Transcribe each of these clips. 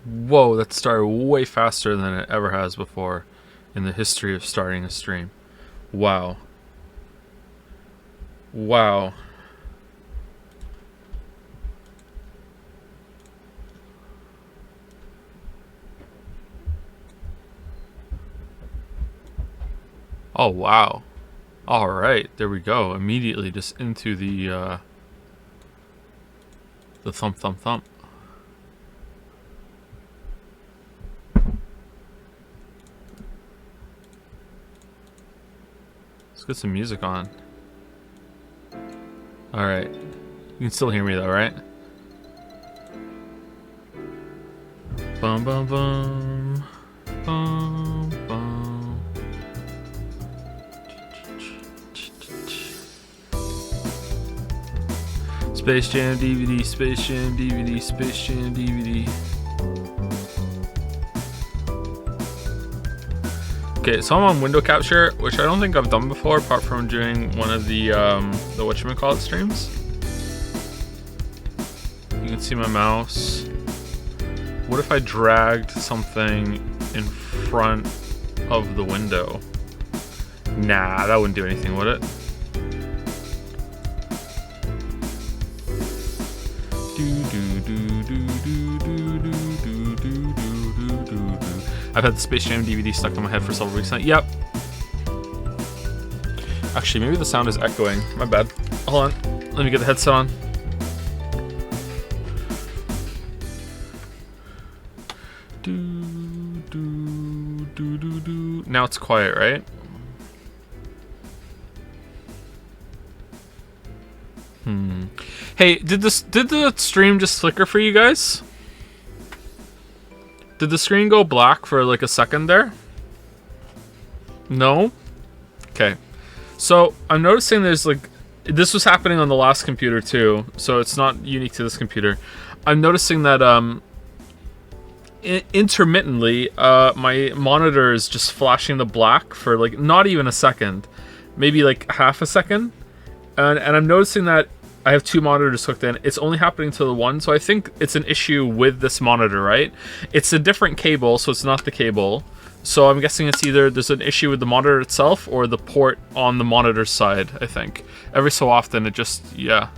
Whoa, that started way faster than it ever has before in the history of starting a stream. Wow. Wow. Oh, wow. Alright, there we go. Immediately just into the thump thump thump. Let's get some music on. Alright. You can still hear me though, right? Bum bum bum. Bum bum. Space Jam DVD, Space Jam DVD, Space Jam DVD. Okay, so I'm on window capture, which I don't think I've done before, apart from doing one of the whatchamacallit streams. You can see my mouse. What if I dragged something in front of the window? Nah, that wouldn't do anything, would it? I've had the Space Jam DVD stuck in my head for several weeks now. Yep. Actually, maybe the sound is echoing. My bad. Hold on. Let me get the headset on. Now it's quiet, right? Hey, did the stream just flicker for you guys? Did the screen go black for like a second there? No? Okay. So, I'm noticing there's like... This was happening on the last computer too, so it's not unique to this computer. I'm noticing that intermittently, my monitor is just flashing the black for like not even a second. Maybe like half a second. And I'm noticing that I have two monitors hooked in. It's only happening to the one, so I think it's an issue with this monitor, right? It's a different cable, so it's not the cable. So I'm guessing it's either there's an issue with the monitor itself or the port on the monitor side, I think. Every so often it just, yeah.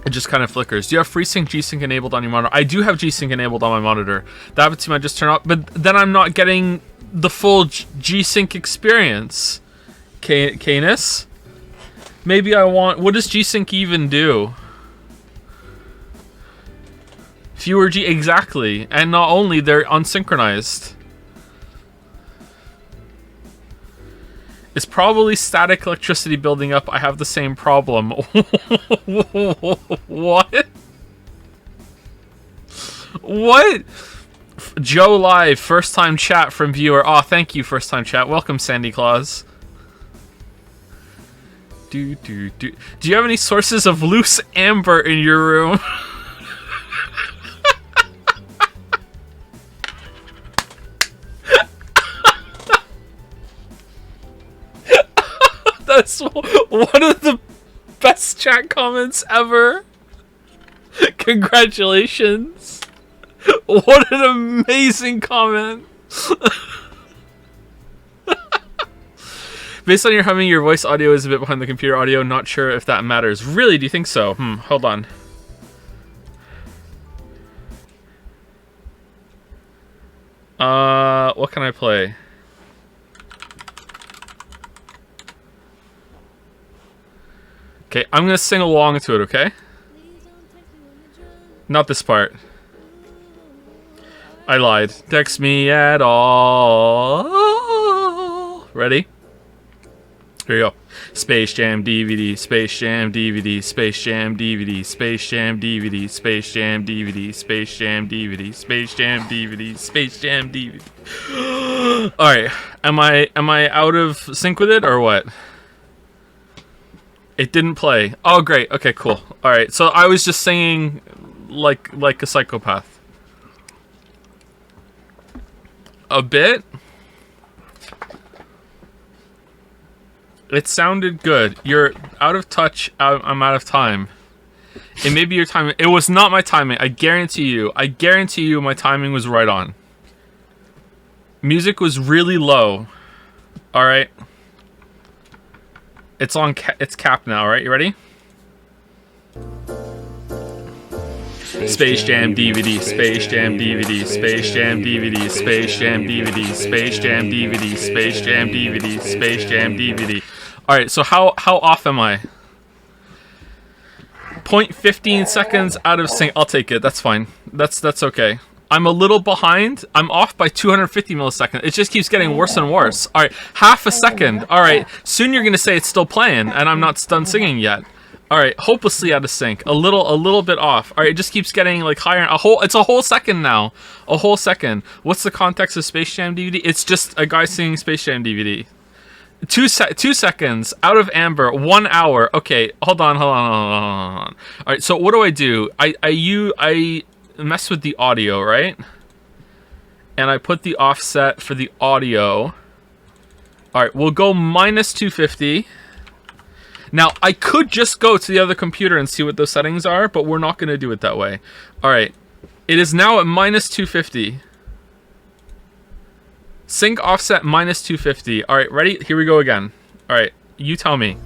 It just kind of flickers. Do you have FreeSync G-Sync enabled on your monitor? I do have G-Sync enabled on my monitor. That happens to me, I just turn off, but then I'm not getting the full G-Sync experience. Canis? Maybe I want... What does G-Sync even do? Fewer G... Exactly. And not only, they're unsynchronized. It's probably static electricity building up. I have the same problem. What? What? Joe Live, first time chat from viewer. Aw, thank you, first time chat. Welcome, Sandy Claus. Do you have any sources of loose amber in your room? That's one of the best chat comments ever. Congratulations. What an amazing comment. Based on your humming, your voice audio is a bit behind the computer audio. Not sure if that matters. Really? Do you think so? Hold on. What can I play? Okay, I'm gonna sing along to it, okay? Not this part. I lied. Text me at all. Ready? Here you go. Space Jam DVD, Space Jam DVD, Space Jam DVD, Space Jam DVD, Space Jam DVD, Space Jam DVD, Space Jam DVD, Space Jam DVD. Alright, am I out of sync with it or what? It didn't play. Oh great, okay, cool. Alright, so I was just singing like a psychopath. A bit? It sounded good. You're out of touch. I'm out of time. It may be your timing. It was not my timing. I guarantee you. I guarantee you my timing was right on. Music was really low. All right. It's on. It's capped now, right? You ready? Space Jam DVD, Space Jam DVD, Space Jam DVD, Space Jam DVD, Space Jam DVD, Space Jam DVD, Space Jam DVD. All right, so how off am I? 0.15 seconds out of sync. I'll take it. That's fine. That's okay. I'm a little behind. I'm off by 250 milliseconds. It just keeps getting worse and worse. All right, half a second. All right, soon you're gonna say it's still playing, and I'm not done singing yet. All right, hopelessly out of sync. A little bit off. All right, it just keeps getting like higher. It's a whole second now. A whole second. What's the context of Space Jam DVD? It's just a guy singing Space Jam DVD. 2 seconds out of amber. 1 hour. Okay, hold on. All right, so what do? I mess with the audio, right? And I put the offset for the audio. All right, we'll go minus 250. Now, I could just go to the other computer and see what those settings are, but we're not going to do it that way. All right. It is now at minus 250. Sync offset minus 250. All right, ready? Here we go again. All right, you tell me.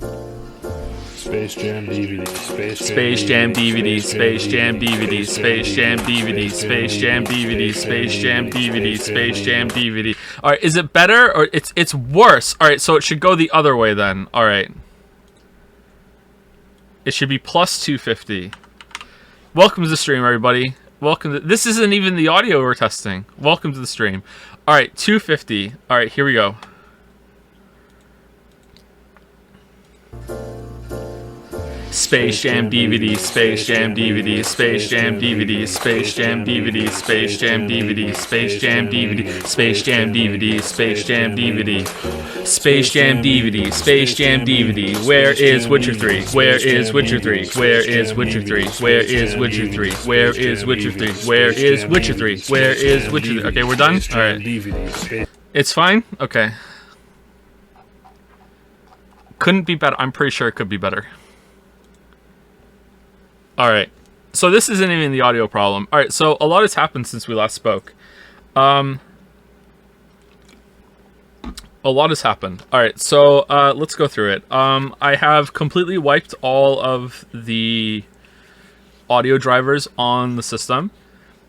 Space Jam DVD, Space Jam DVD, Space Jam DVD, Space Jam DVD, Space Jam DVD, Space Jam DVD, Space Jam DVD. All right, is it better or it's worse? All right, so it should go the other way then. All right. It should be plus 250. Welcome to the stream, everybody. This isn't even the audio we're testing. Welcome to the stream. All right, 250. All right, here we go. Space Jam DVD, Space Jam DVD, Space Jam DVD, Space Jam DVD, Space Jam DVD, Space Jam DVD, Space Jam DVD, Space Jam DVD, Space Jam DVD, Space Jam DVD. Where is Witcher 3? Where is Witcher 3? Where is Witcher 3? Where is Witcher 3? Where is Witcher 3? Where is Witcher 3? Where is Witcher 3? Okay, we're done? All right. It's fine? Okay. Couldn't be better. I'm pretty sure it could be better. All right, so this isn't even the audio problem. All right, so a lot has happened since we last spoke. A lot has happened. All right, so let's go through it. I have completely wiped all of the audio drivers on the system.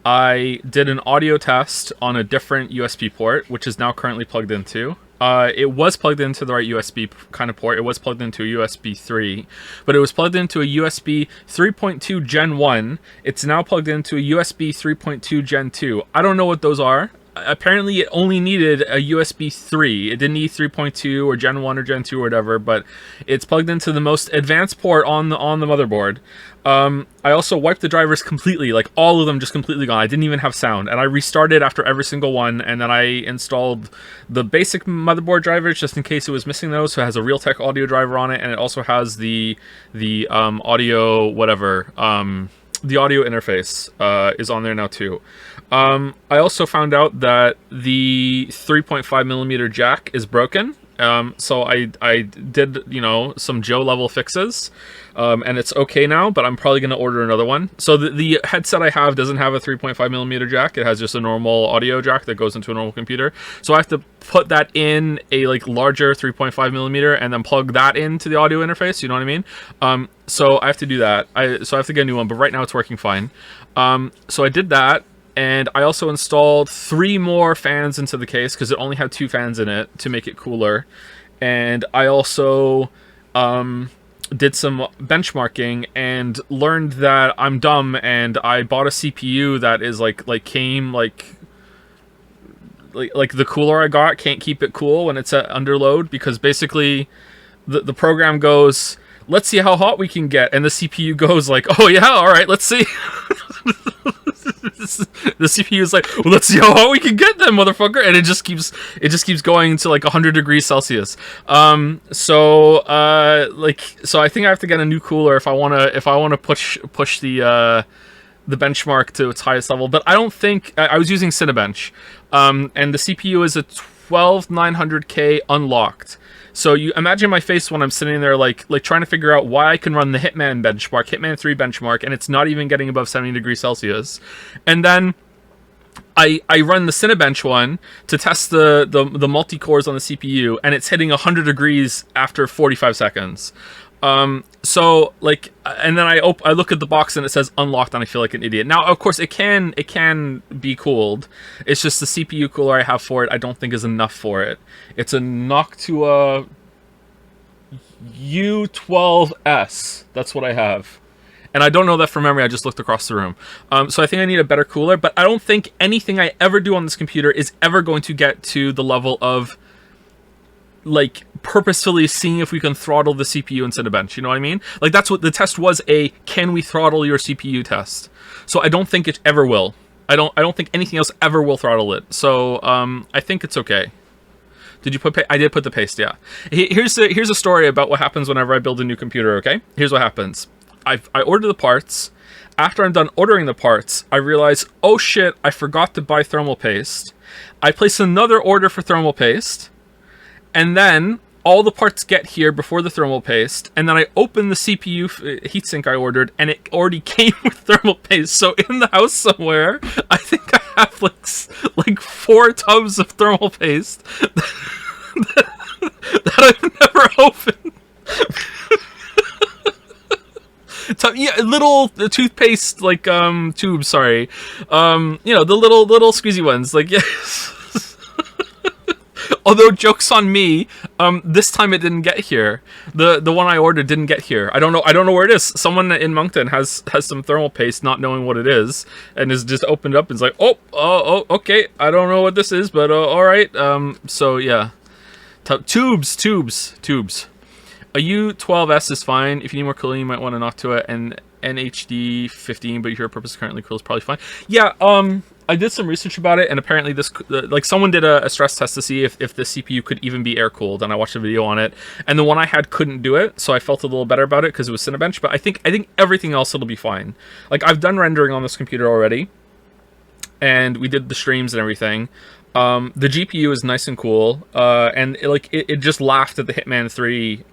I did an audio test on a different USB port, which is now currently plugged into. It was plugged into the right USB kind of port. It was plugged into a USB 3, but it was plugged into a USB 3.2 Gen 1. It's now plugged into a USB 3.2 Gen 2. I don't know what those are. Apparently, it only needed a USB 3. It didn't need 3.2 or Gen 1 or Gen 2 or whatever, but it's plugged into the most advanced port on the motherboard. I also wiped the drivers completely, like all of them just completely gone. I didn't even have sound, and I restarted after every single one, and then I installed the basic motherboard drivers just in case it was missing those. So it has a Realtek audio driver on it, and it also has the audio whatever. The audio interface is on there now too. I also found out that the 3.5 millimeter jack is broken. So I did, some Joe level fixes, and it's okay now, but I'm probably going to order another one. So the headset I have doesn't have a 3.5 millimeter jack. It has just a normal audio jack that goes into a normal computer. So I have to put that in a larger 3.5 millimeter and then plug that into the audio interface. You know what I mean? So I have to do that. So I have to get a new one, but right now it's working fine. So I did that. And I also installed 3 more fans into the case because it only had 2 fans in it to make it cooler. And I also did some benchmarking and learned that I'm dumb, and I bought a CPU that is came the cooler I got can't keep it cool when it's at underload, because basically the program goes, let's see how hot we can get, and the CPU goes like, oh yeah, all right, let's see. The CPU is like, well, let's see how hot we can get then, motherfucker, and it just keeps going to 100 degrees Celsius. So I think I have to get a new cooler if I wanna push the benchmark to its highest level. But I don't think I was using Cinebench, and the CPU is a 12900K unlocked. So you imagine my face when I'm sitting there, like trying to figure out why I can run the Hitman benchmark, Hitman 3 benchmark, and it's not even getting above 70 degrees Celsius. And then I run the Cinebench one to test the multi-cores on the CPU, and it's hitting 100 degrees after 45 seconds. So like, and then I look at the box and it says unlocked, and I feel like an idiot. Now, of course, it can be cooled. It's just the CPU cooler I have for it, I don't think is enough for it. It's a Noctua U12S. That's what I have. And I don't know that from memory, I just looked across the room. So I think I need a better cooler, but I don't think anything I ever do on this computer is ever going to get to the level of, like, purposefully seeing if we can throttle the CPU in Cinebench. You know what I mean? Like, that's what the test was, a can we throttle your CPU test. So I don't think it ever will. I don't think anything else ever will throttle it. So I think it's okay. Did you put I did put the paste, yeah. Here's a story about what happens whenever I build a new computer, okay? Here's what happens. I order the parts. After I'm done ordering the parts, I realize, oh shit, I forgot to buy thermal paste. I place another order for thermal paste, and then all the parts get here before the thermal paste, and then I open the CPU heatsink I ordered, and it already came with thermal paste. So in the house somewhere, I think I have like 4 tubs of thermal paste that I've never opened. Yeah, little toothpaste tubes. Sorry, the little squeezy ones. Like, yes. Although joke's on me, this time it didn't get here. The one I ordered didn't get here. I don't know where it is. Someone in Moncton has some thermal paste, not knowing what it is, and has just opened up and is like, oh, okay. I don't know what this is, but all right. So yeah, tubes. A U12S is fine. If you need more cooling, you might want to knock to it. And NHD 15, but your purpose currently cool is probably fine. Yeah, I did some research about it, and apparently this, someone did a stress test to see if the CPU could even be air cooled, and I watched a video on it, and the one I had couldn't do it, so I felt a little better about it because it was Cinebench. But I think everything else it'll be fine. Like, I've done rendering on this computer already, and we did the streams and everything. The GPU is nice and cool, and it just laughed at the Hitman 3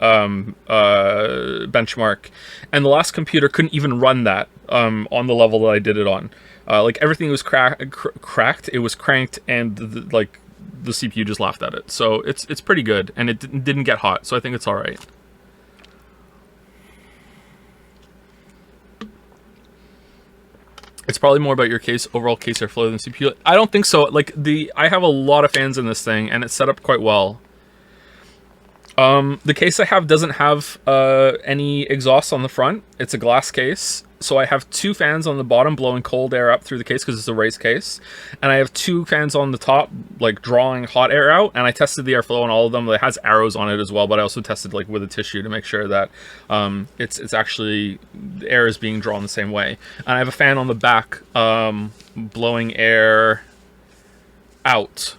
benchmark, and the last computer couldn't even run that on the level that I did it on. Everything was cracked, it was cranked, and the CPU just laughed at it. So it's pretty good, and it didn't get hot, so I think it's all right. It's probably more about your overall case airflow than CPU. I don't think so. I have a lot of fans in this thing, and it's set up quite well. The case I have doesn't have any exhaust on the front. It's a glass case. So I have 2 fans on the bottom blowing cold air up through the case because it's a raised case. And I have 2 fans on the top, drawing hot air out. And I tested the airflow on all of them. It has arrows on it as well, but I also tested with a tissue to make sure that it's actually, the air is being drawn the same way. And I have a fan on the back blowing air out.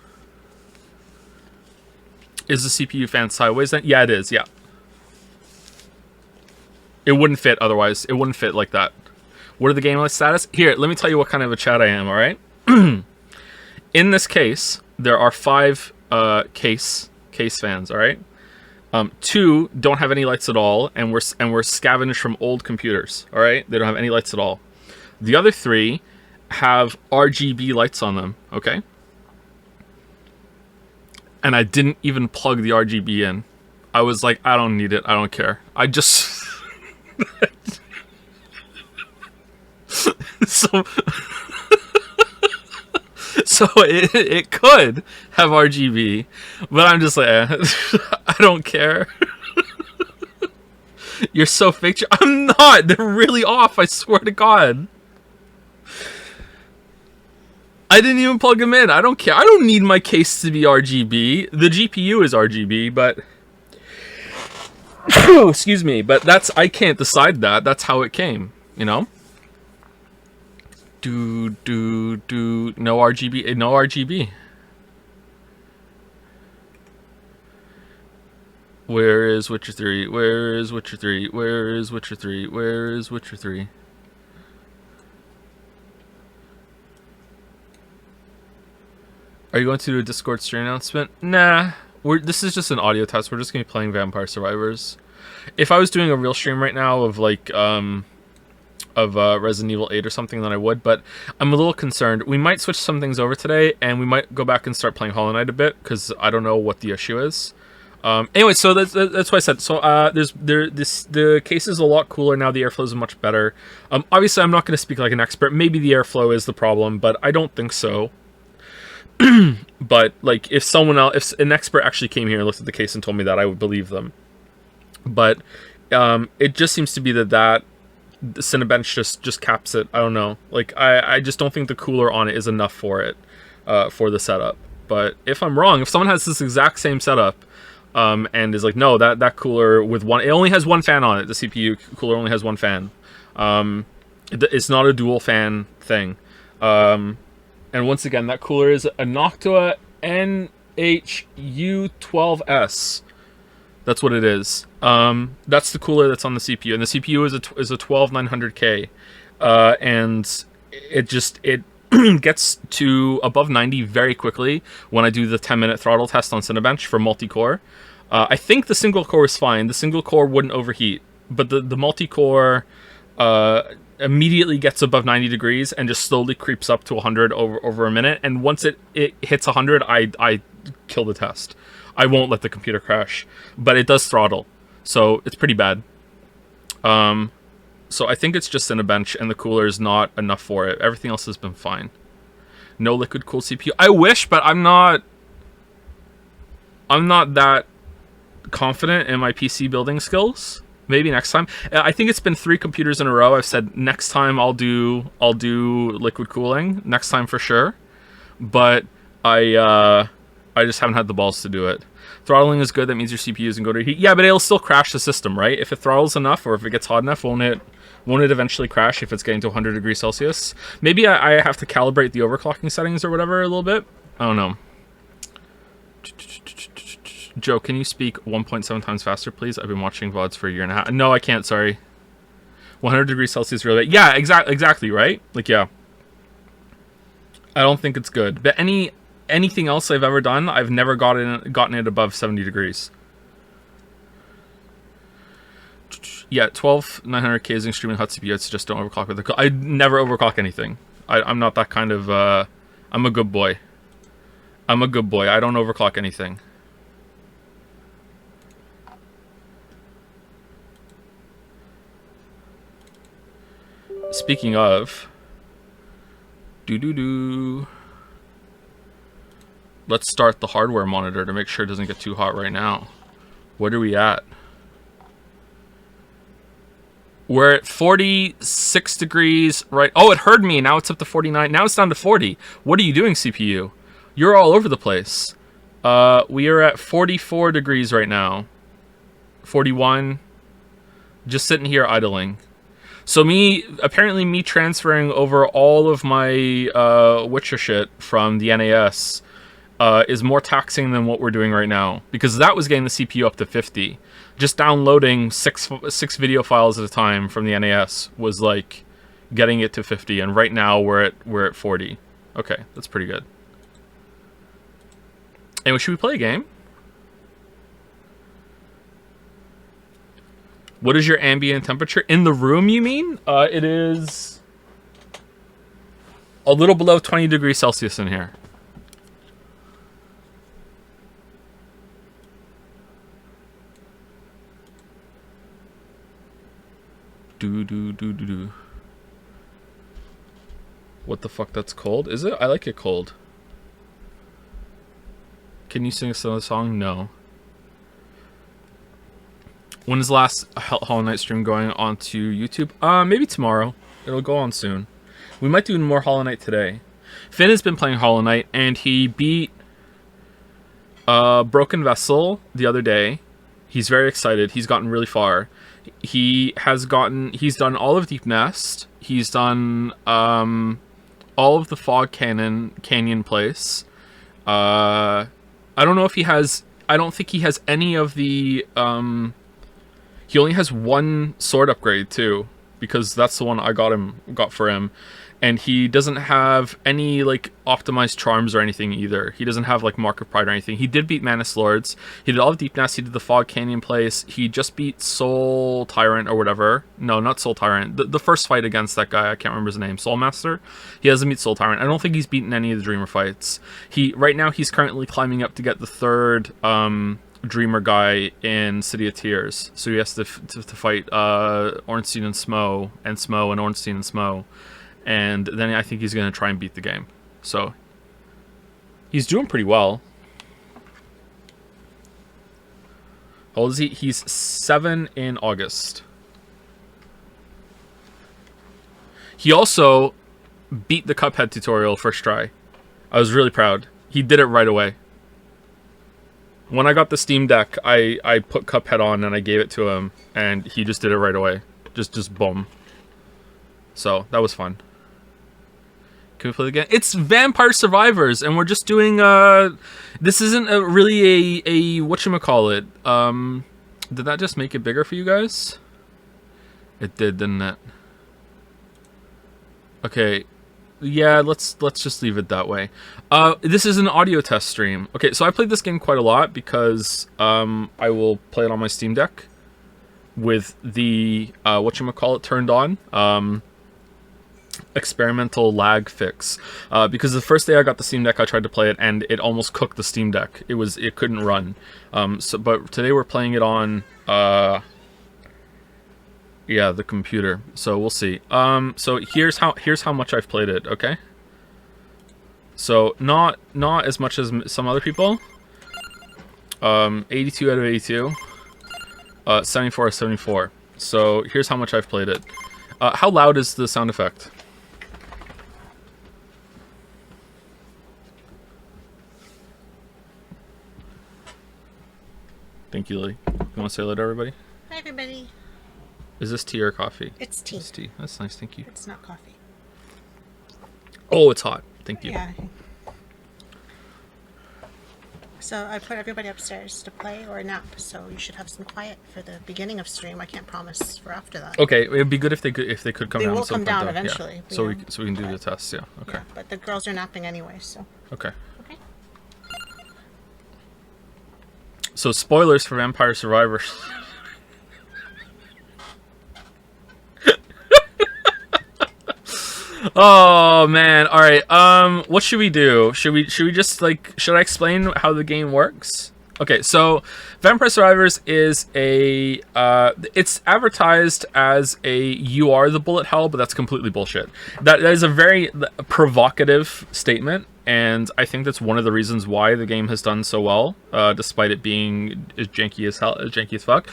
Is the CPU fan sideways then? Yeah, it is, yeah. It wouldn't fit otherwise. It wouldn't fit like that. What are the game list status? Here, let me tell you what kind of a chat I am, alright? In this case, there are 5 case fans, alright? 2 don't have any lights at all, and we're scavenged from old computers, alright? They don't have any lights at all. The other 3 have RGB lights on them, okay? And I didn't even plug the RGB in. I was like, I don't need it. I don't care. I just... so it could have RGB, but I'm just like, I don't care. You're so fake. I'm not. They're really off. I swear to God. I didn't even plug them in. I don't care. I don't need my case to be RGB. The GPU is RGB, but... excuse me, but I can't decide that. That's how it came, you know? No RGB, no RGB. Where is Witcher 3? Where is Witcher 3? Where is Witcher 3? Where is Witcher 3? Are you going to do a Discord stream announcement? Nah. This is just an audio test. We're just gonna be playing Vampire Survivors. If I was doing a real stream right now of like Resident Evil 8 or something, then I would, but I'm a little concerned. We might switch some things over today, and we might go back and start playing Hollow Knight a bit, because I don't know what the issue is. Anyway, so that's what I said. So the case is a lot cooler now. The airflow is much better. Obviously, I'm not going to speak like an expert. Maybe the airflow is the problem, but I don't think so. But like, if an expert actually came here and looked at the case and told me that, I would believe them. But it just seems to be that the Cinebench just caps it. I don't know. Like, I just don't think the cooler on it is enough for it, for the setup. But if I'm wrong, if someone has this exact same setup, and is like, no, that cooler with it only has one fan on it. The CPU cooler only has one fan. It's not a dual fan thing. And once again, that cooler is a Noctua NHU12S. That's what it is. That's the cooler that's on the CPU, and the CPU is a 12900K, and it gets to above 90 very quickly when I do the 10-minute throttle test on Cinebench for multi-core. I think the single core is fine. The single core wouldn't overheat, but the multi-core immediately gets above 90 degrees and just slowly creeps up to 100 over a minute. And once it hits 100, I kill the test. I won't let the computer crash, but it does throttle, so it's pretty bad. So I think it's just Cinebench, and the cooler is not enough for it. Everything else has been fine. No liquid cooled CPU. I wish, but I'm not that confident in my PC building skills. Maybe next time. I think it's been 3 computers in a row. I've said next time I'll do liquid cooling next time for sure, but I just haven't had the balls to do it. Throttling is good. That means your CPU isn't going to heat. Yeah, but it'll still crash the system, right? If it throttles enough, or if it gets hot enough, won't it eventually crash if it's getting to 100 degrees Celsius? Maybe I have to calibrate the overclocking settings or whatever a little bit. I don't know. Joe, can you speak 1.7 times faster, please? I've been watching VODs for a year and a half. No, I can't, sorry. 100 degrees Celsius really. Yeah, exactly, right? Like, yeah. I don't think it's good. But anything else I've ever done, I've never gotten it above 70 degrees. Yeah, 12900K is extremely hot CPU. It's just don't overclock with I never overclock anything. I'm not that kind of... I'm a good boy. I don't overclock anything. Speaking of... Let's start the hardware monitor to make sure it doesn't get too hot right now. What are we at? We're at 46 degrees, right? Oh, it heard me. Now it's up to 49. Now it's down to 40. What are you doing, CPU? You're all over the place. We are at 44 degrees right now. 41. Just sitting here idling. So apparently me transferring over all of my Witcher shit from the NAS is more taxing than what we're doing right now, because that was getting the CPU up to 50. Just downloading six video files at a time from the NAS was like getting it to 50, and right now we're at 40. Okay, that's pretty good. Anyway, should we play a game? What is your ambient temperature in the room, you mean? It is a little below 20 degrees Celsius in here. What the fuck, that's cold? Is it? I like it cold. Can you sing us another song? No. When is the last Hollow Knight stream going on to YouTube? Maybe tomorrow. It'll go on soon. We might do more Hollow Knight today. Finn has been playing Hollow Knight, and he beat Broken Vessel the other day. He's very excited. He's gotten really far. He's done all of Deep Nest. He's done all of the Fog Canyon Place. I don't know if he has... I don't think he has any of the... He only has one sword upgrade too, because that's the one I got for him. And he doesn't have any like optimized charms or anything either. He doesn't have like Mark of Pride or anything. He did beat Manus Lords. He did all of Deep Nest. He did the Fog Canyon place. He just beat Soul Tyrant or whatever. No, not Soul Tyrant. The first fight against that guy, I can't remember his name. Soul Master. He hasn't beat Soul Tyrant. I don't think he's beaten any of the Dreamer fights. Right now he's currently climbing up to get the third Dreamer guy in City of Tears. So he has to fight Ornstein and Smo and Ornstein and Smo. And then I think he's going to try and beat the game. So, he's doing pretty well. How old is he? He's 7 in August. He also beat the Cuphead tutorial first try. I was really proud. He did it right away. When I got the Steam Deck, I put Cuphead on and I gave it to him. And he just did it right away. Just boom. So, that was fun. Can we play again? It's Vampire Survivors, and we're just doing this isn't really a whatchamacallit. Did that just make it bigger for you guys? It did, didn't it? Okay. Yeah, let's just leave it that way. This is an audio test stream. Okay, so I played this game quite a lot because I will play it on my Steam Deck with the whatchamacallit turned on. Experimental lag fix, because the first day I got the Steam Deck I tried to play it and it almost cooked the Steam Deck. It couldn't run. But today we're playing it on the computer, so we'll see. So here's how much I've played it. Okay, so not as much as some other people. 82 out of 82, 74 out of 74. So here's how much I've played it. How loud is the sound effect? Thank you, Lily. You want to say hello to everybody? Hi, everybody. Is this tea or coffee? It's tea. It's tea. That's nice. Thank you. It's not coffee. Oh, it's hot. Thank you. Yeah. So I put everybody upstairs to play or nap, so you should have some quiet for the beginning of stream. I can't promise for after that. Okay, it'd be good if they could come They down. will come down eventually. Yeah. you So know. we can do the tests. Yeah. Okay. Yeah, but the girls are napping anyway, so. Okay. Okay. So spoilers for Vampire Survivors. Oh man! All right. What should we do? Should we just should I explain how the game works? Okay. So, Vampire Survivors is a it's advertised as a you are the bullet hell, but that's completely bullshit. That is a very provocative statement, and I think that's one of the reasons why the game has done so well, despite it being as janky as fuck.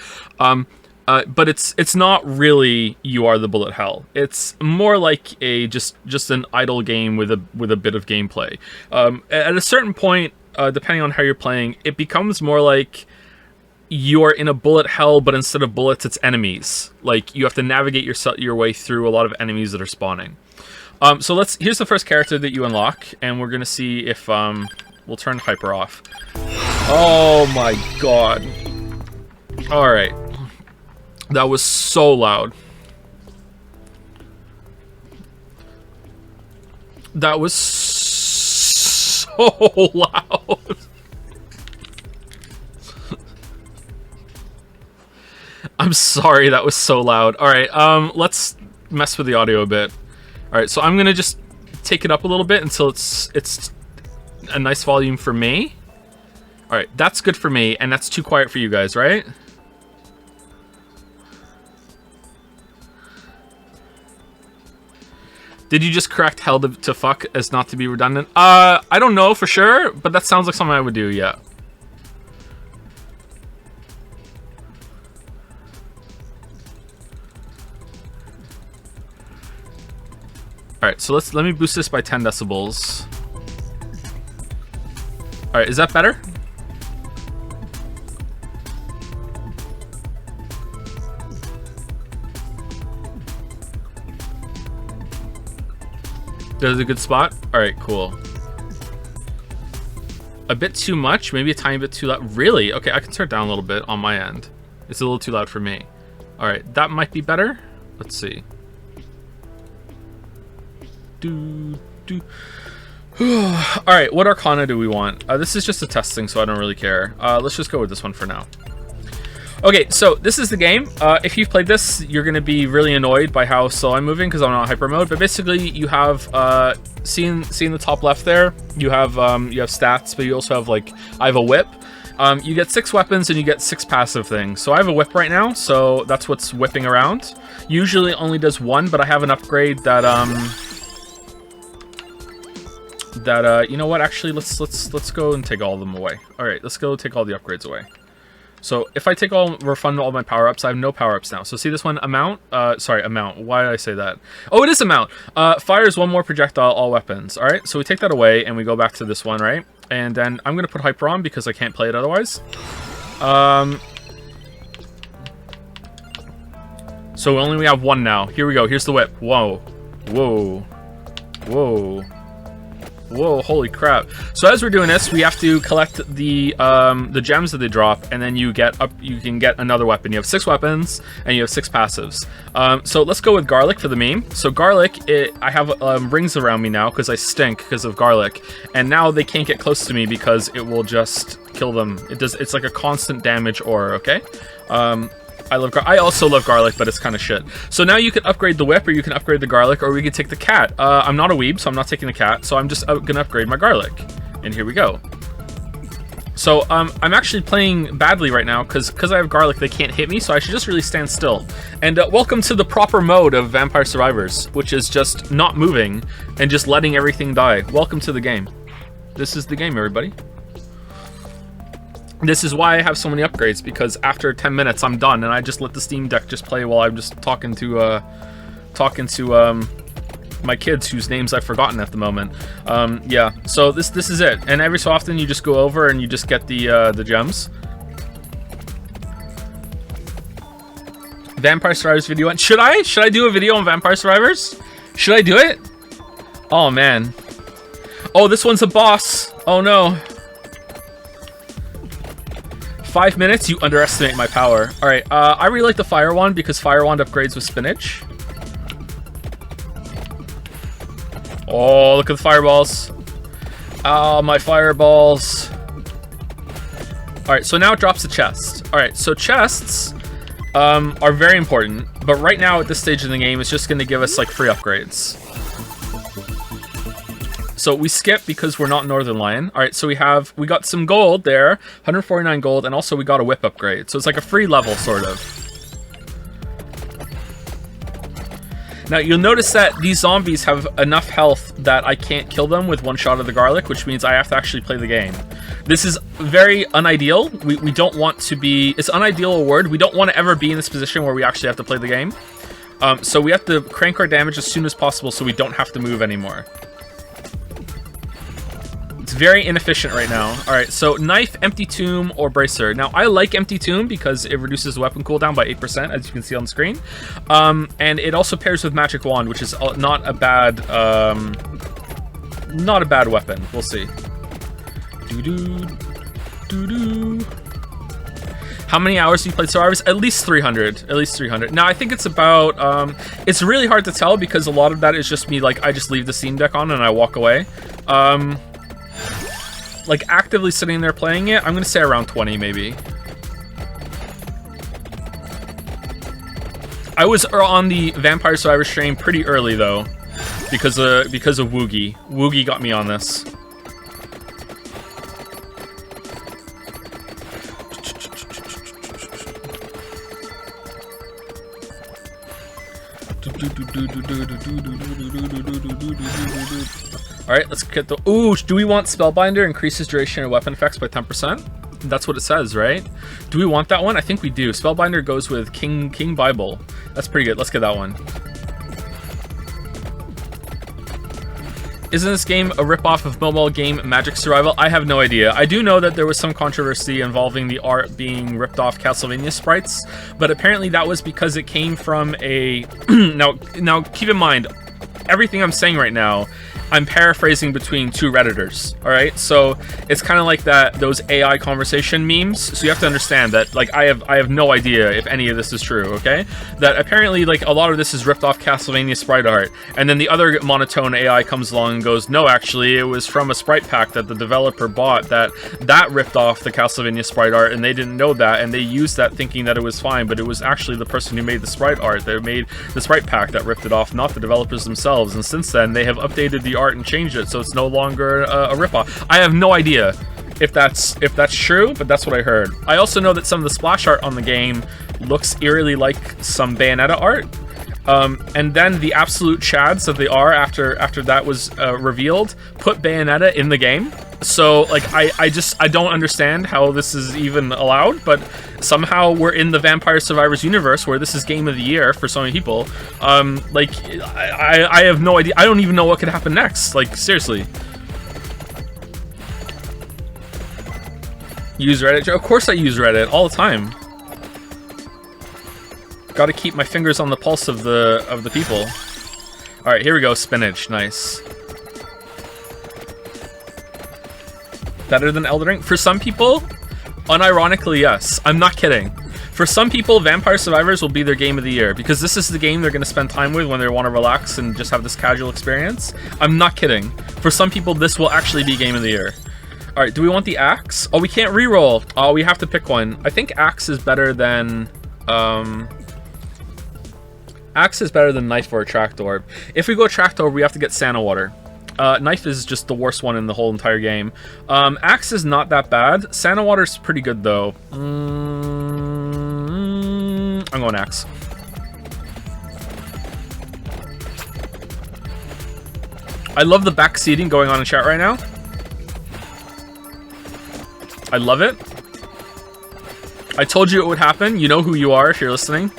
But it's not really you are the bullet hell. It's more like a just an idle game with a bit of gameplay. At a certain point, depending on how you're playing, it becomes more like you are in a bullet hell, but instead of bullets, it's enemies. Like you have to navigate your way through a lot of enemies that are spawning. So here's the first character that you unlock, and we're gonna see if we'll turn Hyper off. Oh my god! All right. That was so loud. That was so loud. I'm sorry, that was so loud. All right, let's mess with the audio a bit. All right, so I'm gonna just take it up a little bit until it's a nice volume for me. All right, that's good for me, and that's too quiet for you guys, right? Did you just correct hell to fuck as not to be redundant? I don't know for sure, but that sounds like something I would do, yeah. Alright, so let me boost this by 10 decibels. Alright, is that better? There's a good spot? Alright, cool. A bit too much? Maybe a tiny bit too loud? Really? Okay, I can turn it down a little bit on my end. It's a little too loud for me. Alright, that might be better. Let's see. All right, what Arcana do we want? This is just a testing, so I don't really care. Let's just go with this one for now. Okay, so this is the game. If you've played this, you're going to be really annoyed by how slow I'm moving because I'm not hyper mode. But basically, you have seeing the top left there. You have stats, but you also have I have a whip. You get 6 weapons and you get 6 passive things. So I have a whip right now, so that's what's whipping around. Usually it only does 1, but I have an upgrade that you know what? Actually, let's go and take all of them away. All right, let's go take all the upgrades away. So if I refund all my power-ups, I have no power-ups now. So see this one, amount? Sorry, amount. Why did I say that? Oh, it is amount. Fires 1 more projectile, all weapons. All right, so we take that away and we go back to this one, right? And then I'm going to put Hyper on because I can't play it otherwise. So we only have 1 now. Here we go. Here's the whip. Whoa. Whoa. Whoa. Whoa, holy crap. So as we're doing this, we have to collect the gems that they drop, and then you can get another weapon. You have 6 weapons, and you have 6 passives. So let's go with Garlic for the meme. So Garlic, I have rings around me now because I stink because of Garlic, and now they can't get close to me because it will just kill them. It's like a constant damage aura, okay? I also love Garlic, but it's kind of shit. So now you can upgrade the whip, or you can upgrade the Garlic, or we can take the cat. I'm not a weeb, so I'm not taking the cat. So I'm just gonna upgrade my Garlic, and here we go. So I'm actually playing badly right now because I have Garlic. They can't hit me, so I should just really stand still. And welcome to the proper mode of Vampire Survivors, which is just not moving and just letting everything die. Welcome to the game. This is the game, everybody. This is why I have so many upgrades, because after 10 minutes I'm done and I just let the Steam Deck just play while I'm just talking to my kids whose names I've forgotten at the moment. Yeah, so this is it. And every so often you just go over and you just get the gems. Vampire Survivors video. And should I do a video on Vampire Survivors? Should I do it? Oh man. Oh, this one's a boss. Oh no. 5 minutes, you underestimate my power. Alright, I really like the Fire Wand because Fire Wand upgrades with spinach. Oh, look at the fireballs. Oh, my fireballs. Alright, so now it drops the chest. Alright, so chests are very important, but right now at this stage in the game, it's just going to give us free upgrades. So we skip because we're not Northern Lion. All right, so we got some gold there, 149 gold, and also we got a whip upgrade. So it's like a free level, sort of. Now you'll notice that these zombies have enough health that I can't kill them with one shot of the Garlic, which means I have to actually play the game. This is very unideal. We don't want to be, it's unideal a word. We don't want to ever be in this position where we actually have to play the game. So we have to crank our damage as soon as possible so we don't have to move anymore. It's very inefficient right now. Alright, so Knife, Empty Tomb, or Bracer. Now, I like Empty Tomb because it reduces the weapon cooldown by 8%, as you can see on the screen. And it also pairs with Magic Wand, which is not a bad weapon. We'll see. How many hours have you played Survivors? At least 300. At least 300. Now, I think it's about... it's really hard to tell because a lot of that is just me, I just leave the Steam Deck on and I walk away. Actively sitting there playing it, I'm gonna say around 20 maybe. I was on the Vampire Survivor stream pretty early though, because of Woogie. Woogie got me on this. Alright, let's get the... Ooh, do we want Spellbinder? Increases duration of weapon effects by 10%? That's what it says, right? Do we want that one? I think we do. Spellbinder goes with King Bible. That's pretty good. Let's get that one. Isn't this game a ripoff of mobile game Magic Survival? I have no idea. I do know that there was some controversy involving the art being ripped off Castlevania sprites, but apparently that was because it came from a... now keep in mind, everything I'm saying right now I'm paraphrasing between two Redditors, all right? So it's kind of like those AI conversation memes. So you have to understand that, like, I have no idea if any of this is true, okay? That apparently, like, a lot of this is ripped off Castlevania sprite art, and then the other monotone AI comes along and goes, no, actually, it was from a sprite pack that the developer bought that ripped off the Castlevania sprite art, and they didn't know that, and they used that thinking that it was fine, but it was actually the person who made the sprite art that made the sprite pack that ripped it off, not the developers themselves. And since then, they have updated the art and changed it, so it's no longer a ripoff. I have no idea if that's true, but that's what I heard. I also know that some of the splash art on the game looks eerily like some Bayonetta art. And then the absolute chads that they are after that was revealed put Bayonetta in the game. So like I don't understand how this is even allowed, but somehow we're in the Vampire Survivors universe where this is game of the year for so many people. Like I have no idea. I don't even know what could happen next. Like seriously. Use Reddit? Of course I use Reddit all the time. Got to keep my fingers on the pulse of the people. All right, here we go. Spinach, nice. Better than Elden Ring? For some people, unironically, yes. I'm not kidding. For some people, Vampire Survivors will be their game of the year because this is the game they're going to spend time with when they want to relax and just have this casual experience. I'm not kidding. For some people, this will actually be game of the year. All right, do we want the axe? Oh, we can't reroll. Oh, we have to pick one. I think axe is better than... Axe is better than knife or tract orb. If we go tract orb, we have to get Santa water. Knife is just the worst one in the whole entire game. Axe is not that bad. Santa water's pretty good though. I'm going axe. I love the backseating going on in chat right now. I love it. I told you it would happen. You know who you are if you're listening.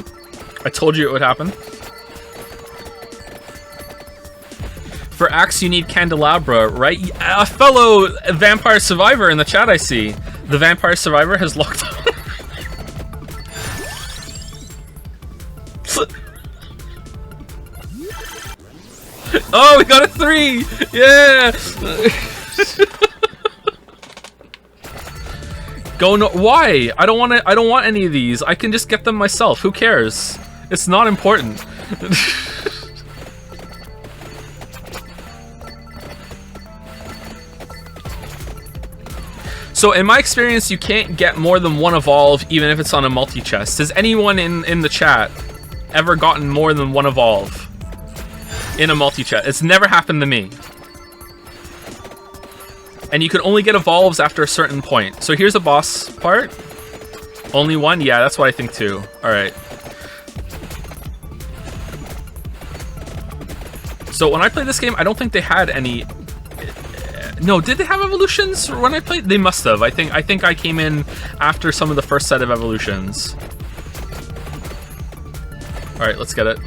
I told you it would happen. For axe, you need candelabra, right? A fellow Vampire Survivor in the chat, I see. The Vampire Survivor has locked on. Oh, we got a 3! Yeah! Go no. Why? I don't want any of these. I can just get them myself. Who cares? It's not important. So in my experience, you can't get more than one evolve, even if it's on a multi-chest. Has anyone in the chat ever gotten more than one evolve in a multi-chest? It's never happened to me. And you can only get evolves after a certain point. So here's the boss part. Only one? Yeah, that's what I think too. Alright. So when I played this game, I don't think they had any... No, did they have evolutions when I played? They must have. I think I came in after some of the first set of evolutions. Alright, let's get it.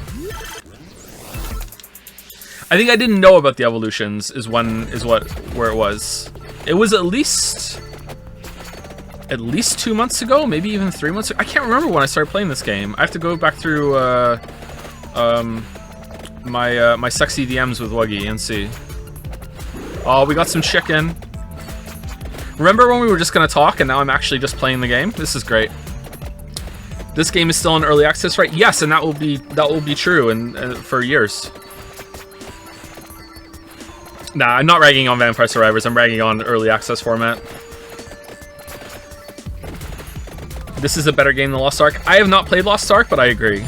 I think I didn't know about the evolutions where it was. It was at least 2 months ago, maybe even 3 months ago. I can't remember when I started playing this game. I have to go back through my sexy DMs with Wuggy and see. Oh, we got some chicken. Remember when we were just gonna talk and now I'm actually just playing the game? This is great. This game is still in early access, right? Yes, and that will be true and for years. Nah, I'm not ragging on Vampire Survivors. I'm ragging on early access format. This is a better game than Lost Ark. I have not played Lost Ark, but I agree.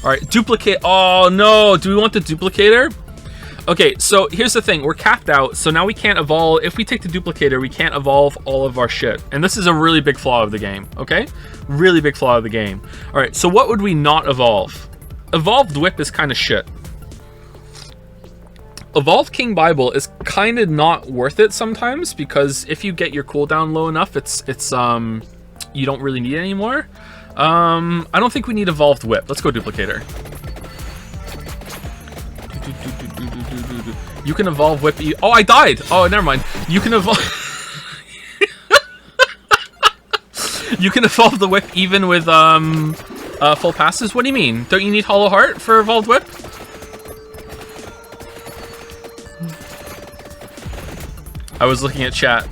All right, duplicate. Oh no, do we want the duplicator? Okay, so here's the thing. We're capped out, so now we can't evolve. If we take the duplicator, we can't evolve all of our shit. And this is a really big flaw of the game, okay? Really big flaw of the game. All right, so what would we not evolve? Evolved Whip is kind of shit. Evolved King Bible is kind of not worth it sometimes because if you get your cooldown low enough, it's you don't really need it anymore. I don't think we need Evolved Whip. Let's go Duplicator. You can evolve Whip. Oh, I died. Oh, never mind. You can evolve. You can evolve the Whip even with full passes. What do you mean? Don't you need Hollow Heart for Evolved Whip? I was looking at chat.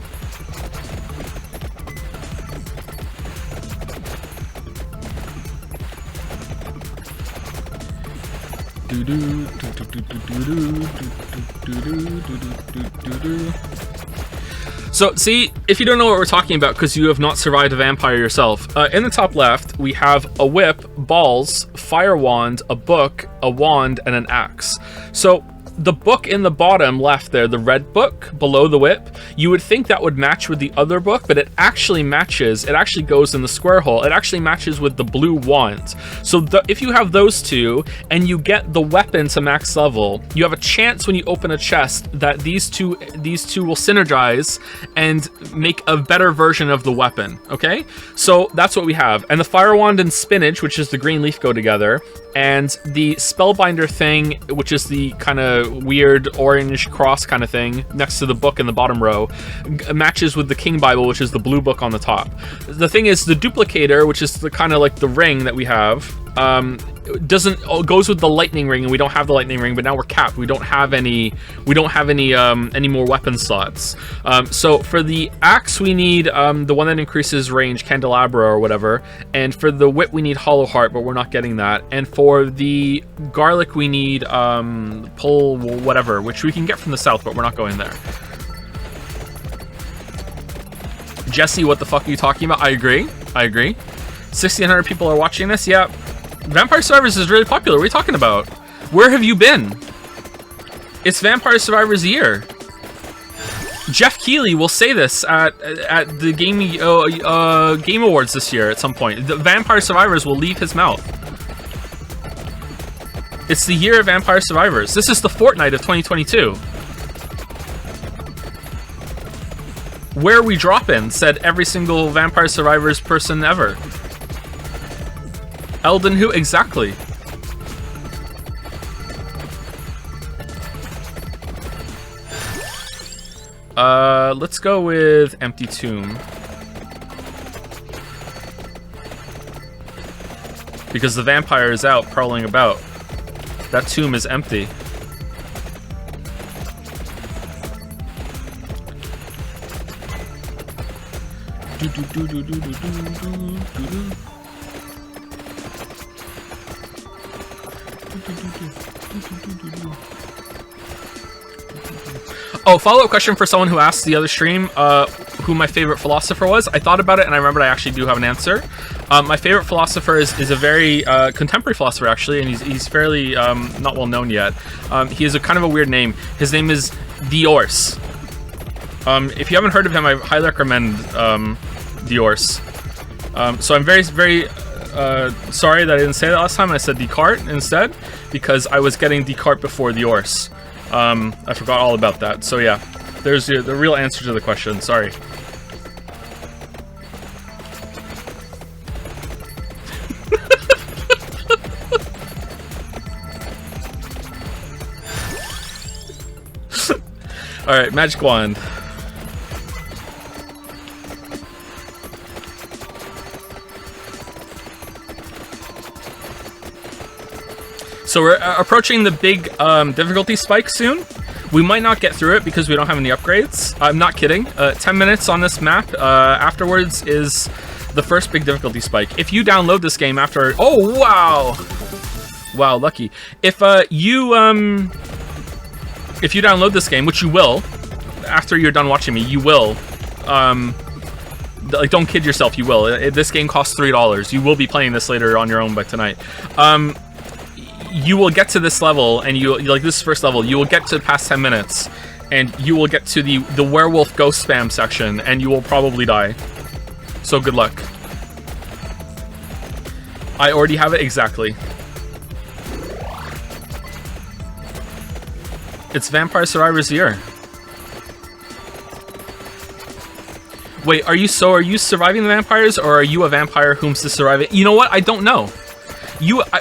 So, see, if you don't know what we're talking about because you have not survived a vampire yourself, in the top left, we have a whip, balls, fire wand, a book, a wand, and an axe. So, the book in the bottom left there, the red book below the whip, you would think that would match with the other book, but it actually matches. It actually goes in the square hole. It actually matches with the blue wand. So if you have those two and you get the weapon to max level, you have a chance when you open a chest that these two will synergize and make a better version of the weapon. Okay, so that's what we have. And the fire wand and spinach, which is the green leaf, go together. And the spellbinder thing, which is the kind of weird orange cross kind of thing next to the book in the bottom row, matches with the King Bible, which is the blue book on the top. The thing is, the duplicator, which is the kind of like the ring that we have, goes with the lightning ring, and we don't have the lightning ring, but now we're capped. We don't have any more weapon slots. So for the axe we need the one that increases range, candelabra or whatever, and for the whip we need hollow heart, but we're not getting that. And for the garlic we need pull whatever, which we can get from the south, but we're not going there. Jesse, what the fuck are you talking about? I agree 1,600 people are watching this. Yeah, Vampire Survivors is really popular. What are you talking about? Where have you been? It's Vampire Survivors year. Jeff Keighley will say this at the Game Awards this year at some point. The Vampire Survivors will leave his mouth. It's the year of Vampire Survivors. This is the Fortnite of 2022. Where we drop in, said every single Vampire Survivors person ever. Elden who? Exactly. Let's go with Empty Tomb. Because the vampire is out prowling about. That tomb is empty. Oh, follow-up question for someone who asked the other stream who my favorite philosopher was. I thought about it and I remembered I actually do have an answer. My favorite philosopher is a very contemporary philosopher, actually, and he's fairly not well known yet. He has a kind of a weird name. His name is Diors. If you haven't heard of him, I highly recommend Diors. So I'm very, very sorry that I didn't say that last time. I said Descartes instead, because I was getting Descartes before Diors. I forgot all about that. So yeah, there's the real answer to the question. Sorry. All right, magic wand. So we're approaching the big difficulty spike soon. We might not get through it because we don't have any upgrades. I'm not kidding. 10 minutes on this map. Afterwards is the first big difficulty spike. If you download this game after... Oh, wow! Wow, lucky. If you download this game, which you will, after you're done watching me, you will. Like, don't kid yourself, you will. This game costs $3. You will be playing this later on your own by tonight. You will get to this level, and you like this first level. You will get to past 10 minutes, and you will get to the werewolf ghost spam section, and you will probably die. So good luck. I already have it exactly. It's Vampire Survivors year. Wait, are you surviving the vampires, or are you a vampire whom's to survive it? You know what? I don't know.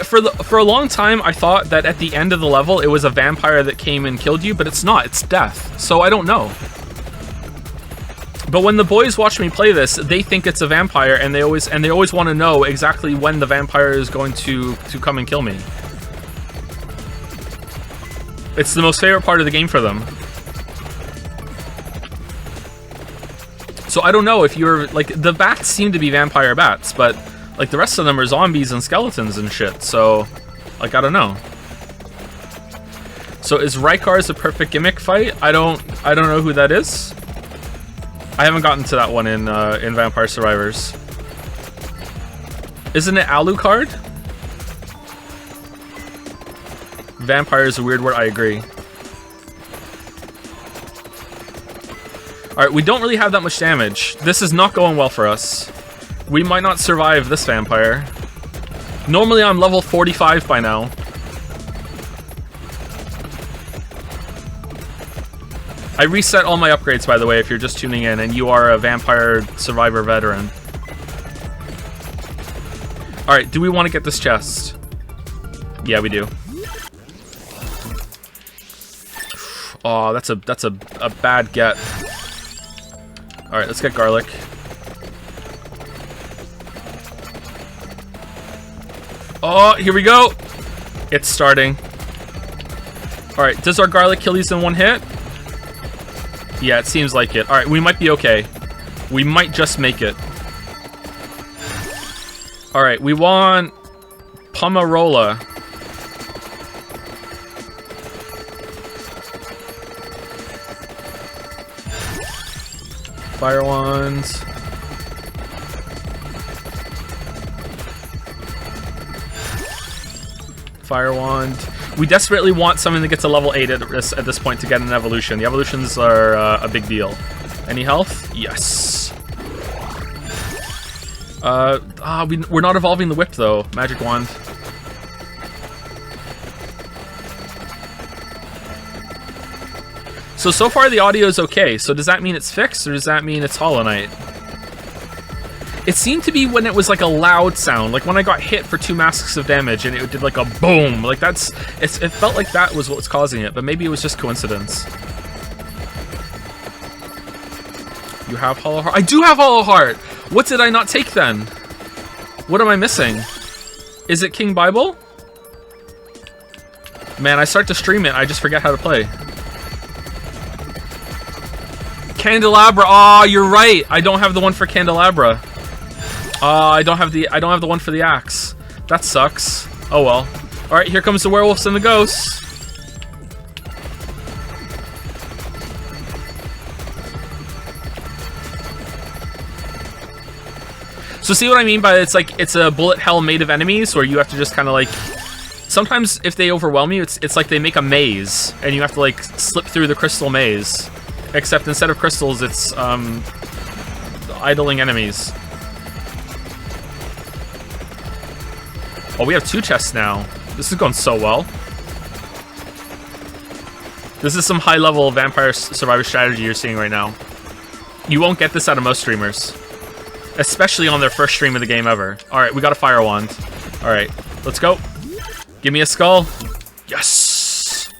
For a long time, I thought that at the end of the level, it was a vampire that came and killed you, but it's not. It's death. So I don't know. But when the boys watch me play this, they think it's a vampire, and they always want to know exactly when the vampire is going to come and kill me. It's the most favorite part of the game for them. So I don't know if you're like, the bats seem to be vampire bats, but like the rest of them are zombies and skeletons and shit. So like, I don't know. So is Rykar's a perfect gimmick fight? I don't know who that is. I haven't gotten to that one in Vampire Survivors. Isn't it Alucard? Vampire is a weird word, I agree. Alright, we don't really have that much damage. This is not going well for us. We might not survive this vampire. Normally I'm level 45 by now. I reset all my upgrades, by the way, if you're just tuning in and you are a Vampire Survivor veteran. Alright, do we want to get this chest? Yeah, we do. Oh, that's a bad get. Alright, let's get garlic. Oh, here we go! It's starting. Alright, does our garlic kill these in one hit? Yeah, it seems like it. Alright, we might be okay. We might just make it. Alright, we want Pomarola. Fire wands. Fire wand. We desperately want something that gets a level 8 at this point to get an evolution. The evolutions are a big deal. Any health? Yes. We're not evolving the whip though. Magic wand. So far the audio is okay. So does that mean it's fixed or does that mean it's Hollow Knight? It seemed to be when it was like a loud sound, like when I got hit for 2 masks of damage and it did like a boom. Like it felt like that was what was causing it, but maybe it was just coincidence. You have Hollow Heart? I do have Hollow Heart! What did I not take then? What am I missing? Is it King Bible? Man, I start to stream it, I just forget how to play. Candelabra, oh, you're right. I don't have the one for Candelabra. I don't have the one for the axe. That sucks. Oh well. Alright, here comes the werewolves and the ghosts. So see what I mean by it's a bullet hell made of enemies where you have to just kind of like, sometimes if they overwhelm you, it's like they make a maze and you have to like slip through the crystal maze. Except instead of crystals, it's idling enemies. Oh, we have 2 chests now. This is going so well. This is some high-level Vampire Survivor strategy you're seeing right now. You won't get this out of most streamers. Especially on their first stream of the game ever. Alright, we got a fire wand. Alright, let's go. Give me a skull. Yes!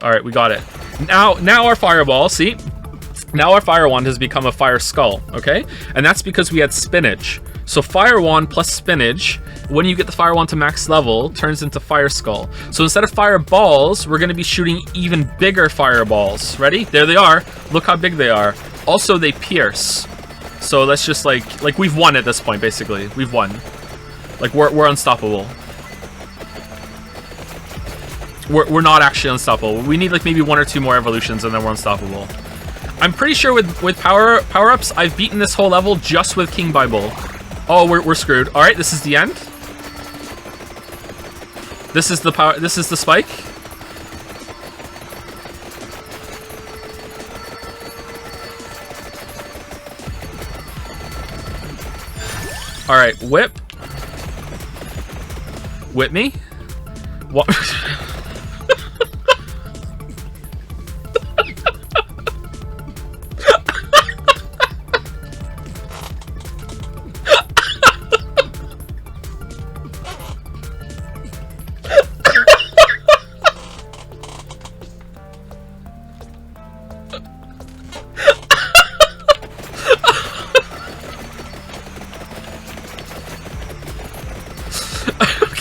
Alright, we got it. Now our fireball, see? Now our fire wand has become a fire skull, okay? And that's because we had spinach. So fire wand plus spinach, when you get the fire wand to max level, turns into fire skull. So instead of fireballs, we're gonna be shooting even bigger fireballs. Ready? There they are. Look how big they are. Also, they pierce. So let's just like we've won at this point, basically. We've won. Like we're unstoppable. We're not actually unstoppable. We need like maybe 1 or 2 more evolutions and then we're unstoppable. I'm pretty sure with power-ups, I've beaten this whole level just with King Bible. Oh, we're screwed. All right, this is the end. This is the power. This is the spike. All right, whip. Whip me. What?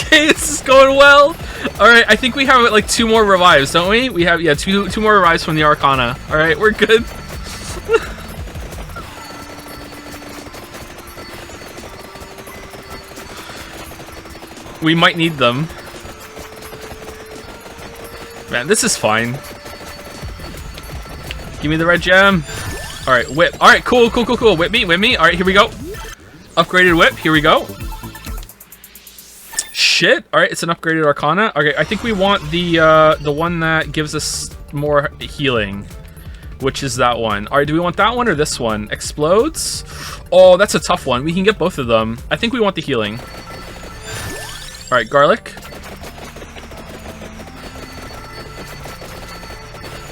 This is going well. All right, I think we have like 2 more revives, don't we? We have, yeah, two more revives from the Arcana. All right, we're good. We might need them. Man, this is fine. Give me the red gem. Alright, whip. Alright, cool. Whip me. Alright, here we go. Upgraded whip, here we go. Shit. Alright, it's an upgraded Arcana. Okay, I think we want the one that gives us more healing, which is that one. Alright, do we want that one or this one? Explodes? Oh, that's a tough one. We can get both of them. I think we want the healing. Alright, garlic.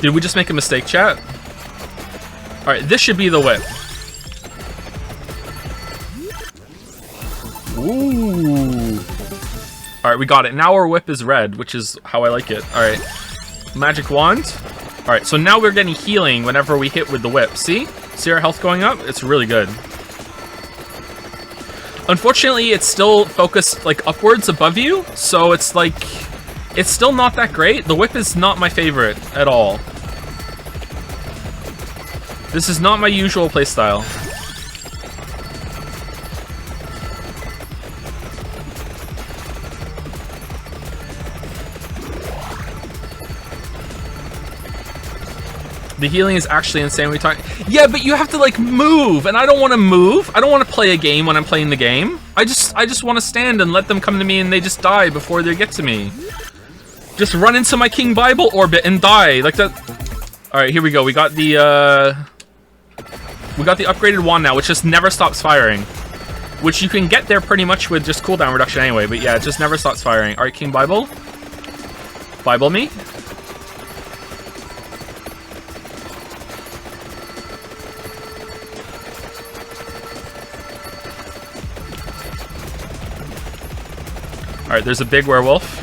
Did we just make a mistake, chat? Alright, this should be the whip. Ooh. Alright, we got it. Now our whip is red, which is how I like it. Alright. Magic wand. Alright, so now we're getting healing whenever we hit with the whip. See? See our health going up? It's really good. Unfortunately, it's still focused like upwards above you, so it's like it's still not that great. The whip is not my favorite at all. This is not my usual playstyle. The healing is actually insane. We talk. Yeah, but you have to like move, and I don't want to move. I don't want to play a game when I'm playing the game. I just want to stand and let them come to me, and they just die before they get to me. Just run into my King Bible orbit and die like that. All right, here we go. We got the upgraded wand now, which just never stops firing. Which you can get there pretty much with just cooldown reduction anyway. But yeah, it just never stops firing. All right, King Bible. Bible me. Alright, there's a big werewolf.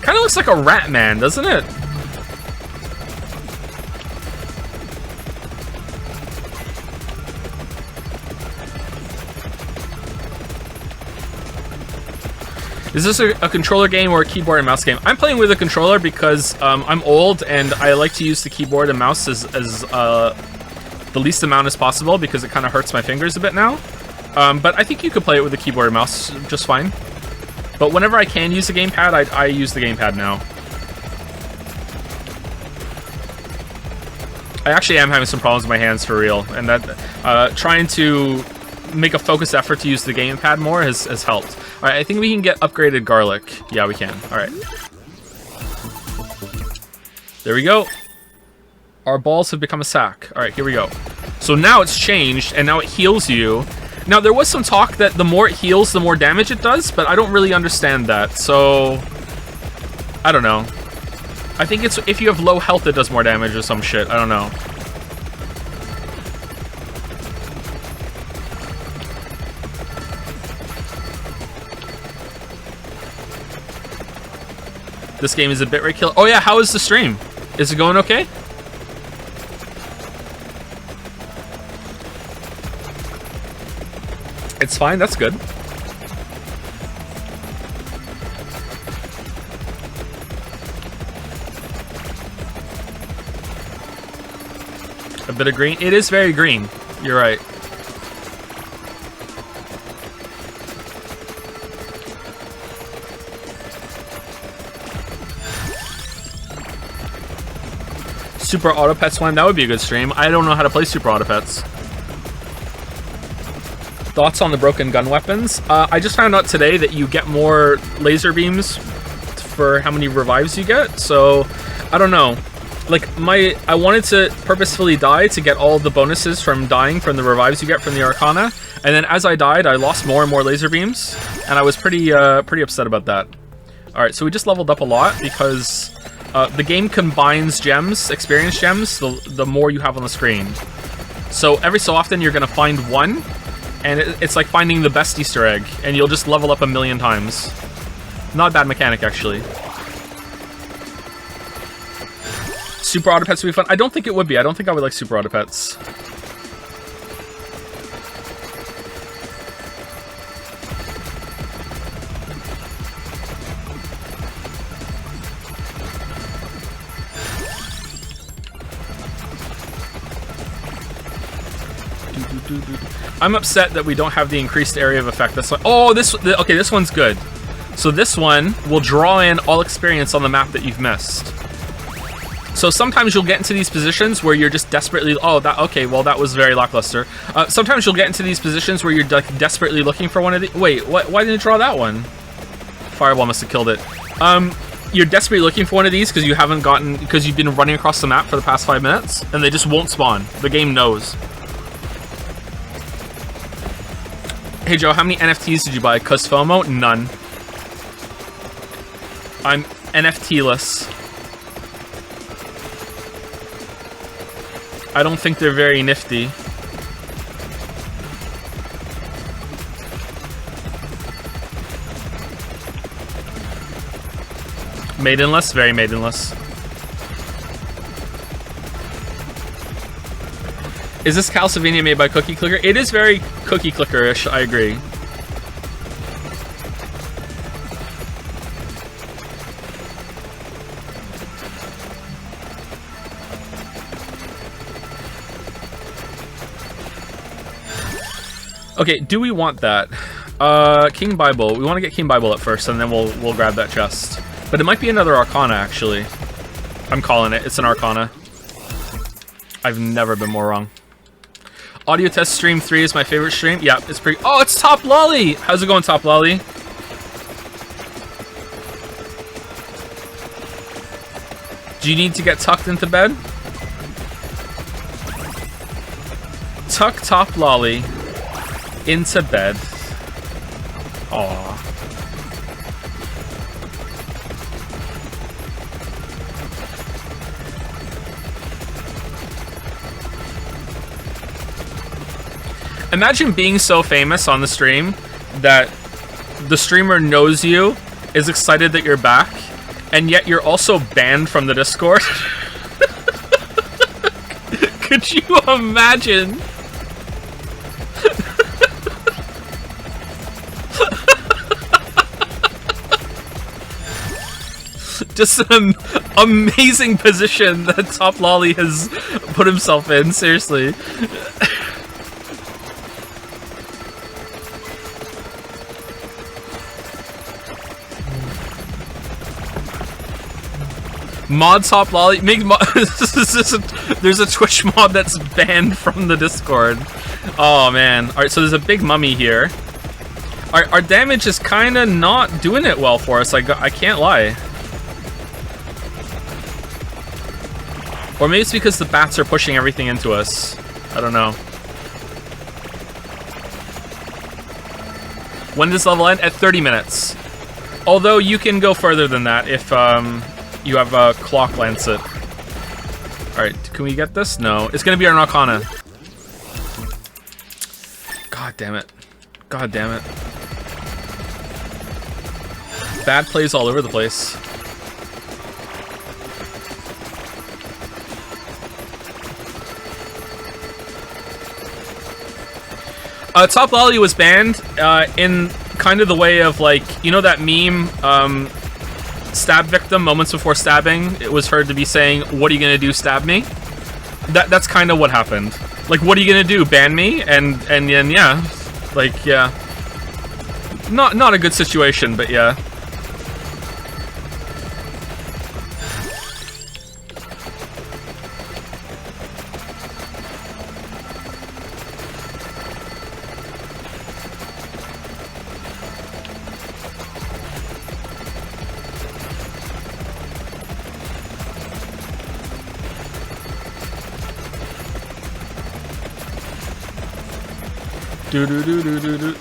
Kind of looks like a rat man, doesn't it? Is this a controller game or a keyboard and mouse game? I'm playing with a controller because I'm old and I like to use the keyboard and mouse as the least amount as possible because it kind of hurts my fingers a bit now. But I think you could play it with the keyboard and mouse just fine. But whenever I can use the gamepad, I use the gamepad now. I actually am having some problems with my hands for real, and that trying to make a focused effort to use the gamepad more has helped. All right, I think we can get upgraded garlic. Yeah, we can. All right. There we go. Our balls have become a sack. All right, here we go. So now it's changed, and now it heals you. Now, there was some talk that the more it heals, the more damage it does, but I don't really understand that, so I don't know. I think it's if you have low health, it does more damage or some shit. I don't know. This game is a bitrate killer. Oh yeah, how is the stream? Is it going okay? It's fine, that's good. A bit of green. It is very green. You're right. Super Auto Pets one, that would be a good stream. I don't know how to play Super Auto Pets. Thoughts on the broken gun weapons? I just found out today that you get more laser beams for how many revives you get, so I don't know. Like, I wanted to purposefully die to get all the bonuses from dying from the revives you get from the Arcana, and then as I died, I lost more and more laser beams, and I was pretty upset about that. Alright, so we just leveled up a lot because the game combines gems, experience gems, the more you have on the screen. So every so often you're gonna find one, and it's like finding the best Easter egg, and you'll just level up a million times. Not a bad mechanic, actually. Super Auto Pets would be fun. I don't think it would be. I don't think I would like Super Auto Pets. I'm upset that we don't have the increased area of effect. That's why. Oh, okay, this one's good. So this one will draw in all experience on the map that you've missed. So sometimes you'll get into these positions where you're just desperately... Oh, okay, well, that was very lackluster. Sometimes you'll get into these positions where you're like desperately looking for one of the... Wait, why didn't it draw that one? Fireball must have killed it. You're desperately looking for one of these because you haven't gotten... Because you've been running across the map for the past 5 minutes, and they just won't spawn. The game knows. Hey, Joe, how many NFTs did you buy? 'Cause FOMO? None. I'm NFT-less. I don't think they're very nifty. Maidenless? Very maidenless. Is this Calcivania made by Cookie Clicker? It is very Cookie Clicker-ish, I agree. Okay, do we want that? King Bible. We want to get King Bible at first, and then we'll grab that chest. But it might be another Arcana, actually. I'm calling it. It's an Arcana. I've never been more wrong. Audio test stream 3 is my favorite stream. Yeah, it's pretty... Oh, it's Top Lolly! How's it going, Top Lolly? Do you need to get tucked into bed? Tuck Top Lolly into bed. Aww. Imagine being so famous on the stream that the streamer knows you, is excited that you're back, and yet you're also banned from the Discord. Could you imagine? Just an amazing position that Top Lolly has put himself in, seriously. Mod Top Lolly. There's a Twitch mod that's banned from the Discord. Oh man. Alright, so there's a big mummy here. Our damage is kind of not doing it well for us. I can't lie. Or maybe it's because the bats are pushing everything into us. I don't know. When does level end? At 30 minutes. Although you can go further than that if you have a Clock Lancet. Alright, can we get this? No. It's gonna be our Arcana. God damn it. God damn it. Bad plays all over the place. Top Lolly was banned in kind of the way of, like, you know that meme, stab victim moments before stabbing? It was heard to be saying, "What are you gonna do, stab me?" That's kind of what happened. Like, what are you gonna do, ban me? And yeah, like, yeah. Not a good situation, but yeah.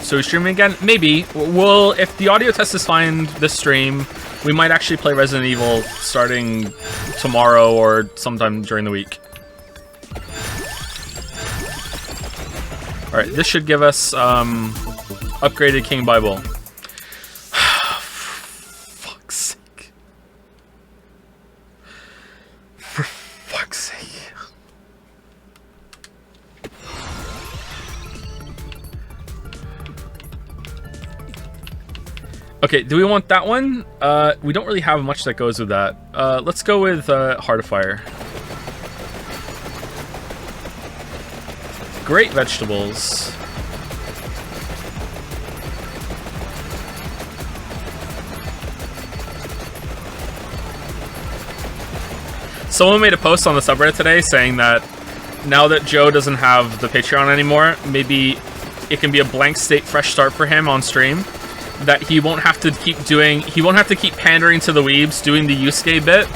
So we streaming again? Maybe. We'll, if the audio test is fine this stream, we might actually play Resident Evil starting tomorrow or sometime during the week. Alright, this should give us upgraded King Bible. Fuck's sake. For fuck's sake. Okay, do we want that one? We don't really have much that goes with that. Let's go with Heart of Fire. Great vegetables. Someone made a post on the subreddit today saying that now that Joe doesn't have the Patreon anymore, maybe it can be a blank slate fresh start for him on stream. That he won't have to keep pandering to the weebs, doing the Yusuke bit,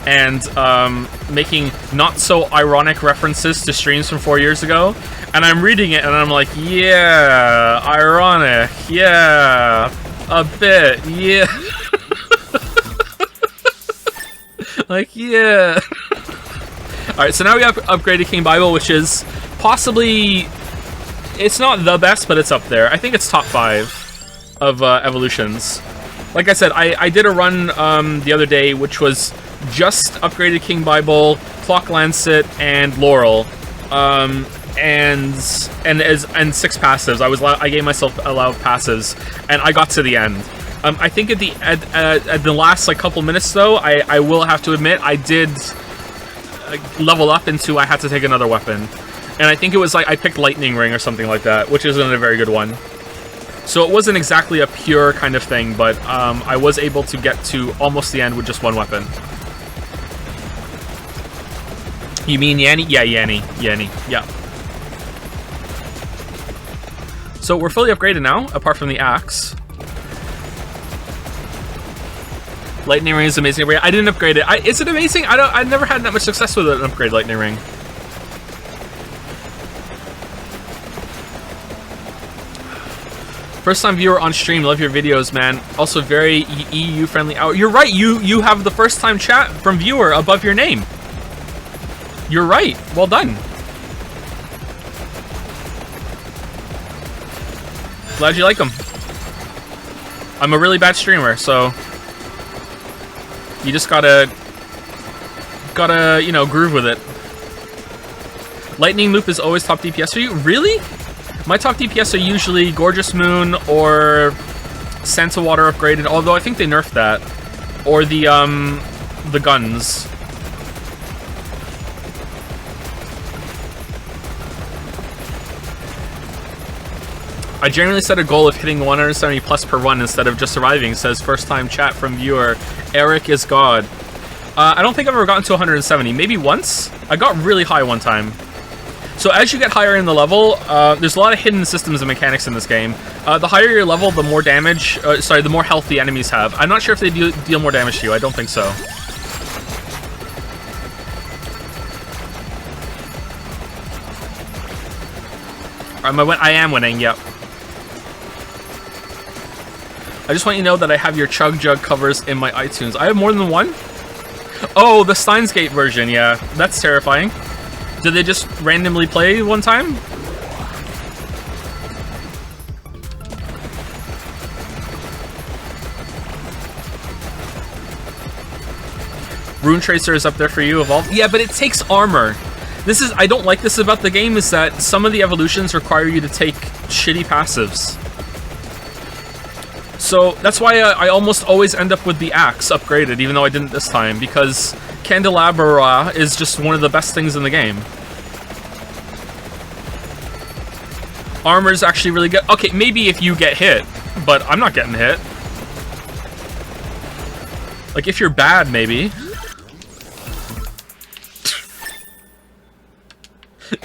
and making not so ironic references to streams from 4 years ago. And I'm reading it and I'm like, yeah, ironic, yeah, a bit, yeah. Like, yeah. Alright, so now we have upgraded King Bible, which is possibly... It's not the best, but it's up there. I think it's top 5 of evolutions. Like I said, I did a run the other day, which was just upgraded King Bible, Clock Lancet, and Laurel. And 6 passives. I gave myself allowed passives, and I got to the end. I think at the last like couple minutes though, I will have to admit I did level up into I had to take another weapon, and I think it was like I picked Lightning Ring or something like that, which isn't a very good one. So it wasn't exactly a pure kind of thing, but I was able to get to almost the end with just one weapon. You mean Yanni? Yeah, Yanni, yeah. So we're fully upgraded now, apart from the axe. Lightning Ring is amazing. I didn't upgrade it. Is it amazing? I've never had that much success with an upgrade Lightning Ring. First time viewer on stream. Love your videos, man. Also very EU friendly. Oh, you're right. You have the first time chat from viewer above your name. You're right. Well done. Glad you like them. I'm a really bad streamer, so you just gotta you know, groove with it. Lightning Loop is always top DPS for you? Really? My top DPS are usually Gorgeous Moon or Santa Water upgraded, although I think they nerfed that. Or the guns. I generally set a goal of hitting 170 plus per run instead of just surviving, says first time chat from viewer Eric is God. I don't think I've ever gotten to 170, maybe once? I got really high one time. So as you get higher in the level, there's a lot of hidden systems and mechanics in this game. The higher your level, the more damage, the more health the enemies have. I'm not sure if they deal more damage to you, I don't think so. I am winning, yep. I just want you to know that I have your Chug Jug covers in my iTunes. I have more than one? Oh, the Steins Gate version, yeah. That's terrifying. Did they just randomly play one time? Rune Tracer is up there for you, Evolve. Yeah, but it takes armor. I don't like this about the game, is that some of the evolutions require you to take shitty passives. So that's why I almost always end up with the axe upgraded, even though I didn't this time, because Candelabra is just one of the best things in the game. Armor's actually really good. Okay, maybe if you get hit, but I'm not getting hit. Like, if you're bad, maybe.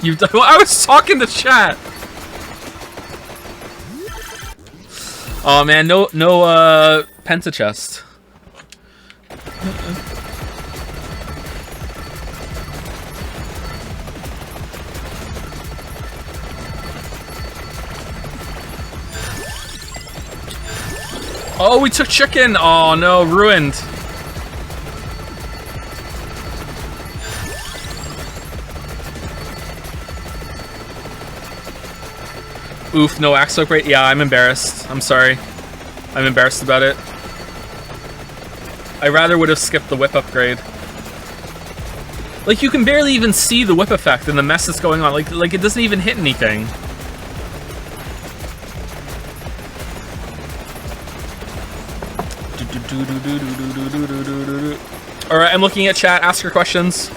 You've done. Well, I was talking to chat. Oh man, no penta chest. Oh, we took chicken. Oh no, ruined. Oof, no axe upgrade. Yeah, I'm embarrassed. I'm sorry. I'm embarrassed about it. I rather would have skipped the whip upgrade. Like, you can barely even see the whip effect and the mess that's going on. Like it doesn't even hit anything. Alright, I'm looking at chat. Ask your questions.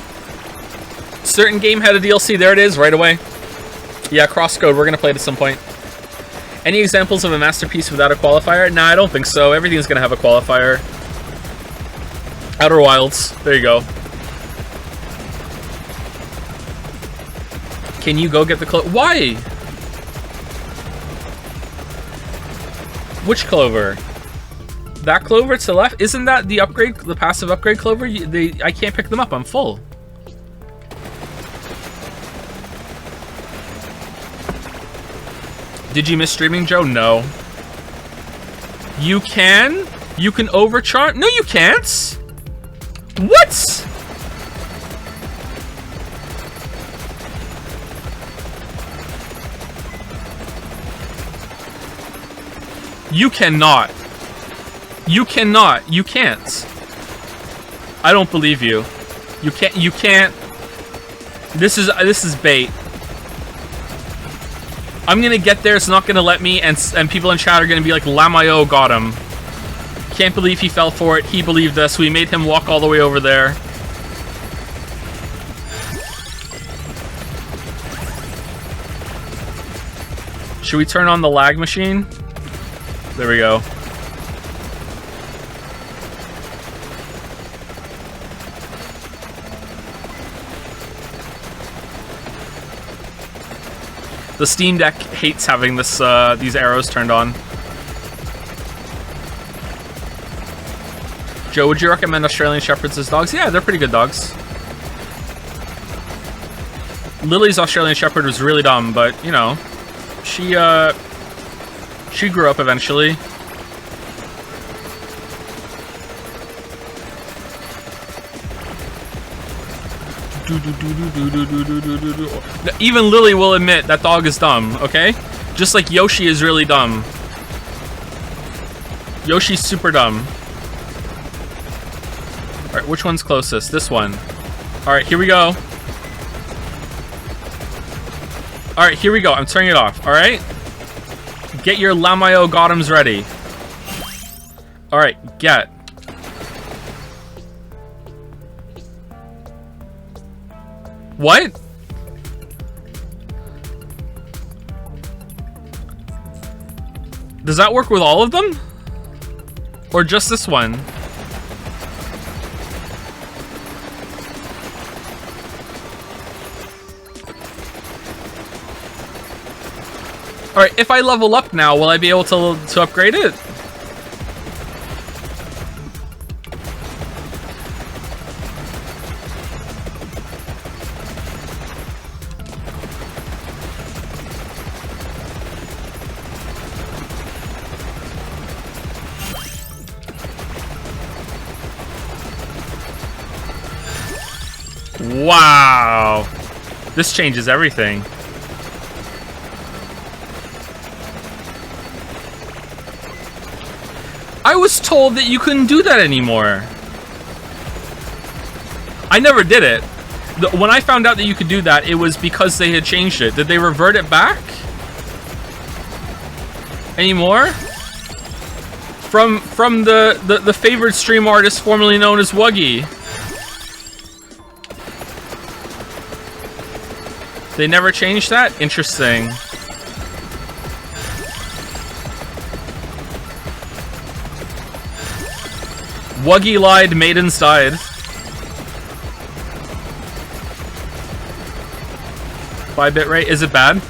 Certain game had a DLC. There it is, right away. Yeah, Crosscode, we're gonna play it at some point. Any examples of a masterpiece without a qualifier? Nah, I don't think so. Everything's gonna have a qualifier. Outer Wilds. There you go. Can you go get the clover? Why? Which clover? That clover to the left? Isn't that the upgrade, the passive upgrade clover? I can't pick them up. I'm full. Did you miss streaming, Joe? No. You can? You can overcharge? No, you can't. What? You cannot. You cannot. You can't. I don't believe you. You can't. You can't. This is bait. I'm gonna get there. It's not gonna let me, and people in chat are gonna be like, Lamayo got him. Can't believe he fell for it. He believed us. We made him walk all the way over there. Should we turn on the lag machine? There we go. The Steam Deck hates having this these arrows turned on. Joe, would you recommend Australian Shepherds as dogs? Yeah, they're pretty good dogs. Lily's Australian Shepherd was really dumb, but you know, she grew up eventually. Even Lily will admit that dog is dumb, okay? Just like Yoshi is really dumb. Yoshi's super dumb. Alright, which one's closest? This one. Alright, here we go. Alright, here we go. I'm turning it off, alright? Get your Lamayo Gotems ready. Alright, get. What? Does that work with all of them? Or just this one? Alright, if I level up now, will I be able to upgrade it? Wow. This changes everything. I was told that you couldn't do that anymore. I never did it. When I found out that you could do that, it was because they had changed it. Did they revert it back? Anymore? From the favored stream artist formerly known as Wuggy. They never changed that? Interesting. Wuggy lied, maidens died. By bitrate, is it bad?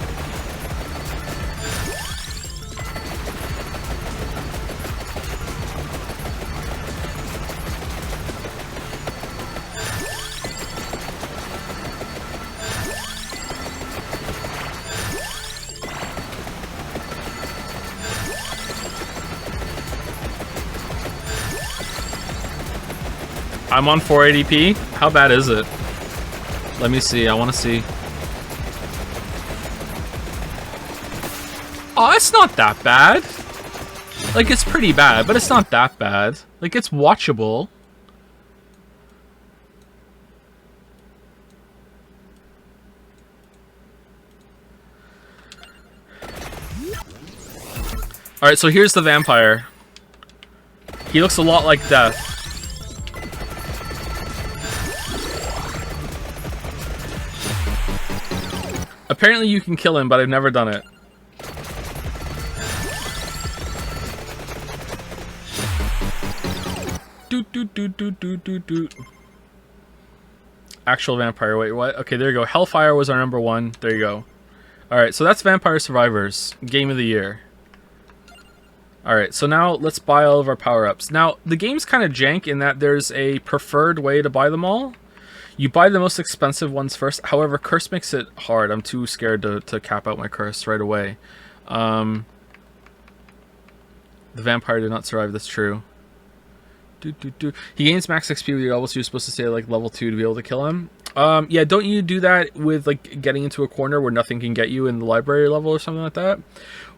I'm on 480p. How bad is it? Let me see. I want to see. Oh, it's not that bad. Like, it's pretty bad, but it's not that bad. Like, it's watchable. Alright, so here's the vampire. He looks a lot like Death. Apparently you can kill him, but I've never done it. Doot, doot, doot, doot, doot, doot, doot. Actual vampire. Wait, what? Okay, there you go. Hellfire was our number 1. There you go. Alright, so that's Vampire Survivors. Game of the year. Alright, so now let's buy all of our power-ups. Now, the game's kind of jank in that there's a preferred way to buy them all. You buy the most expensive ones first. However, curse makes it hard. I'm too scared to cap out my curse right away. The vampire did not survive, that's true. He gains max XP with your level, so you're supposed to stay at like level 2 to be able to kill him. Yeah, don't you do that with like getting into a corner where nothing can get you in the library level or something like that?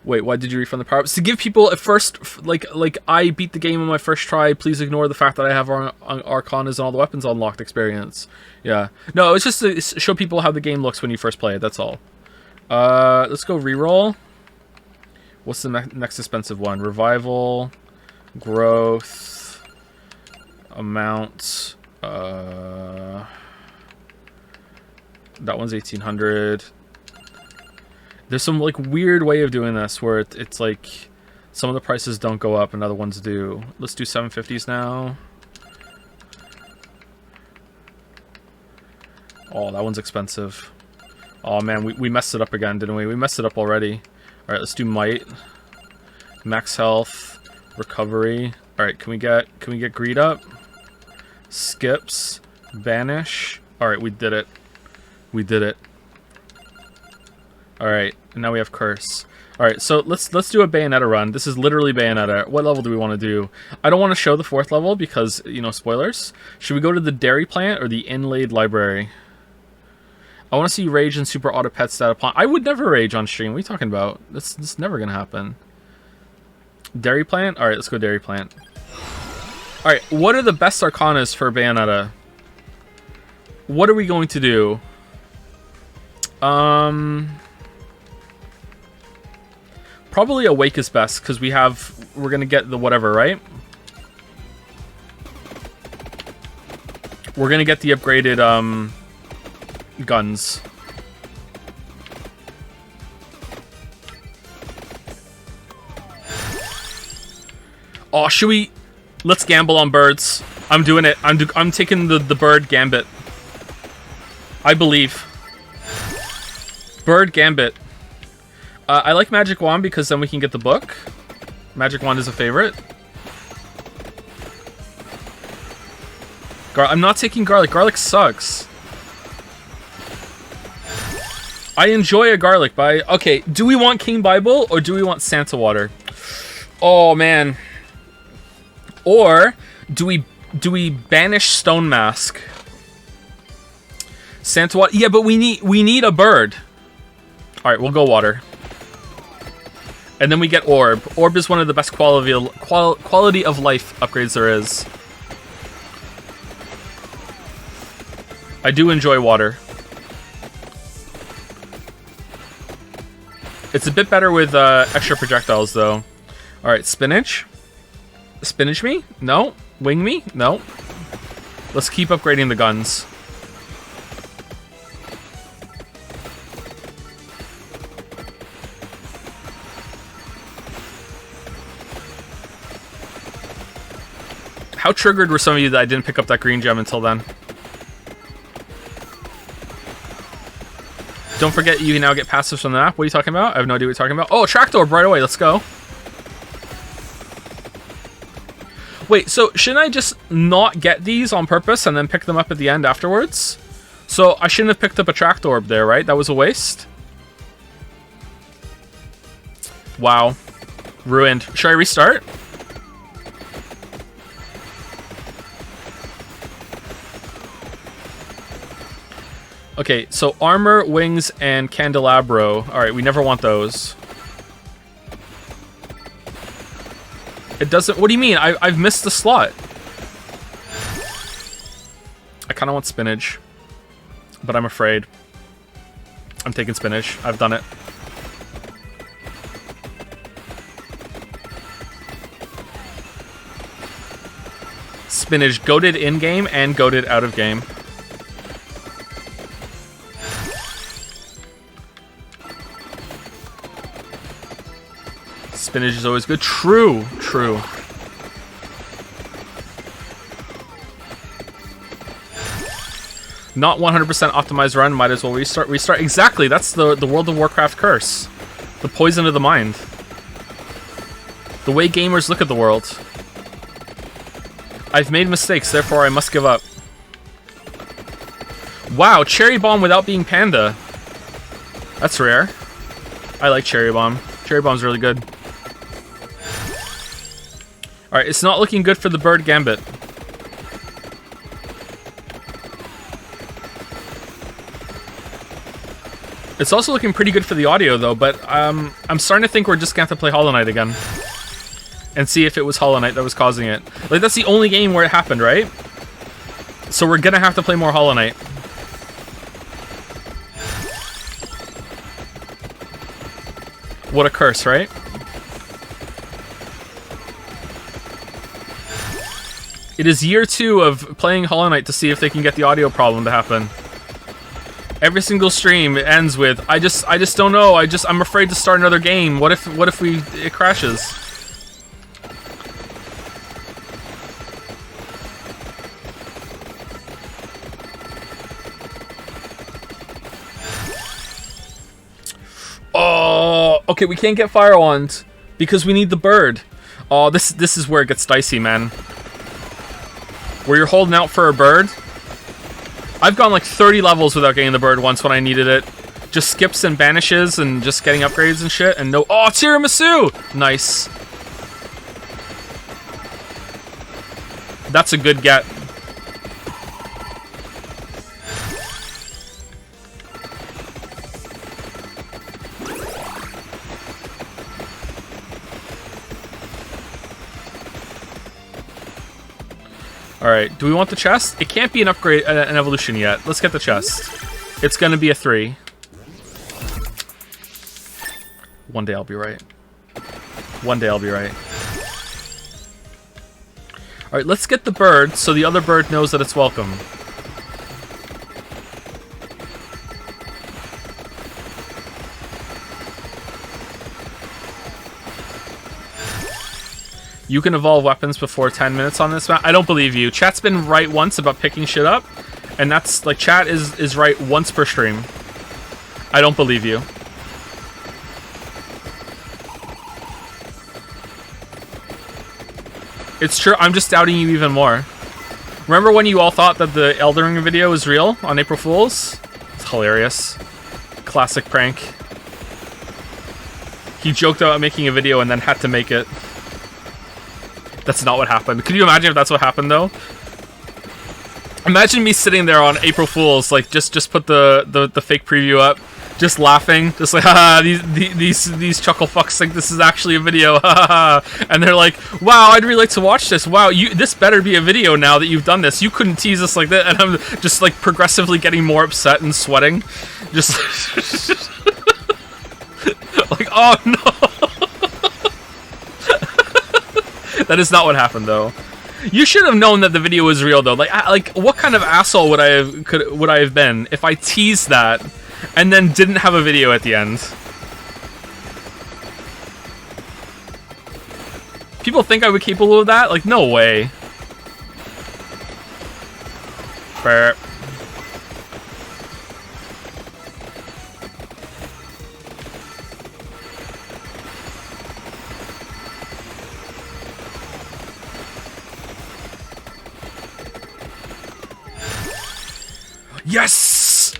Wait, why did you refund the power-ups? To give people at first, like I beat the game on my first try, please ignore the fact that I have Arcanas and all the weapons unlocked experience. Yeah. No, it's just to show people how the game looks when you first play it, that's all. Let's go reroll. What's the next expensive one? Revival, growth, amount, that one's 1800. There's some like weird way of doing this where it's like some of the prices don't go up and other ones do. Let's do 750s now. Oh, that one's expensive. Oh man, we messed it up again, didn't we? We messed it up already. Alright, let's do might. Max health, recovery. Alright, can we get greed up? Skips, banish. Alright, we did it. We did it. Alright, and now we have curse. Alright, so let's do a Bayonetta run. This is literally Bayonetta. What level do we want to do? I don't want to show the 4th level because, you know, spoilers. Should we go to the dairy plant or the inlaid library? I want to see rage and super auto pet stat upon. I would never rage on stream. What are you talking about? That's never gonna happen. Dairy plant? Alright, let's go dairy plant. Alright, what are the best arcanas for Bayonetta? What are we going to do? Probably Awake is best, because we're gonna get the whatever, right? We're gonna get the upgraded, guns. Oh, should we... Let's gamble on birds. I'm doing it. I'm taking the bird gambit. I believe. Bird gambit. I like Magic Wand because then we can get the book. Magic Wand is a favorite. I'm not taking garlic. Garlic sucks. I enjoy a garlic, but okay, do we want King Bible or do we want Santa Water? Oh man. Or do we banish Stone Mask? Santa Water. Yeah, but we need a bird. All right, we'll go water. And then we get Orb. Orb is one of the best quality of life upgrades there is. I do enjoy water. It's a bit better with extra projectiles, though. All right, spinach. Spinach me? No. Wing me? No. Let's keep upgrading the guns. How triggered were some of you that I didn't pick up that green gem until then? Don't forget you can now get passives from the map. What are you talking about? I have no idea what you're talking about. Oh, tractor right away. Let's go. Wait, so shouldn't I just not get these on purpose and then pick them up at the end afterwards? So I shouldn't have picked up a tractor orb there, right? That was a waste. Wow. Ruined. Should I restart? Okay, so armor, wings, and candelabro. Alright, we never want those. It doesn't... What do you mean? I've missed the slot. I kind of want spinach. But I'm afraid. I'm taking spinach. I've done it. Spinach. Goated in-game and goated out-of-game. Spinach is always good. True, true. Not 100% optimized run. Might as well restart. Restart. Exactly. That's the World of Warcraft curse. The poison of the mind. The way gamers look at the world. I've made mistakes, therefore I must give up. Wow, Cherry Bomb without being Panda. That's rare. I like Cherry Bomb. Cherry Bomb's really good. Alright, it's not looking good for the Bird Gambit. It's also looking pretty good for the audio, though, but I'm starting to think we're just going to have to play Hollow Knight again. And see if it was Hollow Knight that was causing it. Like, that's the only game where it happened, right? So we're going to have to play more Hollow Knight. What a curse, right? It is year 2 of playing Hollow Knight to see if they can get the audio problem to happen. Every single stream ends with, I just don't know. I'm afraid to start another game. What if it crashes? Oh, okay, we can't get Fire Wand because we need the bird. Oh, this is where it gets dicey, man. Where you're holding out for a bird. I've gone like 30 levels without getting the bird once when I needed it. Just skips and banishes and just getting upgrades and shit. And no, oh, tiramisu! Nice. That's a good get. Alright, do we want the chest? It can't be an upgrade, an evolution yet. Let's get the chest. It's gonna be a 3. One day I'll be right. One day I'll be right. Alright, let's get the bird so the other bird knows that it's welcome. You can evolve weapons before 10 minutes on this map. I don't believe you. Chat's been right once about picking shit up. And that's, like, chat is right once per stream. I don't believe you. It's true. I'm just doubting you even more. Remember when you all thought that the Elden Ring video was real on April Fools? It's hilarious. Classic prank. He joked about making a video and then had to make it. That's not what happened. Could you imagine if that's what happened, though? Imagine me sitting there on April Fools, like, just put the fake preview up, just laughing, just like, haha, these chuckle fucks think this is actually a video, haha. And they're like, wow, I'd really like to watch this. Wow, this better be a video now that you've done this. You couldn't tease us like that. And I'm just, like, progressively getting more upset and sweating. Just... like, oh, no. That is not what happened, though. You should have known that the video was real, though. Like, what kind of asshole would I have been if I teased that and then didn't have a video at the end? People think I would be capable of that? Like, no way. Burp. Yes!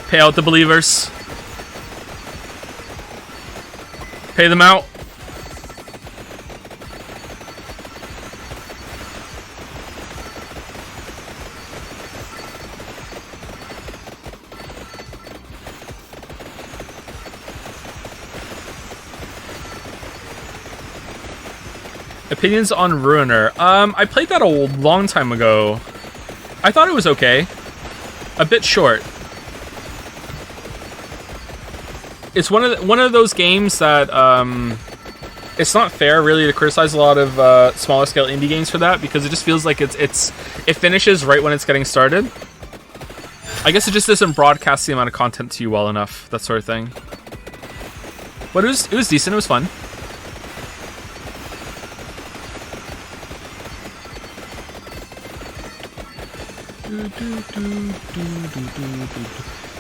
Pay out the believers. Pay them out. Opinions on Ruiner. I played that a long time ago. I thought it was okay. A bit short. It's one of those games that it's not fair really to criticize a lot of smaller scale indie games for that, because it just feels like it finishes right when it's getting started. I guess it just doesn't broadcast the amount of content to you well enough, that sort of thing. But it was decent. It was fun.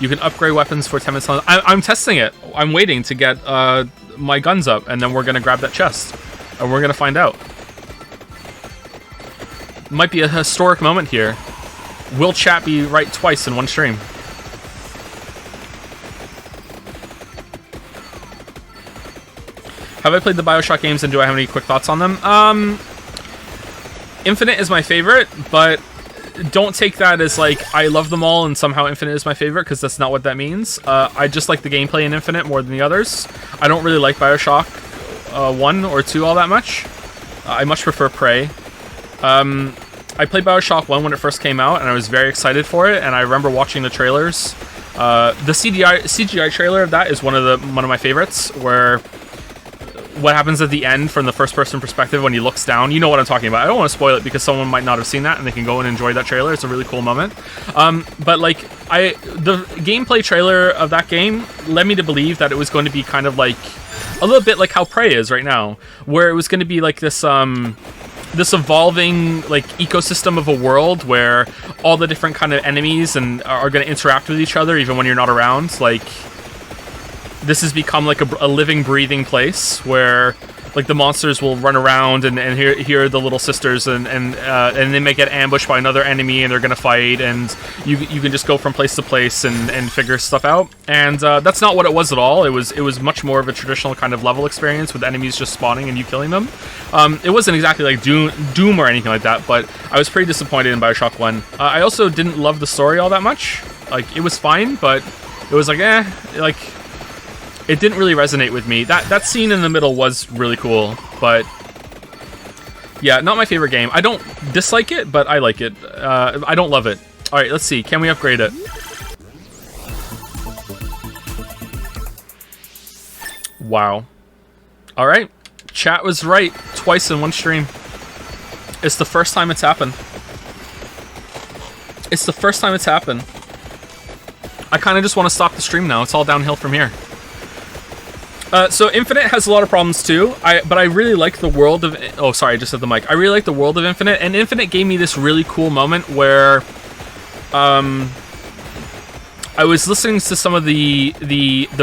You can upgrade weapons for 10 minutes. I'm testing it. I'm waiting to get my guns up, and then we're gonna grab that chest, and we're gonna find out. Might be a historic moment here. Will chat be right twice in one stream? Have I played the BioShock games, and do I have any quick thoughts on them? Infinite is my favorite, but don't take that as like I love them all and somehow Infinite is my favorite, because that's not what that means. I just like the gameplay in Infinite more than the others. I don't really like BioShock 1 or 2 all that much. I much prefer Prey. I played BioShock 1 when it first came out, and I was very excited for it, and I remember watching the trailers. The CGI trailer of that is one of my favorites, where what happens at the end from the first-person perspective when he looks down. You know what I'm talking about. I don't want to spoil it because someone might not have seen that, and they can go and enjoy that trailer. It's a really cool moment. But like, the gameplay trailer of that game led me to believe that it was going to be kind of like a little bit like how Prey is right now, where it was going to be like this this evolving like ecosystem of a world where all the different kind of enemies and are going to interact with each other even when you're not around. Like, this has become like a living, breathing place where like the monsters will run around and here are the little sisters and they may get ambushed by another enemy and they're gonna fight, and you can just go from place to place and figure stuff out. And that's not what it was at all. It was much more of a traditional kind of level experience with enemies just spawning and you killing them. It wasn't exactly like Doom or anything like that, but I was pretty disappointed in BioShock 1. I also didn't love the story all that much. Like, it was fine, but it was like, like, it didn't really resonate with me. That scene in the middle was really cool, but yeah, not my favorite game. I don't dislike it, but I like it. I don't love it. All right, let's see. Can we upgrade it? Wow. All right. Chat was right. Twice in one stream. It's the first time it's happened. It's the first time it's happened. I kind of just want to stop the stream now. It's all downhill from here. So Infinite has a lot of problems too, but I really like the world of... Oh, sorry, I just hit the mic. I really like the world of Infinite, and Infinite gave me this really cool moment where I was listening to some of the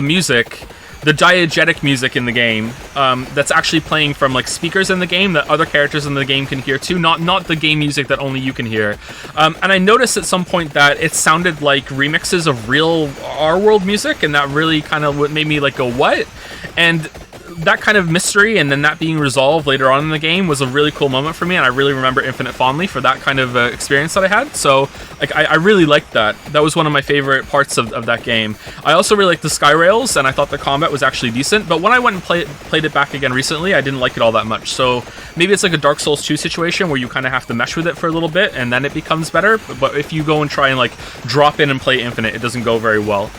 music, the diegetic music in the game, that's actually playing from like speakers in the game that other characters in the game can hear too, not the game music that only you can hear. And I noticed at some point that it sounded like remixes of real R-World music, and that really kind of made me like go, what? And that kind of mystery and then that being resolved later on in the game was a really cool moment for me, and I really remember Infinite fondly for that kind of experience that I had. So like, I really liked that. That was one of my favorite parts of that game. I also really liked the sky rails, and I thought the combat was actually decent, but when I went and played it back again recently, I didn't like it all that much. So maybe it's like a Dark Souls 2 situation where you kind of have to mesh with it for a little bit and then it becomes better, but if you go and try and like drop in and play Infinite, it doesn't go very well.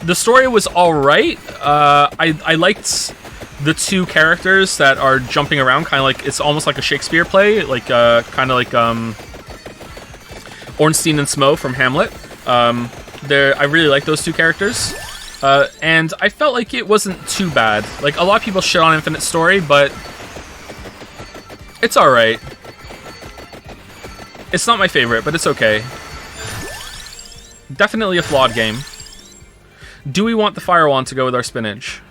The story was alright. I liked the two characters that are jumping around, kind of like, it's almost like a Shakespeare play, like kind of like Ornstein and Smough from Hamlet. I really like those two characters. And I felt like it wasn't too bad. Like, a lot of people shit on Infinite Story, but it's alright. It's not my favorite, but it's okay. Definitely a flawed game. Do we want the fire wand to go with our spinach?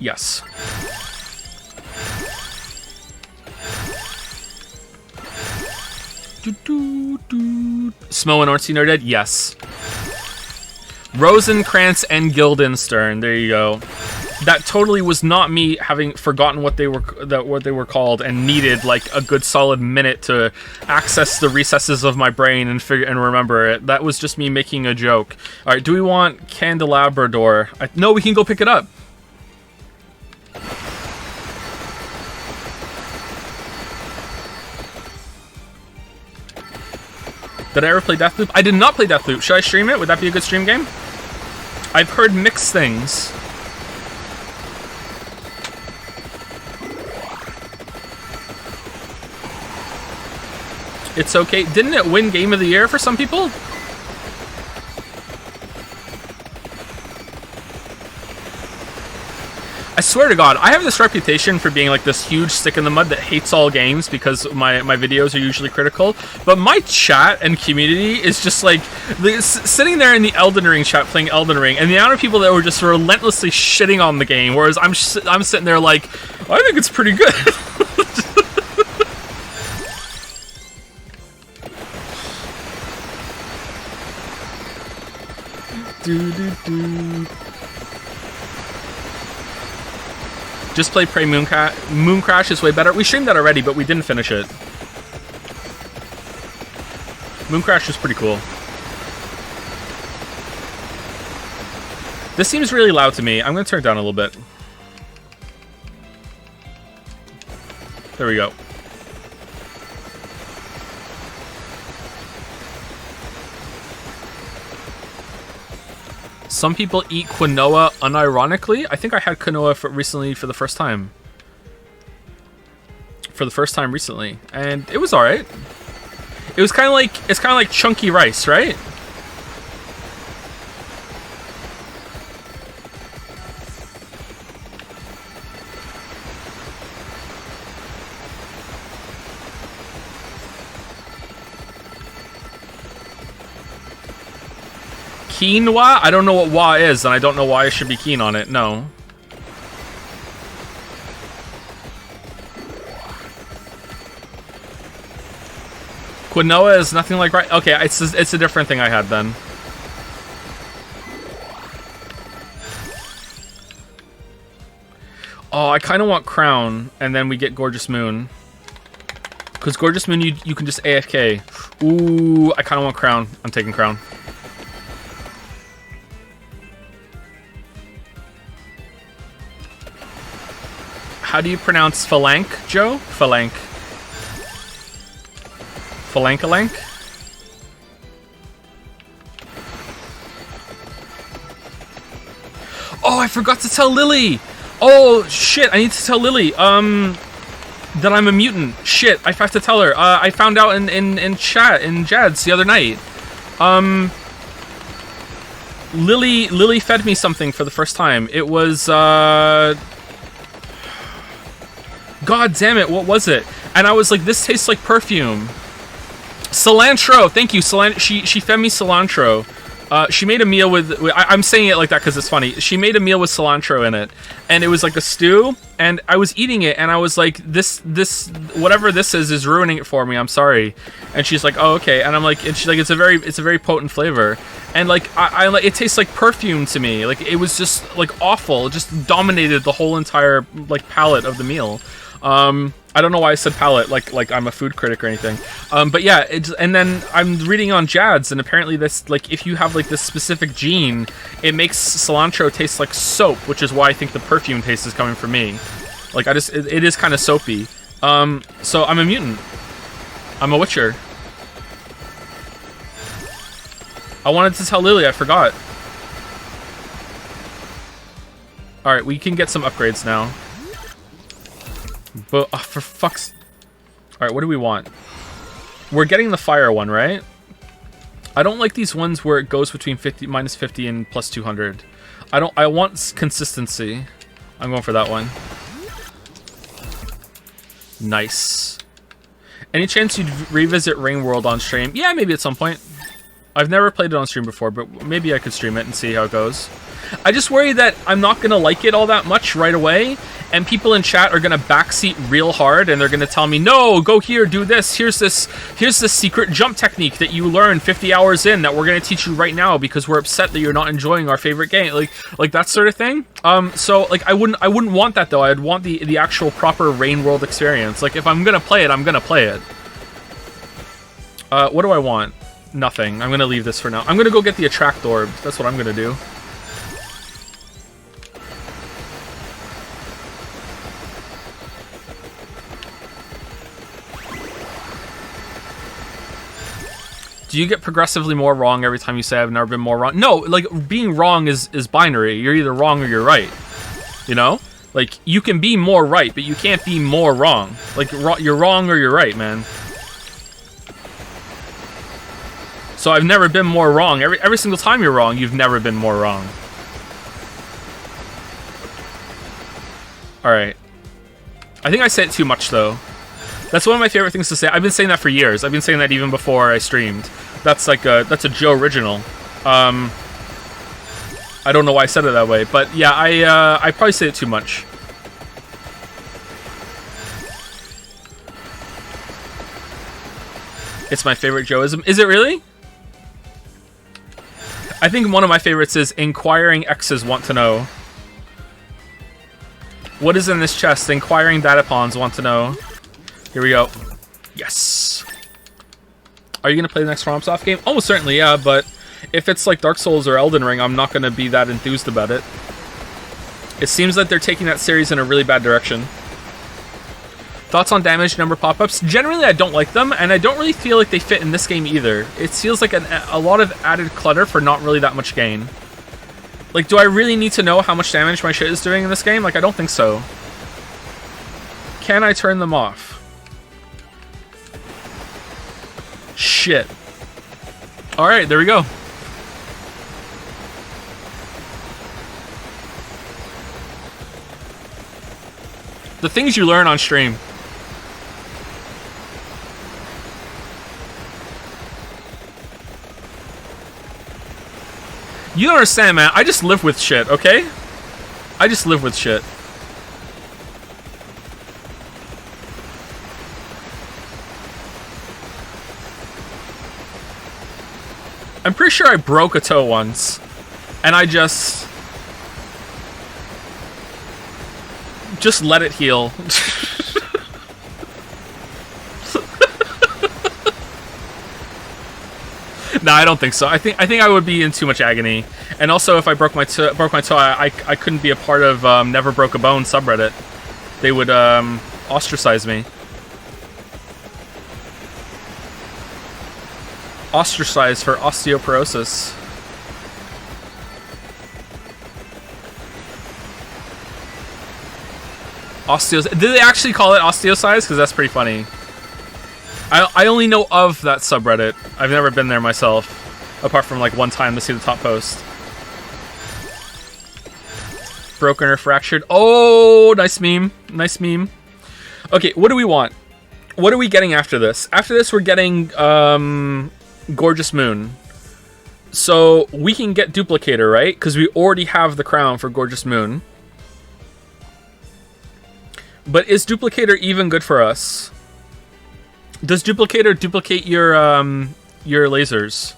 Yes. Smough and Ornstein are dead? Yes. Rosencrantz and Guildenstern. There you go. That totally was not me having forgotten what they were called and needed like a good solid minute to access the recesses of my brain and remember it. That was just me making a joke. All right, do we want Candelabrador? No, we can go pick it up. Did I ever play Deathloop? I did not play Deathloop. Should I stream it? Would that be a good stream game? I've heard mixed things. It's okay. Didn't it win Game of the Year for some people? I swear to God, I have this reputation for being like this huge stick in the mud that hates all games because my videos are usually critical. But my chat and community is just like sitting there in the Elden Ring chat playing Elden Ring, and the amount of people that were just relentlessly shitting on the game, whereas I'm sitting there like, I think it's pretty good. Just play Prey Moon Crash is way better. We streamed that already, but we didn't finish it. Moon Crash was pretty cool. This seems really loud to me. I'm going to turn it down a little bit. There we go. Some people eat quinoa unironically. I think I had quinoa recently for the first time. Recently, and it was all right. It was kind of like chunky rice, right? Quinoa? I don't know what wa is, and I don't know why I should be keen on it. No. Quinoa is nothing like rice. Okay, it's a different thing I had then. Oh, I kind of want Crown, and then we get Gorgeous Moon. Because Gorgeous Moon, you can just AFK. Ooh, I kind of want Crown. I'm taking Crown. How do you pronounce Phalanx, Joe? Phalanx. Phalank-a-lank? Oh, I forgot to tell Lily! Oh, shit, I need to tell Lily, that I'm a mutant. Shit, I have to tell her. I found out in chat, in Jads the other night. Lily fed me something for the first time. It was, God damn it, what was it? And I was like, this tastes like perfume. Cilantro, thank you, cilantro. She fed me cilantro. She made a meal with I'm saying it like that because it's funny. She made a meal with cilantro in it, and it was like a stew, and I was eating it, and I was like, this whatever this is ruining it for me. I'm sorry. And she's like, oh, okay. And I'm like, and she's like, it's a very potent flavor, and like I like, it tastes like perfume to me. Like it was just like awful. It just dominated the whole entire like palate of the meal. I don't know why I said palate, like I'm a food critic or anything. But yeah, and then I'm reading on Jads, and apparently this, like, if you have like this specific gene, it makes cilantro taste like soap, which is why I think the perfume taste is coming from me. Like, it is kind of soapy. So I'm a mutant. I'm a Witcher. I wanted to tell Lily, I forgot. Alright, we can get some upgrades now. But, oh, for fuck's... Alright, what do we want? We're getting the fire one, right? I don't like these ones where it goes between minus 50 and plus 200. I want consistency. I'm going for that one. Nice. Any chance you'd revisit Ring World on stream? Yeah, maybe at some point. I've never played it on stream before, but maybe I could stream it and see how it goes. I just worry that I'm not going to like it all that much right away, and people in chat are going to backseat real hard, and they're going to tell me, no, go here, do this, here's this secret jump technique that you learned 50 hours in that we're going to teach you right now because we're upset that you're not enjoying our favorite game, like that sort of thing. So like I wouldn't want that though. I'd want the actual proper Rain World experience. Like if I'm going to play it, I'm going to play it. What do I want? Nothing. I'm going to leave this for now. I'm going to go get the attract orb. That's what I'm going to do. Do you get progressively more wrong every time you say I've never been more wrong? No, like being wrong is binary. You're either wrong or you're right. You know? Like you can be more right, but you can't be more wrong. Like you're wrong or you're right, man. So I've never been more wrong. Every single time you're wrong, you've never been more wrong. Alright. I think I say it too much, though. That's one of my favorite things to say. I've been saying that for years. I've been saying that even before I streamed. That's like that's a Joe original. I don't know why I said it that way, but yeah, I probably say it too much. It's my favorite Joeism. Is it really? I think one of my favorites is inquiring X's want to know. What is in this chest? Inquiring Datapons want to know. Here we go. Yes. Are you going to play the next FromSoft game? Almost certainly, yeah, but if it's like Dark Souls or Elden Ring, I'm not going to be that enthused about it. It seems like they're taking that series in a really bad direction. Thoughts on damage number pop-ups? Generally, I don't like them, and I don't really feel like they fit in this game either. It feels like a lot of added clutter for not really that much gain. Like, do I really need to know how much damage my shit is doing in this game? Like, I don't think so. Can I turn them off? Shit. Alright, there we go. The things you learn on stream. You don't understand, man. I just live with shit, okay? I just live with shit. I'm pretty sure I broke a toe once. And I just let it heal. No, I don't think so. I think I would be in too much agony. And also, if I broke my toe, I couldn't be a part of Never Broke a Bone subreddit. They would ostracize me. Ostracized for osteoporosis. Did they actually call it osteosize? Because that's pretty funny. I only know of that subreddit. I've never been there myself, apart from like one time to see the top post. Broken or fractured. Oh, nice meme. Nice meme. Okay, what do we want? What are we getting after this? After this, we're getting Gorgeous Moon. So we can get Duplicator, right? Because we already have the crown for Gorgeous Moon. But is Duplicator even good for us? Does Duplicator duplicate your lasers?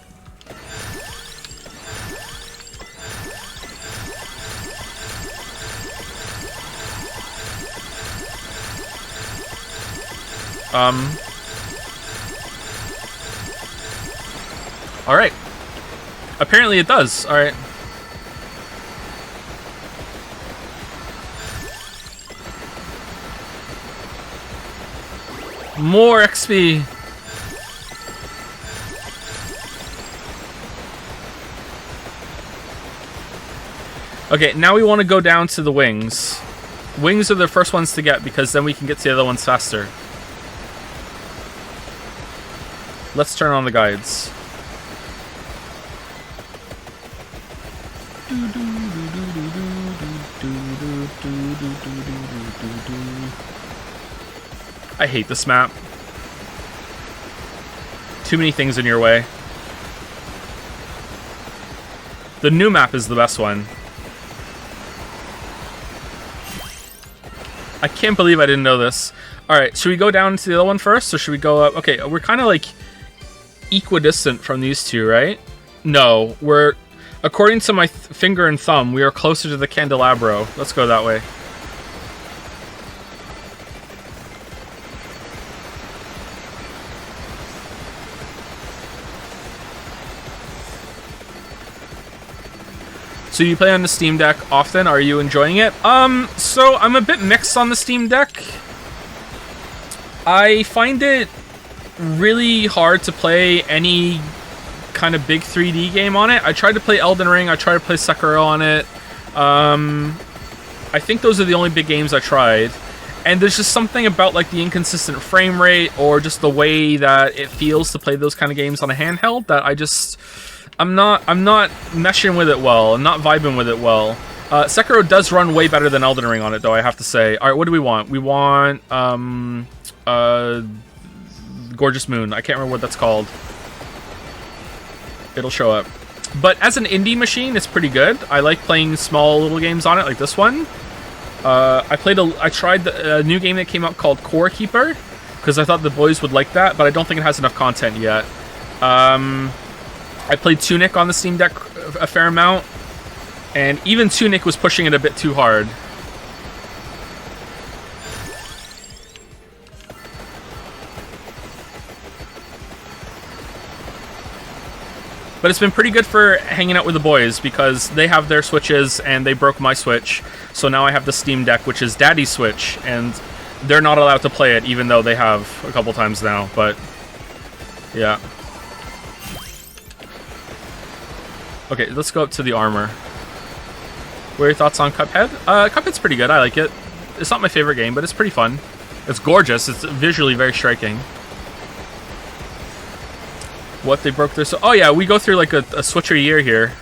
Alright. Apparently it does. Alright. More XP. Okay, now we want to go down to the wings. Wings are the first ones to get because then we can get to the other ones faster. Let's turn on the guides. I hate this map. Too many things in your way. The new map is the best one. I can't believe I didn't know this. Alright, should we go down to the other one first, or should we go up? Okay, we're kind of like equidistant from these two, right? No, we're... According to my finger and thumb, we are closer to the Candelabro. Let's go that way. So you play on the Steam Deck often? Are you enjoying it? So I'm a bit mixed on the Steam Deck. I find it really hard to play any kind of big 3D game on it. I tried to play Elden Ring, I tried to play Sekiro on it. I think those are the only big games I tried. And there's just something about like the inconsistent frame rate or just the way that it feels to play those kind of games on a handheld that I'm not meshing with it well. I'm not vibing with it well. Sekiro does run way better than Elden Ring on it, though, I have to say. All right, what do we want? We want Gorgeous Moon. I can't remember what that's called. It'll show up. But as an indie machine, it's pretty good. I like playing small little games on it, like this one. I tried a new game that came out called Core Keeper, because I thought the boys would like that, but I don't think it has enough content yet. I played Tunic on the Steam Deck a fair amount, and even Tunic was pushing it a bit too hard. But it's been pretty good for hanging out with the boys, because they have their Switches and they broke my Switch. So now I have the Steam Deck, which is Daddy's Switch, and they're not allowed to play it, even though they have a couple times now. But yeah. Okay, let's go up to the armor. What are your thoughts on Cuphead? Cuphead's pretty good. I like it. It's not my favorite game, but it's pretty fun. It's gorgeous. It's visually very striking. What, they broke their... Oh yeah, we go through like a Switcher year here.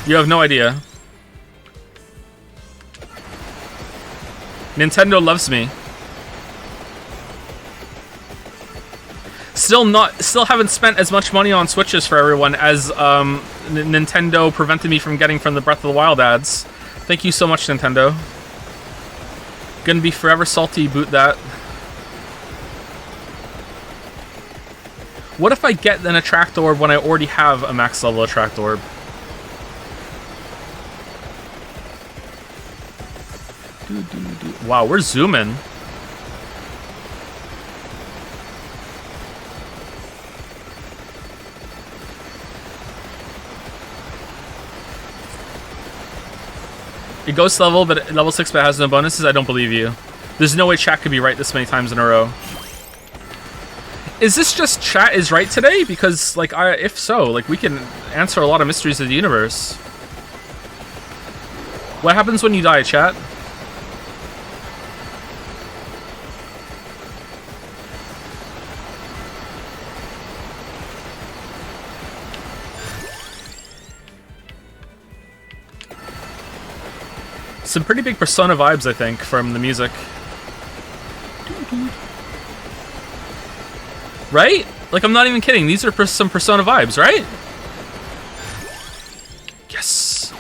You have no idea. Nintendo loves me. Still haven't spent as much money on Switches for everyone as Nintendo prevented me from getting from the Breath of the Wild ads. Thank you so much, Nintendo. Gonna be forever salty, boot that. What if I get an Attract Orb when I already have a max level Attract Orb? Wow, we're zooming. It goes to level, but level 6 but has no bonuses? I don't believe you. There's no way chat could be right this many times in a row. Is this just chat is right today? Because, like, if so, like, we can answer a lot of mysteries of the universe. What happens when you die, chat? Some pretty big Persona vibes, I think, from the music. Right? Like, I'm not even kidding. These are some Persona vibes, right? Yes.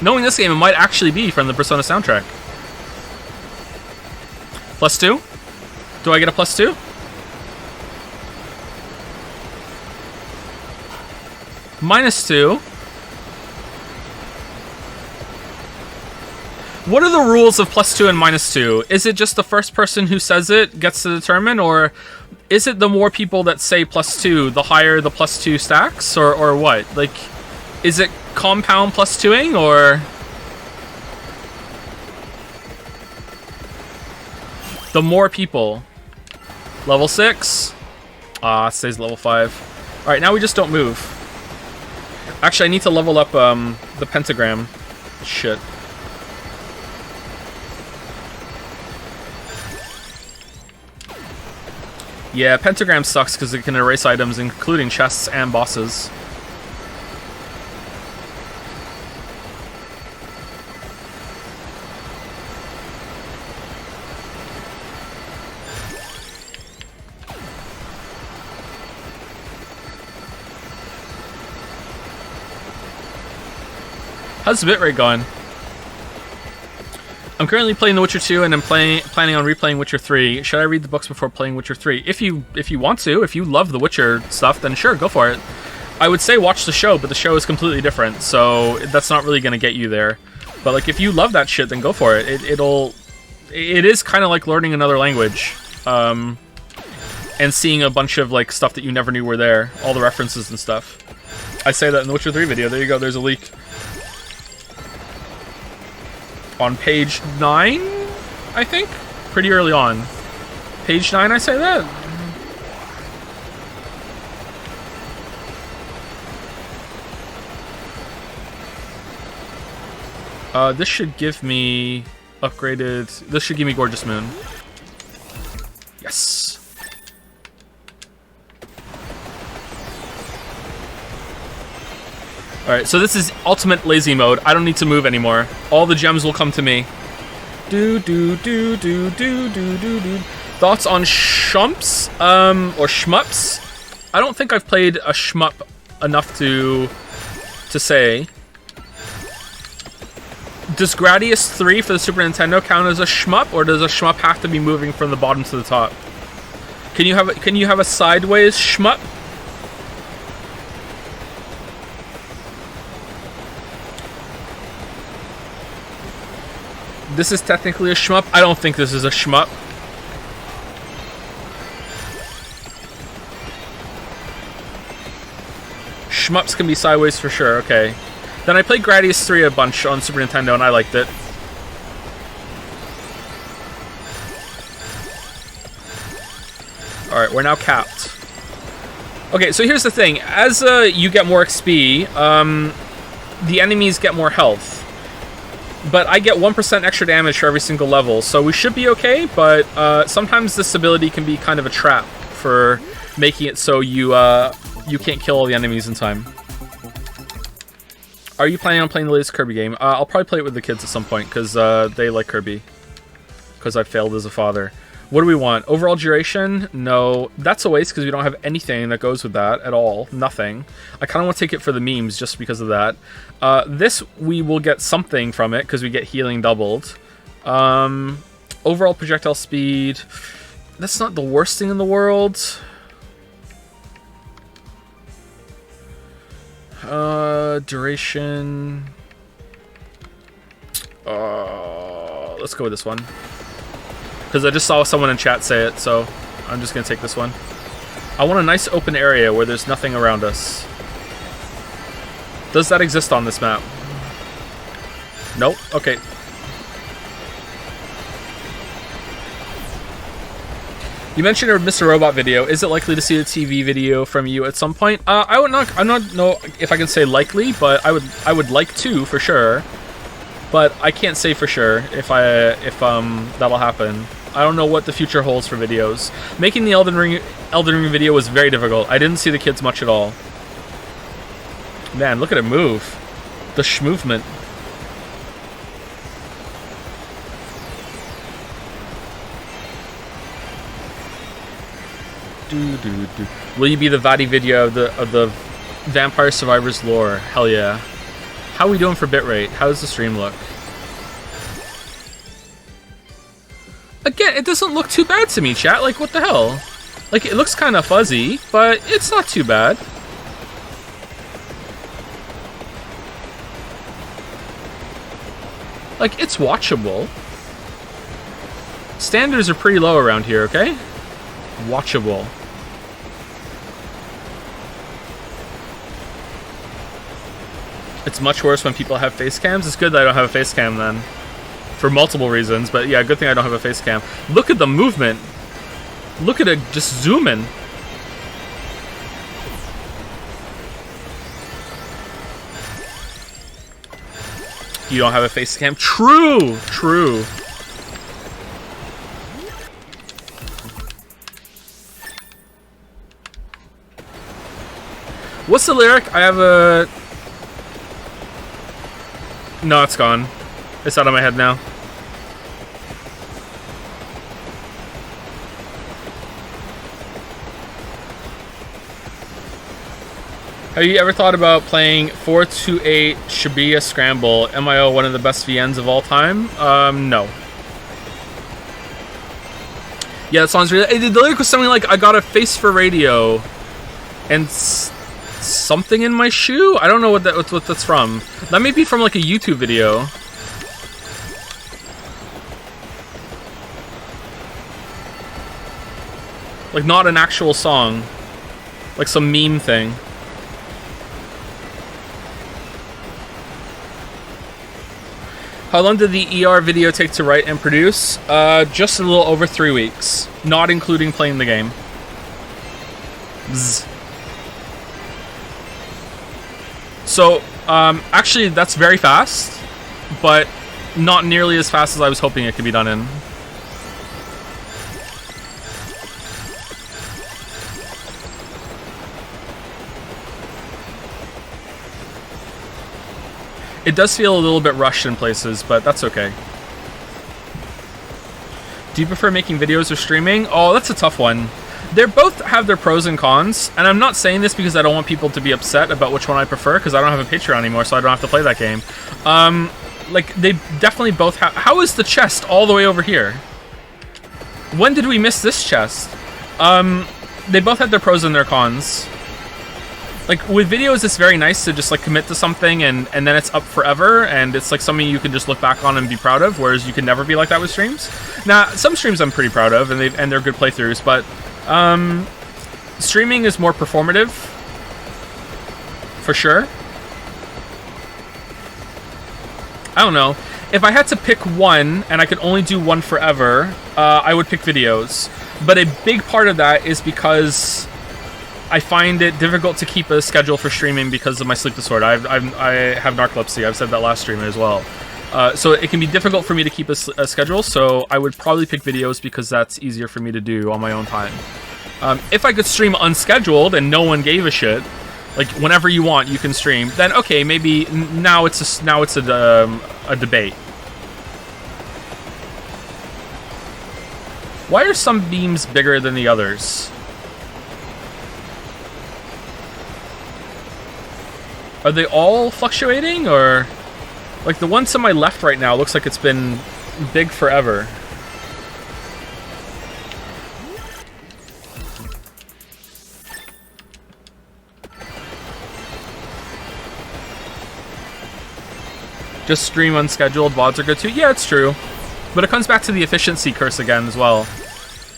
Knowing this game, it might actually be from the Persona soundtrack. +2? Do I get a +2? -2. What are the rules of +2 and -2? Is it just the first person who says it gets to determine, or is it the more people that say +2, the higher the +2 stacks, or what? Like, is it compound +2ing, or the more people? Level 6? Ah, it stays level 5. All right, now we just don't move. Actually, I need to level up the pentagram. Shit. Yeah, pentagram sucks because it can erase items, including chests and bosses. How's the bitrate going? I'm currently playing The Witcher 2 and I'm planning on replaying Witcher 3. Should I read the books before playing Witcher 3? If you want to, if you love The Witcher stuff, then sure, go for it. I would say watch the show, but the show is completely different, so that's not really going to get you there. But like, if you love that shit, then go for it. It is kind of like learning another language. And seeing a bunch of like stuff that you never knew were there. All the references and stuff. I say that in the Witcher 3 video. There you go, there's a leak. On page 9, I think? Pretty early on. Page 9, I say that? This should give me upgraded... This should give me Gorgeous Moon. Yes. Alright, so this is ultimate lazy mode. I don't need to move anymore. All the gems will come to me. Thoughts on shumps? Or shmups? I don't think I've played a shmup enough to say. Does Gradius 3 for the Super Nintendo count as a shmup, or does a shmup have to be moving from the bottom to the top? Can you have a sideways shmup? This is technically a shmup. I don't think this is a shmup. Shmups can be sideways for sure, okay. Then I played Gradius 3 a bunch on Super Nintendo and I liked it. Alright, we're now capped. Okay, so here's the thing. As you get more XP, the enemies get more health. But I get 1% extra damage for every single level, so we should be okay, but sometimes this ability can be kind of a trap for making it so you can't kill all the enemies in time. Are you planning on playing the latest Kirby game? I'll probably play it with the kids at some point, because they like Kirby. Because I failed as a father. What do we want? Overall duration? No. That's a waste, because we don't have anything that goes with that at all. Nothing. I kind of want to take it for the memes, just because of that. This, we will get something from it, because we get healing doubled. Overall projectile speed... That's not the worst thing in the world. Duration... let's go with this one. Because I just saw someone in chat say it, so I'm just going to take this one. I want a nice open area where there's nothing around us. Does that exist on this map? Nope. Okay. You mentioned a Mr. Robot video. Is it likely to see a TV video from you at some point? I'm not know if I can say likely, but I would like to for sure. But I can't say for sure if that'll happen. I don't know what the future holds for videos. Making the Elden Ring video was very difficult. I didn't see the kids much at all. Man, look at it move. The schmovement. Will you be the VADI video of the Vampire Survivors lore? Hell yeah. How are we doing for bitrate? How does the stream look? Again, it doesn't look too bad to me, chat. Like, what the hell? Like, it looks kind of fuzzy, but it's not too bad. Like, it's watchable. Standards are pretty low around here, okay? Watchable. It's much worse when people have face cams. It's good that I don't have a face cam then. For multiple reasons, but yeah, good thing I don't have a face cam. Look at the movement. Look at it just zoom in. You don't have a face cam? True! True. What's the lyric? I have a... No, it's gone. It's out of my head now. Have you ever thought about playing 428 Shibuya Scramble? MIO, one of the best VNs of all time? No. Yeah, that song's really... The lyric was something like, I got a face for radio. And something in my shoe? I don't know what that's from. That may be from like a YouTube video. Like not an actual song. Like some meme thing. How long did the ER video take to write and produce? Just a little over 3 weeks. Not including playing the game. Bzz. So, actually that's very fast, but not nearly as fast as I was hoping it could be done in. It does feel a little bit rushed in places, but that's okay. Do you prefer making videos or streaming? Oh, that's a tough one. They both have their pros and cons, and I'm not saying this because I don't want people to be upset about which one I prefer, because I don't have a Patreon anymore, so I don't have to play that game. Like, they definitely both have... How is the chest all the way over here? When did we miss this chest? They both have their pros and their cons. Like, with videos, it's very nice to just, like, commit to something and then it's up forever, and it's, like, something you can just look back on and be proud of, whereas you can never be like that with streams. Now, some streams I'm pretty proud of, and they're good playthroughs, but, streaming is more performative, for sure. I don't know. If I had to pick one, and I could only do one forever, I would pick videos. But a big part of that is because I find it difficult to keep a schedule for streaming because of my sleep disorder. I have narcolepsy. I've said that last stream as well. So it can be difficult for me to keep a schedule, so I would probably pick videos because that's easier for me to do on my own time. If I could stream unscheduled and no one gave a shit, like whenever you want you can stream, then okay, maybe now it's a debate. Why are some beams bigger than the others? Are they all fluctuating, or... Like, the one to my left right now looks like it's been big forever. Just stream unscheduled, VODs are good too. Yeah, it's true. But it comes back to the efficiency curse again as well.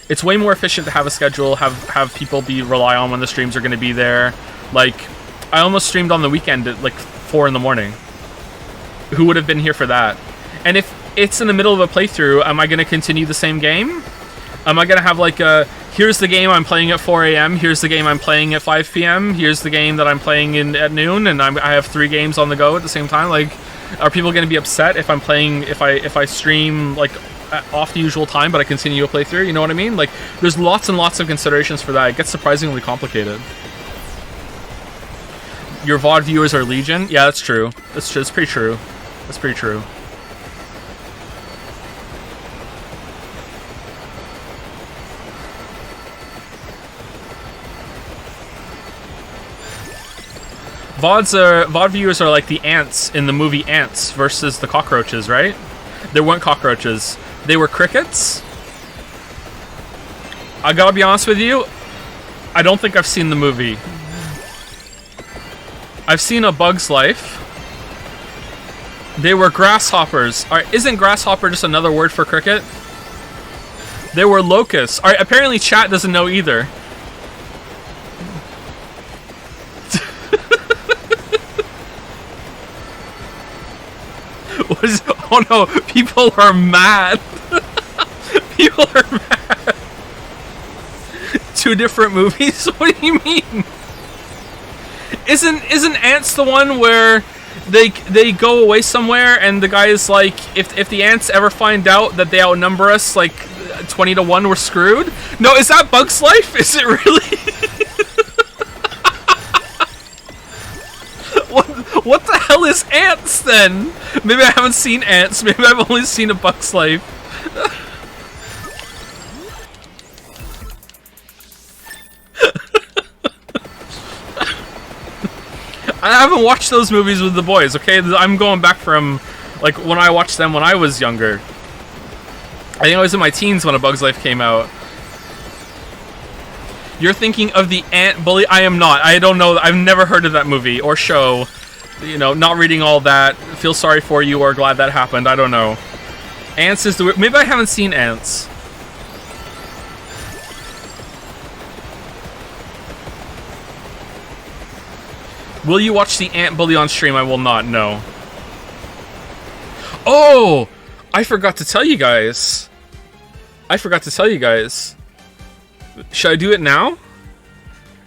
It's way more efficient to have a schedule, have people rely on when the streams are going to be there. Like, I almost streamed on the weekend at like 4 in the morning. Who would have been here for that? And if it's in the middle of a playthrough, am I going to continue the same game? Am I going to have like a, here's the game I'm playing at 4 a.m., here's the game I'm playing at 5 p.m., here's the game that I'm playing at noon, and I have 3 games on the go at the same time? Like, are people going to be upset if I'm playing, if I stream like off the usual time, but I continue a playthrough? You know what I mean? Like, there's lots and lots of considerations for that. It gets surprisingly complicated. Your VOD viewers are legion? Yeah, that's true. That's true. That's pretty true. That's pretty true. VOD viewers are like the ants in the movie Ants versus the cockroaches, right? They weren't cockroaches. They were crickets. I gotta be honest with you, I don't think I've seen the movie. I've seen A Bug's Life. They were grasshoppers. Alright, isn't grasshopper just another word for cricket? They were locusts. Alright, apparently chat doesn't know either. Oh no, people are mad. People are mad. 2 different movies? What do you mean? Isn't Ants the one where they go away somewhere and the guy is like, if the ants ever find out that they outnumber us like 20 to 1, we're screwed? No, is that Bug's Life? Is it really? What the hell is Ants then? Maybe I haven't seen Ants. Maybe I've only seen A Bug's Life. I haven't watched those movies with the boys, okay? I'm going back from, like, when I watched them when I was younger. I think I was in my teens when A Bug's Life came out. You're thinking of the Ant Bully? I am not. I don't know. I've never heard of that movie or show. You know, not reading all that. Feel sorry for you or glad that happened. I don't know. Ants is the... Maybe I haven't seen Ants. Will you watch the Ant Bully on stream? I will not, no. Oh! I forgot to tell you guys. Should I do it now?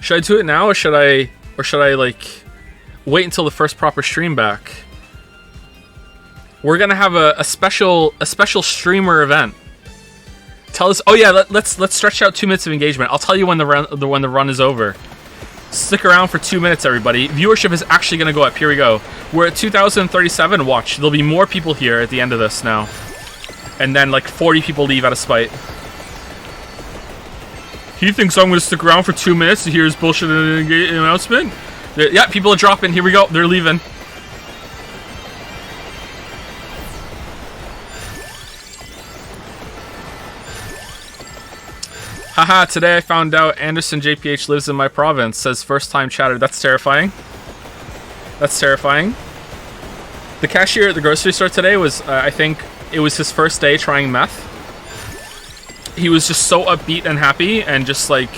Should I do it now, or should I like wait until the first proper stream back? We're gonna have a special streamer event. Tell us. Oh yeah, let's stretch out 2 minutes of engagement. I'll tell you when the run is over. Stick around for 2 minutes, everybody. Viewership is actually going to go up. Here we go. We're at 2,037. Watch. There'll be more people here at the end of this now. And then, like, 40 people leave out of spite. He thinks I'm going to stick around for 2 minutes to hear his bullshit announcement? Yeah, people are dropping. Here we go. They're leaving. Haha, today I found out Anderson JPH lives in my province, says first time chatter. That's terrifying. That's terrifying. The cashier at the grocery store today was, I think, it was his first day trying meth. He was just so upbeat and happy, and just like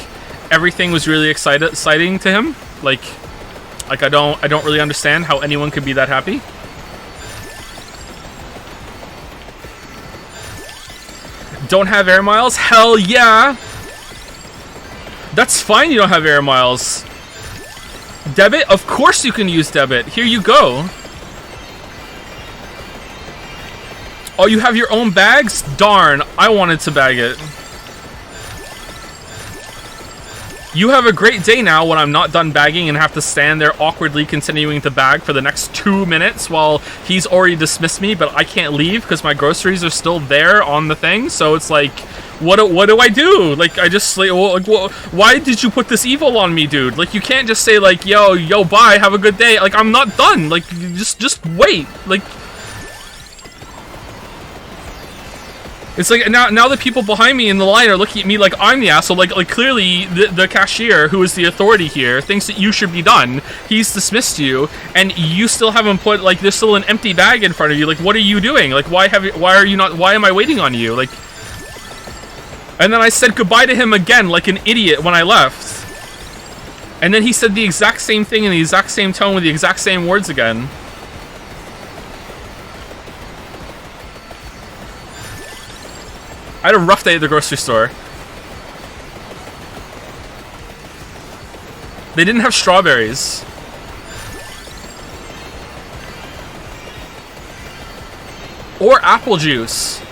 everything was really exciting to him. Like I don't really understand how anyone could be that happy. Don't have air miles? Hell yeah! That's fine you don't have air miles. Debit? Of course you can use debit. Here you go. Oh, you have your own bags? Darn, I wanted to bag it. You have a great day now when I'm not done bagging and have to stand there awkwardly continuing to bag for the next 2 minutes while he's already dismissed me, but I can't leave because my groceries are still there on the thing. So it's like, what do I do? Like, I just like, well, why did you put this evil on me, dude? Like, you can't just say like, yo, bye, have a good day. Like, I'm not done. Like, just wait. Like, it's like now the people behind me in the line are looking at me like I'm the asshole. Like clearly the cashier, who is the authority here, thinks that you should be done. He's dismissed you, and you still haven't put, like, there's still an empty bag in front of you. Like, what are you doing? Like, why are you not? Why am I waiting on you? Like, and then I said goodbye to him again like an idiot when I left, and then he said the exact same thing in the exact same tone with the exact same words again. I had a rough day at the grocery store. They didn't have strawberries. Or apple juice.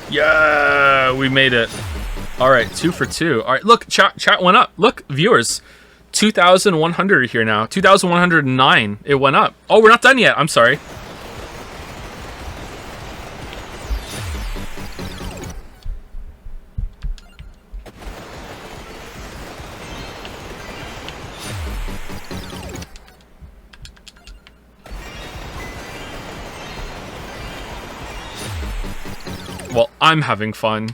Yeah, we made it. All right, 2 for 2. All right, look, chat went up. Look, viewers, 2,100 are here now. 2,109. It went up. Oh, we're not done yet. I'm sorry. Well, I'm having fun.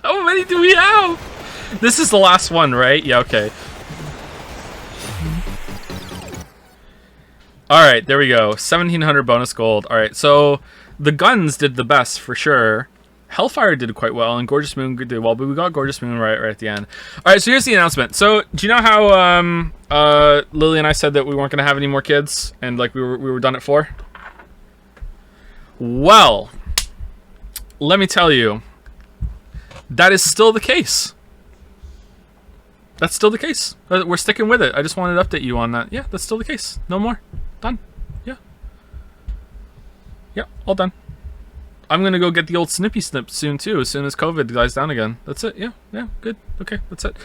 How many do we have? This is the last one, right? Yeah, okay. Alright, there we go. 1,700 bonus gold. Alright, so the guns did the best for sure. Hellfire did quite well, and Gorgeous Moon did well, but we got Gorgeous Moon right at the end. Alright, so here's the announcement. So, do you know how Lily and I said that we weren't going to have any more kids, and like we were done at 4? Well, let me tell you, that is still the case. That's still the case. We're sticking with it. I just wanted to update you on that. Yeah, that's still the case. No more. Done. Yeah. Yeah, all done. I'm going to go get the old snippy snip soon, too, as soon as COVID dies down again. That's it. Yeah, good. Okay, that's it.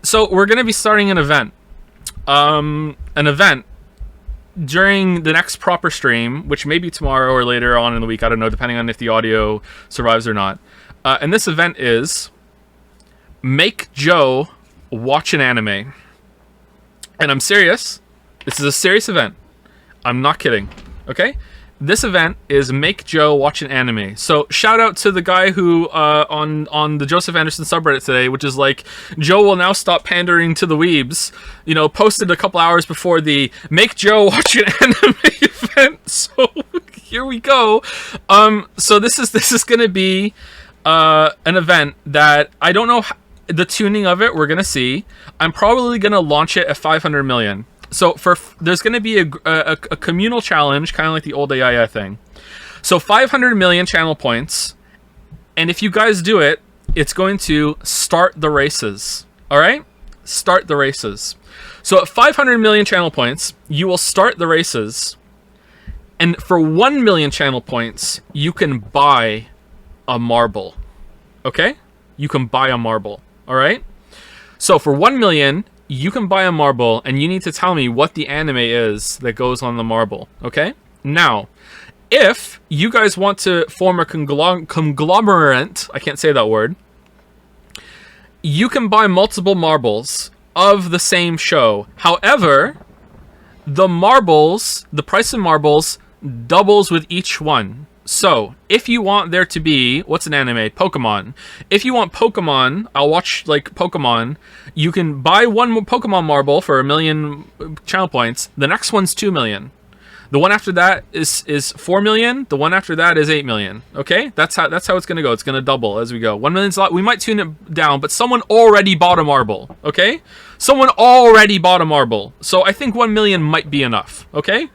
So we're going to be starting an event. An event during the next proper stream, which may be tomorrow or later on in the week. I don't know, depending on if the audio survives or not. And this event is Make Joe Watch an Anime. And I'm serious. This is a serious event. I'm not kidding. Okay? This event is Make Joe Watch an Anime. So shout out to the guy who on the Joseph Anderson subreddit today, which is like, Joe will now stop pandering to the weebs, you know, posted a couple hours before the Make Joe Watch an Anime event. So here we go. So this is gonna be an event that I don't know the tuning of it. We're gonna see. I'm probably gonna launch it at 500 million. So there's going to be a communal challenge, kind of like the old AIA thing. So 500 million channel points, and if you guys do it, it's going to start the races. All right, start the races. So at 500 million channel points, you will start the races, and for 1 million channel points, you can buy a marble. Okay, you can buy a marble. All right. So for 1 million. You can buy a marble, and you need to tell me what the anime is that goes on the marble, okay? Now, if you guys want to form a conglomerate, I can't say that word, you can buy multiple marbles of the same show. However, the price of marbles doubles with each one. So, if you want there to be, what's an anime? Pokemon. If you want Pokemon, I'll watch, like, Pokemon. You can buy one Pokemon marble for 1 million channel points. The next one's 2 million. The one after that is 4 million. The one after that is 8 million. Okay? That's how it's going to go. It's going to double as we go. 1 million's a lot. We might tune it down, but someone already bought a marble. Okay? Someone already bought a marble. So, I think 1 million might be enough. Okay?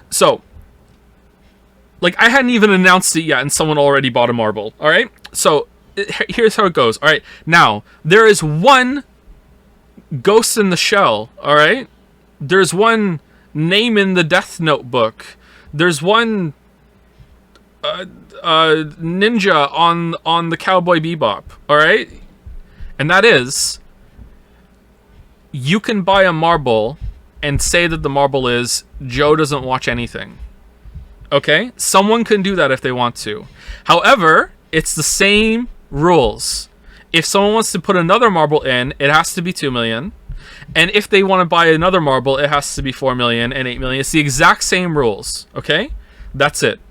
So, like, I hadn't even announced it yet, and someone already bought a marble. All right? So, here's how it goes. All right? Now, there is one Ghost in the Shell. All right? There's one Name in the Death Notebook. There's one ninja on the Cowboy Bebop. All right? And that is, you can buy a marble and say that the marble is Joe doesn't watch anything. Okay? Someone can do that if they want to. However, it's the same rules. If someone wants to put another marble in, it has to be 2 million. And if they want to buy another marble, it has to be 4 million and 8 million. It's the exact same rules. Okay? That's it.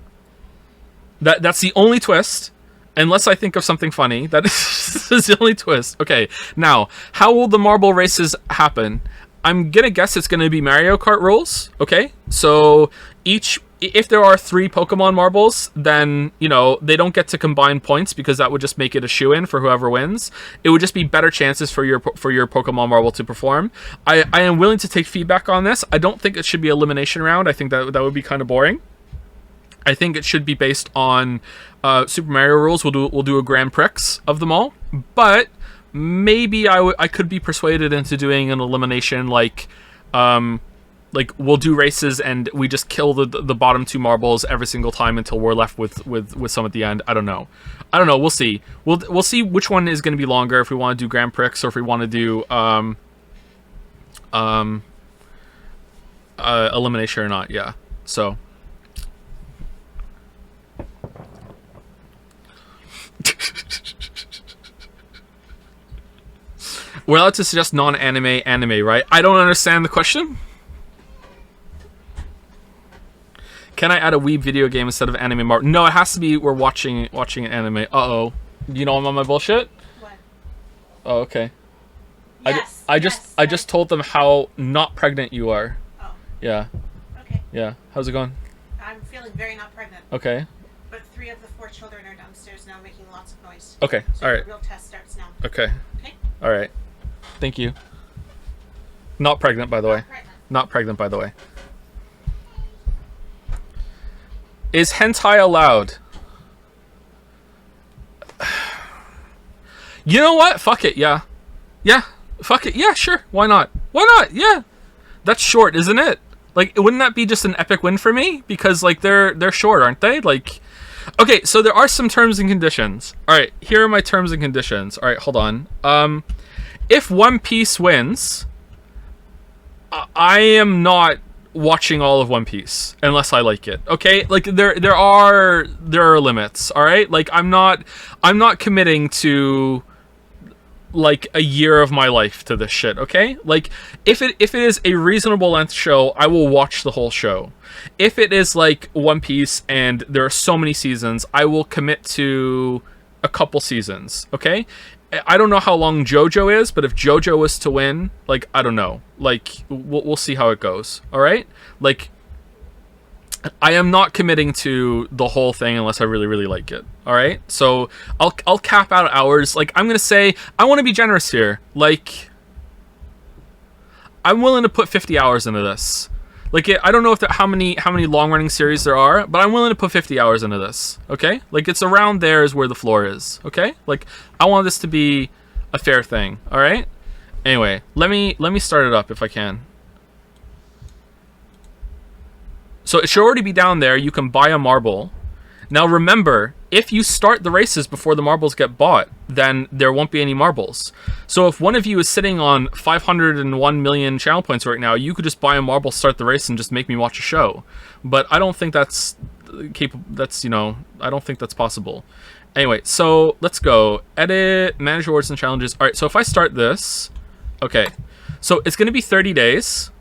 That's the only twist. Unless I think of something funny. That is the only twist. Okay. Now, how will the marble races happen? I'm going to guess it's going to be Mario Kart rules. Okay? So, if there are 3 Pokemon marbles, then, you know, they don't get to combine points because that would just make it a shoo-in for whoever wins. It would just be better chances for your Pokemon marble to perform. I am willing to take feedback on this. I don't think it should be elimination round. I think that would be kind of boring. I think it should be based on Super Mario rules. We'll do a Grand Prix of them all. But maybe I could be persuaded into doing an elimination like we'll do races and we just kill the bottom 2 marbles every single time until we're left with some at the end. I don't know. We'll see. We'll see which one is going to be longer, if we want to do Grand Prix or if we want to do elimination or not. Yeah. So. We're allowed to suggest non-anime, right? I don't understand the question. Can I add a weeb video game instead of anime marble? No, it has to be we're watching an anime. Uh-oh. You know I'm on my bullshit? What? Oh, okay. Yes. I just told them how not pregnant you are. Oh. Yeah. Okay. Yeah. How's it going? I'm feeling very not pregnant. Okay. But 3 of the 4 children are downstairs now making lots of noise. Okay. So All right. the real test starts now. Okay. Okay? All right. Thank you. Not pregnant, by the way. Not pregnant. Not pregnant, by the way. Is hentai allowed? You know what? Fuck it, yeah. Yeah, fuck it. Yeah, sure. Why not? Why not? Yeah. That's short, isn't it? Like, wouldn't that be just an epic win for me? Because, like, they're short, aren't they? Like, okay, so there are some terms and conditions. All right, here are my terms and conditions. All right, hold on. If One Piece wins, I am not watching all of One Piece unless I like it. Okay? Like there are limits, all right? Like I'm not committing to like a year of my life to this shit, okay? Like if it is a reasonable length show, I will watch the whole show. If it is like One Piece and there are so many seasons, I will commit to a couple seasons, okay? I don't know how long JoJo is, but if JoJo was to win, like, I don't know. Like, we'll see how it goes, all right? Like, I am not committing to the whole thing unless I really, really like it, all right? So I'll cap out hours. Like, I'm going to say, I want to be generous here. Like, I'm willing to put 50 hours into this. Like, I don't know if how many long-running series there are, but I'm willing to put 50 hours into this, okay? Like, it's around there is where the floor is, okay? Like, I want this to be a fair thing, all right? Anyway, let me start it up if I can. So it should already be down there. You can buy a marble. Now, remember, if you start the races before the marbles get bought, then there won't be any marbles. So if one of you is sitting on 501 million channel points right now, you could just buy a marble, start the race, and just make me watch a show. But I don't think that's capable. That's, you know, I don't think that's possible. Anyway, so let's go. Edit, manage rewards and challenges. All right, so if I start this, okay. So it's going to be 30 days.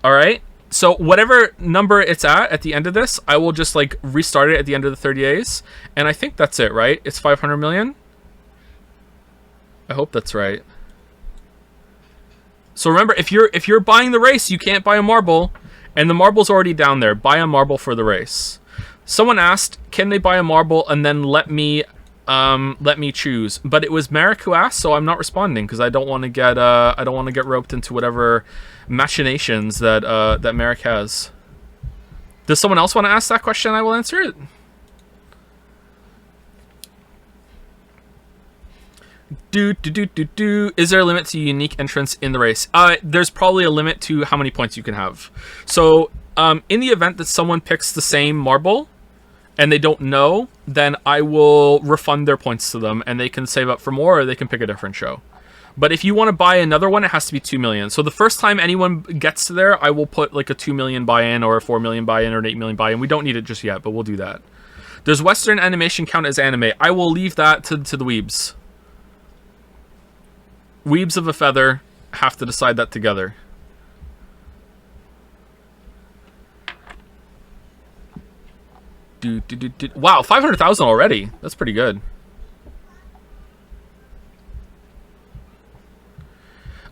All right. So whatever number it's at the end of this, I will just like restart it at the end of the 30 days. And I think that's it, right? It's 500 million. I hope that's right. So remember, if you're buying the race, you can't buy a marble, and the marble's already down there. Buy a marble for the race. Someone asked, can they buy a marble and then let me choose? But it was Merrick who asked, so I'm not responding because I don't want to get roped into whatever machinations that that Merrick has. Does someone else want to ask that question? I will answer it. Is there a limit to unique entrants in the race? There's probably a limit to how many points you can have. So in the event that someone picks the same marble and they don't know, then I will refund their points to them and they can save up for more, or they can pick a different show. But if you want to buy another one, it has to be 2 million. So the first time anyone gets to there, I will put like a 2 million buy-in or a 4 million buy-in or an 8 million buy-in. We don't need it just yet, but we'll do that. Does Western animation count as anime? I will leave that to the weebs. Weebs of a feather have to decide that together. Wow, 500,000 already. That's pretty good.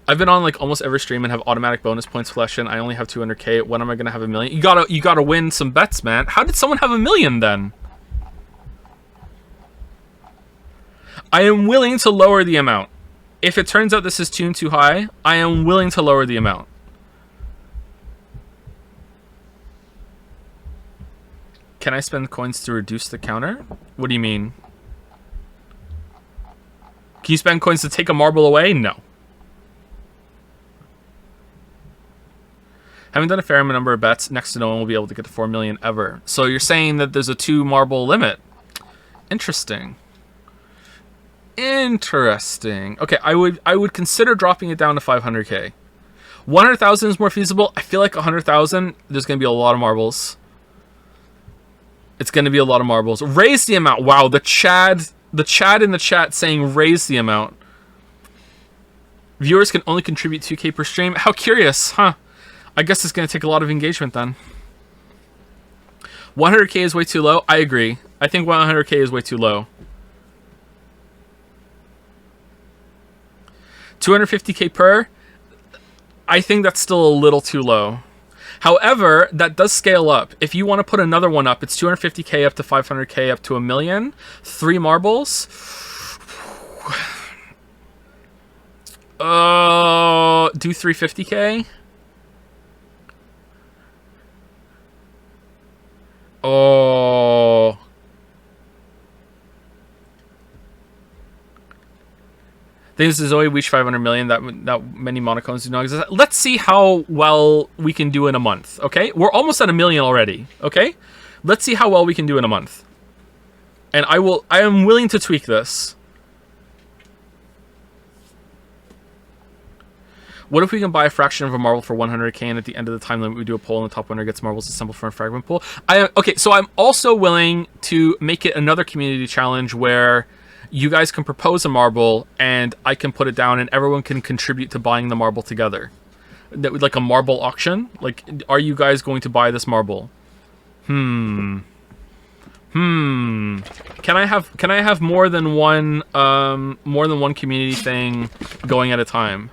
I've been on like almost every stream and have automatic bonus points flash in. I only have 200k. When am I gonna have 1 million? You gotta win some bets, man. How did someone have 1 million then? I am willing to lower the amount. If it turns out this is tuned too high, I am willing to lower the amount. Can I spend coins to reduce the counter? What do you mean? Can you spend coins to take a marble away? No. Having done a fair number of bets, next to no one will be able to get to 4 million ever. So you're saying that there's a 2 marble limit. Interesting. Interesting. Okay, I would consider dropping it down to 500k. 100,000 is more feasible. I feel like 100,000, there's going to be a lot of marbles. It's going to be a lot of marbles. Raise the amount. Wow, the Chad in the chat saying raise the amount. Viewers can only contribute 2k per stream. How curious, huh? I guess it's going to take a lot of engagement then. 100k is way too low. I agree. I think 100k is way too low. 250k per. I think that's still a little too low. However, that does scale up. If you want to put another one up, it's 250k up to 500k up to 1 million. 3 marbles. Do 350k. Oh. Things is Zoe reach 500 million. That many monocones do not exist. Let's see how well we can do in a month. Okay, we're almost at 1 million already. Okay, let's see how well we can do in a month. And I am willing to tweak this. What if we can buy a fraction of a marble for 100k, and at the end of the time limit we do a poll and the top winner gets marbles assembled from a fragment pool? Okay, so I'm also willing to make it another community challenge where you guys can propose a marble and I can put it down and everyone can contribute to buying the marble together. Like a marble auction. Like, are you guys going to buy this marble? Can I have more than one community thing going at a time?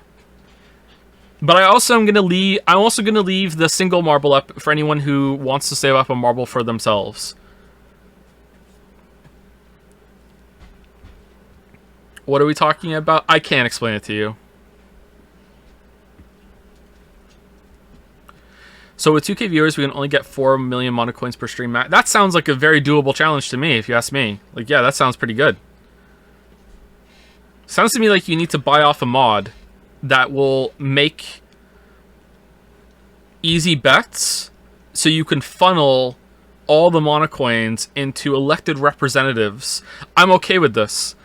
But I'm also gonna leave the single marble up for anyone who wants to save up a marble for themselves. What are we talking about? I can't explain it to you. So with 2K viewers, we can only get 4 million mono coins per stream. That sounds like a very doable challenge to me, if you ask me. Like, yeah, that sounds pretty good. Sounds to me like you need to buy off a mod that will make easy bets so you can funnel all the mono coins into elected representatives. I'm okay with this.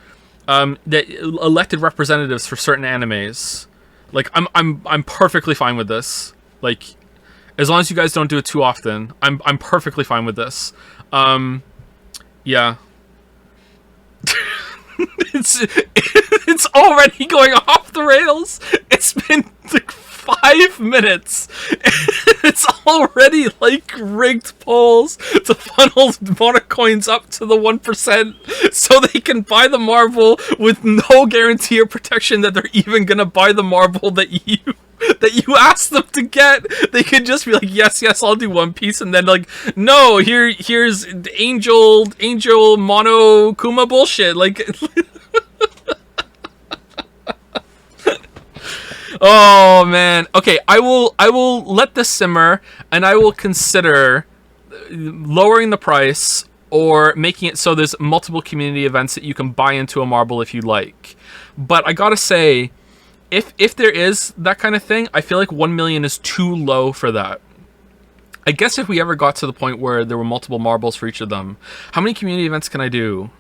That elected representatives for certain animes. Like, I'm perfectly fine with this. Like, as long as you guys don't do it too often, I'm perfectly fine with this. Yeah. It's already going off the rails. It's been like 5 minutes. It's already like rigged polls to funnel mono coins up to the 1% so they can buy the marble with no guarantee or protection that they're even gonna buy the marble that you asked them to get. They could just be like, yes, I'll do One Piece, and then like, no, here's Angel Mono Kuma bullshit. Like, oh man. Okay, I will let this simmer, and I will consider lowering the price or making it so there's multiple community events that you can buy into a marble if you like. But I gotta say, if there is that kind of thing, I feel like 1 million is too low for that. I guess if we ever got to the point where there were multiple marbles for each of them, how many community events can I do?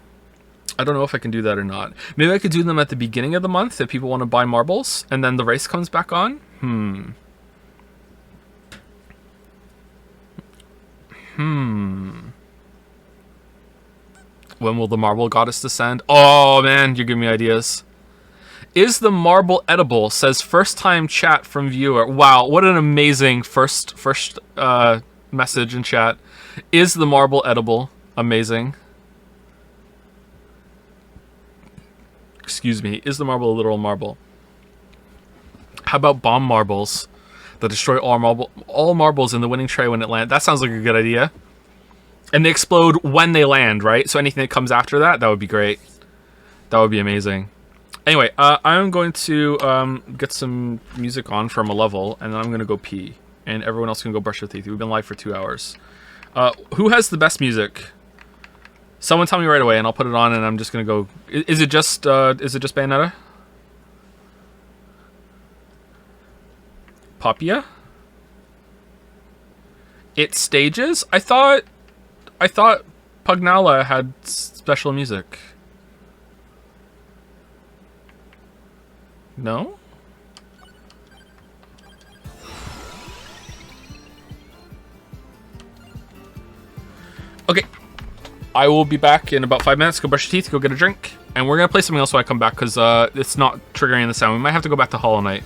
I don't know if I can do that or not. Maybe I could do them at the beginning of the month if people want to buy marbles, and then the race comes back on? When will the marble goddess descend? Oh man, you're giving me ideas. Is the marble edible? Says first time chat from viewer. Wow, what an amazing first message in chat. Is the marble edible? Amazing. Excuse me. Is the marble a literal marble? How about bomb marbles that destroy all marbles in the winning tray when it lands? That sounds like a good idea. And they explode when they land, right? So anything that comes after that would be great. That would be amazing. Anyway, I'm going to get some music on from a level, and then I'm going to go pee. And everyone else can go brush their teeth. We've been live for 2 hours. Who has the best music? Someone tell me right away, and I'll put it on, and I'm just going to go... Is it just Bayonetta? Papia? It stages? I thought Pugnala had special music. No? Okay. I will be back in about 5 minutes. Go brush your teeth, go get a drink. And we're going to play something else when I come back, because it's not triggering the sound. We might have to go back to Hollow Knight.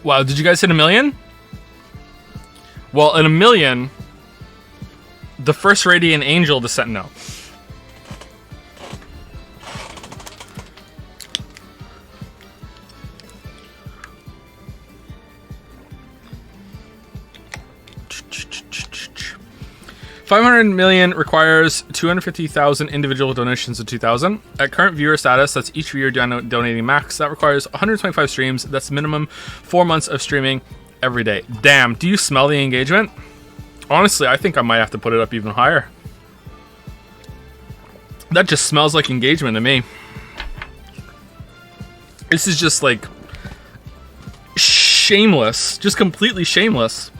Wow, did you guys hit 1 million? Well, in 1 million, the first Radiant Angel to set no. $500 million requires 250,000 individual donations in 2000. At current viewer status, that's each viewer donating max. That requires 125 streams. That's minimum 4 months of streaming every day. Damn, do you smell the engagement? Honestly, I think I might have to put it up even higher. That just smells like engagement to me. This is just like shameless, just completely shameless.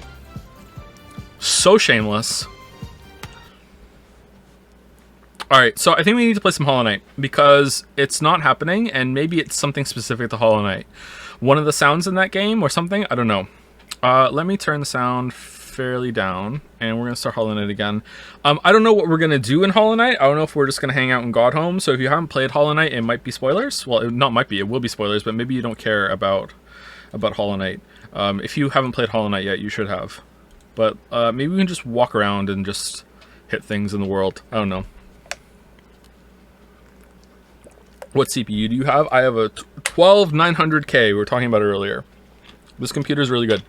So shameless. Alright, so I think we need to play some Hollow Knight, because it's not happening, and maybe it's something specific to Hollow Knight. One of the sounds in that game, or something? I don't know. Let me turn the sound fairly down, and we're going to start Hollow Knight again. I don't know what we're going to do in Hollow Knight. I don't know if we're just going to hang out in Godhome, so if you haven't played Hollow Knight, it might be spoilers. Well, not might be, it will be spoilers, but maybe you don't care about Hollow Knight. If you haven't played Hollow Knight yet, you should have. But maybe we can just walk around and just hit things in the world. I don't know. What CPU do you have? I have a 12900K. We were talking about it earlier. This computer is really good.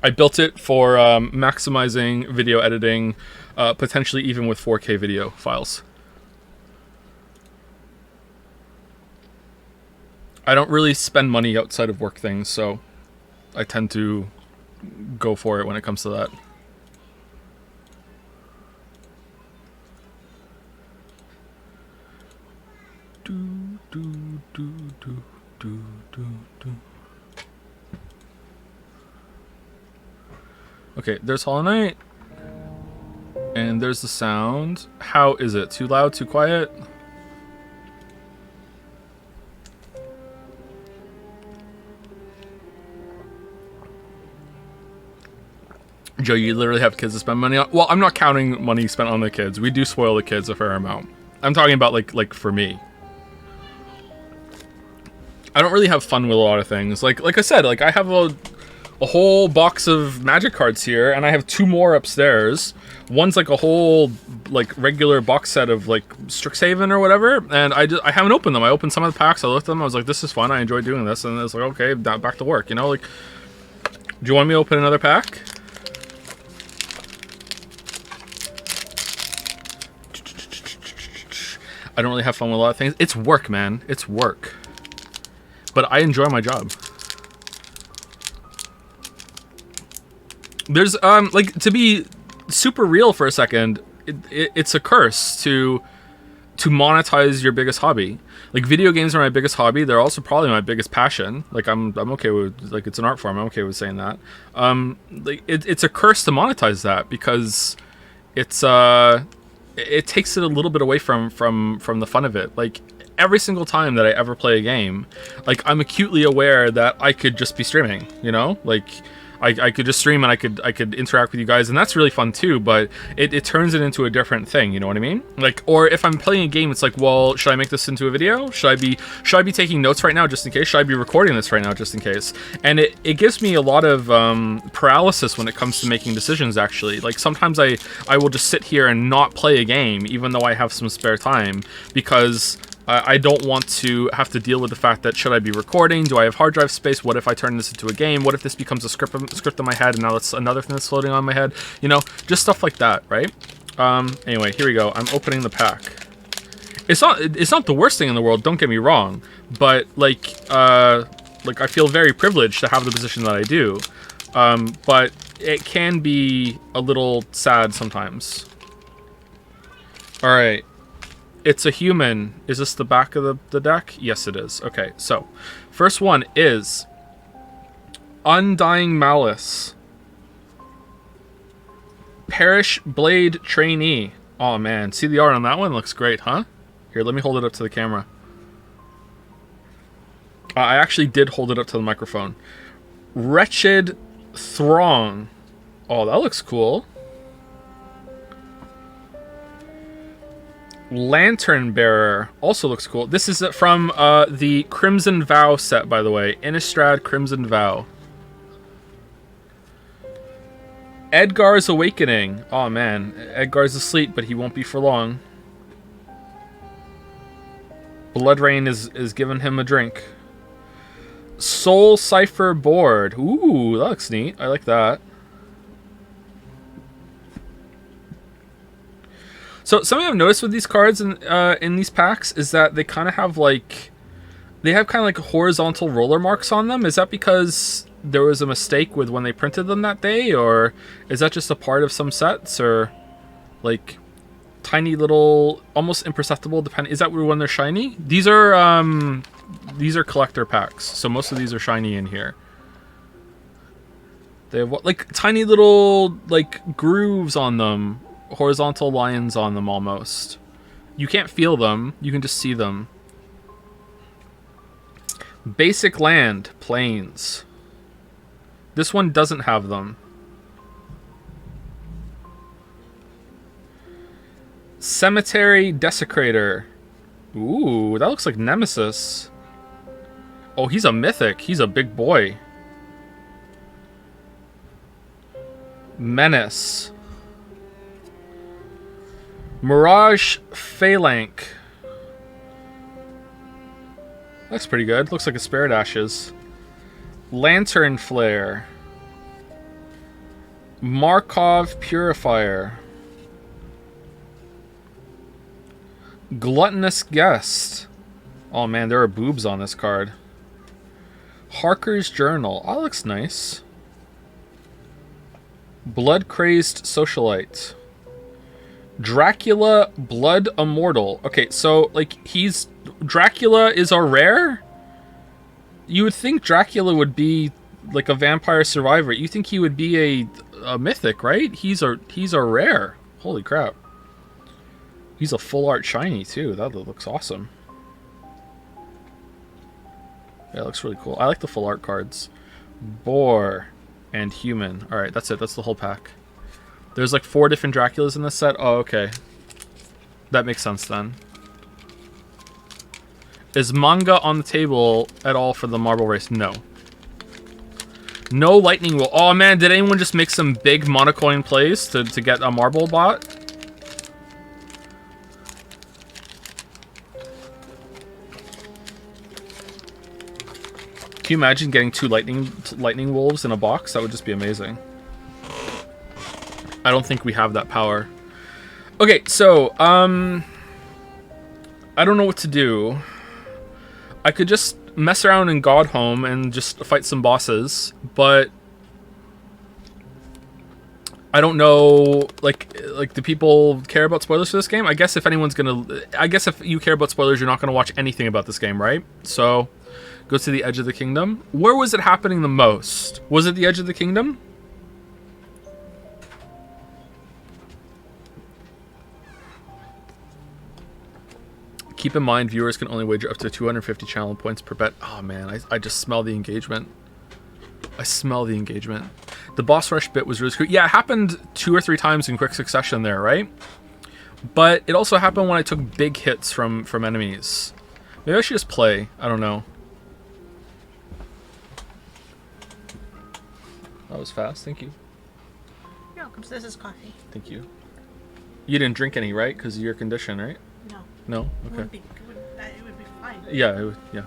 I built it for maximizing video editing, potentially even with 4K video files. I don't really spend money outside of work things, so I tend to go for it when it comes to that. Okay, there's Hollow Knight. And there's the sound. How is it? Too loud? Too quiet? Joe, you literally have kids to spend money on? Well, I'm not counting money spent on the kids. We do spoil the kids a fair amount. I'm talking about like for me. I don't really have fun with a lot of things. Like I said, like I have a whole box of magic cards here, and I have 2 more upstairs. One's like a whole like regular box set of like Strixhaven or whatever, and I haven't opened them. I opened some of the packs. I looked at them. I was like, this is fun. I enjoy doing this, and it's like, okay, back to work. You know, like, do you want me to open another pack? I don't really have fun with a lot of things. It's work, man. It's work. But I enjoy my job. There's, like, to be super real for a second, it's a curse to monetize your biggest hobby. Like, video games are my biggest hobby. They're also probably my biggest passion. Like, I'm okay with, like, it's an art form. I'm okay with saying that. Like, it's a curse to monetize that, because it's, it takes it a little bit away from the fun of it. Like, every single time that I ever play a game, like, I'm acutely aware that I could just be streaming, you know? Like, I could just stream and I could interact with you guys, and that's really fun too, but it turns it into a different thing, you know what I mean? Like, or if I'm playing a game, it's like, well, should I make this into a video? Should I be taking notes right now just in case? Should I be recording this right now just in case? And it gives me a lot of paralysis when it comes to making decisions, actually. Like, sometimes I will just sit here and not play a game, even though I have some spare time, because I don't want to have to deal with the fact that, should I be recording? Do I have hard drive space? What if I turn this into a game? What if this becomes a script in my head, and now that's another thing that's floating on my head? You know, just stuff like that, right? Anyway, here we go. I'm opening the pack. It's not the worst thing in the world, don't get me wrong, but like I feel very privileged to have the position that I do. But it can be a little sad sometimes. All right. It's a human. Is this the back of the deck? Yes, it is. Okay, so first one is Undying Malice. Perish Blade Trainee. Oh man, see the art on that one? Looks great, huh? Here, let me hold it up to the camera. I actually did hold it up to the microphone. Wretched Throng. Oh, that looks cool. Lantern Bearer also looks cool. This is from the Crimson Vow set, by the way. Innistrad Crimson Vow. Edgar's Awakening. Oh man, Edgar's asleep, but he won't be for long. Blood Rain is giving him a drink. Soul Cipher Board. Ooh, that looks neat. I like that. So something I've noticed with these cards in these packs is that they kind of have like, they have kind of like horizontal roller marks on them. Is that because there was a mistake with when they printed them that day, or is that just a part of some sets, or like tiny little, almost imperceptible? Depending, is that when they're shiny? These are collector packs, so most of these are shiny in here. They have what, like tiny little like grooves on them. Horizontal lines on them almost. You can't feel them, you can just see them. Basic land, plains. This one doesn't have them. Cemetery Desecrator. Ooh, that looks like Nemesis. Oh, he's a mythic. He's a big boy. Menace. Mirage Phalanx. That's pretty good. Looks like a Spirit Ashes. Lantern Flare. Markov Purifier. Gluttonous Guest. Oh man, there are boobs on this card. Harker's Journal. Oh, that looks nice. Blood Crazed Socialite. Dracula Blood Immortal. Okay, so like Dracula is a rare? You would think Dracula would be like a vampire survivor. You think he would be a mythic, right? He's a rare. Holy crap. He's a full art shiny too. That looks awesome. Yeah, it looks really cool. I like the full art cards. Boar and Human. Alright, that's it. That's the whole pack. There's like 4 different Draculas in this set. Oh, okay. That makes sense then. Is manga on the table at all for the marble race? No. No lightning will. Oh man, did anyone just make some big monocoin plays to get a marble bot? Can you imagine getting 2 lightning wolves in a box? That would just be amazing. I don't think we have that power. Okay, so, I don't know what to do. I could just mess around in Godhome and just fight some bosses, but I don't know, like do people care about spoilers for this game? I guess if you care about spoilers, you're not gonna watch anything about this game, right? So, go to the Edge of the Kingdom. Where was it happening the most? Was it the Edge of the Kingdom? Keep in mind, viewers can only wager up to 250 channel points per bet. Oh man, I just smell the engagement. I smell the engagement. The boss rush bit was really cool. Yeah, it happened 2 or 3 times in quick succession there, right? But it also happened when I took big hits from enemies. Maybe I should just play. I don't know. That was fast. Thank you. You're welcome. So this is coffee. Thank you. You didn't drink any, right? Because of your condition, right? No. No? It Okay. would be fine. Yeah, it would, yeah.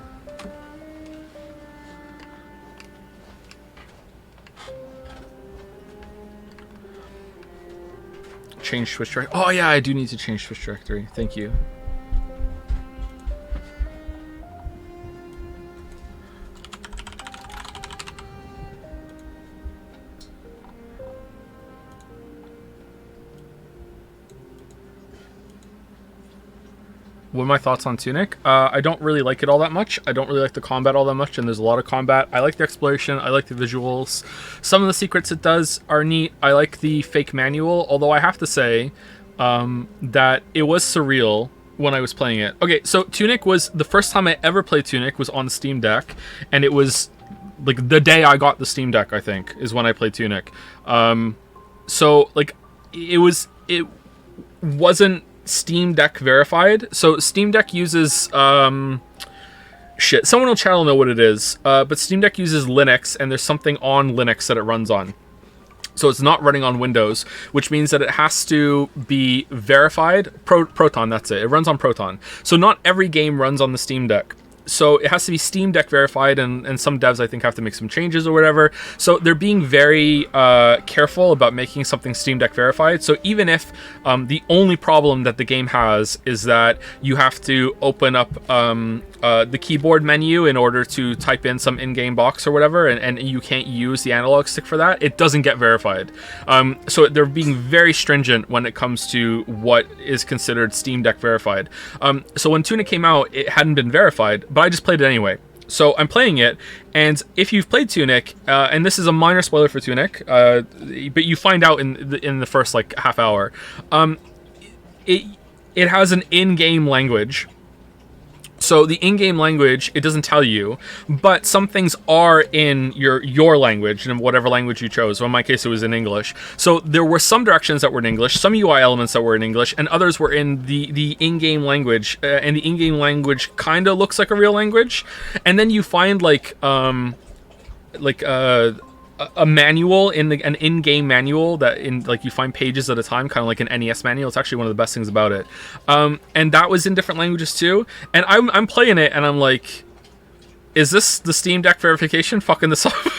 Change Switch directory. Oh yeah, I do need to change Switch directory. Thank you. What are my thoughts on Tunic? I don't really like it all that much. I don't really like the combat all that much, and there's a lot of combat. I like the exploration. I like the visuals. Some of the secrets it does are neat. I like the fake manual, although I have to say that it was surreal when I was playing it. Okay, so Tunic was, the first time I ever played Tunic was on the Steam Deck, and it was like the day I got the Steam Deck, I think, is when I played Tunic. So like it wasn't Steam Deck verified. So Steam Deck uses shit. Someone will chat will know what it is. But Steam Deck uses Linux, and there's something on Linux that it runs on. So it's not running on Windows, which means that it has to be verified. Proton, that's it. It runs on Proton. So not every game runs on the Steam Deck. So it has to be Steam Deck verified, and some devs, I think, have to make some changes or whatever. So they're being very careful about making something Steam Deck verified. So even if the only problem that the game has is that you have to open up the keyboard menu in order to type in some in-game box or whatever, and you can't use the analog stick for that, it doesn't get verified. So they're being very stringent when it comes to what is considered Steam Deck verified. So when Tunic came out, it hadn't been verified, but I just played it anyway. So I'm playing it, and if you've played Tunic, and this is a minor spoiler for Tunic, but you find out in the first like half hour, it has an in-game language. So the in-game language, it doesn't tell you, but some things are in your language, in whatever language you chose. So in my case, it was in English. So there were some directions that were in English, some UI elements that were in English, and others were in the in-game language. And the in-game language kind of looks like a real language. And then you find a manual an in-game manual that you find pages at a time, kind of like an NES manual. It's actually one of the best things about it. And that was in different languages too. And I'm playing it and I'm like, is this the Steam Deck verification fucking this up? For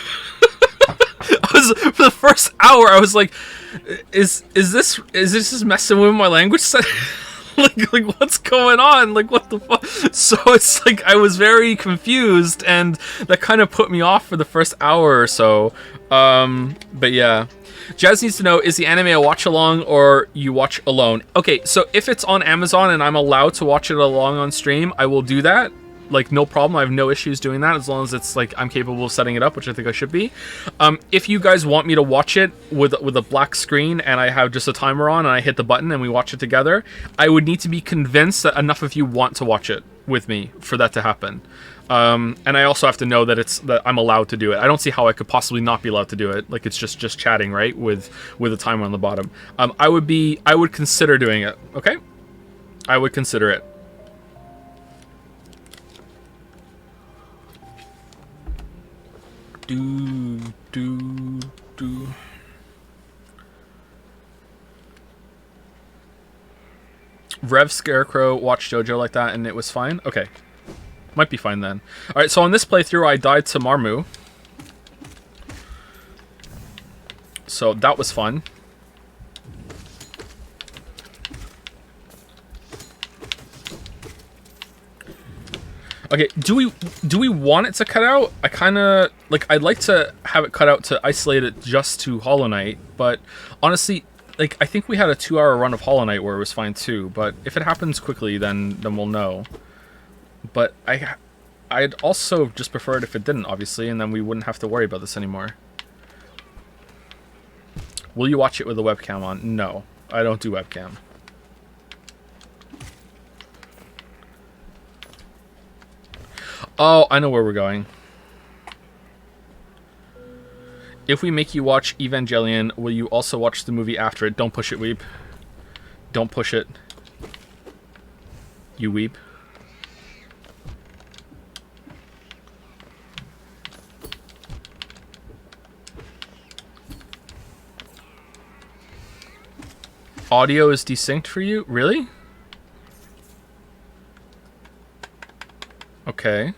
the first hour I was like, is this just messing with my language setting? like what's going on? Like, what the fuck? So it's like I was very confused, and that kind of put me off for the first hour or so. But yeah, Jazz needs to know, is the anime a watch along or you watch alone? Okay, so if it's on Amazon and I'm allowed to watch it along on stream, I will do that. Like, no problem. I have no issues doing that as long as it's like I'm capable of setting it up, which I think I should be. If you guys want me to watch it with a black screen and I have just a timer on and I hit the button and we watch it together, I would need to be convinced that enough of you want to watch it with me for that to happen. And I also have to know that I'm allowed to do it. I don't see how I could possibly not be allowed to do it. Like, it's just chatting, right? With a timer on the bottom. I would consider doing it. Okay, I would consider it. Do. Rev Scarecrow watched JoJo like that and it was fine? Okay. Might be fine then. Alright, so on this playthrough I died to Marmu. So that was fun. Okay, do we want it to cut out? I kind of like. I'd like to have it cut out to isolate it just to Hollow Knight, but honestly, like, I think we had a 2-hour run of Hollow Knight where it was fine too. But if it happens quickly, then we'll know. But I'd also just prefer it if it didn't, obviously, and then we wouldn't have to worry about this anymore. Will you watch it with a webcam on? No, I don't do webcam. Oh, I know where we're going. If we make you watch Evangelion, will you also watch the movie after it? Don't push it, weeb. Don't push it. You weeb. Audio is desynced for you? Really? Okay.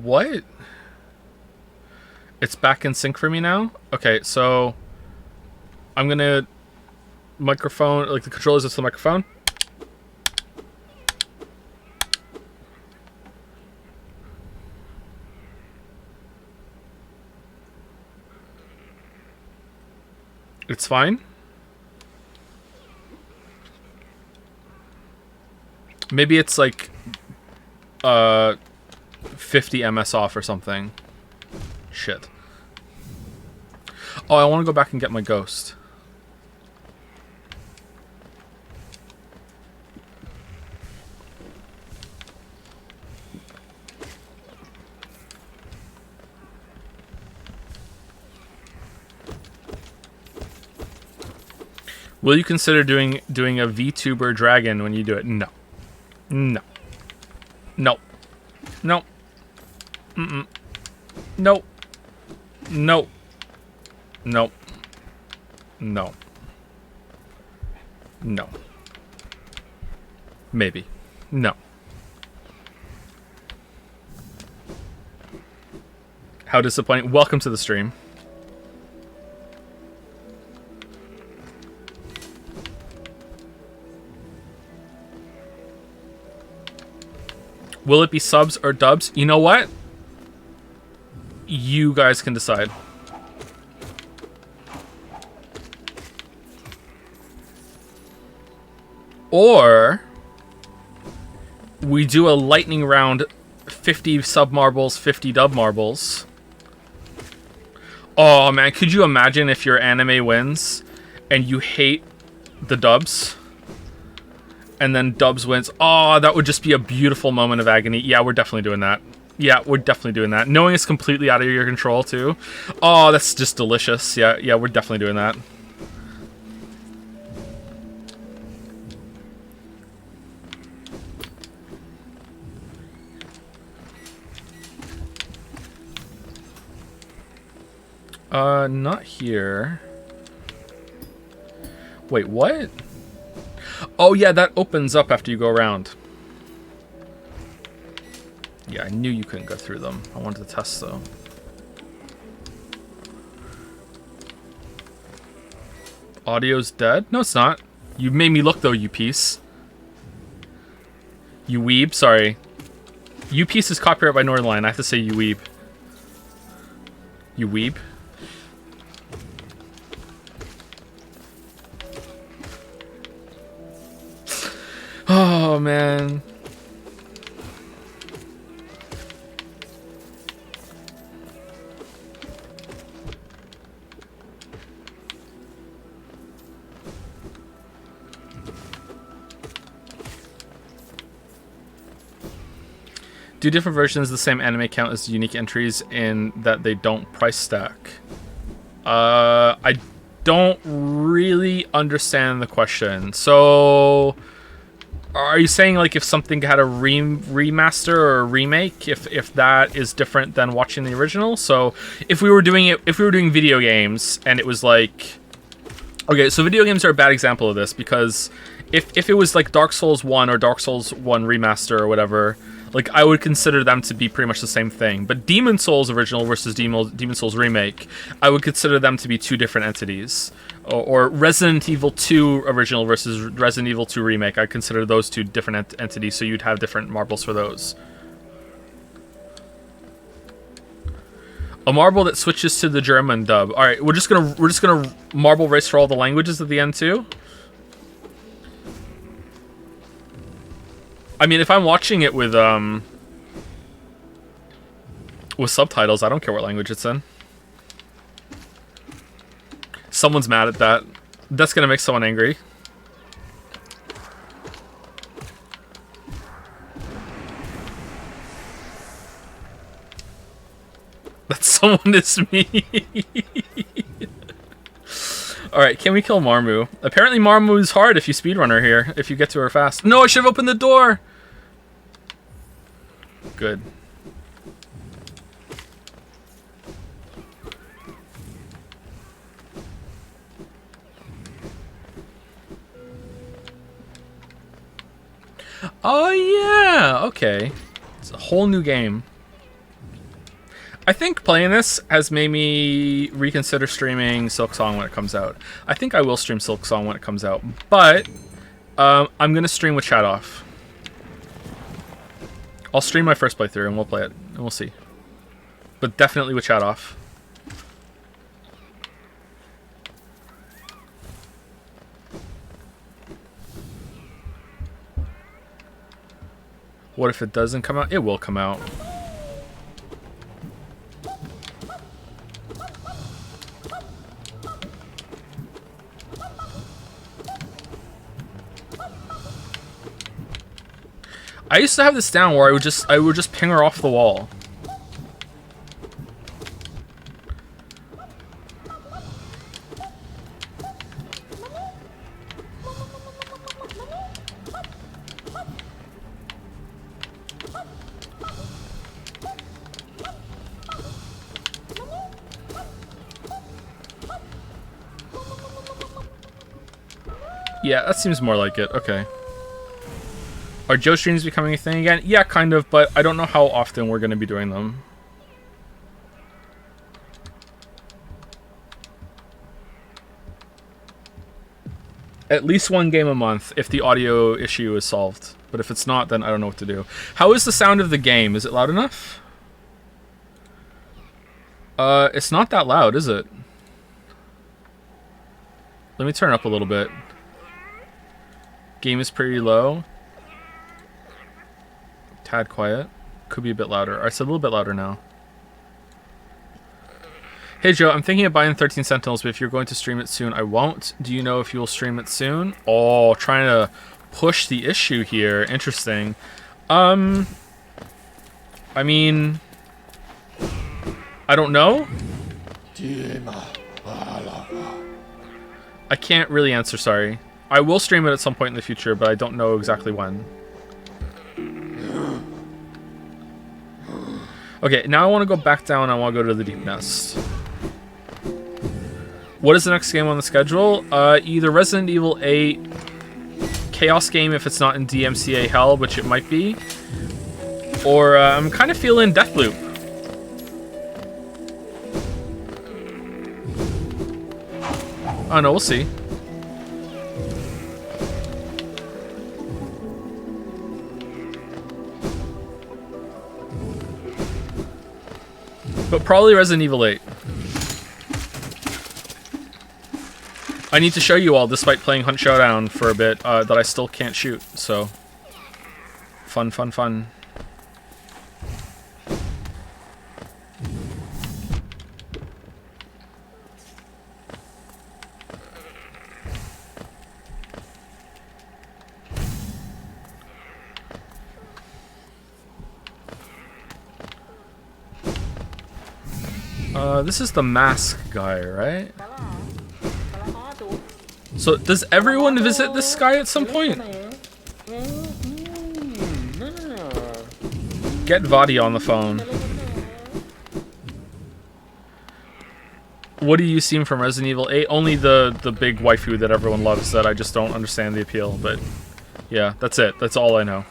What? It's back in sync for me now? Okay, so I'm gonna microphone, like the controllers to the microphone. It's fine. Maybe it's like 50 ms off or something. Shit. Oh, I want to go back and get my ghost. Will you consider doing a VTuber dragon when you do it? No. No. No. No. Mm-mm. No. No. No. No. No. Maybe. No. How disappointing. Welcome to the stream. Will it be subs or dubs? You know what? You guys can decide. Or we do a lightning round, 50 sub marbles, 50 dub marbles. Oh man, could you imagine if your anime wins and you hate the dubs? And then dubs wins. Oh, that would just be a beautiful moment of agony. Yeah, we're definitely doing that. Yeah, we're definitely doing that. Knowing it's completely out of your control too. Oh, that's just delicious. Yeah, we're definitely doing that. Not here. Wait, what? Oh yeah, that opens up after you go around. Yeah, I knew you couldn't go through them. I wanted to test though. Audio's dead? No, it's not. You made me look though, you piece. You weeb? Sorry. You piece is copyright by Northernline. I have to say you weeb. You weeb? Oh man. Do different versions of the same anime count as unique entries in that they don't price stack? I don't really understand the question. So, are you saying like if something had a remaster or a remake, if that is different than watching the original? So, if we were doing video games and it was like, okay, so video games are a bad example of this because if it was like Dark Souls 1 or Dark Souls 1 remaster or whatever, like, I would consider them to be pretty much the same thing. But Demon Souls original versus Demon Souls remake, I would consider them to be two different entities. Or Resident Evil 2 original versus Resident Evil 2 remake, I consider those two different entities, so you'd have different marbles for those. A marble that switches to the German dub. All right, we're just gonna marble race for all the languages at the end too. I mean, if I'm watching it with subtitles, I don't care what language it's in. Someone's mad at that. That's gonna make someone angry. That someone is me. Alright, can we kill Marmu? Apparently Marmu's hard if you speedrunner here, if you get to her fast. No, I should have opened the door! Good. Oh yeah, okay. It's a whole new game. I think playing this has made me reconsider streaming Silksong when it comes out. I think I will stream Silksong when it comes out, but I'm gonna stream with chat off. I'll stream my first playthrough and we'll play it, and we'll see. But definitely with chat off. What if it doesn't come out? It will come out. I used to have this down where I would just ping her off the wall. Yeah, that seems more like it. Okay. Are Joe streams becoming a thing again? Yeah, kind of, but I don't know how often we're going to be doing them. At least one game a month if the audio issue is solved. But if it's not, then I don't know what to do. How is the sound of the game? Is it loud enough? It's not that loud, is it? Let me turn it up a little bit. Game is pretty low. Tad quiet. Could be a bit louder. Alright, so a little bit louder now. Hey Joe, I'm thinking of buying 13 Sentinels, but if you're going to stream it soon, I won't. Do you know if you'll stream it soon? Oh, trying to push the issue here. Interesting. I mean, I don't know. I can't really answer, sorry. I will stream it at some point in the future, but I don't know exactly when. Okay, now I want to go back down. I want to go to the Deep Nest. What is the next game on the schedule? Either Resident Evil 8, Chaos game if it's not in DMCA Hell, which it might be, or I'm kind of feeling Deathloop. Oh no, we'll see. But probably Resident Evil 8. I need to show you all, despite playing Hunt Showdown for a bit, that I still can't shoot, so... Fun, fun, fun. This is the mask guy, right? So, does everyone visit this guy at some point? Get Vadi on the phone. What do you seem from Resident Evil 8? Only the big waifu that everyone loves that I just don't understand the appeal, but yeah, that's it. That's all I know.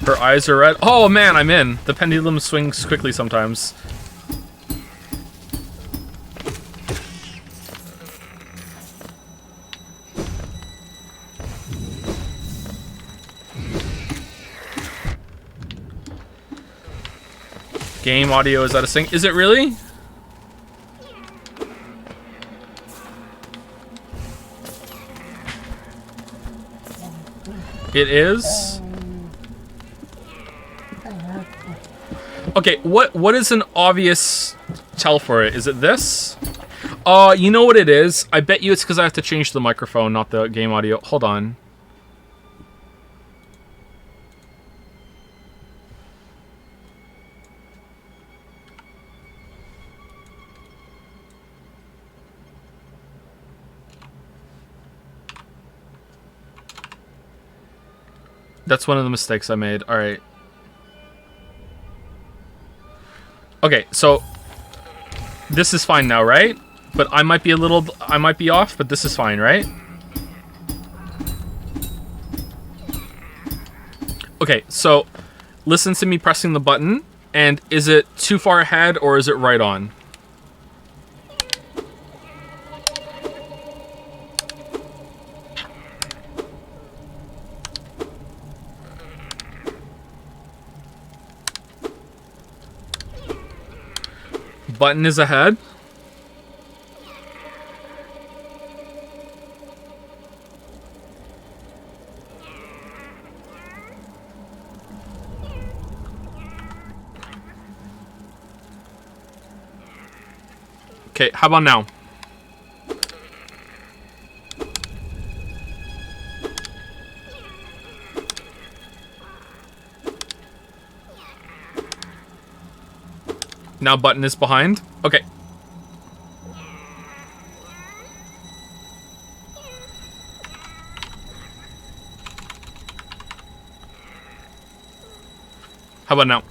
Her eyes are red. Oh man, I'm in. The pendulum swings quickly sometimes. Game audio is out of sync. Is it really? It is? Okay, what is an obvious tell for it? Is it this? You know what it is? I bet you it's because I have to change the microphone, not the game audio. Hold on. That's one of the mistakes I made. All right. Okay, so this is fine now, right? But I might be off, but this is fine, right? Okay, so listen to me pressing the button, and is it too far ahead or is it right on? Button is ahead. Okay, how about now? Now button is behind. Okay. about now?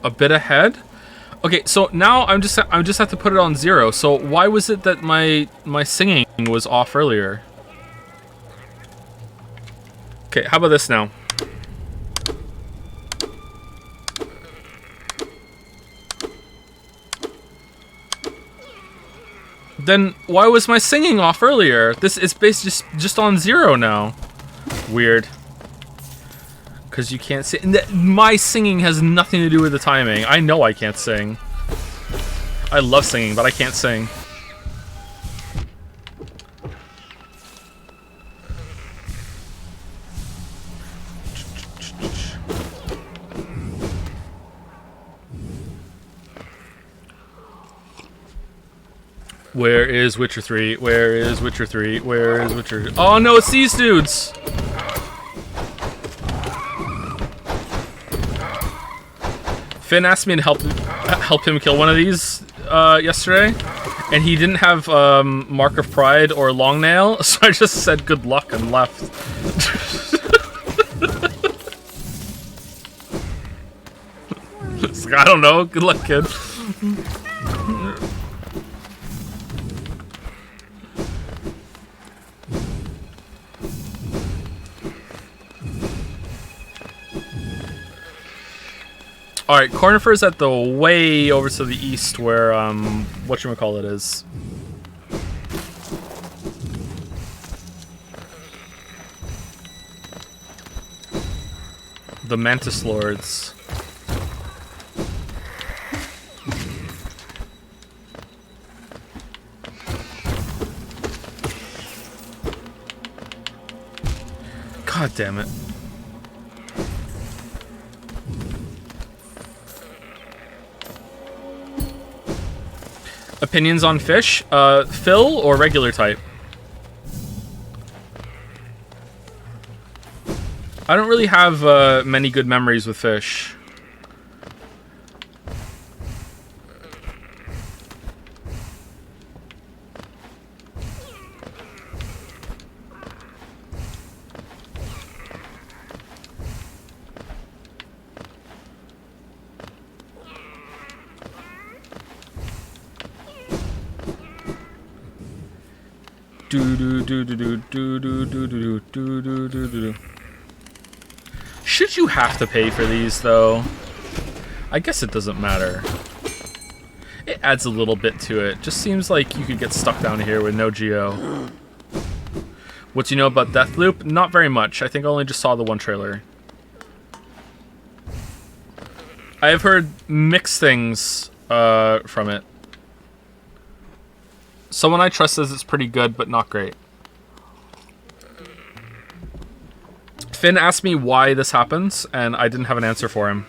A bit ahead? Okay, so now I'm just have to put it on 0. So why was it that my singing was off earlier? Okay, how about this now? Then why was my singing off earlier? This is based just on 0 now. Weird. Because you can't sing. My singing has nothing to do with the timing. I know I can't sing. I love singing, but I can't sing. Where is Witcher 3? Where is Witcher 3? Where is Witcher... Oh no, it's these dudes! Finn asked me to help him kill one of these yesterday, and he didn't have Mark of Pride or Long Nail, so I just said good luck and left. It's like, I don't know, good luck, kid. Alright, Cornifer's at the way over to the east where, whatchamacallit is. The Mantis Lords. God damn it. Opinions on fish? Fill or regular type? I don't really have many good memories with fish. Should you have to pay for these, though? I guess it doesn't matter. It adds a little bit to it. Just seems like you could get stuck down here with no geo. What do you know about Deathloop? Not very much. I think I only just saw the one trailer. I have heard mixed things from it. Someone I trust says it's pretty good, but not great. Finn asked me why this happens, and I didn't have an answer for him.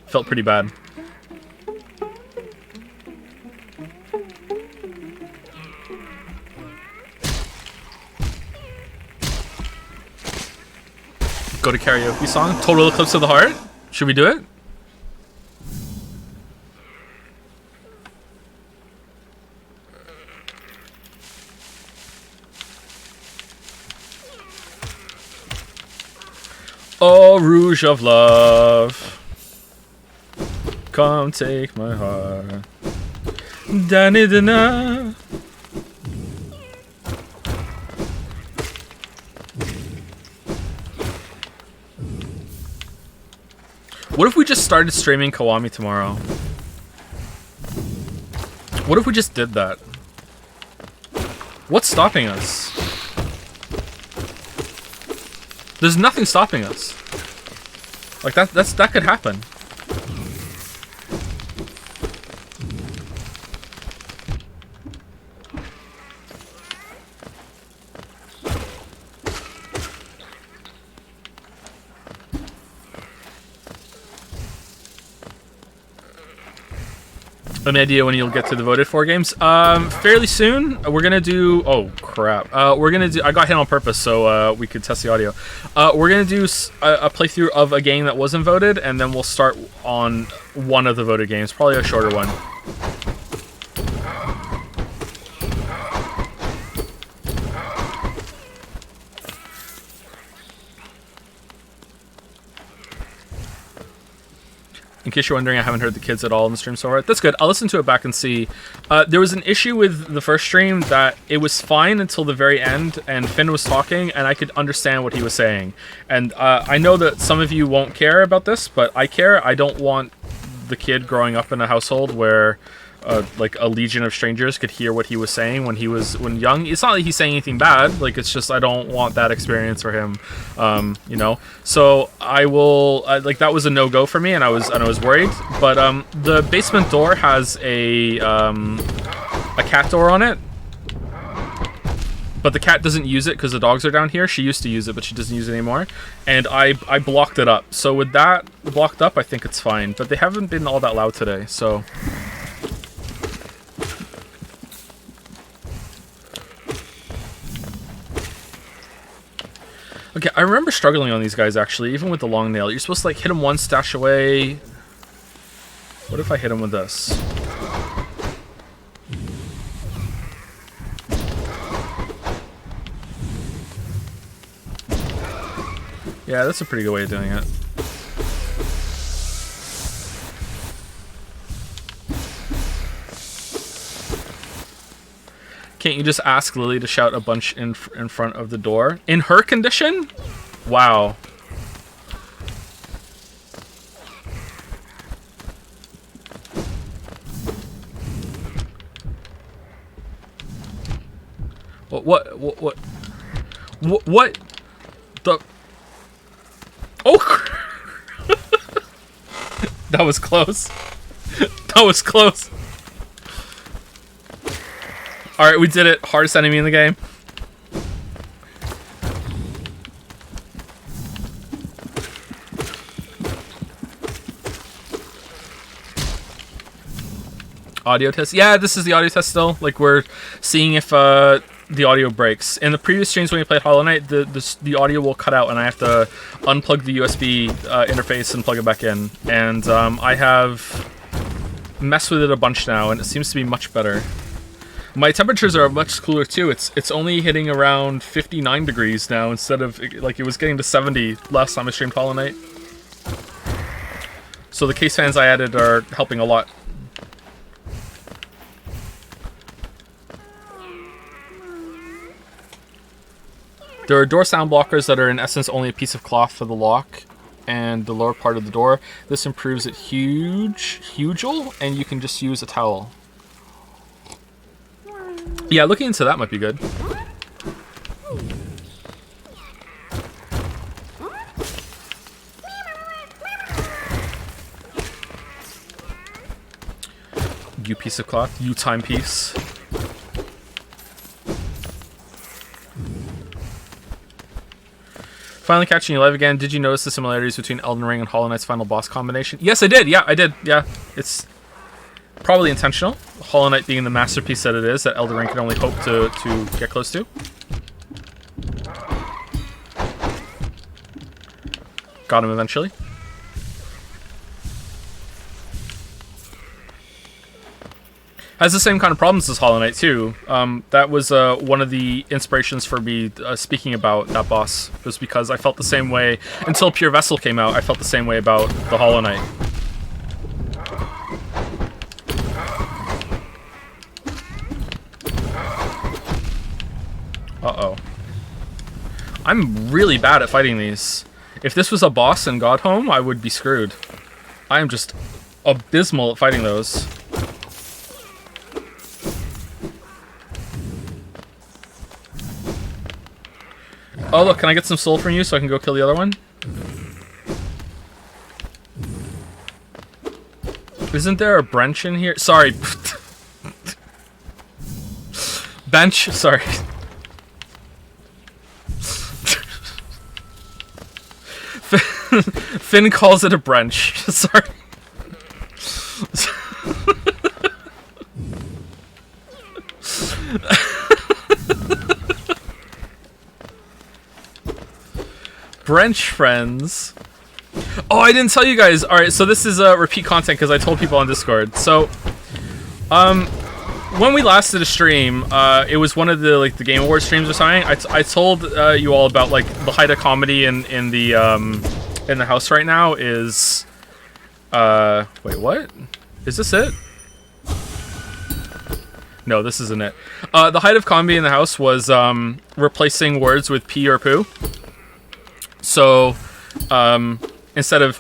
Felt pretty bad. Go to karaoke song? Total Eclipse of the Heart? Should we do it? Oh, Rouge of Love, come take my heart. Da-ni-da-na. What if we just started streaming Kiwami tomorrow? What if we just did that? What's stopping us? There's nothing stopping us. Like that could happen. An idea when you'll get to the voted for games? Fairly soon. We're gonna do. Oh crap. We're gonna do. I got hit on purpose so we could test the audio. We're gonna do a playthrough of a game that wasn't voted, and then we'll start on one of the voted games, probably a shorter one. In case you're wondering, I haven't heard the kids at all in the stream so far. That's good. I'll listen to it back and see. There was an issue with the first stream that it was fine until the very end, and Finn was talking, and I could understand what he was saying. And I know that some of you won't care about this, but I care. I don't want the kid growing up in a household where like a legion of strangers could hear what he was saying when young. It's not like he's saying anything bad. Like, it's just I don't want that experience for him. You know. So I will like that was a no-go for me, and I was worried. But the basement door has a cat door on it. But the cat doesn't use it because the dogs are down here. She used to use it, but she doesn't use it anymore. And I blocked it up. So with that blocked up, I think it's fine. But they haven't been all that loud today, so. Okay, I remember struggling on these guys, actually, even with the long nail. You're supposed to, like, hit him once, stash away. What if I hit him with this? Yeah, that's a pretty good way of doing it. Can't you just ask Lily to shout a bunch in front of the door? In her condition? Wow. What the? Oh! That was close. That was close. Alright, we did it. Hardest enemy in the game. Audio test. Yeah, this is the audio test still. Like, we're seeing if the audio breaks. In the previous streams when we played Hollow Knight, the audio will cut out and I have to unplug the USB interface and plug it back in. And I have messed with it a bunch now, and it seems to be much better. My temperatures are much cooler too. It's only hitting around 59 degrees now instead of, like, it was getting to 70 last time I streamed Hollow Knight. So the case fans I added are helping a lot. There are door sound blockers that are in essence only a piece of cloth for the lock and the lower part of the door. This improves it hugely, and you can just use a towel. Yeah, looking into that might be good. You piece of cloth. You timepiece. Finally catching you live again. Did you notice the similarities between Elden Ring and Hollow Knight's final boss combination? Yes, I did. Yeah, I did. Yeah, it's probably intentional. Hollow Knight being the masterpiece that it is, that Elden Ring can only hope to get close to. Got him eventually. Has the same kind of problems as Hollow Knight too. That was one of the inspirations for me speaking about that boss, was because I felt the same way until Pure Vessel came out. I felt the same way about the Hollow Knight. Uh-oh. I'm really bad at fighting these. If this was a boss in Godhome, I would be screwed. I am just abysmal at fighting those. Oh look, can I get some soul from you so I can go kill the other one? Isn't there a branch in here? Sorry. Bench, sorry. Finn calls it a branch. Sorry. Branch friends. Oh, I didn't tell you guys. All right, so this is repeat content because I told people on Discord. So, when we last did a stream, it was one of the the Game Awards streams or something. I told you all about like the height of comedy in the house right now is. Wait, what? Is this it? No, this isn't it. The height of comedy in the house was replacing words with pee or poo. So, instead of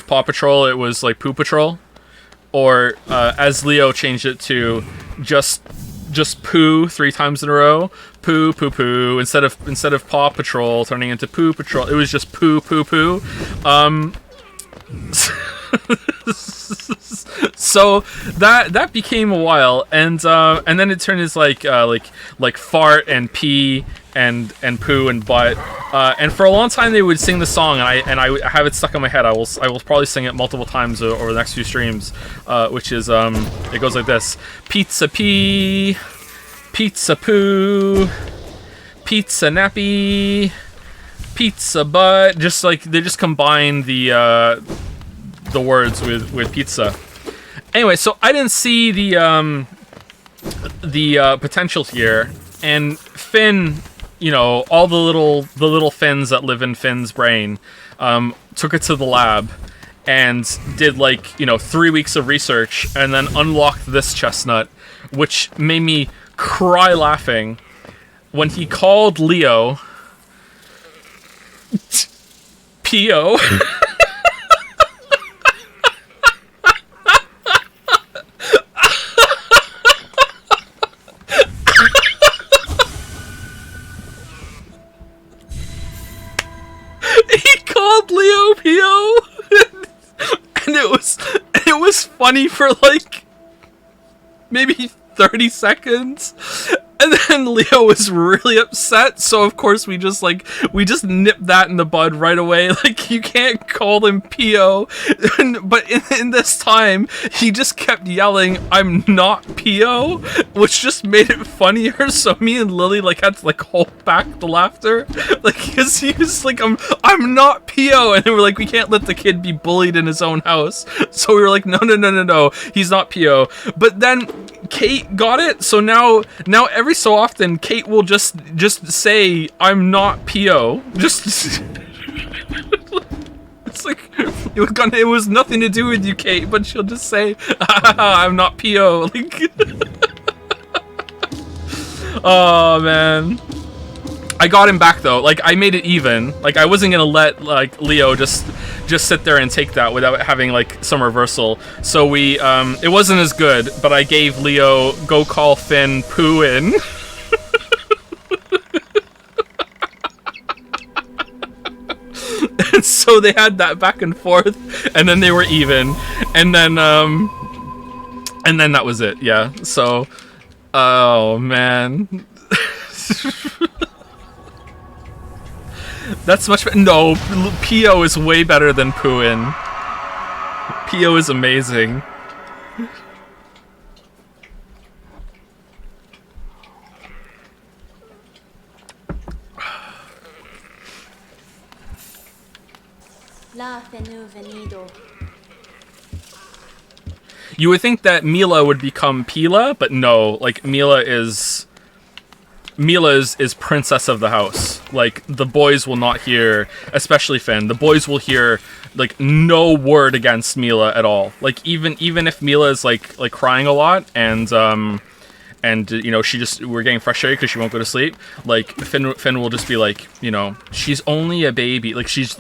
Paw Patrol, it was like Poo Patrol, or as Leo changed it to just poo 3 times in a row, poo poo poo. Instead of Paw Patrol turning into Poo Patrol, it was just poo poo poo. So that became a while, and then it turned into like fart and pee and poo and butt, and for a long time they would sing the song, and I have it stuck in my head. I will probably sing it multiple times over the next few streams, which is it goes like this: pizza pee, pizza poo, pizza nappy, pizza butt. Just like they just combine the words with pizza. Anyway, so I didn't see the potential here, and Finn, you know, all the little Finns that live in Finn's brain, took it to the lab and did 3 weeks of research, and then unlocked this chestnut, which made me cry laughing when he called Leo P.O. Leo Pio, and it was funny for maybe 30 seconds, and then Leo was really upset, so of course we just nipped that in the bud right away. You can't call him Pio, but in this time he just kept yelling, "I'm not Pio," which just made it funnier. So me and Lily had to hold back the laughter, because he was I'm not Pio, and then we're we can't let the kid be bullied in his own house. So we were no, he's not Pio. But then Kate got it, so now every so often Kate will just say, "I'm not Pio." Just it's it was nothing to do with you, Kate, but she'll just say, "I'm not Pio." Oh man, I got him back though. I made it even. I wasn't gonna let Leo just sit there and take that without having some reversal. So we it wasn't as good, but I gave Leo "Go call Finn poo in." And so they had that back and forth, and then they were even, and then that was it. Yeah. So, oh man. That's much better. No, Pio is way better than Pooin. Pio is amazing. La venu venido. You would think that Mila would become Pila, but no. Mila is princess of the house. The boys will not hear, especially Finn. The boys will hear no word against Mila at all. Even if Mila is crying a lot and you know we're getting frustrated because she won't go to sleep. Finn will just be she's only a baby. She's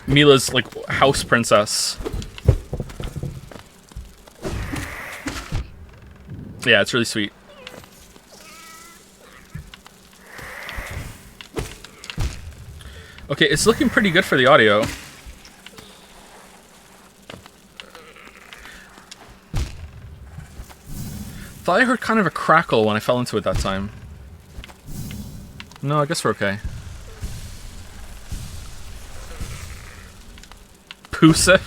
Mila's house princess. Yeah, it's really sweet. Okay, it's looking pretty good for the audio. Thought I heard kind of a crackle when I fell into it that time. No, I guess we're okay. Pusif.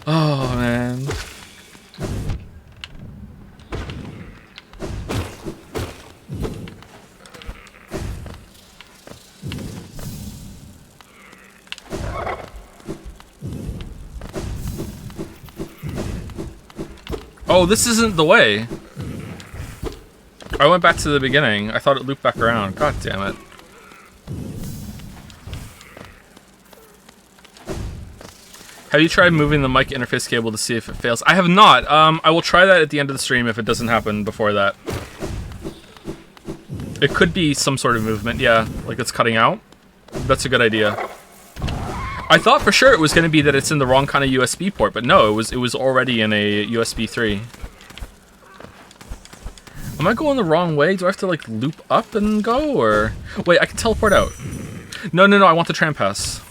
Oh man. Oh, this isn't the way. I went back to the beginning. I thought it looped back around. God damn it. Have you tried moving the mic interface cable to see if it fails? I have not. I will try that at the end of the stream if it doesn't happen before that. It could be some sort of movement, yeah. Like it's cutting out. That's a good idea. I thought for sure it was going to be that it's in the wrong kind of USB port, but no, it was already in a USB 3. Am I going the wrong way? Do I have to like loop up and go, or... Wait, I can teleport out. No, I want the tram pass.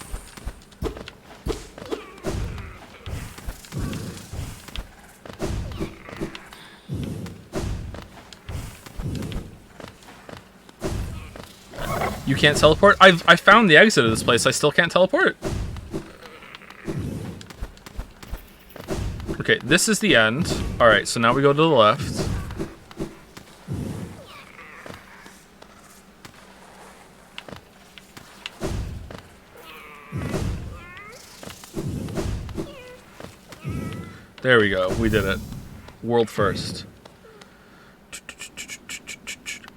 You can't teleport? I found the exit of this place. I still can't teleport. Okay, this is the end. Alright, so now we go to the left. There we go. We did it. World first.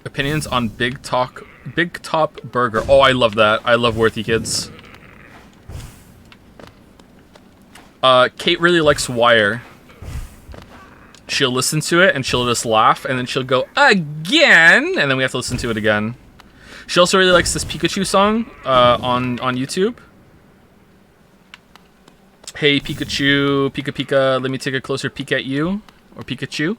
Opinions on Big Top Burger. Oh, I love that. I love Worthy Kids. Kate really likes Wire. She'll listen to it and she'll just laugh and then she'll go, again! And then we have to listen to it again. She also really likes this Pikachu song on YouTube. Hey Pikachu, Pika Pika, let me take a closer peek at you. Or Pikachu.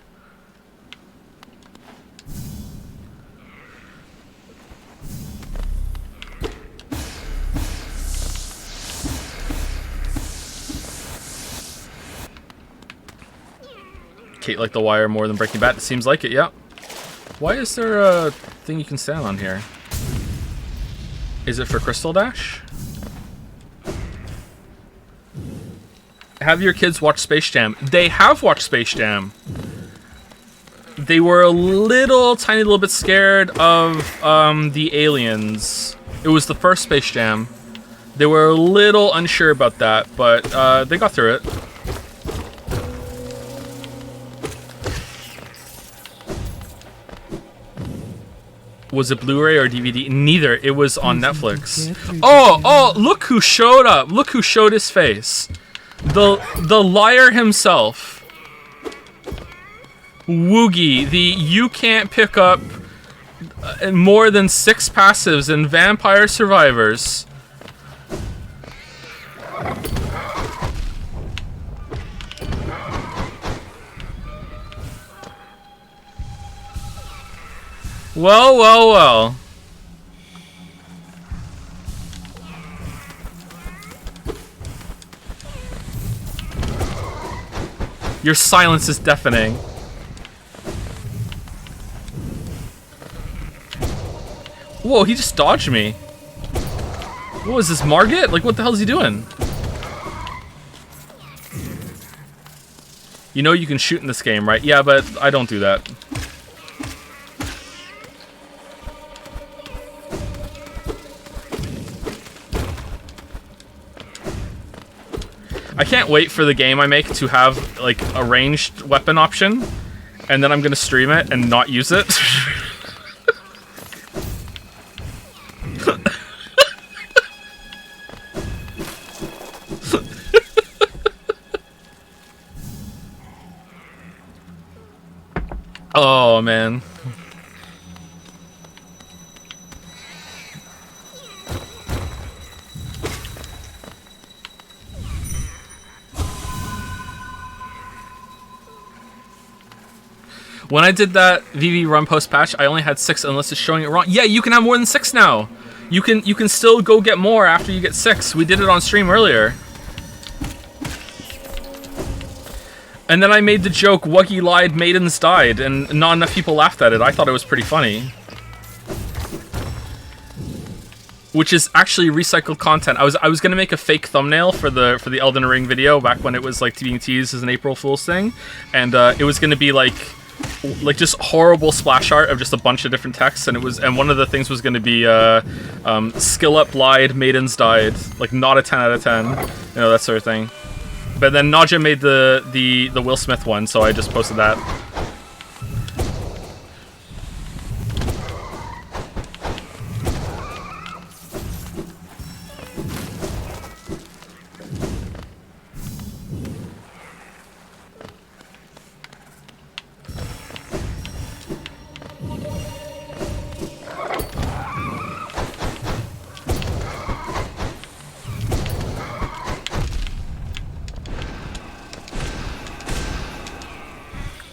Kate liked The Wire more than Breaking Bad. It seems like it, yeah. Why is there a thing you can stand on here? Is it for Crystal Dash? Have your kids watch Space Jam? They have watched Space Jam. They were a tiny little bit scared of the aliens. It was the first Space Jam. They were a little unsure about that, but they got through it. Was it Blu-ray or DVD? Neither. It was on Netflix. Oh, look who showed up. Look who showed his face. The liar himself. Woogie, the you can't pick up more than 6 passives in Vampire Survivors. Well. Your silence is deafening. Whoa, he just dodged me. What was this, Margit? Like, what the hell is he doing? You know you can shoot in this game, right? Yeah, but I don't do that. I can't wait for the game I make to have, like, a ranged weapon option, and then I'm gonna stream it and not use it. Oh, man. When I did that VV run post patch, I only had 6 unless it's showing it wrong. Yeah, you can have more than 6 now. You can still go get more after you get 6. We did it on stream earlier. And then I made the joke, Wuggy lied, maidens died, and not enough people laughed at it. I thought it was pretty funny. Which is actually recycled content. I was gonna make a fake thumbnail for the Elden Ring video back when it was like being teased as an April Fool's thing, and it was gonna be like just horrible splash art of just a bunch of different texts, and one of the things was gonna be skill up lied, maidens died, like not a 10 out of 10, you know, that sort of thing. But then Nadja made the Will Smith one, so I just posted that.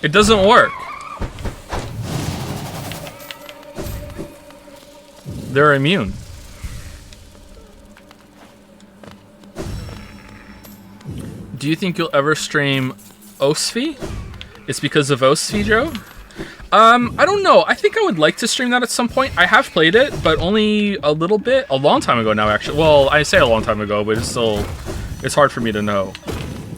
It doesn't work. They're immune. Do you think you'll ever stream Osfi? It's because of Osfi, Joe? I don't know. I think I would like to stream that at some point. I have played it, but only a little bit. A long time ago now, actually. Well, I say a long time ago, but it's hard for me to know.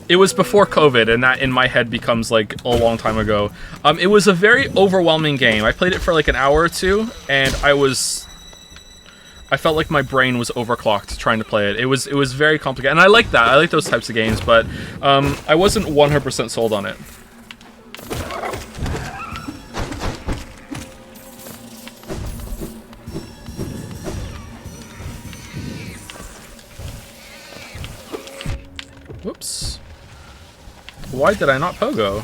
It was before COVID, and that in my head becomes like a long time ago. It was a very overwhelming game. I played it for like an hour or two, and I felt like my brain was overclocked trying to play it. It was very complicated, and I like that. I like those types of games, but I wasn't 100% sold on it. Whoops. Why did I not pogo?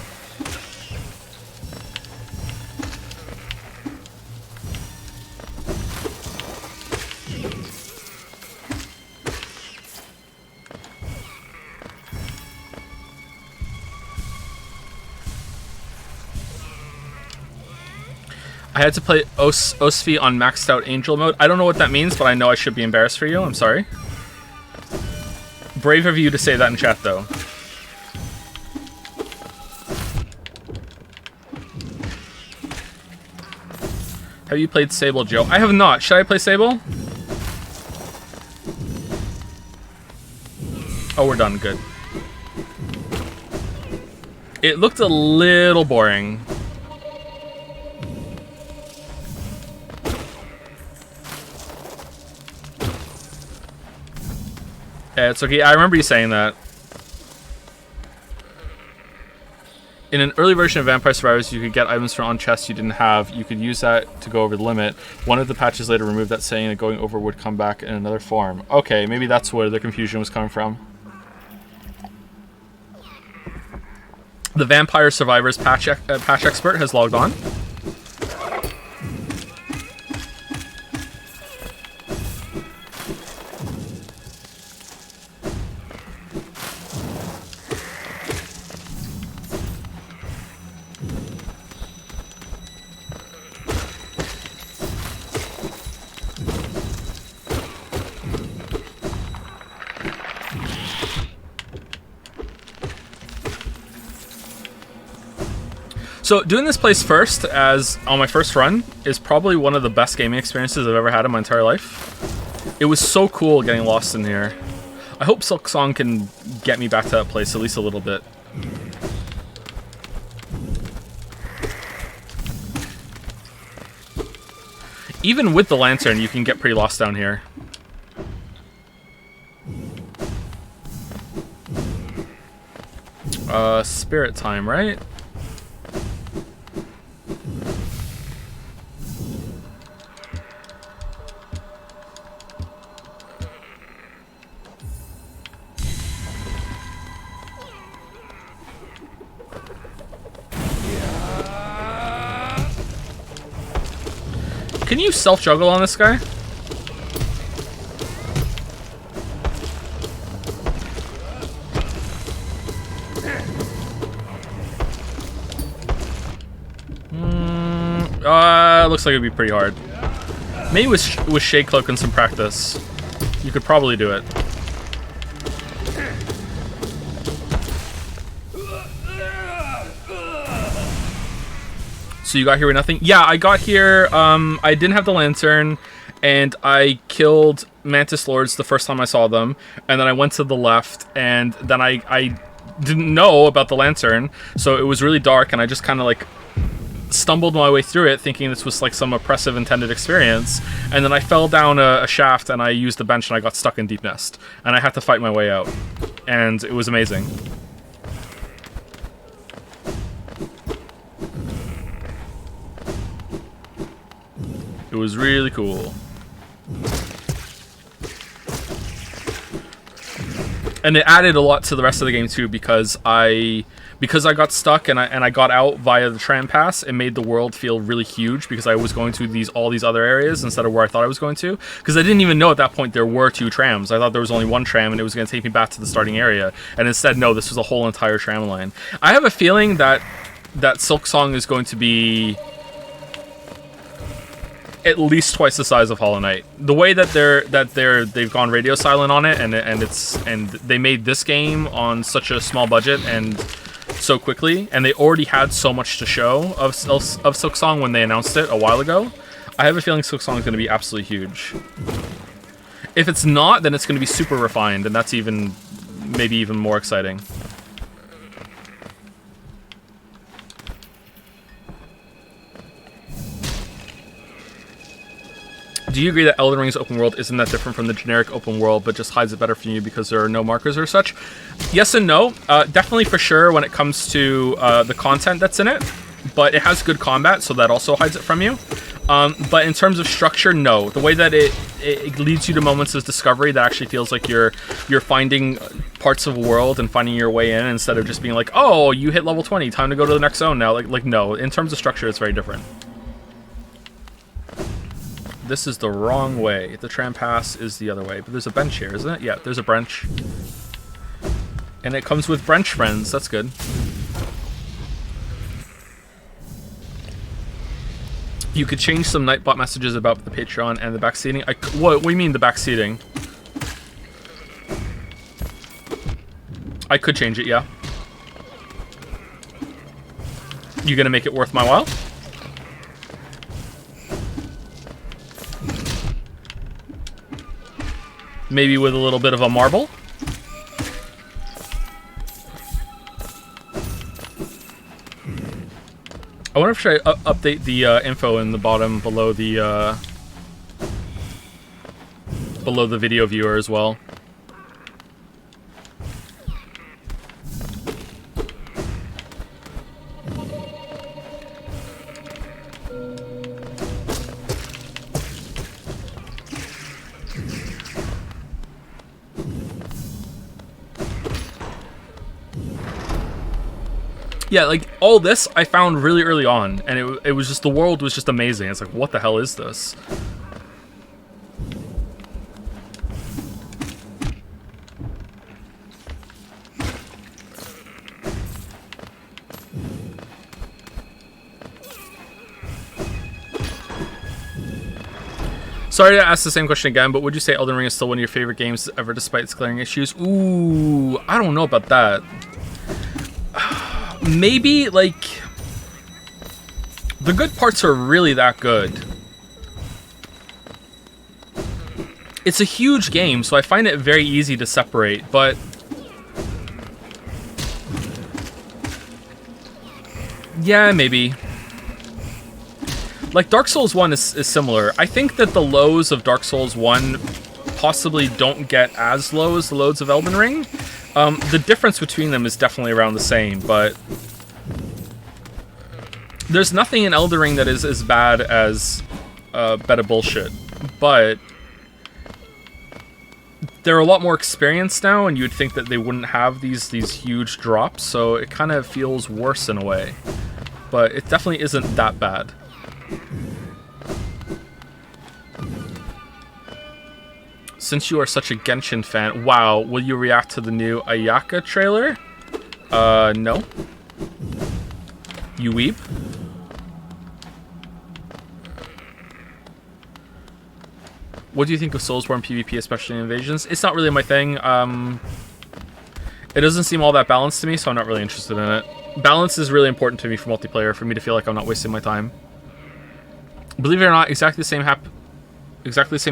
I had to play Osfi on maxed out angel mode. I don't know what that means, but I know I should be embarrassed for you. I'm sorry. Brave of you to say that in chat, though. Have you played Sable, Joe? I have not. Should I play Sable? Oh, we're done. Good. It looked a little boring. Yeah, it's okay. I remember you saying that. In an early version of Vampire Survivors, you could get items from on chests you didn't have. You could use that to go over the limit. One of the patches later removed that, saying that going over would come back in another form. Okay, maybe that's where the confusion was coming from. The Vampire Survivors patch expert has logged on. So doing this place first, as on my first run, is probably one of the best gaming experiences I've ever had in my entire life. It was so cool getting lost in here. I hope Silk Song can get me back to that place at least a little bit. Even with the lantern, you can get pretty lost down here. Spirit time, right? Can you self-juggle on this guy? Looks like it'd be pretty hard. Maybe with Shade Cloak and some practice, you could probably do it. So you got here with nothing? Yeah, I got here, I didn't have the lantern, and I killed Mantis Lords the first time I saw them, and then I went to the left, and then I didn't know about the lantern, so it was really dark, and I just kind of like stumbled my way through it, thinking this was like some oppressive intended experience, and then I fell down a shaft, and I used the bench, and I got stuck in Deep Nest, and I had to fight my way out. and it was amazing. It was really cool. And it added a lot to the rest of the game too, because I got stuck and I got out via the tram pass. It made the world feel really huge because I was going to all these other areas instead of where I thought I was going to. Because I didn't even know at that point there were 2 trams. I thought there was only 1 tram and it was going to take me back to the starting area. And instead, no, this was a whole entire tram line. I have a feeling that Silksong is going to be at least twice the size of Hollow Knight. The way that they've gone radio silent on it, and they made this game on such a small budget and so quickly, and they already had so much to show of Silksong when they announced it a while ago. I have a feeling Silksong is going to be absolutely huge. If it's not, then it's going to be super refined, and that's maybe even more exciting. Do you agree that Elden Ring's open world isn't that different from the generic open world, but just hides it better from you because there are no markers or such? Yes and no. Definitely for sure when it comes to the content that's in it, but it has good combat, so that also hides it from you. But in terms of structure, no. The way that it leads you to moments of discovery that actually feels like you're finding parts of a world and finding your way in instead of just being like, oh, you hit level 20, time to go to the next zone now. Like no. In terms of structure, it's very different. This is the wrong way. The tram pass is the other way. But there's a bench here, isn't it? Yeah, there's a bench. And it comes with bench friends. That's good. You could change some Nightbot messages about the Patreon and the backseating. What do you mean the backseating? I could change it, yeah. You gonna make it worth my while? Maybe with a little bit of a marble. I wonder if should I update the info in the bottom below the video viewer as well. Yeah, like, all this I found really early on, and it was just, the world was just amazing. It's like, what the hell is this? Sorry to ask the same question again, but would you say Elden Ring is still one of your favorite games ever despite its glaring issues? Ooh, I don't know about that. Maybe, like, the good parts are really that good. It's a huge game, so I find it very easy to separate, but yeah, maybe. Like, Dark Souls 1 is similar. I think that the lows of Dark Souls 1 possibly don't get as low as the lows of Elden Ring. The difference between them is definitely around the same, but there's nothing in Elden Ring that is as bad as Beta Bullshit, but they're a lot more experienced now, and you'd think that they wouldn't have these huge drops, so it kind of feels worse in a way, but it definitely isn't that bad. Since you are such a Genshin fan, wow, will you react to the new Ayaka trailer? No. You weep? What do you think of Soulsborne PvP, especially in Invasions? It's not really my thing. It doesn't seem all that balanced to me, so I'm not really interested in it. Balance is really important to me for multiplayer, for me to feel like I'm not wasting my time. Believe it or not, exactly the same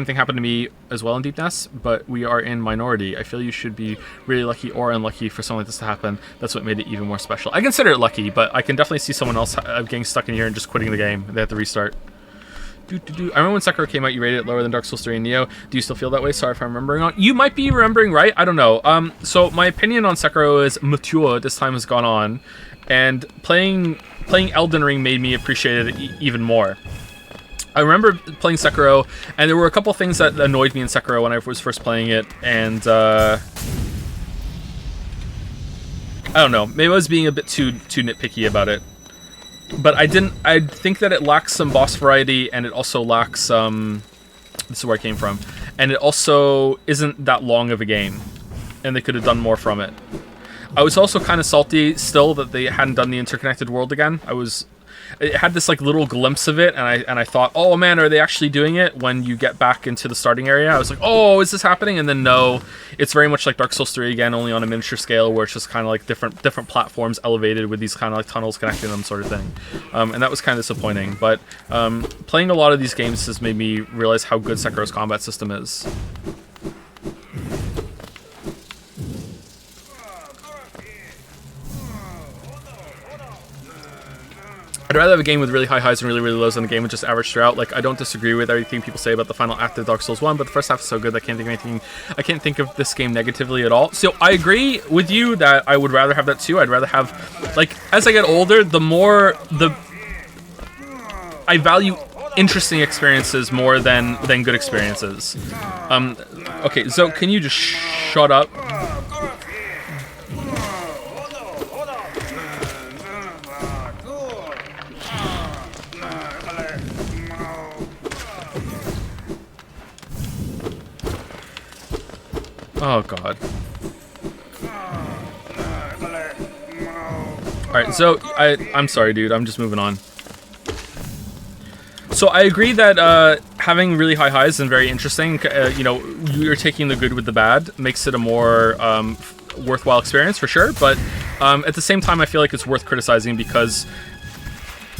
thing happened to me as well in Deepness, but we are in minority. I feel you should be really lucky or unlucky for something like this to happen. That's what made it even more special. I consider it lucky, but I can definitely see someone else getting stuck in here and just quitting the game. They have to restart. I remember when Sekiro came out, you rated it lower than Dark Souls 3 and Neo. Do you still feel that way? Sorry if I'm remembering wrong. You might be remembering right. I don't know. So my opinion on Sekiro is mature. This time has gone on, and playing Elden Ring made me appreciate it even more. I remember playing Sekiro, and there were a couple things that annoyed me in Sekiro when I was first playing it, and I don't know. Maybe I was being a bit too nitpicky about it. But I think that it lacks some boss variety, and it also lacks this is where I came from, and it also isn't that long of a game, and they could have done more from it. I was also kind of salty still that they hadn't done the interconnected world again. It had this like little glimpse of it, and I thought, oh man, are they actually doing it? When you get back into the starting area, I was like, oh, is this happening? And then no, it's very much like Dark Souls 3 again, only on a miniature scale, where it's just kind of like different platforms elevated with these kind of like tunnels connecting them, sort of thing. And that was kind of disappointing. But playing a lot of these games has made me realize how good Sekiro's combat system is. I'd rather have a game with really high highs and really, really lows than a game with just average throughout. Like, I don't disagree with everything people say about the final act of Dark Souls 1, but the first half is so good that I can't think of this game negatively at all. So I agree with you that I would rather have that too. I'd rather have, like, as I get older, I value interesting experiences more than good experiences. Okay, so can you just shut up? Oh god. Alright, so I'm sorry, dude. I'm just moving on. So I agree that having really high highs is very interesting. You're taking the good with the bad makes it a more worthwhile experience for sure. But at the same time, I feel like it's worth criticizing because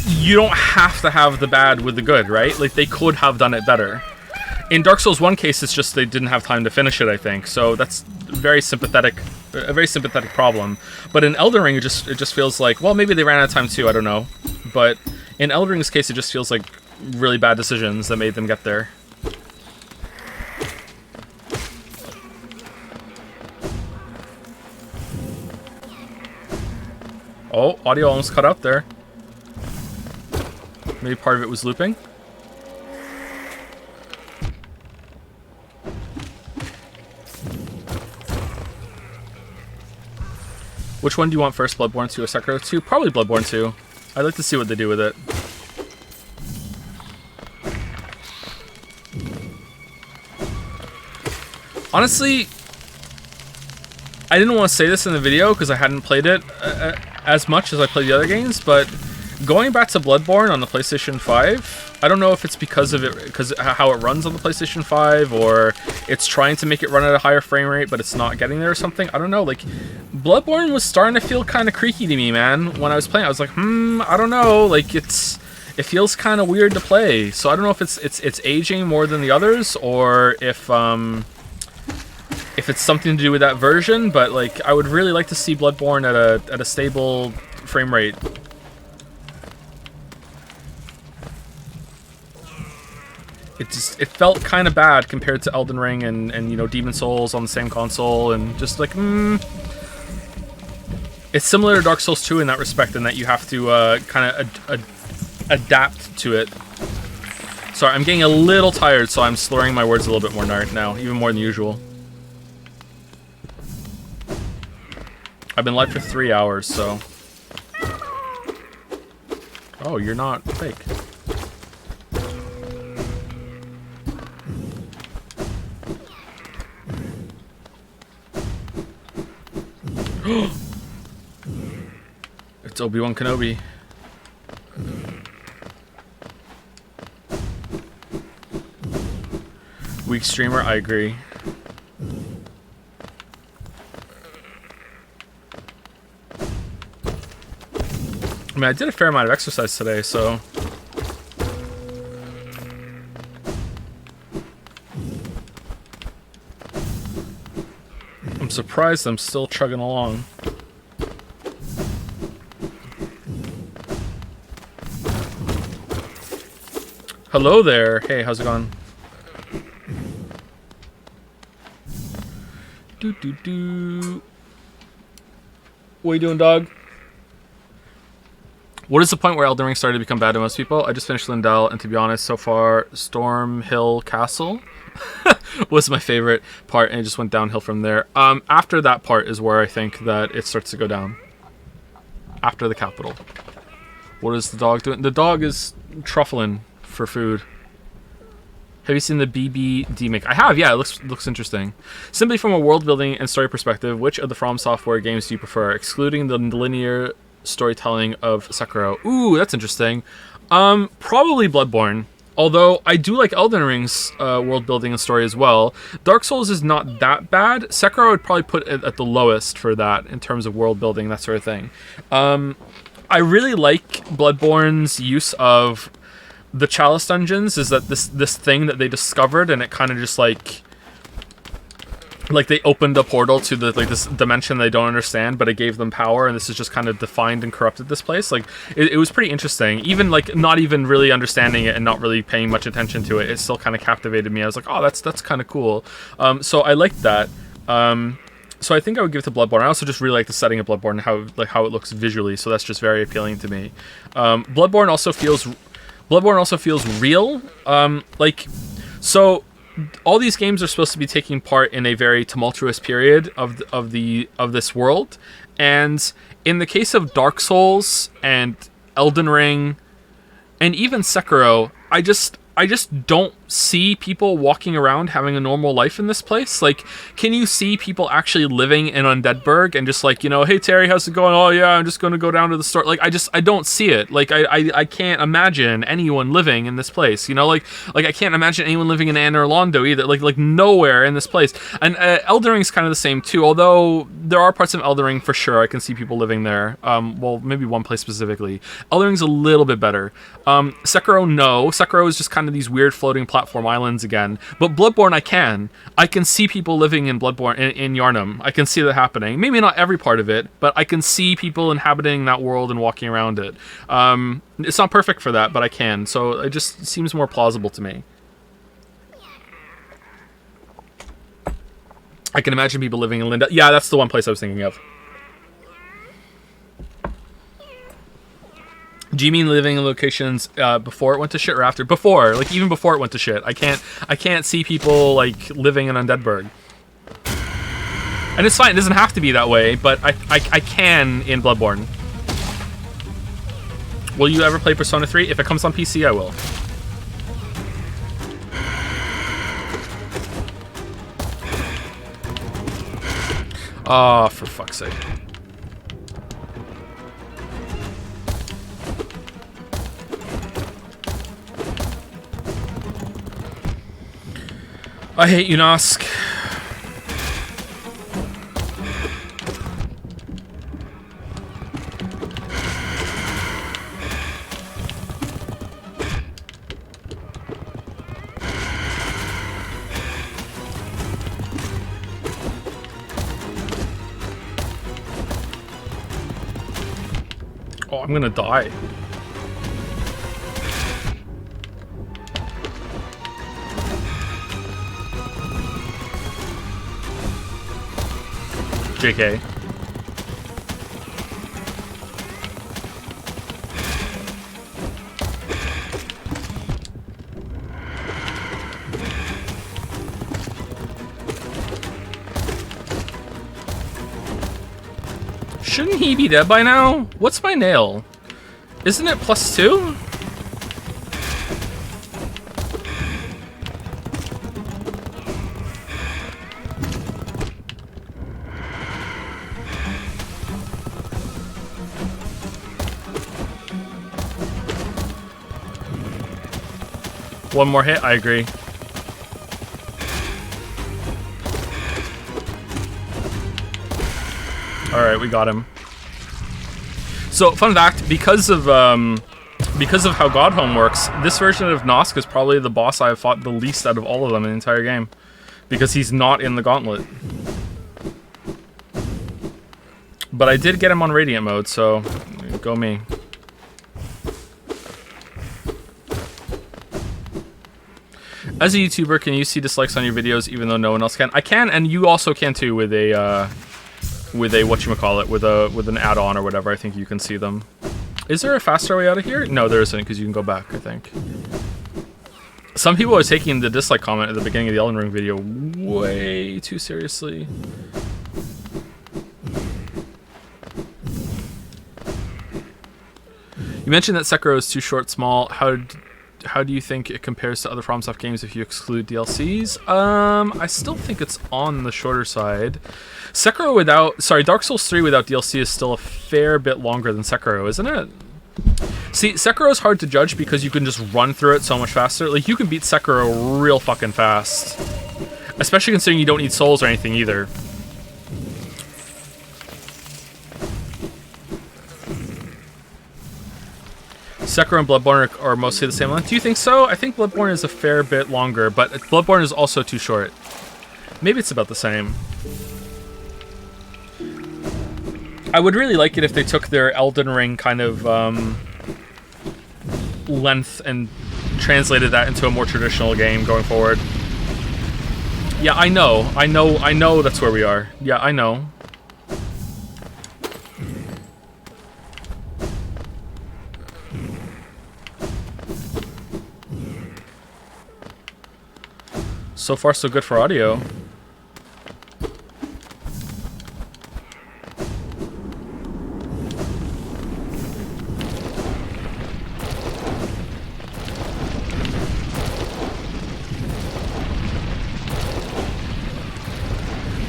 you don't have to have the bad with the good, right? Like, they could have done it better. In Dark Souls 1 case, it's just they didn't have time to finish it, I think. So that's a very sympathetic problem. But in Elden Ring, it just feels like, well, maybe they ran out of time too, I don't know. But in Elden Ring's case, it just feels like really bad decisions that made them get there. Oh, audio almost cut out there. Maybe part of it was looping. Which one do you want first, Bloodborne 2 or Sekiro 2? Probably Bloodborne 2. I'd like to see what they do with it. Honestly, I didn't want to say this in the video because I hadn't played it as much as I played the other games, but going back to Bloodborne on the PlayStation 5, I don't know if it's because how it runs on the PlayStation 5, or it's trying to make it run at a higher frame rate, but it's not getting there or something. I don't know. Like, Bloodborne was starting to feel kind of creaky to me, man. When I was playing, I was like, I don't know. Like, it feels kind of weird to play. So I don't know if it's aging more than the others, or if it's something to do with that version. But like, I would really like to see Bloodborne at a stable frame rate. It felt kind of bad compared to Elden Ring and Demon Souls on the same console, and just like it's similar to Dark Souls 2 in that respect, in that you have to kind of adapt to it. Sorry, I'm getting a little tired, so I'm slurring my words a little bit more now, even more than usual. I've been live for 3 hours, so. Oh, you're not fake. It's Obi-Wan Kenobi. Weak streamer, I agree. I mean, I did a fair amount of exercise today, so. I'm surprised I'm still chugging along. Hello there. Hey, how's it going? Do. What are you doing, dog? What is the point where Elden Ring started to become bad to most people? I just finished Lindell, and to be honest, so far, Stormhill Castle was my favorite part, and it just went downhill from there. After that part is where I think that it starts to go down. After the capital. What is the dog doing? The dog is truffling for food. Have you seen the BBD make? I have, yeah, it looks interesting. Simply from a world building and story perspective, which of the From Software games do you prefer, excluding the linear storytelling of Sekiro? Ooh, that's interesting. Probably Bloodborne. Although I do like Elden Ring's world building and story as well. Dark Souls is not that bad. Sekiro I would probably put it at the lowest for that in terms of world building, that sort of thing. I really like Bloodborne's use of the Chalice dungeons. Is that this thing that they discovered, and it kind of just like they opened a portal to this dimension they don't understand, but it gave them power, and this is just kind of defined and corrupted this place. Like it was pretty interesting. Even like not even really understanding it and not really paying much attention to it, it still kind of captivated me. I was like, oh, that's kind of cool. So I liked that. So I think I would give it to Bloodborne. I also just really like the setting of Bloodborne and how it looks visually. So that's just very appealing to me. Bloodborne also feels real. So all these games are supposed to be taking part in a very tumultuous period of this world, and in the case of Dark Souls and Elden Ring and even Sekiro, I just don't see people walking around having a normal life in this place. Like, can you see people actually living in Undeadburg and just like, hey Terry, how's it going? Oh yeah, I'm just gonna go down to the store. Like, I don't see it. Like, I can't imagine anyone living in this place. Like I can't imagine anyone living in Anne or Londo either. Like nowhere in this place. And Elden Ring's kind of the same too. Although there are parts of Elden Ring for sure I can see people living there. Well, maybe one place specifically. Elden Ring's a little bit better. Sekiro, no. Sekiro is just kind of these weird floating platform islands again. But Bloodborne, I can see people living in Bloodborne in Yharnam. I can see that happening. Maybe not every part of it, but I can see people inhabiting that world and walking around it. It's not perfect for that, but I can. So it just seems more plausible to me. I can imagine people living in Linda. Yeah, that's the one place I was thinking of. Do you mean living in locations before it went to shit or after? Before, like even before it went to shit. I can't see people like living in Undeadburg. And it's fine, it doesn't have to be that way, but I can in Bloodborne. Will you ever play Persona 3? If it comes on PC, I will. Oh, for fuck's sake. I hate you, Nosk. Oh, I'm gonna die. JK. Shouldn't he be dead by now? What's my nail? Isn't it +2? One more hit, I agree. Alright, we got him. So, fun fact, because of how Godhome works, this version of Nosk is probably the boss I have fought the least out of all of them in the entire game. Because he's not in the gauntlet. But I did get him on Radiant mode, so go me. As a YouTuber, can you see dislikes on your videos even though no one else can? I can, and you also can too with a whatchamacallit, with an add-on or whatever. I think you can see them. Is there a faster way out of here? No, there isn't, because you can go back, I think. Some people are taking the dislike comment at the beginning of the Elden Ring video way too seriously. You mentioned that Sekiro is too short, small. How do you think it compares to other FromSoft games if you exclude DLCs? I still think it's on the shorter side. Dark Souls 3 without DLC is still a fair bit longer than Sekiro, isn't it? See, Sekiro is hard to judge because you can just run through it so much faster. Like, you can beat Sekiro real fucking fast. Especially considering you don't need souls or anything either. Sekiro and Bloodborne are mostly the same length. Do you think so? I think Bloodborne is a fair bit longer, but Bloodborne is also too short. Maybe it's about the same. I would really like it if they took their Elden Ring kind of length and translated that into a more traditional game going forward. Yeah, I know that's where we are. Yeah, I know. So far, so good for audio.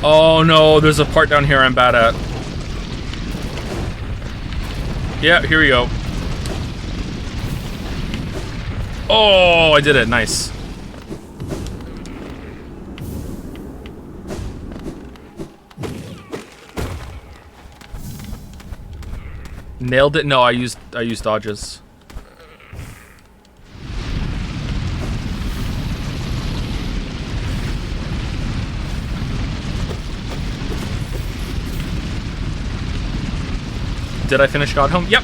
Oh no, there's a part down here I'm bad at. Yeah, here we go. Oh, I did it. Nice. Nailed it. No, I used dodges. Did I finish God Home? Yep.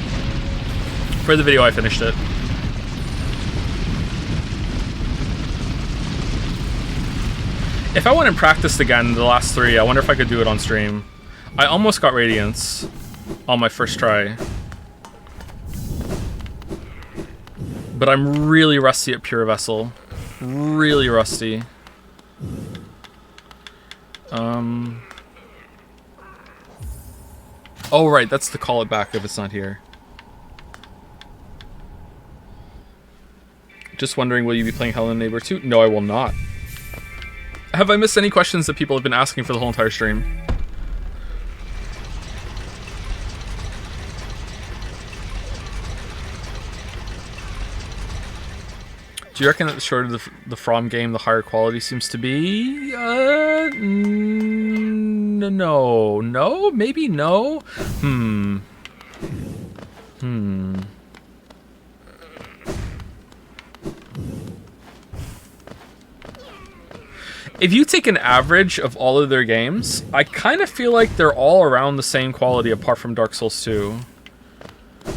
For the video, I finished it. If I went and practiced again the last 3, I wonder if I could do it on stream. I almost got Radiance on my first try. But I'm really rusty at Pure Vessel. Really rusty. Oh, right, that's to call it back if it's not here. Just wondering, will you be playing Hello Neighbor 2? No, I will not. Have I missed any questions that people have been asking for the whole entire stream? Do you reckon that the shorter the From game, the higher quality seems to be? No. No? Maybe no? If you take an average of all of their games, I kind of feel like they're all around the same quality apart from Dark Souls 2.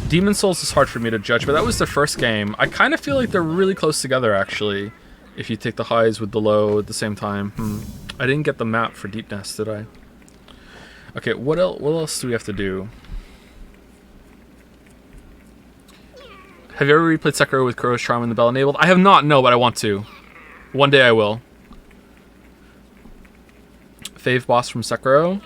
Demon Souls is hard for me to judge, but that was their first game. I kind of feel like they're really close together, actually, if you take the highs with the low at the same time. I didn't get the map for Deep Nest, did I? Okay, what else do we have to do? Have you ever replayed Sekiro with Kuro's Charm and the Bell enabled? I have not, no, but I want to. One day I will. Fave boss from Sekiro.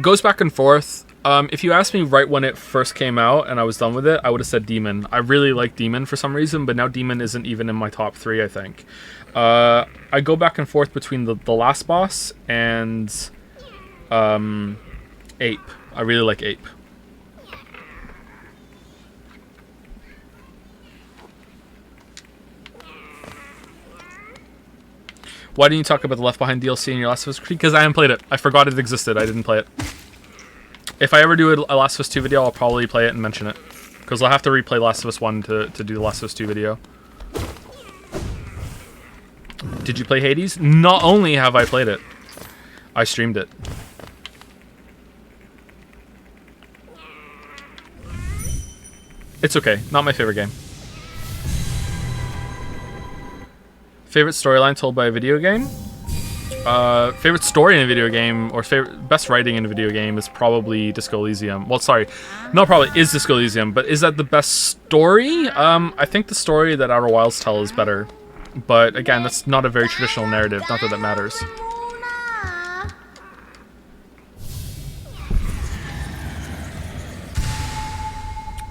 Goes back and forth. If you asked me right when it first came out and I was done with it, I would have said Demon. I really like Demon for some reason, but now Demon isn't even in my top 3, I think. I go back and forth between the last boss and Ape. I really like Ape. Why didn't you talk about the Left Behind DLC in your Last of Us? Because I haven't played it. I forgot it existed. I didn't play it. If I ever do a Last of Us 2 video, I'll probably play it and mention it. Because I'll have to replay Last of Us 1 to do the Last of Us 2 video. Did you play Hades? Not only have I played it, I streamed it. It's okay. Not my favorite game. Favorite storyline told by a video game? Favorite story in a video game, or best writing in a video game is probably Disco Elysium. Well, sorry, no, probably is Disco Elysium, but is that the best story? I think the story that Outer Wilds tell is better. But again, that's not a very traditional narrative, not that that matters.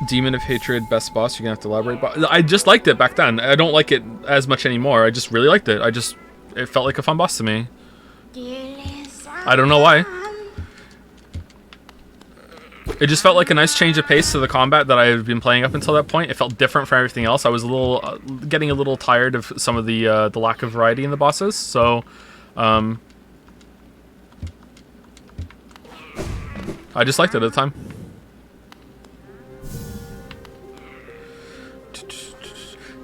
Demon of Hatred, best boss, you're gonna have to elaborate. I just liked it back then. I don't like it as much anymore. I just really liked it. It felt like a fun boss to me. I don't know why. It just felt like a nice change of pace to the combat that I had been playing up until that point. It felt different from everything else. I was getting a little tired of some of the lack of variety in the bosses. So, I just liked it at the time.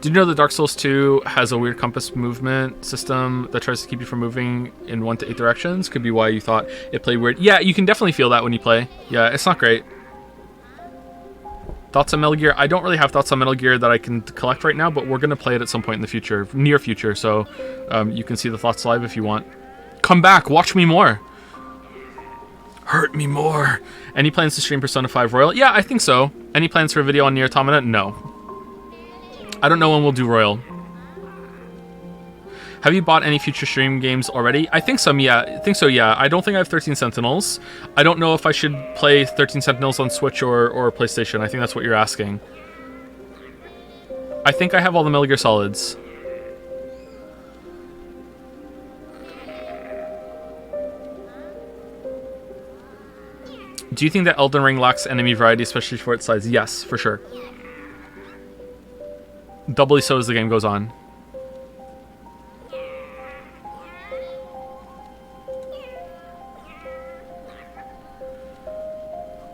Did you know that Dark Souls 2 has a weird compass movement system that tries to keep you from moving in 1 to 8 directions? Could be why you thought it played weird. Yeah, you can definitely feel that when you play. Yeah, it's not great. Thoughts on Metal Gear? I don't really have thoughts on Metal Gear that I can collect right now, but we're going to play it at some point in the future, near future, so you can see the thoughts live if you want. Come back, watch me more. Hurt me more. Any plans to stream Persona 5 Royal? Yeah, I think so. Any plans for a video on Nier Automata? No. I don't know when we'll do Royal. Have you bought any future stream games already? I think so, yeah. I don't think I have 13 Sentinels. I don't know if I should play 13 Sentinels on Switch or PlayStation. I think that's what you're asking. I think I have all the Metal Gear Solids. Do you think that Elden Ring lacks enemy variety, especially for its size? Yes, for sure. Doubly so as the game goes on.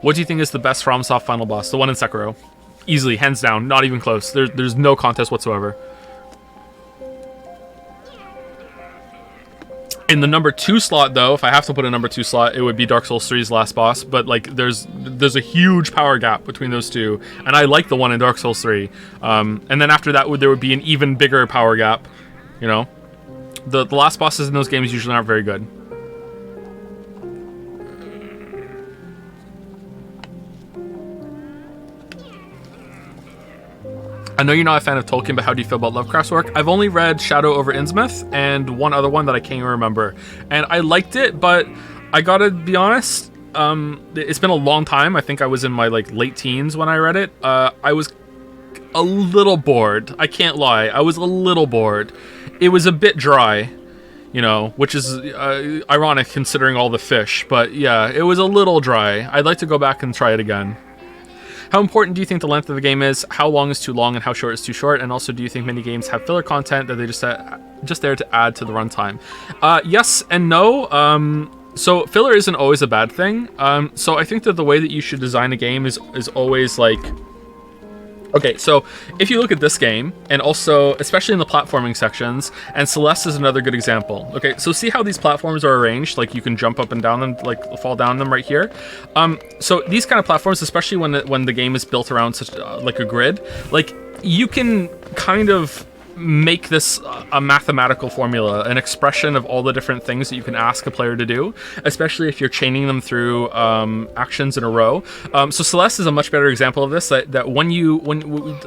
What do you think is the best FromSoft final boss? The one in Sekiro. Easily, hands down, not even close. There's no contest whatsoever. In the number 2 slot, though, if I have to put a number 2 slot, it would be Dark Souls 3's last boss. But like, there's a huge power gap between those two, and I like the one in Dark Souls 3. And then after that, there would be an even bigger power gap. You know, the last bosses in those games usually aren't very good. I know you're not a fan of Tolkien, but how do you feel about Lovecraft's work? I've only read Shadow over Innsmouth and one other one that I can't even remember. And I liked it, but I gotta be honest, it's been a long time. I think I was in my late teens when I read it. I was a little bored. I can't lie. I was a little bored. It was a bit dry, you know, which is ironic considering all the fish. But yeah, it was a little dry. I'd like to go back and try it again. How important do you think the length of the game is? How long is too long and how short is too short? And also, do you think many games have filler content that they just there to add to the runtime? Yes and no. So filler isn't always a bad thing. So I think that the way that you should design a game is always like... Okay, so if you look at this game, and also, especially in the platforming sections, and Celeste is another good example. Okay, so see how these platforms are arranged? Like, you can jump up and down them, like, fall down them right here. So these kind of platforms, especially when the game is built around such, like, a grid, like, you can kind of make this a mathematical formula, an expression of all the different things that you can ask a player to do, especially if you're chaining them through actions in a row. So Celeste is a much better example of this, that when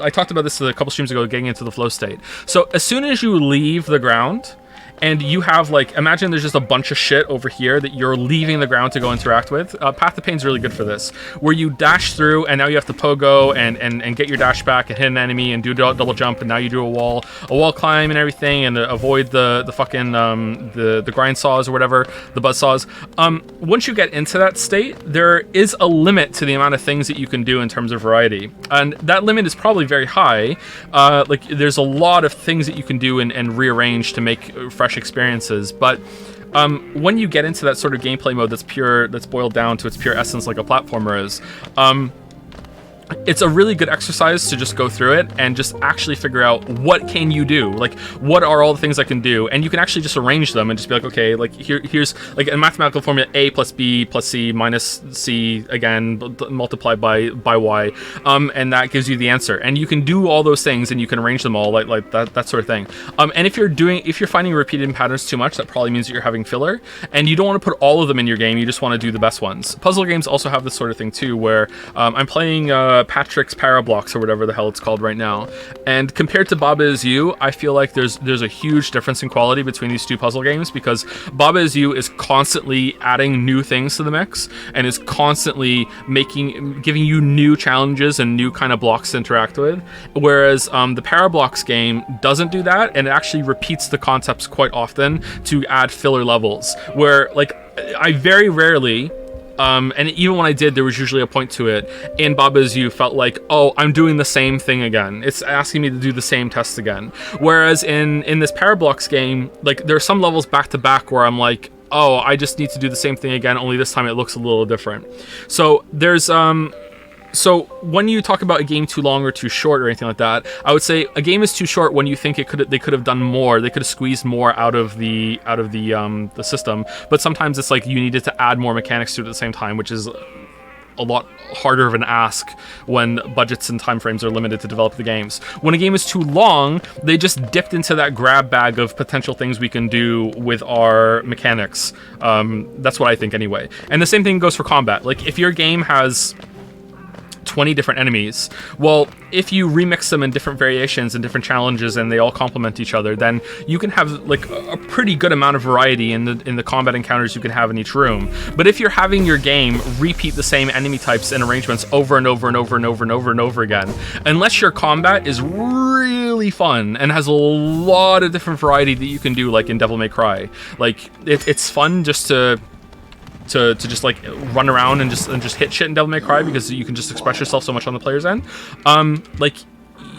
I talked about this a couple streams ago, getting into the flow state. So as soon as you leave the ground, and you have, like, imagine there's just a bunch of shit over here that you're leaving the ground to go interact with. Path to Pain's really good for this, where you dash through, and now you have to pogo and get your dash back and hit an enemy and do double jump, and now you do a wall climb and everything, and avoid the fucking the grind saws or whatever, the buzz saws. Once you get into that state, there is a limit to the amount of things that you can do in terms of variety, and that limit is probably very high. Like, there's a lot of things that you can do and rearrange to make fresh experiences, but when you get into that sort of gameplay mode that's boiled down to its pure essence, like a platformer is, it's a really good exercise to just go through it and just actually figure out what can you do, like what are all the things I can do, and you can actually just arrange them and just be like, okay, like here's like a mathematical formula: a plus b plus c minus c again multiplied by y, and that gives you the answer, and you can do all those things and you can arrange them all like that sort of thing. And if you're finding repeated patterns too much, that probably means that you're having filler, and you don't want to put all of them in your game. You just want to do the best ones. Puzzle games also have this sort of thing too, where I'm playing Patrick's Parablocks or whatever the hell it's called right now, and compared to Baba Is You, I feel like there's a huge difference in quality between these two puzzle games, because Baba Is You is constantly adding new things to the mix and is constantly giving you new challenges and new kind of blocks to interact with, whereas the Parablocks game doesn't do that, and it actually repeats the concepts quite often to add filler levels, where like I very rarely, and even when I did, there was usually a point to it. In Baba Is You, felt like, oh, I'm doing the same thing again. It's asking me to do the same tests again. Whereas in this Parablocks game, like there are some levels back to back where I'm like, oh, I just need to do the same thing again, only this time it looks a little different. So there's so when you talk about a game too long or too short or anything like that, I would say a game is too short when you think they could have done more. They could have squeezed more out of the system. But sometimes it's like you needed to add more mechanics to it at the same time, which is a lot harder of an ask when budgets and time frames are limited to develop the games. When a game is too long, they just dipped into that grab bag of potential things we can do with our mechanics. That's what I think anyway. And the same thing goes for combat. Like if your game has 20 different enemies, well, if you remix them in different variations and different challenges and they all complement each other, then you can have like a pretty good amount of variety in the combat encounters you can have in each room. But if you're having your game repeat the same enemy types and arrangements over and over and over and over and over and over again, unless your combat is really fun and has a lot of different variety that you can do, like in Devil May Cry, like it's fun just to just like run around and just hit shit in Devil May Cry, because you can just express yourself so much on the player's end. Like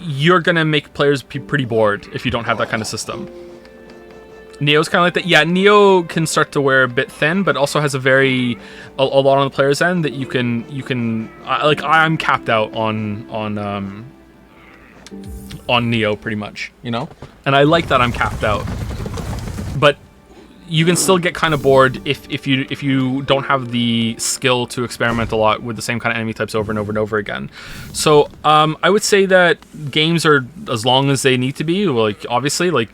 you're gonna make players be pretty bored if you don't have that kind of system. Neo's kind of like that. Yeah, Neo can start to wear a bit thin, but also has a lot on the player's end that you can like I'm capped out on Neo pretty much, you know, and I like that I'm capped out, but you can still get kind of bored if you don't have the skill to experiment a lot with the same kind of enemy types over and over and over again. So I would say that games are as long as they need to be. Like obviously, like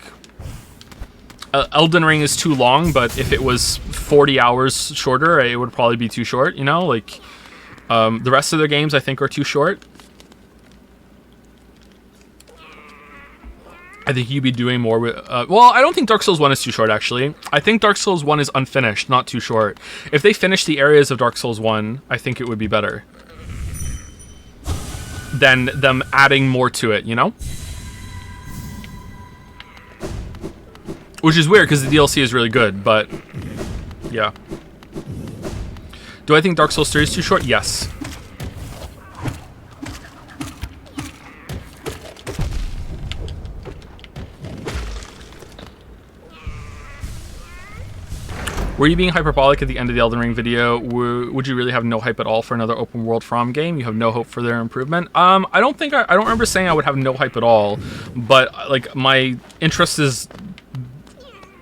Elden Ring is too long, but if it was 40 hours shorter, it would probably be too short. You know, like the rest of their games I think are too short. I think you'd be doing more with... well, I don't think Dark Souls 1 is too short, actually. I think Dark Souls 1 is unfinished, not too short. If they finish the areas of Dark Souls 1, I think it would be better than them adding more to it, you know? Which is weird, because the DLC is really good, but... yeah. Do I think Dark Souls 3 is too short? Yes. Were you being hyperbolic at the end of the Elden Ring video? Would you really have no hype at all for another open world From game? You have no hope for their improvement? I don't remember saying I would have no hype at all, but like my interest is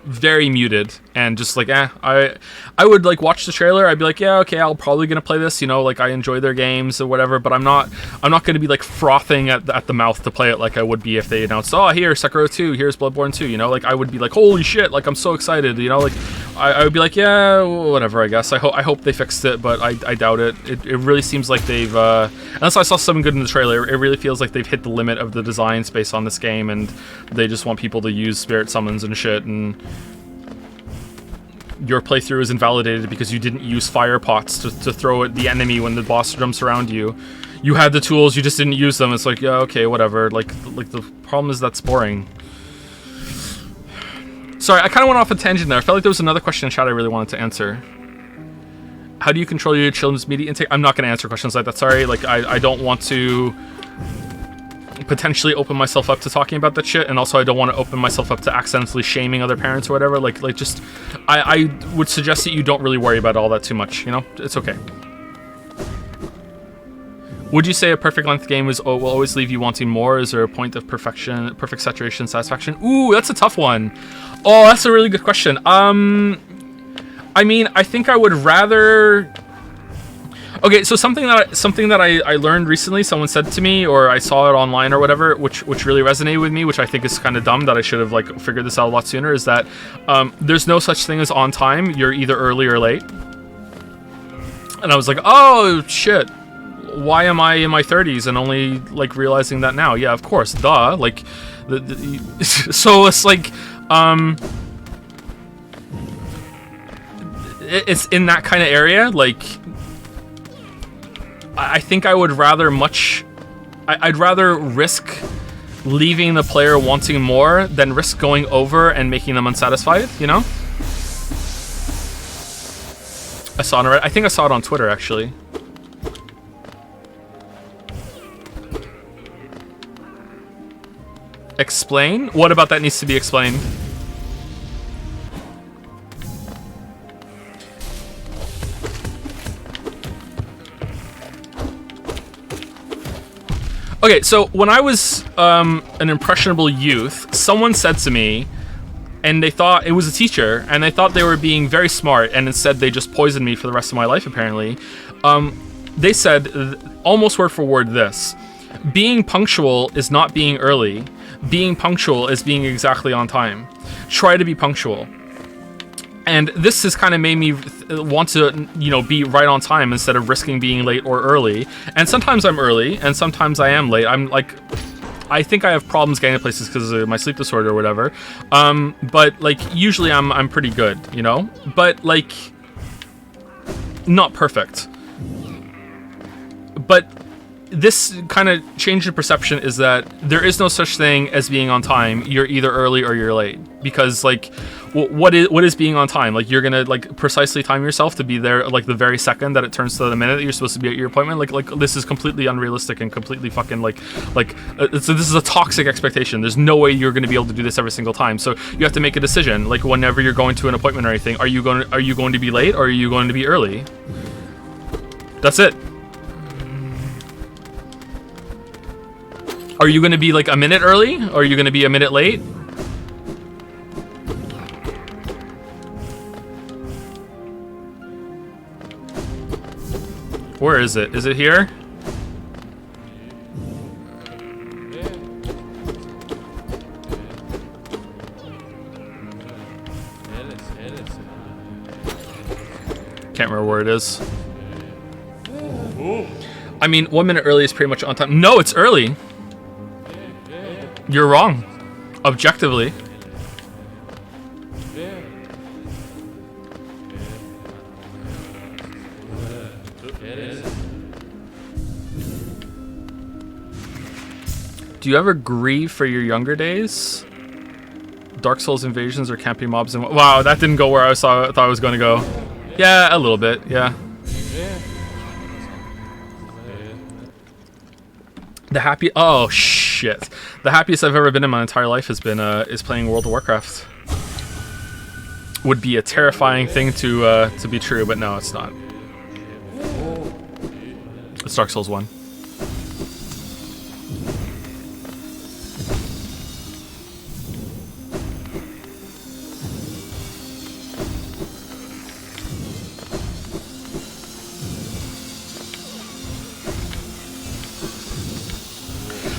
very muted, and just like I would like watch the trailer, I'd be like, yeah, okay, I'll probably gonna play this, you know, like I enjoy their games or whatever, but I'm not gonna be like frothing at the mouth to play it like I would be if they announced, oh, here Sekiro 2, here's Bloodborne 2, you know, like I would be like, holy shit, like I'm so excited, you know, like I would be like, yeah, whatever, I guess. I hope they fixed it, but I doubt it. It really seems like they've unless I saw something good in the trailer, it really feels like they've hit the limit of the design space on this game, and they just want people to use spirit summons and shit, and your playthrough is invalidated because you didn't use fire pots to throw at the enemy when the boss jumps around you. You had the tools, you just didn't use them. It's like, yeah, okay, whatever. Like the problem is that's boring. Sorry, I kind of went off a tangent there. I felt like there was another question in chat I really wanted to answer. How do you control your children's media intake? I'm not going to answer questions like that, sorry. Like, I don't want to potentially open myself up to talking about that shit, and also I don't want to open myself up to accidentally shaming other parents or whatever. Like just, I would suggest that you don't really worry about all that too much, you know? It's okay. Would you say a perfect length game will always leave you wanting more? Is there a point of perfect saturation, satisfaction? Ooh, that's a tough one. Oh, that's a really good question. I mean, I think I would rather. Okay, so something that I learned recently, someone said to me, or I saw it online or whatever, which really resonated with me, which I think is kind of dumb, that I should have like figured this out a lot sooner, is that there's no such thing as on time. You're either early or late. And I was like, oh shit, why am I in my 30s and only like realizing that now? Yeah, of course, duh. Like, so it's like, it's in that kind of area. Like, I think I would rather I'd rather risk leaving the player wanting more than risk going over and making them unsatisfied, you know? I think I saw it on Twitter, actually. Explain? What about that needs to be explained? Okay, so when I was an impressionable youth, someone said to me, and they thought it was a teacher, and they thought they were being very smart, and instead they just poisoned me for the rest of my life, apparently. They said, almost word for word, this: being punctual is not being early. Being punctual is being exactly on time. Try to be punctual. And this has kind of made me want to, you know, be right on time instead of risking being late or early. And sometimes I'm early, and sometimes I am late. I'm like, I think I have problems getting to places because of my sleep disorder or whatever. But like, usually I'm pretty good, you know? But like, not perfect. But this kind of change in perception is that there is no such thing as being on time. You're either early or you're late. Because like, what is being on time? Like, you're gonna like precisely time yourself to be there like the very second that it turns to the minute that you're supposed to be at your appointment. Like this is completely unrealistic and completely fucking so this is a toxic expectation. There's no way you're gonna be able to do this every single time. So you have to make a decision. Like, whenever you're going to an appointment or anything, are you going to be late or are you going to be early? That's it. Are you going to be like a minute early? Or are you going to be a minute late? Where is it? Is it here? Can't remember where it is. I mean, 1 minute early is pretty much on time. No, it's early. You're wrong. Objectively. Do you ever grieve for your younger days? Dark Souls invasions or camping mobs? And wow, that didn't go where I thought I was going to go. Yeah, a little bit. Yeah. Oh shit! The happiest I've ever been in my entire life has been is playing World of Warcraft. Would be a terrifying thing to be true, but no, it's not. It's Dark Souls 1.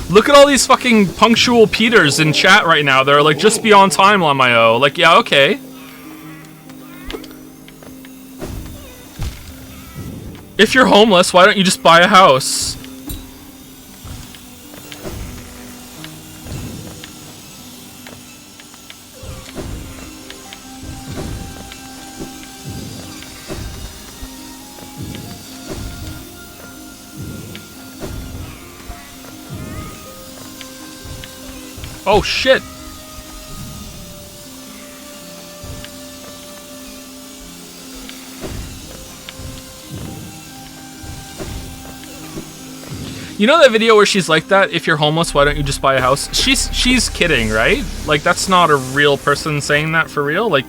Look at all these fucking punctual Peters in chat right now. They're like, just be on time, Lamayo. Like, yeah, okay. If you're homeless, why don't you just buy a house? Oh shit! You know that video where she's like that? If you're homeless, why don't you just buy a house? She's kidding, right? Like, that's not a real person saying that for real. Like,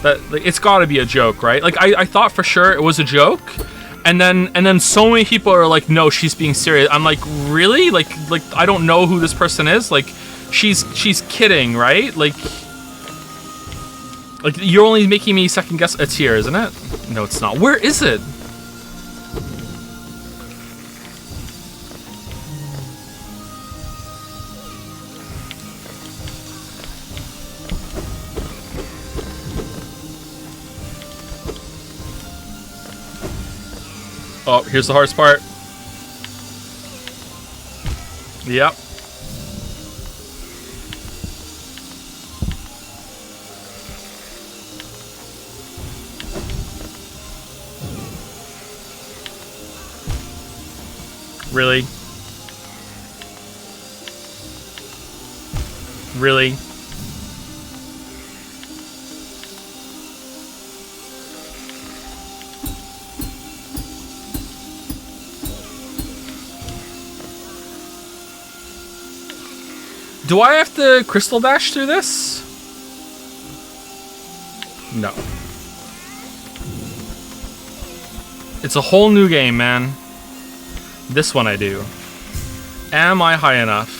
that, like, it's got to be a joke, right? Like, I thought for sure it was a joke, And then so many people are like, no, she's being serious. I'm like, really? Like I don't know who this person is. Like, she's kidding, right? Like you're only making me second guess. It's here, isn't it? No, it's not. Where is it? Oh, here's the hardest part. Yep. Really? Really? Do I have to crystal dash through this? No. It's a whole new game, man. This one I do. Am I high enough?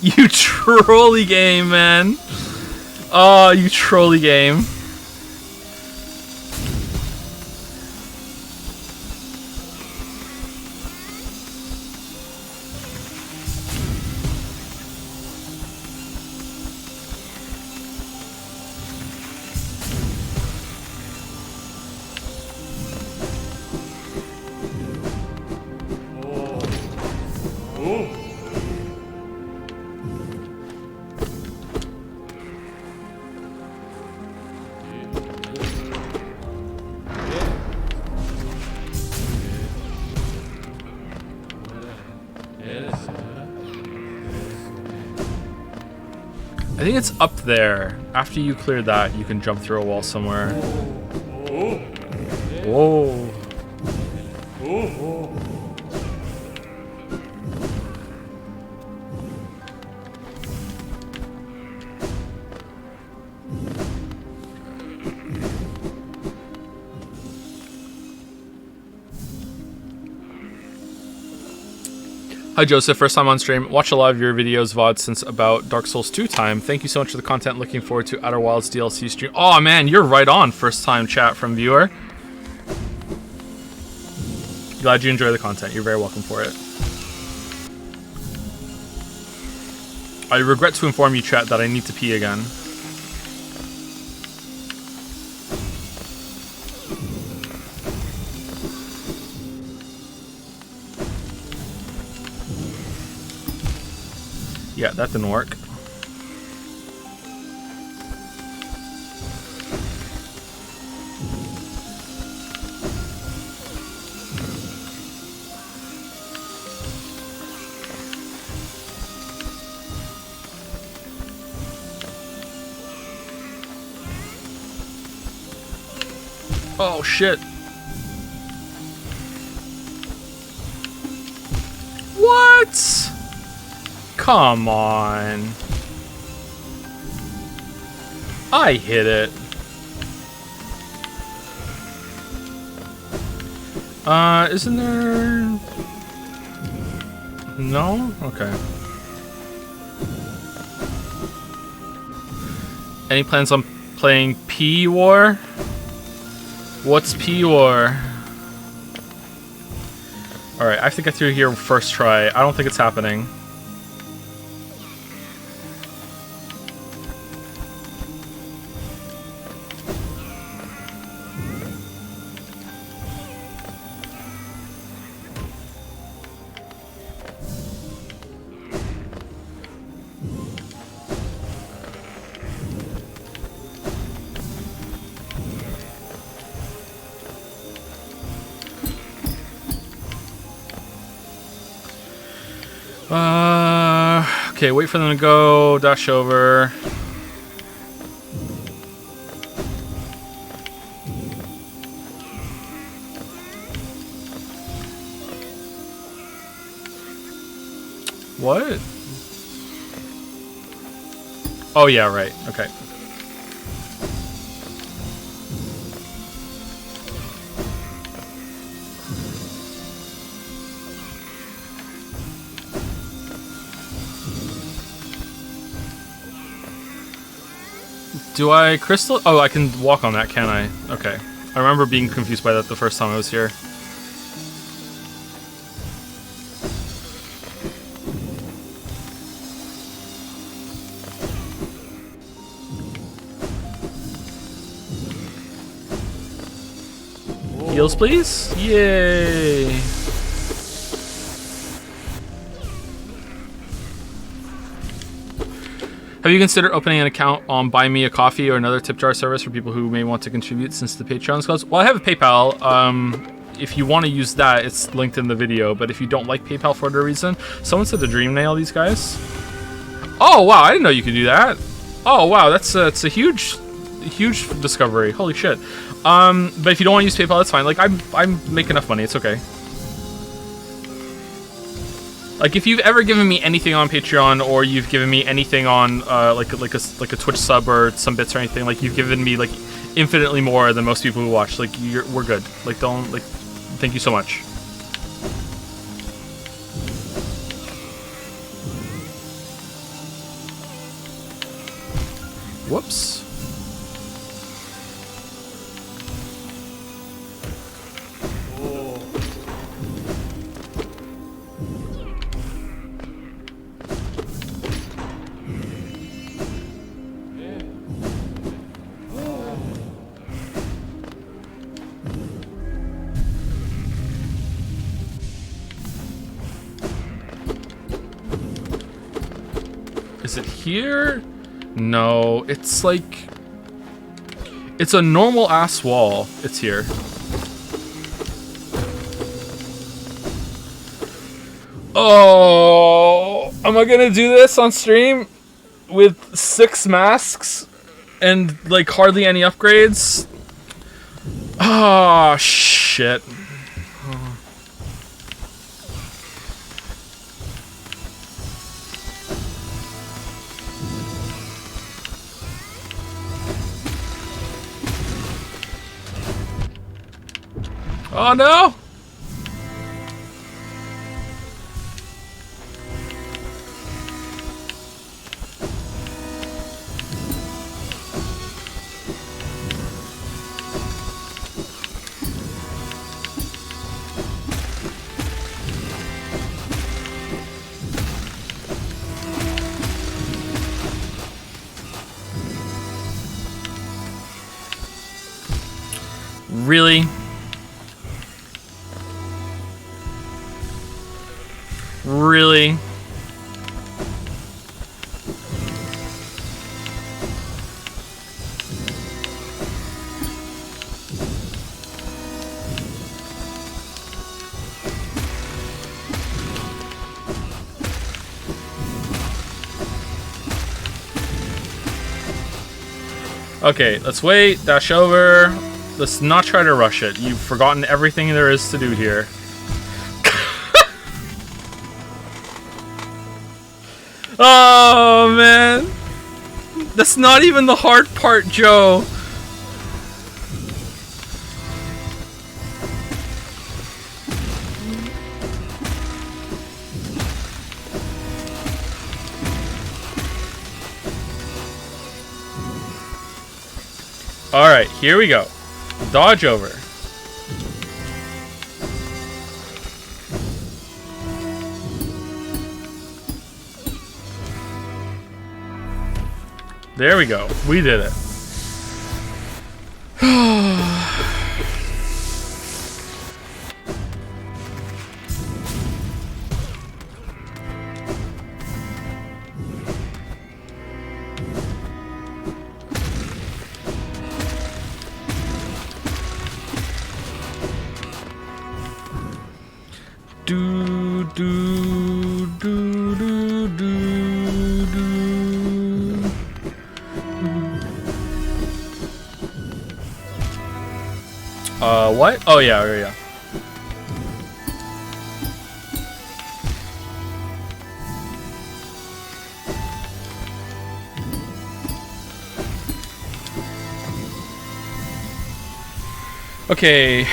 You trolley game, man. Oh, you trolley game. I think it's up there. After you clear that, you can jump through a wall somewhere. Whoa. Hi Joseph, first time on stream. Watch a lot of your videos, VOD, since about Dark Souls 2 time. Thank you so much for the content. Looking forward to Outer Wilds DLC stream. Oh man, you're right on. First time chat from viewer. Glad you enjoy the content. You're very welcome for it. I regret to inform you, chat, that I need to pee again. Yeah, that didn't work. Oh shit. What? Come on. I hit it. Isn't there... No? Okay. Any plans on playing P-War? What's P-War? Alright, I have to get through here first try. I don't think it's happening. Okay, wait for them to go. Dash over. What? Oh yeah, right. Okay. Do I crystal? Oh, I can walk on that, can I? Okay. I remember being confused by that the first time I was here. Heals, please? Yay! Have you considered opening an account on Buy Me a Coffee or another tip jar service for people who may want to contribute since the Patreon's closed? Well, I have a PayPal. If you want to use that, it's linked in the video. But if you don't like PayPal for whatever reason, someone said to dream nail these guys. Oh wow, I didn't know you could do that. Oh wow, it's a huge discovery. Holy shit. But if you don't want to use PayPal, that's fine. Like I'm making enough money. It's okay. Like if you've ever given me anything on Patreon or you've given me anything on like a Twitch sub or some bits or anything, like you've given me like infinitely more than most people who watch. Like we're good. Like don't like. Thank you so much. Whoops. Is it here? No, it's like... It's a normal ass wall. It's here. Oh, am I gonna do this on stream with 6 masks and like hardly any upgrades? Oh, shit. Oh no! Really? Really? Okay, let's wait, dash over. Let's not try to rush it. You've forgotten everything there is to do here. Oh, man. That's not even the hard part, Joe. Alright, here we go. Dodge over. There we go. We did it. Do do do do do. What? Oh, yeah. Okay,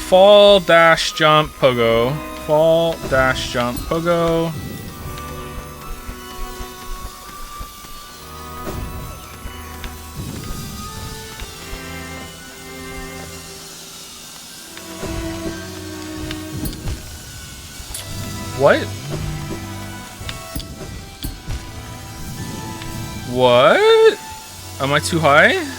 fall dash jump pogo. Fall dash jump pogo. What? What? Am I too high?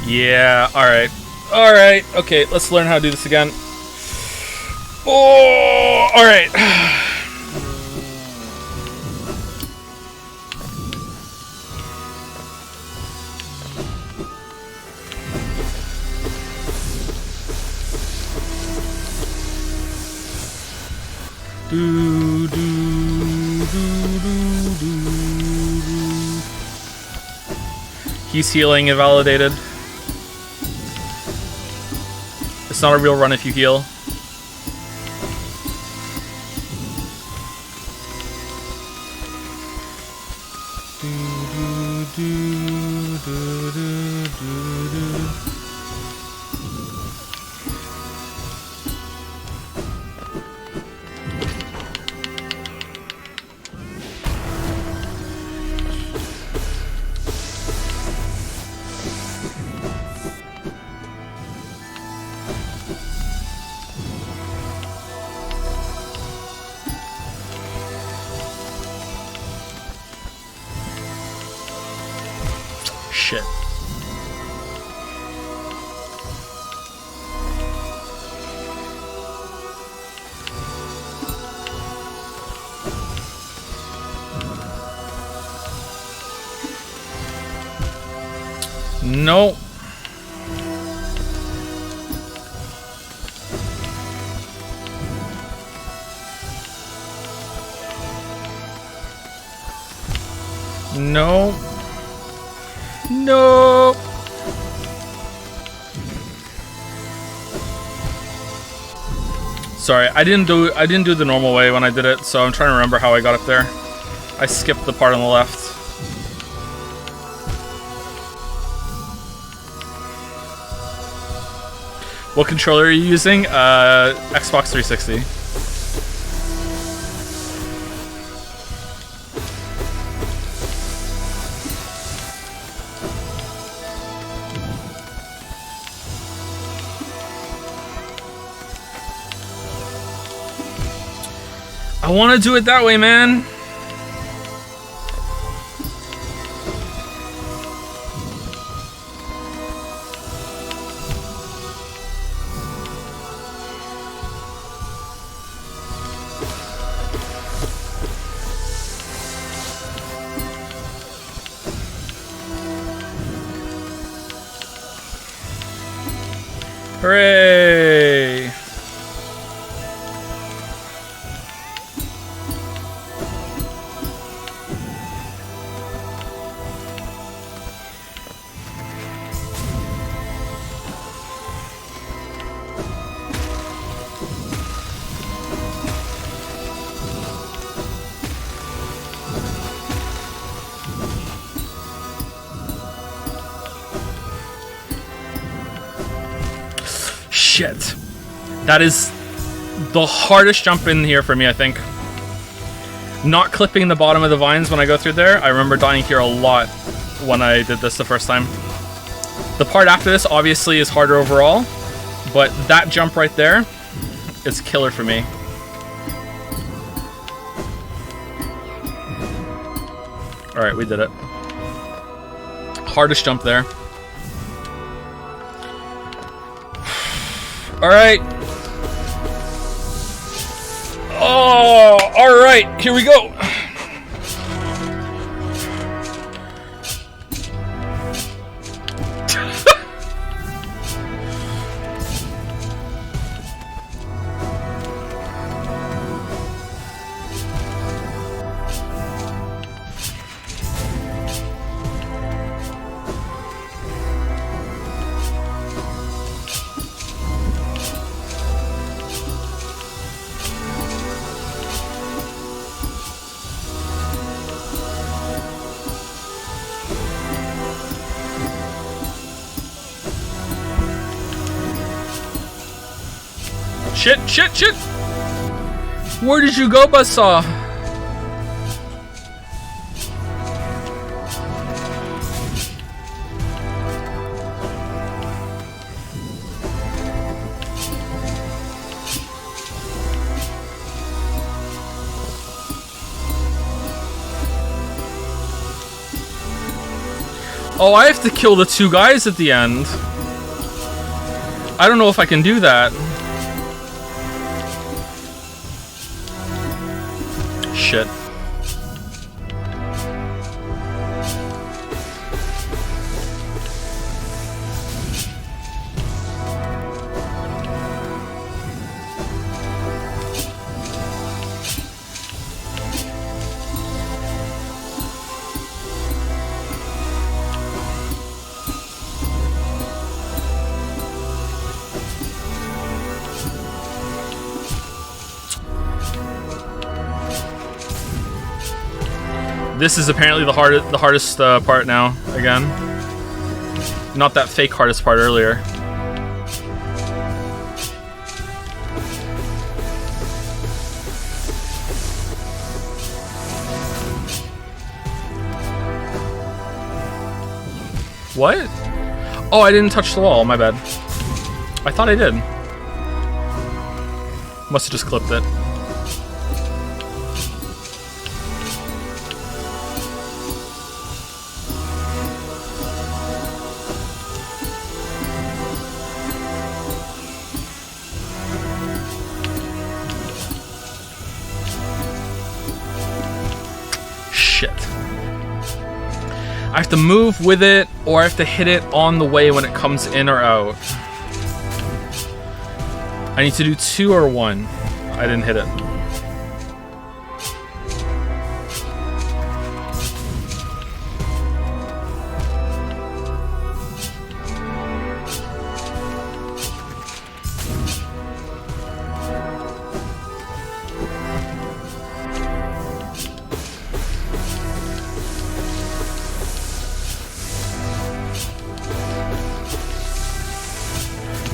Yeah, alright. Alright, okay, let's learn how to do this again. Oh, alright. He's healing, invalidated. It's not a real run if you heal. Shit. No. No. No. Sorry, I didn't do the normal way when I did it, so I'm trying to remember how I got up there. I skipped the part on the left. What controller are you using? Xbox 360. I want to do it that way, man. Hooray! Shit. That is the hardest jump in here for me, I think. Not clipping the bottom of the vines when I go through there. I remember dying here a lot when I did this the first time. The part after this obviously is harder overall, but that jump right there is killer for me. Alright, we did it. Hardest jump there. Alright. Oh, alright. Here we go. Shit, shit, shit! Where did you go, Buzzsaw? Oh, I have to kill the 2 guys at the end. I don't know if I can do that. Shit. This is apparently the hardest part now, again. Not that fake hardest part earlier. What? Oh, I didn't touch the wall, my bad. I thought I did. Must have just clipped it. Shit. I have to move with it, or I have to hit it on the way when it comes in or out. I need to do 2 or 1. I didn't hit it.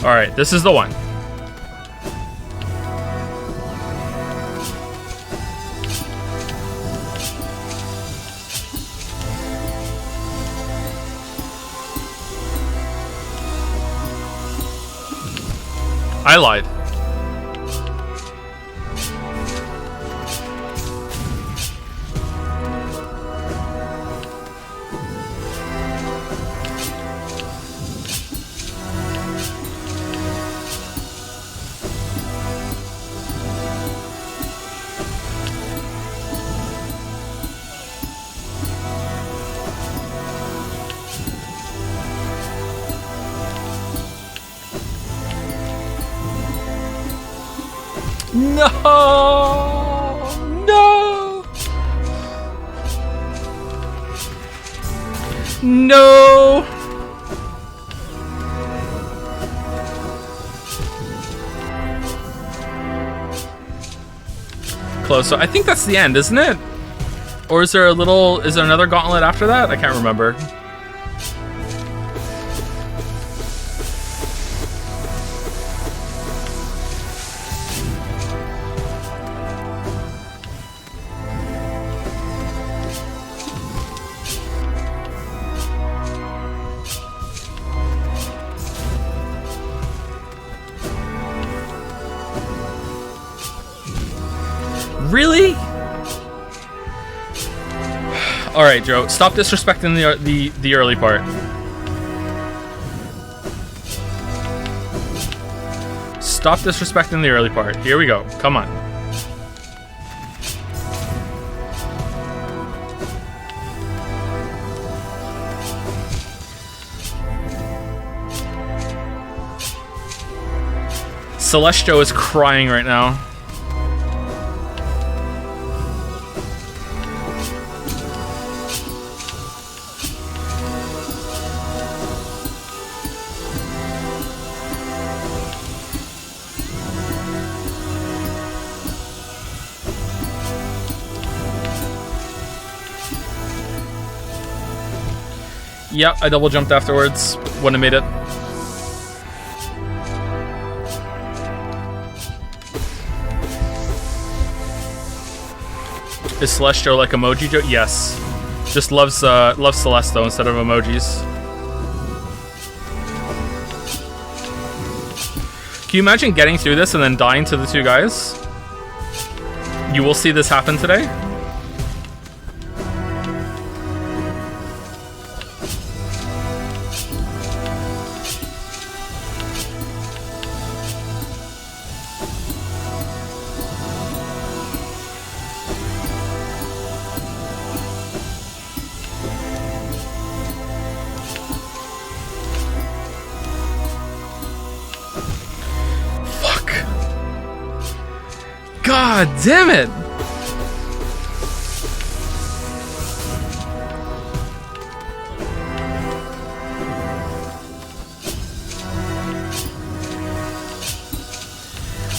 Alright, this is the one. I lied. No! No! No! Close. So I think that's the end, isn't it? Or is there another gauntlet after that? I can't remember. Really? All right, Joe. Stop disrespecting the early part. Stop disrespecting the early part. Here we go. Come on. Celestio is crying right now. Yep, I double jumped afterwards. Wouldn't have made it. Is Celestial like emoji joke? Yes. Just loves Celesto instead of emojis. Can you imagine getting through this and then dying to the two guys? You will see this happen today. God damn it!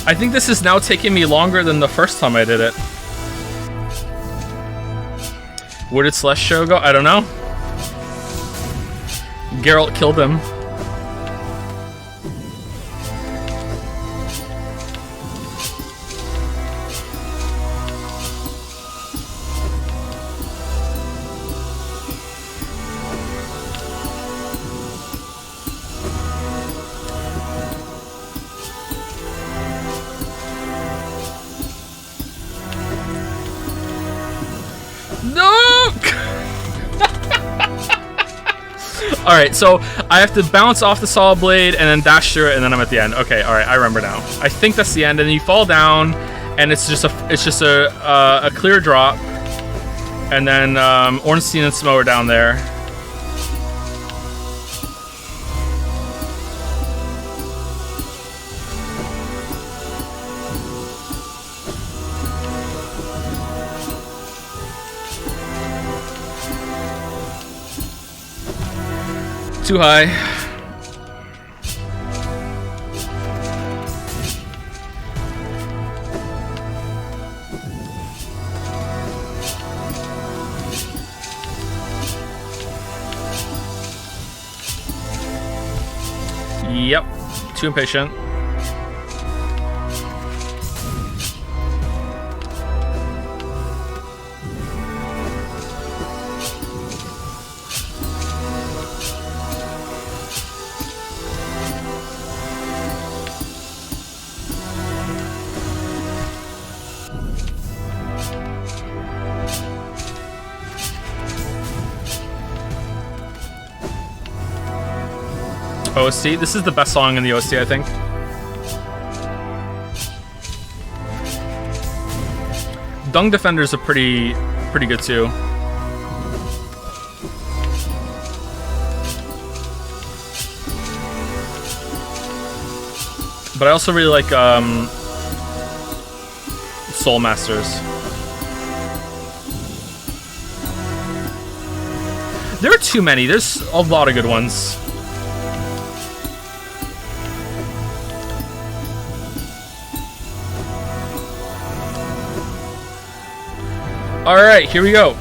I think this is now taking me longer than the first time I did it. Where did Celestial go? I don't know. Geralt killed him. Alright, so I have to bounce off the saw blade and then dash through it, and then I'm at the end. Okay, alright, I remember now. I think that's the end, and then you fall down, and it's just a clear drop, and then Ornstein and Smo are down there. Too high. Yep. Too impatient. OST. This is the best song in the OST, I think. Dung Defenders are pretty good too. But I also really like Soul Masters. There are too many. There's a lot of good ones. Alright, here we go.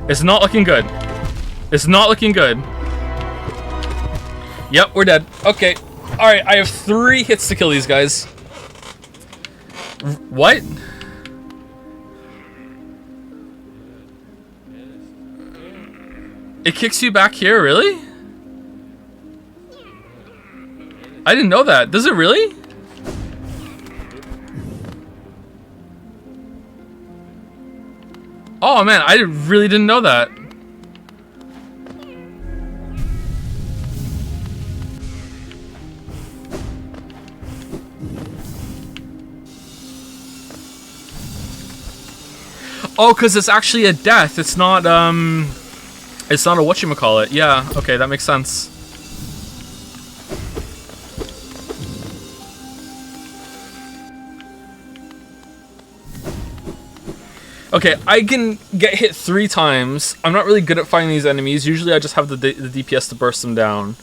It's not looking good. It's not looking good. Yep, we're dead. Okay. Alright, I have 3 hits to kill these guys. What? It kicks you back here, really? I didn't know that. Does it really? Oh man, I really didn't know that. Oh, because it's actually a death. It's not a whatchamacallit. Yeah, okay, that makes sense. Okay, I can get hit 3 times. I'm not really good at fighting these enemies. Usually I just have the DPS to burst them down.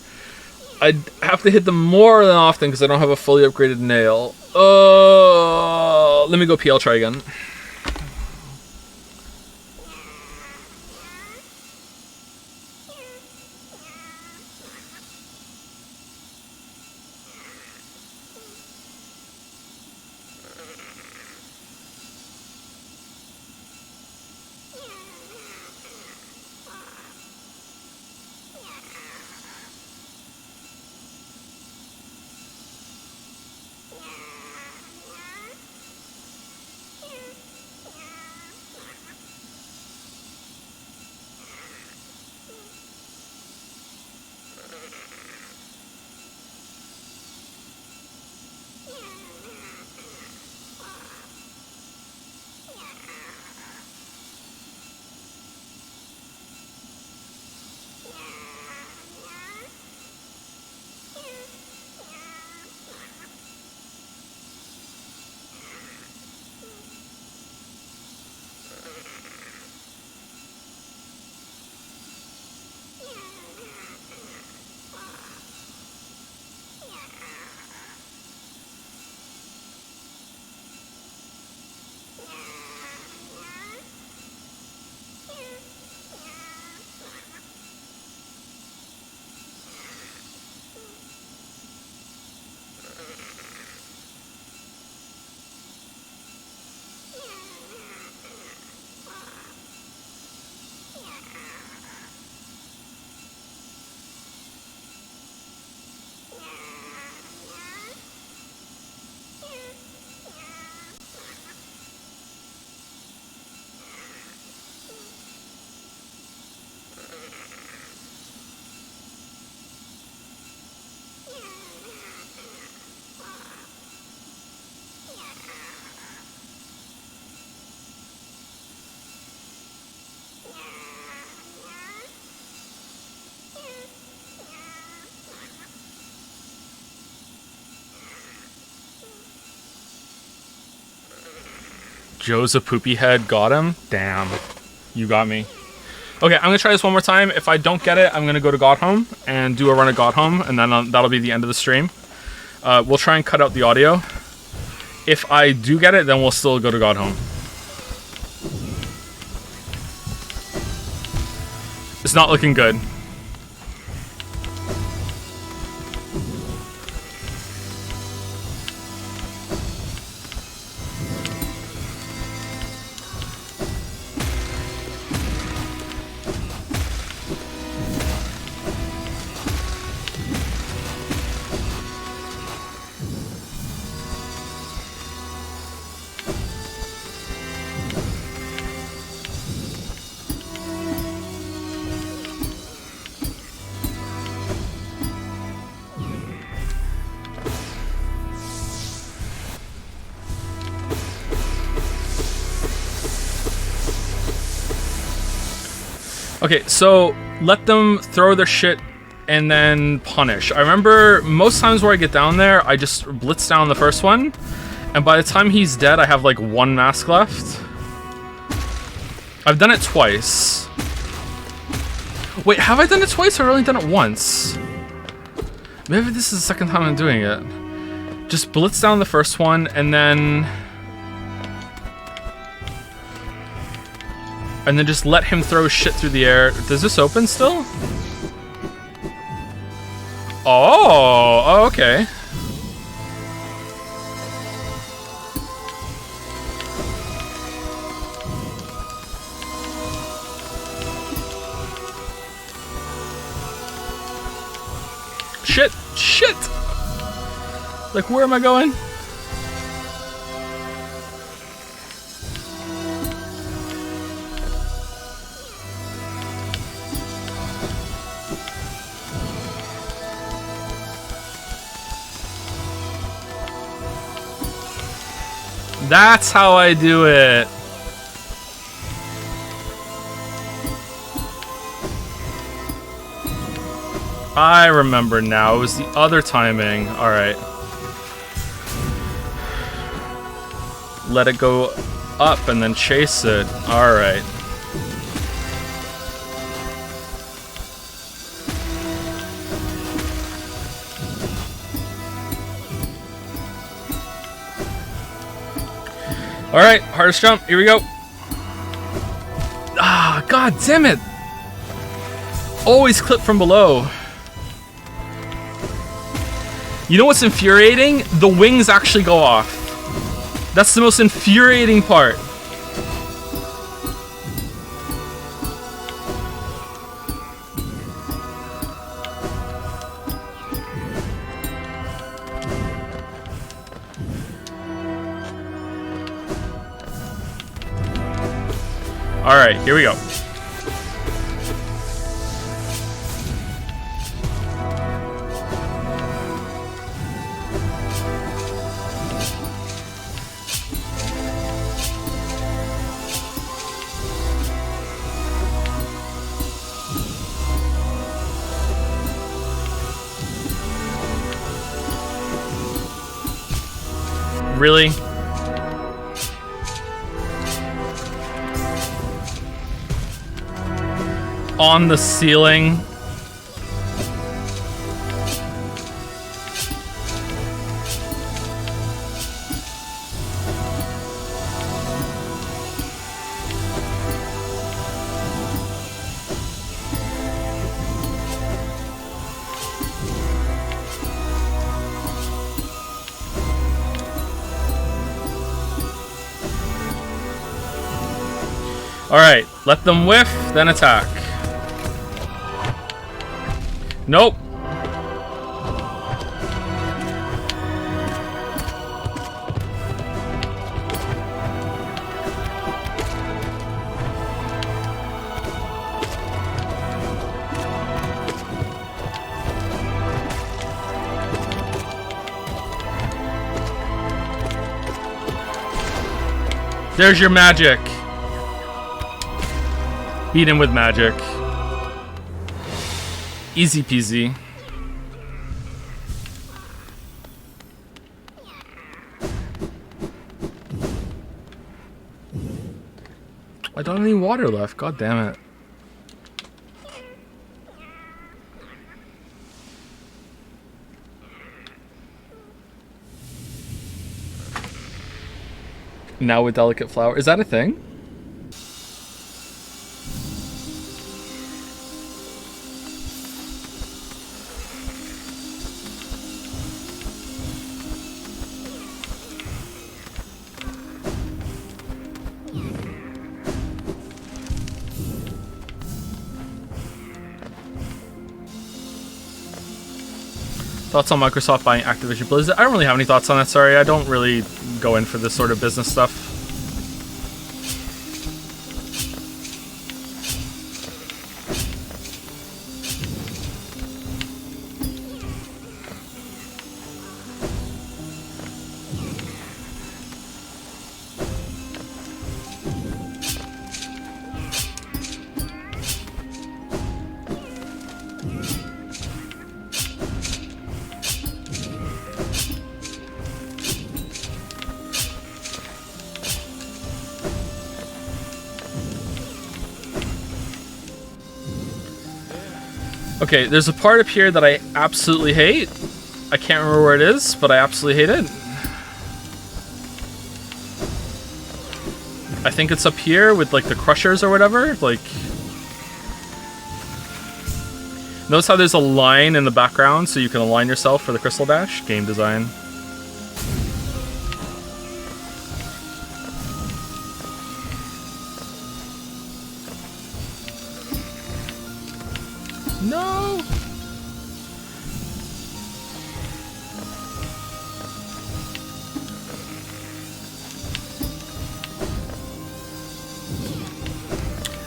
I have to hit them more than often because I don't have a fully upgraded nail. Let me go PL try again. Joe's a poopy head. Got him. Damn. You got me. Okay, I'm gonna try this one more time. If I don't get it, I'm gonna go to God Home and do a run of God Home, and then that'll be the end of the stream. We'll try and cut out the audio. If I do get it, then we'll still go to God Home. It's not looking good. Okay, so let them throw their shit and then punish. I remember most times where I get down there, I just blitz down the first one, and by the time he's dead, I have like 1 mask left. I've done it twice. Wait, have I done it twice or I've only done it once? Maybe this is the second time I'm doing it. Just blitz down the first one and then just let him throw shit through the air. Does this open still? Oh, okay. Shit! Like, where am I going? That's how I do it. I remember now. It was the other timing. Alright. Let it go up and then chase it. Alright. Alright, hardest jump. Here we go. Ah, god damn it. Always clip from below. You know what's infuriating? The wings actually go off. That's the most infuriating part. Alright, here we go. Really? On the ceiling? Alright, let them whiff, then attack. Nope. There's your magic. Beat him with magic. Easy peasy. I don't have any water left. God damn it. Now with delicate flower. Is that a thing? Thoughts on Microsoft buying Activision Blizzard? I don't really have any thoughts on that, sorry. I don't really go in for this sort of business stuff. Okay, there's a part up here that I absolutely hate. I can't remember where it is, but I absolutely hate it. I think it's up here with like the crushers or whatever. Like, notice how there's a line in the background so you can align yourself for the crystal dash? Game design. No!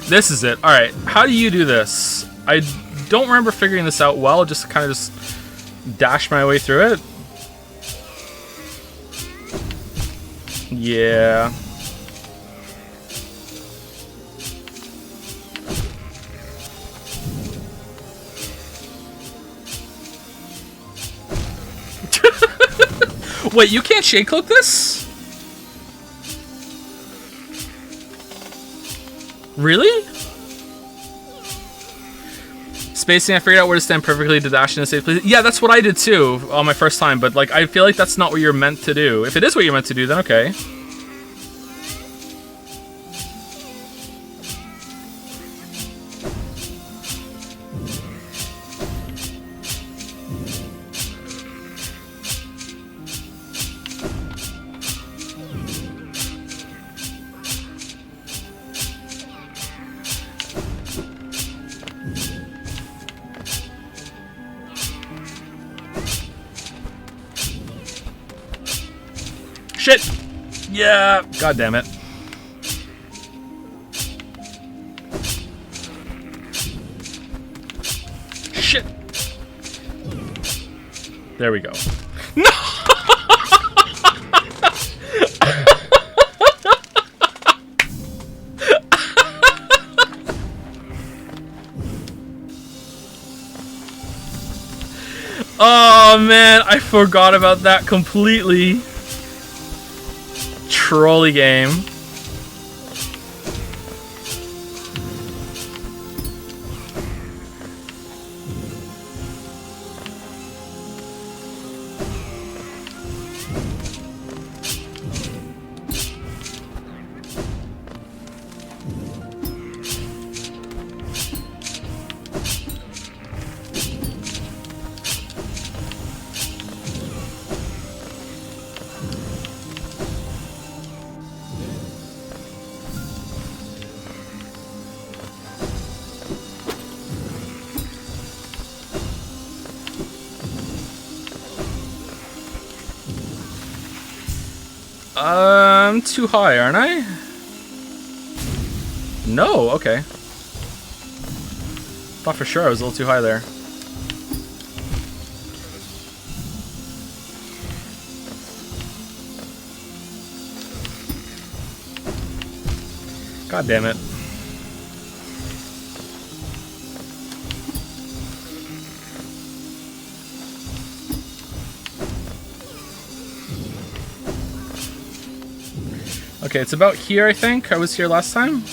This is it. Alright, how do you do this? I don't remember figuring this out well, just kind of just dash my way through it. Yeah. Wait, you can't shade cloak this? Really? Spacing, I figured out where to stand perfectly to dash in a safe place. Yeah, that's what I did too on my first time, but like I feel like that's not what you're meant to do. If it is what you're meant to do, then okay. Shit! Yeah! God damn it. Shit! There we go. No! Oh man, I forgot about that completely. Trolley game. I'm too high, aren't I? No, okay. Thought for sure I was a little too high there. God damn it. Okay, it's about here, I think. I was here last time.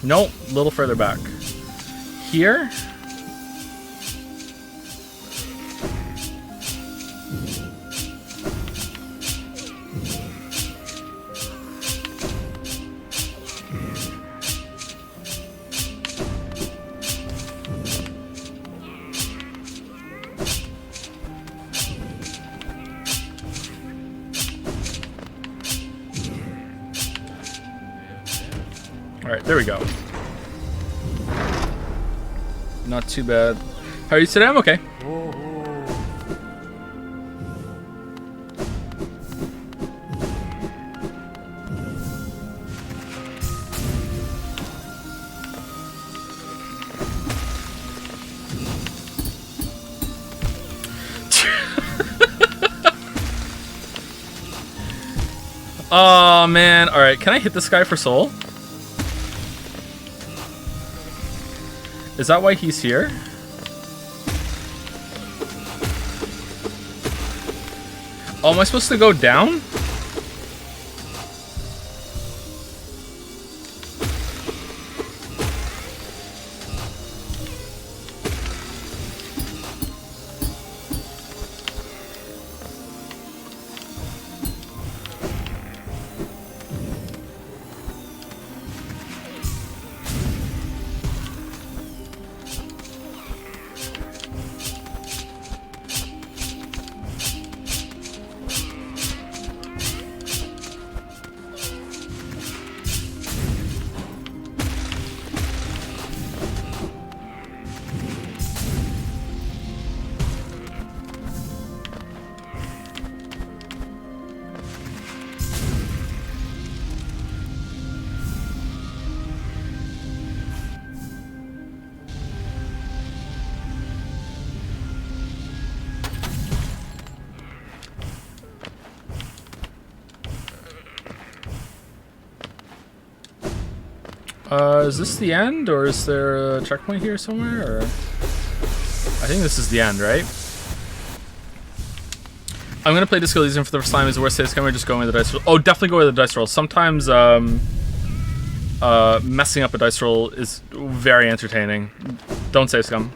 Nope, a little further back. Here? Alright, there we go. Not too bad. How are you today? I'm okay. Oh man. Alright, can I hit this guy for soul? Is that why he's here? Oh, am I supposed to go down? Is this the end, or is there a checkpoint here somewhere? Or I think this is the end, right? I'm gonna play Disco Elysium for the first time. Is the worst case scenario just going with the dice roll? Oh, definitely go with the dice roll. Sometimes messing up a dice roll is very entertaining. Don't say scum.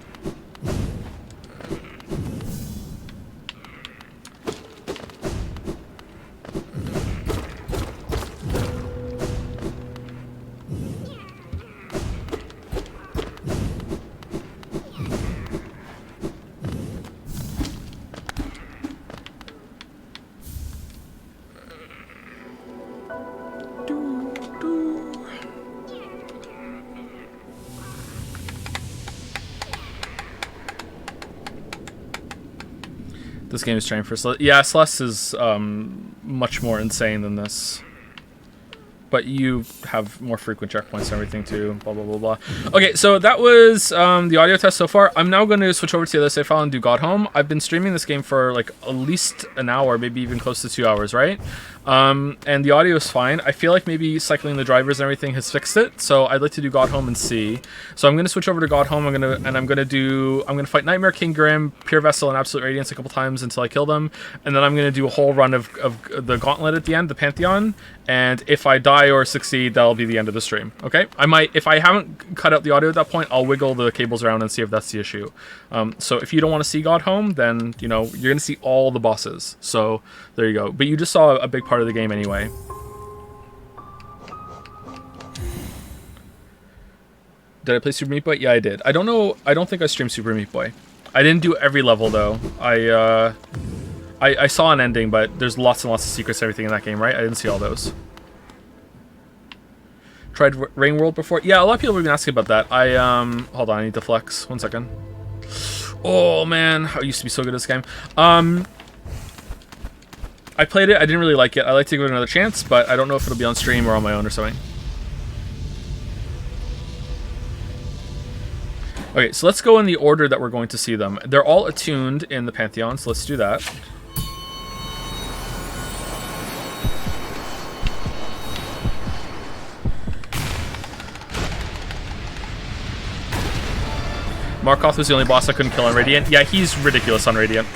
This game is trying for Celeste. Yeah, Celeste is much more insane than this. But you have more frequent checkpoints and everything too. Blah, blah, blah, blah. Okay, so that was the audio test so far. I'm now going to switch over to the other save file and do God Home. I've been streaming this game for like at least an hour, maybe even close to 2 hours, right? And the audio is fine. I feel like maybe cycling the drivers and everything has fixed it. So I'd like to do God Home and see. So I'm going to switch over to God Home. I'm going to fight Nightmare, King Grim, Pure Vessel, and Absolute Radiance a couple times until I kill them. And then I'm going to do a whole run of the Gauntlet at the end, the Pantheon. And if I die or succeed, that'll be the end of the stream. Okay? I might, if I haven't cut out the audio at that point, I'll wiggle the cables around and see if that's the issue. So if you don't want to see God Home, then, you know, you're going to see all the bosses. So there you go. But you just saw a big part of the game anyway. Did I play Super Meat Boy? Yeah, I did. I don't think I streamed Super Meat Boy. I didn't do every level though. I saw an ending, but there's lots and lots of secrets and everything in that game, right? I didn't see all those. Tried Rain World before? Yeah, a lot of people have been asking about that. Hold on, I need to flex. 1 second. Oh man, I used to be so good at this game. I played it, I didn't really like it. I'd like to give it another chance, but I don't know if it'll be on stream or on my own or something. Okay, so let's go in the order that we're going to see them. They're all attuned in the Pantheon, so let's do that. Markoth was the only boss I couldn't kill on Radiant. Yeah, he's ridiculous on Radiant.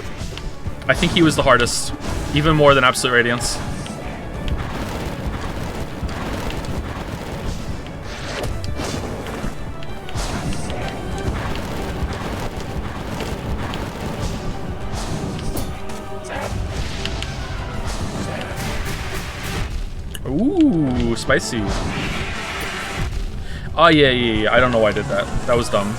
I think he was the hardest, even more than Absolute Radiance. spicy. Oh, yeah. I don't know why I did that. That was dumb.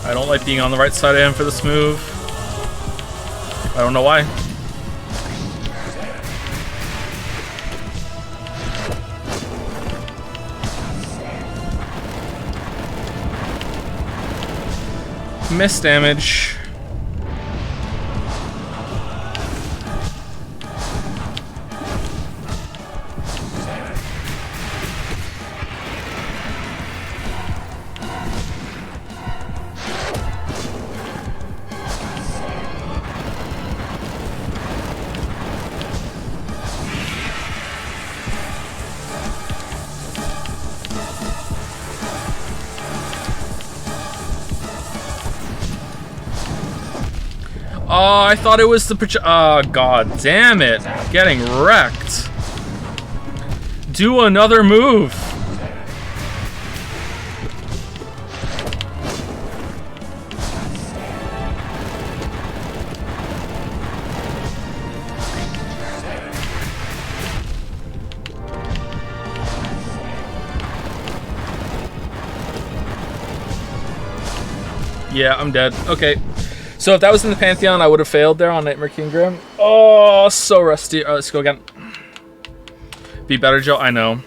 I don't like being on the right side of him for this move. I don't know why. Miss damage. Oh, I thought it was the oh, god damn it. Getting wrecked. Do another move. Yeah, I'm dead. Okay. So if that was in the Pantheon, I would have failed there on Nightmare King Grim. Oh, so rusty. All right, let's go again. Be better, Joe. I know.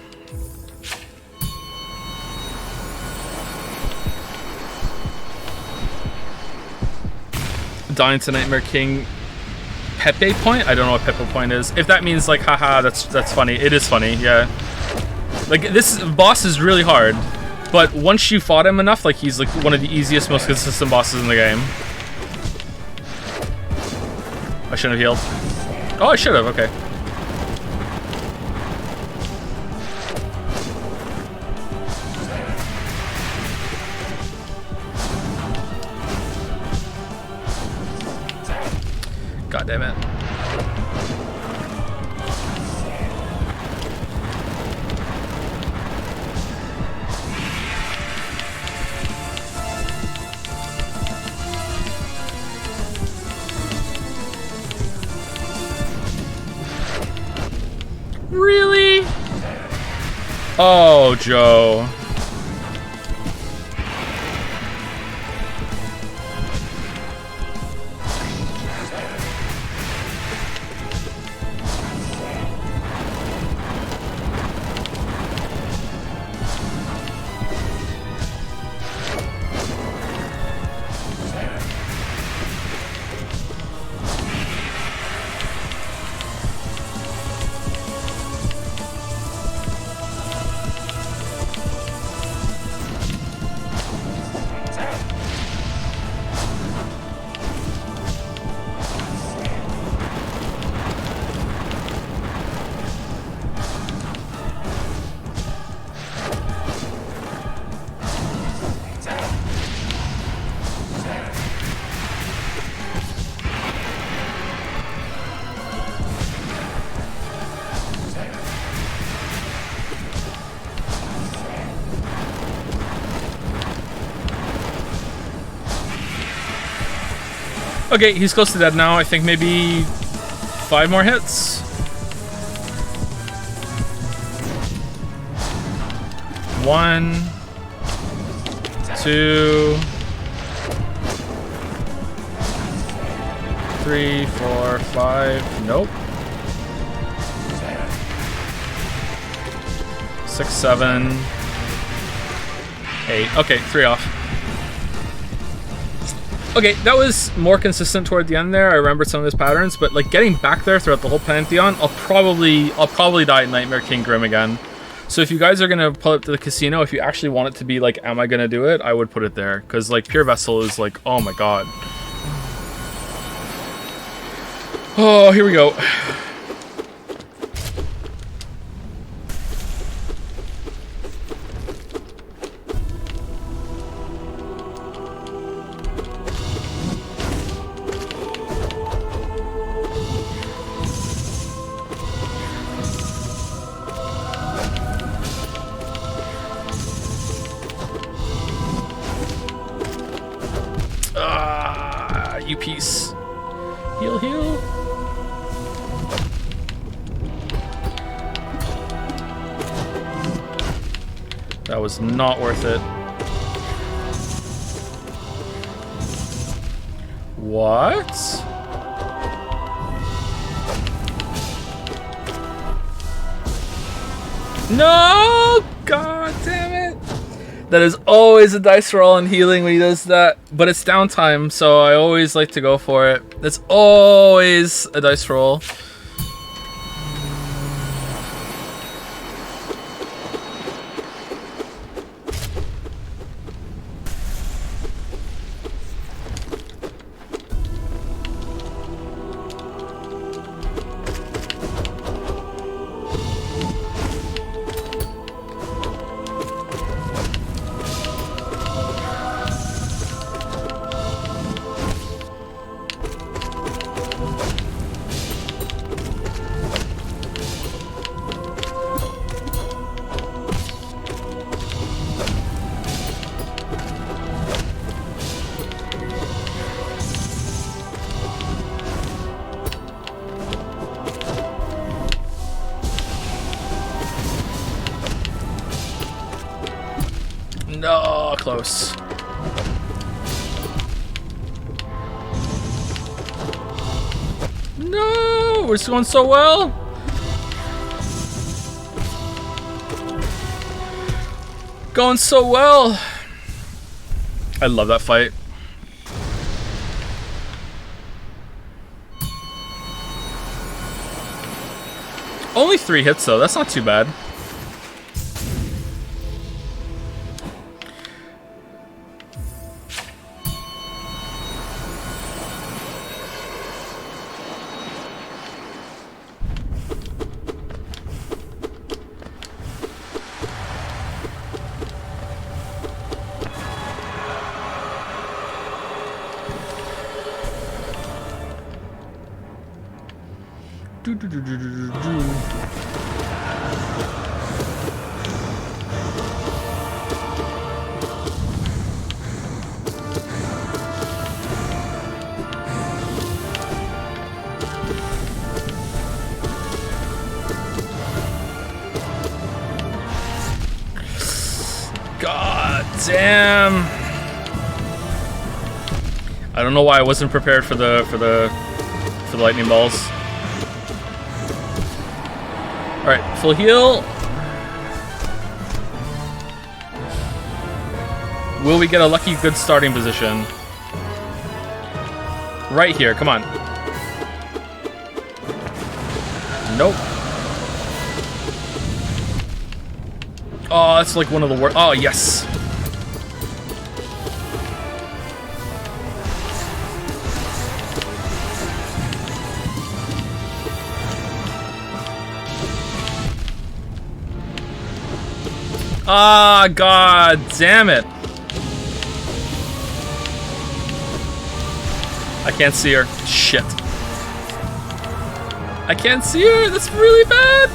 Dying to Nightmare King Pepe point? I don't know what Pepe point is. If that means like, haha, that's funny. It is funny, yeah. Like, this boss is really hard. But once you fought him enough, like, he's like one of the easiest, most consistent bosses in the game. I shouldn't have healed. Oh, I should have, okay. God damn it. Really? Oh, Joe. Okay, he's close to dead now. I think maybe 5 more hits. 1, 2, 3, 4, 5. Nope. 6, 7, 8. Okay, 3 off. Okay, that was more consistent toward the end there. I remember some of his patterns, but like getting back there throughout the whole Pantheon, I'll probably die at Nightmare King Grim again. So if you guys are gonna pull up to the casino, if you actually want it to be like, am I gonna do it? I would put it there, because like Pure Vessel is like, oh my god. Oh, here we go. You piece. Heal, heal. That was not worth it. What? No! God damn it. That is always a dice roll on healing when he does that, but it's downtime, so I always like to go for it. That's always a dice roll. No, close. No, we're going so well. Going so well. I love that fight. Only 3 hits though, that's not too bad. God damn. I don't know why I wasn't prepared for the lightning balls. All right, full heal. Will we get a lucky good starting position? Right here, come on. Nope. Oh, that's like one of the worst. Oh, yes. Ah, god damn it. I can't see her. Shit. I can't see her. That's really bad.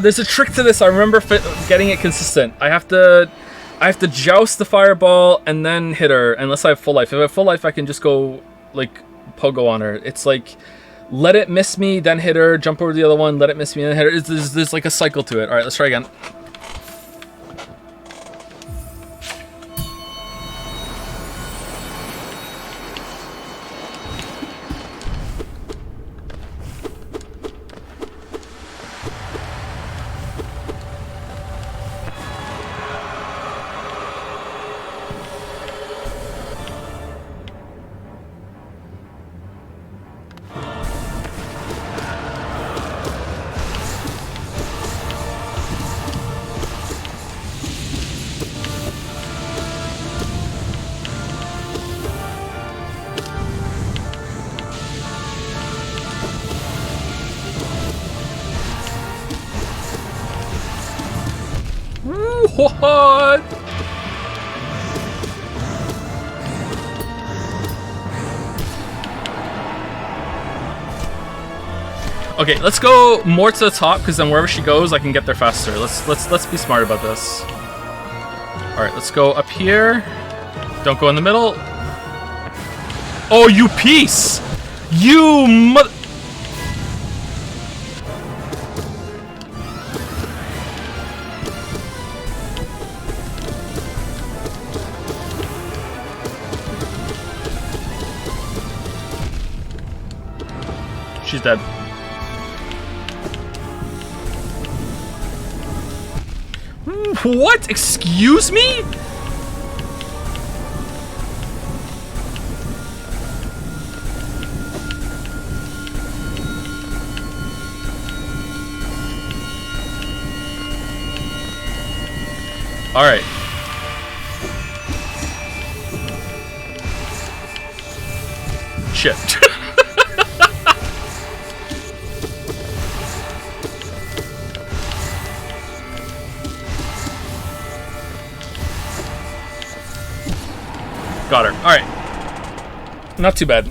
There's a trick to this. I remember getting it consistent. I have to joust the fireball and then hit her, unless I have full life. If I have full life, I can just go like pogo on her. It's like, let it miss me, then hit her, jump over the other one, let it miss me, then hit her. There's like a cycle to it. All right, let's try again. What? Okay, let's go more to the top because then wherever she goes, I can get there faster. Let's be smart about this. All right, let's go up here. Don't go in the middle. Oh, you piece! You mother. She's dead. What? Excuse me? All right. Shit. Got her. Alright. Not too bad.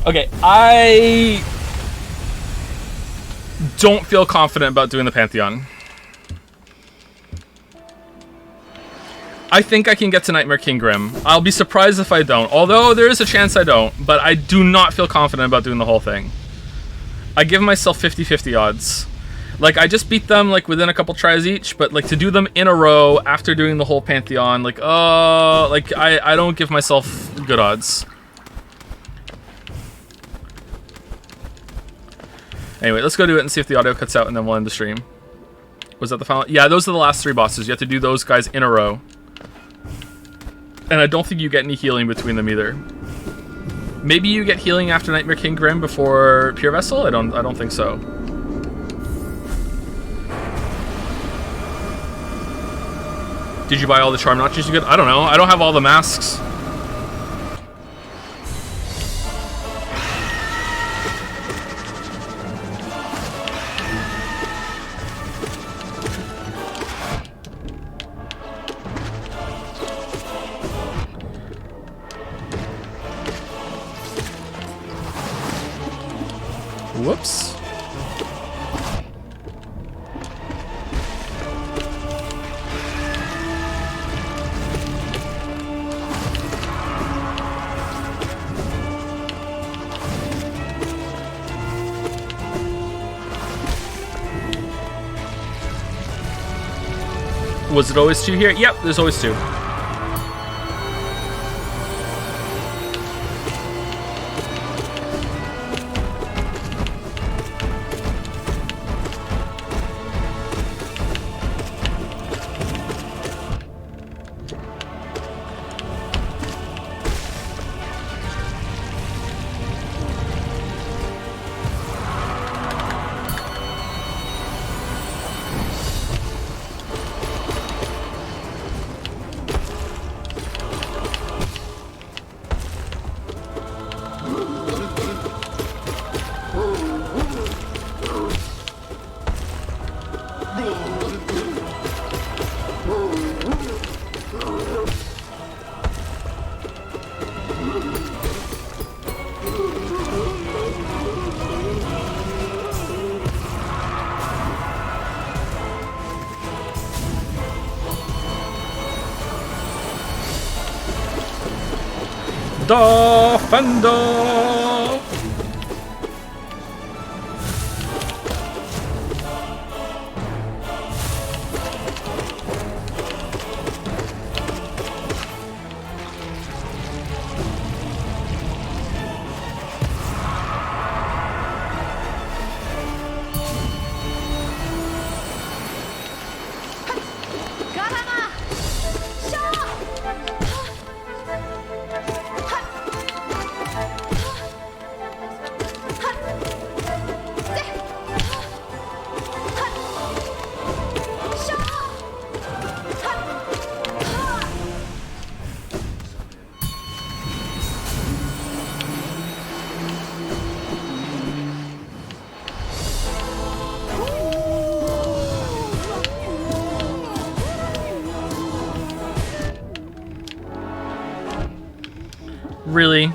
Okay, I don't feel confident about doing the Pantheon. I think I can get to Nightmare King Grim. I'll be surprised if I don't. Although there is a chance I don't, but I do not feel confident about doing the whole thing. I give myself 50-50 odds. Like, I just beat them, like, within a couple tries each, but, like, to do them in a row after doing the whole Pantheon, like, I don't give myself good odds. Anyway, let's go do it and see if the audio cuts out, and then we'll end the stream. Was that the final? Yeah, those are the last 3 bosses. You have to do those guys in a row. And I don't think you get any healing between them either. Maybe you get healing after Nightmare King Grim before Pure Vessel? I don't think so. Did you buy all the charm notches you could? I don't know. I don't have all the masks. Whoops. Was it always 2 here? Yep, there's always 2. Defender. Really?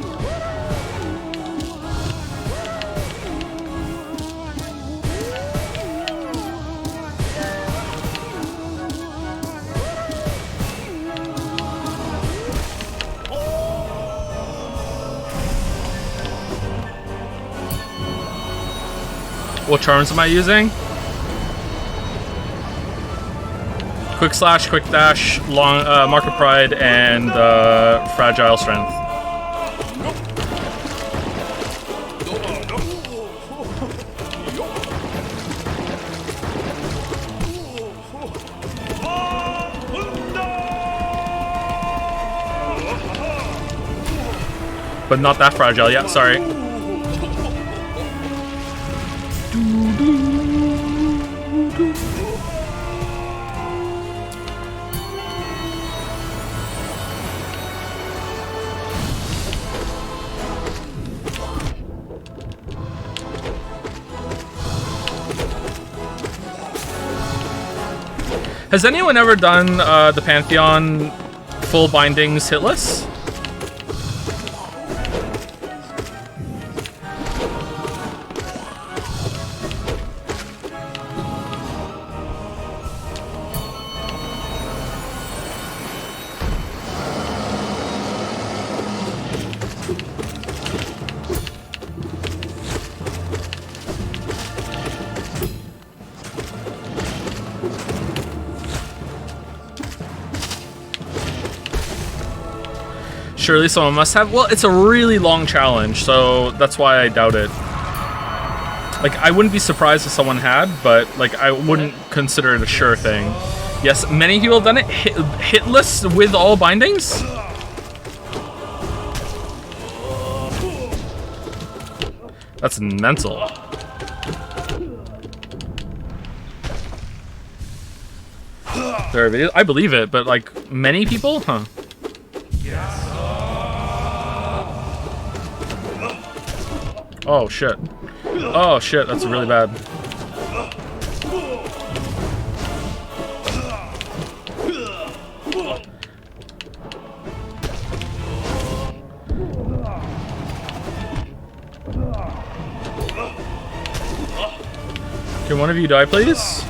What charms am I using? Quick slash, quick dash, long mark of pride, and fragile strength. But not that fragile. Yeah, sorry. Has anyone ever done the Pantheon full bindings hitless? Surely someone must have. Well, it's a really long challenge, so that's why I doubt it. Like, I wouldn't be surprised if someone had, but like, I wouldn't consider it a sure thing. Yes, many people have done it. Hitless with all bindings? That's mental. There are videos. I believe it, but like, many people? Huh. Oh shit. Oh shit, that's really bad. Can one of you die, please?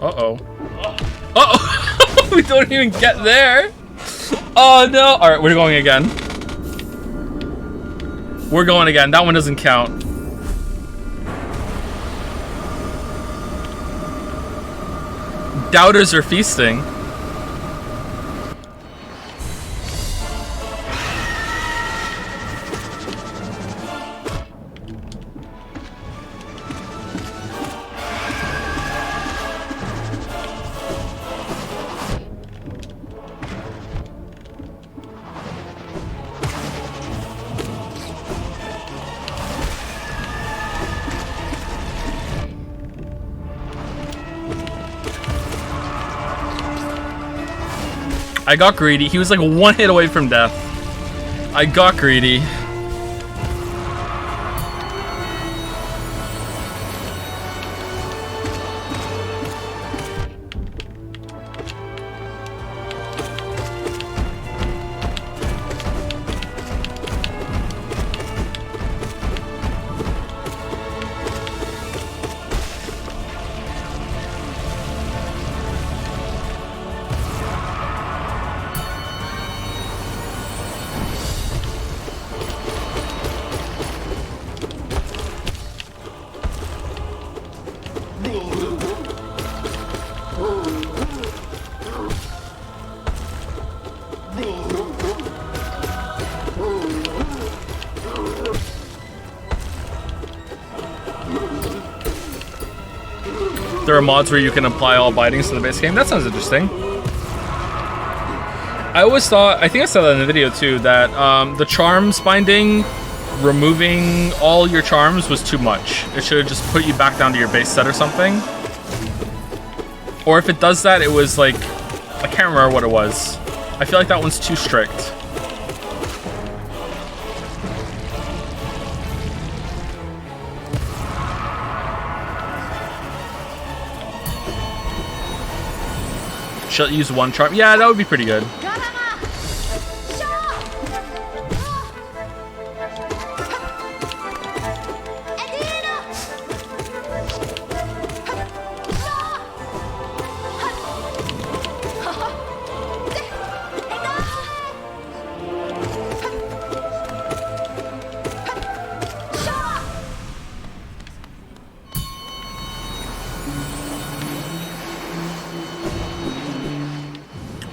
Uh-oh. Uh-oh! We don't even get there! Oh no! Alright, we're going again. We're going again. That one doesn't count. Doubters are feasting. I got greedy. He was like one hit away from death. I got greedy. there are mods where you can apply all bindings to the base game. That sounds interesting. I always thought, I think I said that in the video too, that the charms binding, removing all your charms was too much. It should have just put you back down to your base set or something. Or if it does that, it was like, I can't remember what it was. I feel like that one's too strict. She'll use one charm. Yeah, that would be pretty good.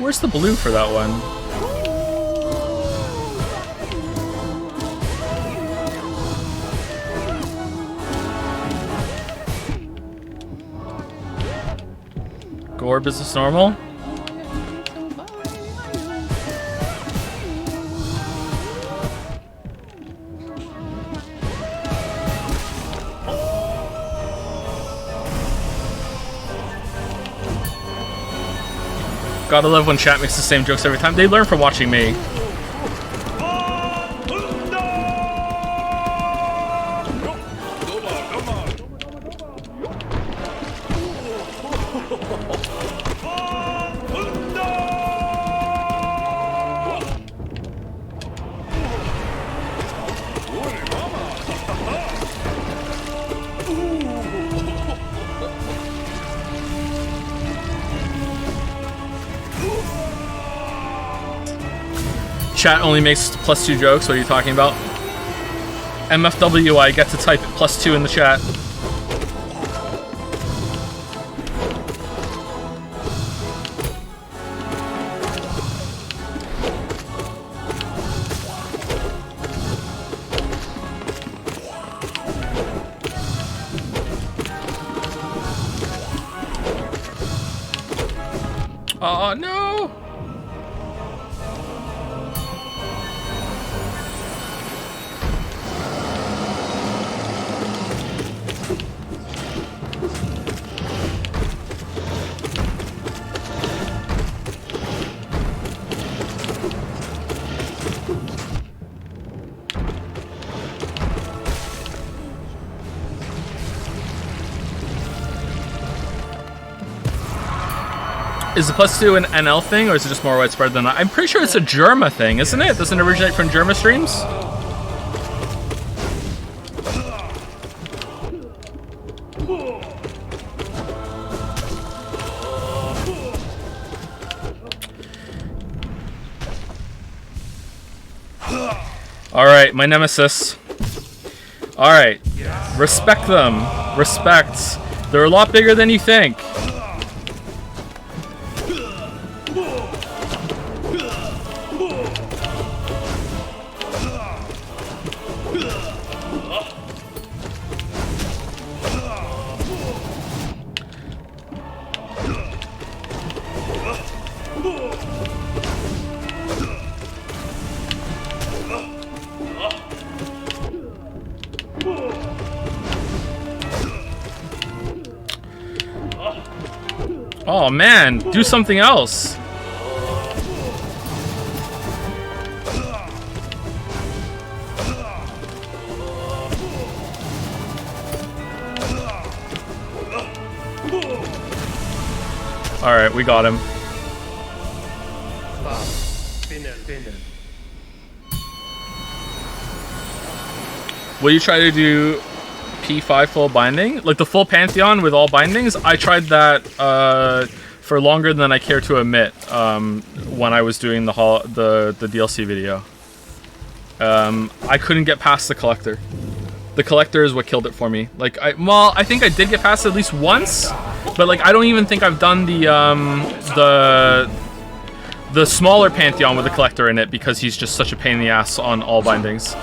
Where's the blue for that one? Gore business normal? Gotta love when chat makes the same jokes every time. They learn from watching me. Chat only makes +2 jokes. What are you talking about? MFW, I get to type +2 in the chat. Oh no! Is the +2 an NL thing, or is it just more widespread than that? I'm pretty sure it's a Germa thing, isn't it? Doesn't it originate from Germa streams? Alright, my nemesis. Alright. Respect them. Respect. They're a lot bigger than you think. Oh man, do something else. All right, we got him. Will you try to do P5 full binding? Like the full Pantheon with all bindings? I tried that for longer than I care to admit when I was doing the DLC video. I couldn't get past the Collector. The Collector is what killed it for me. Like, I think I did get past it at least once, but like I don't even think I've done the smaller Pantheon with the Collector in it because he's just such a pain in the ass on all bindings.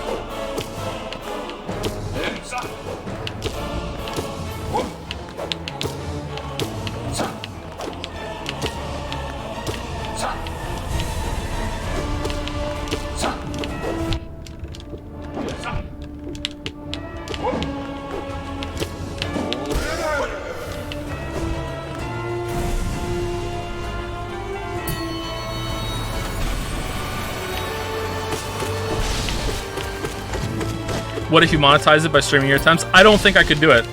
What if you monetize it by streaming your attempts? I don't think I could do it.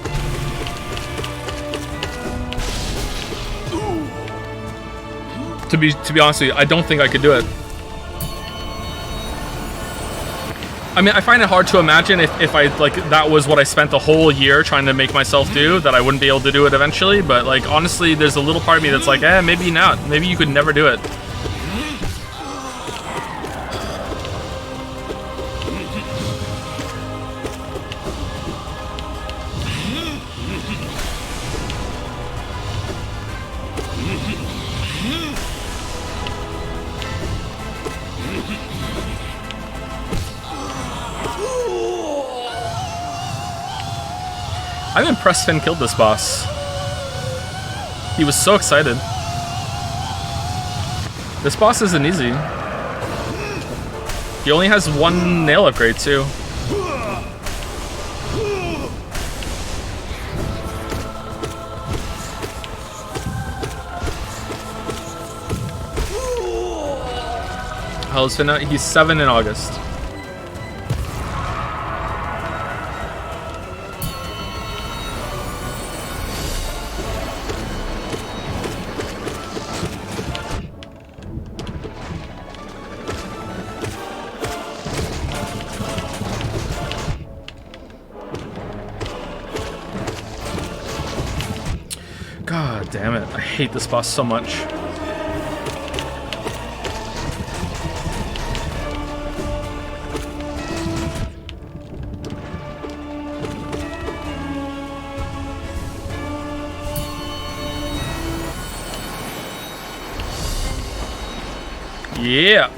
To be honest with you, I don't think I could do it. I mean, I find it hard to imagine if I, like, that was what I spent a whole year trying to make myself do, that I wouldn't be able to do it eventually. But, like, honestly, there's a little part of me that's like, maybe not. Maybe you could never do it. I'm impressed Finn killed this boss. He was so excited. This boss isn't easy. He only has one nail upgrade too. How old is Finn now? He's 7 in August. God damn it. I hate this boss so much. Yeah.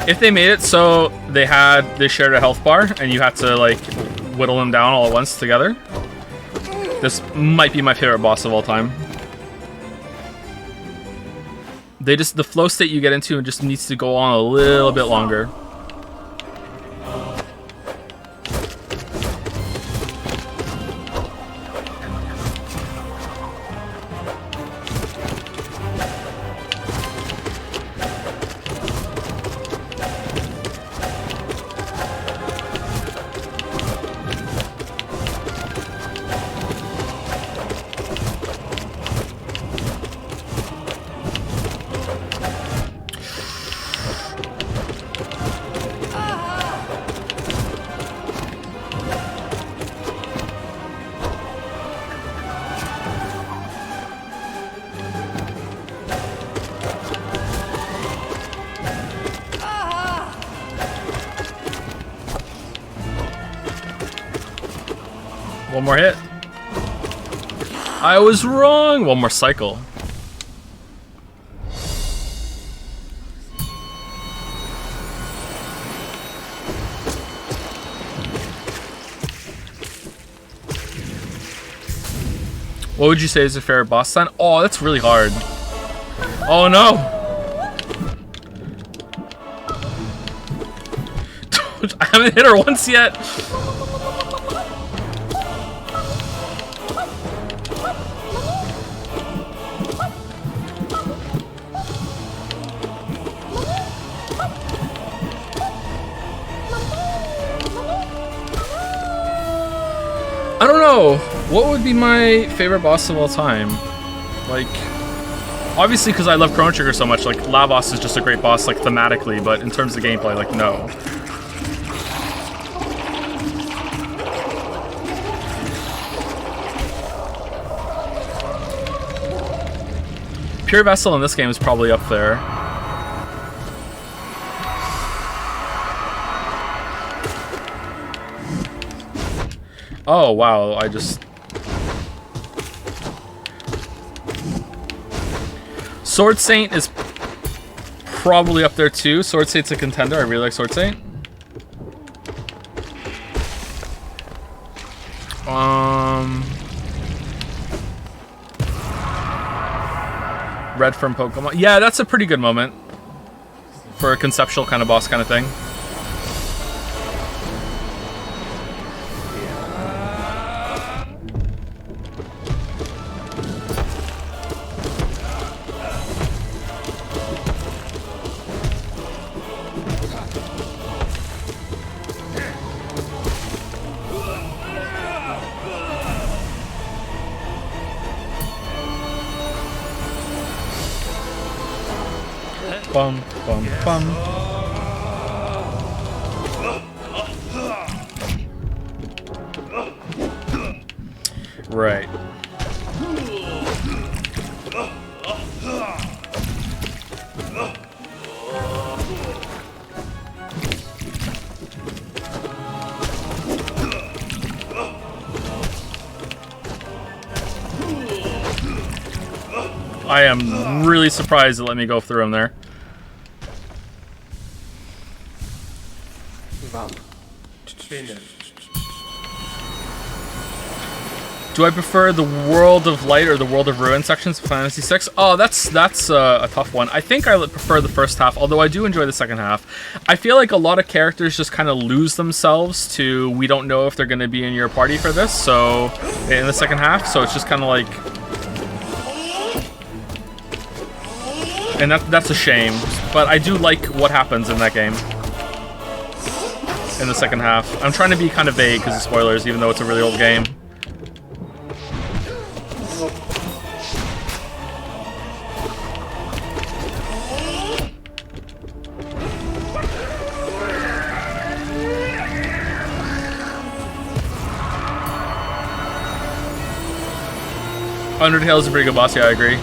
If they made it so they shared a health bar and you had to like whittle them down all at once together, this might be my favorite boss of all time. The flow state you get into just needs to go on a little bit longer. One more hit. I was wrong. One more cycle. What would you say is your favorite boss sign? Oh, that's really hard. Oh no. I haven't hit her once yet. I don't know. What would be my favorite boss of all time? Like, obviously because I love Chrono Trigger so much, like, Lavos is just a great boss, like, thematically, but in terms of gameplay, like, no. Pure Vessel in this game is probably up there. Oh, wow, I just... Sword Saint is probably up there too. Sword Saint's a contender. I really like Sword Saint. Red from Pokemon. Yeah, that's a pretty good moment for a conceptual kind of boss kind of thing. bum, bum, bum. Right. I am really surprised it let me go through him there. Do I prefer the World of Light or the World of Ruin sections of Fantasy VI? Oh, that's a tough one. I think I prefer the first half, although I do enjoy the second half. I feel like a lot of characters just kind of lose themselves to, we don't know if they're going to be in your party for this, so in the second half, so it's just kind of like... And that's a shame, but I do like what happens in that game. In the second half. I'm trying to be kind of vague because of spoilers, even though it's a really old game. Undertale is a pretty good boss, yeah, I agree.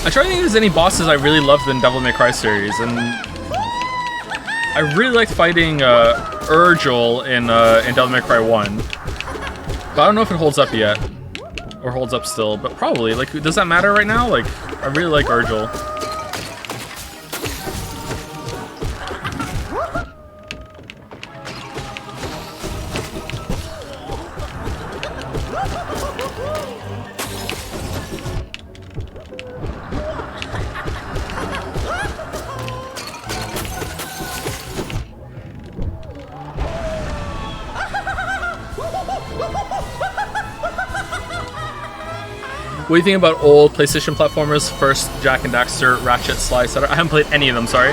I'm trying to think if there's any bosses I really loved in Devil May Cry series, and I really liked fighting Urgel in Devil May Cry 1. But I don't know if it holds up yet, or holds up still, but probably. Like, does that matter right now? Like, I really like Urgel. What do you think about old PlayStation platformers? First, Jak and Daxter, Ratchet, Sly, etc. I haven't played any of them, sorry.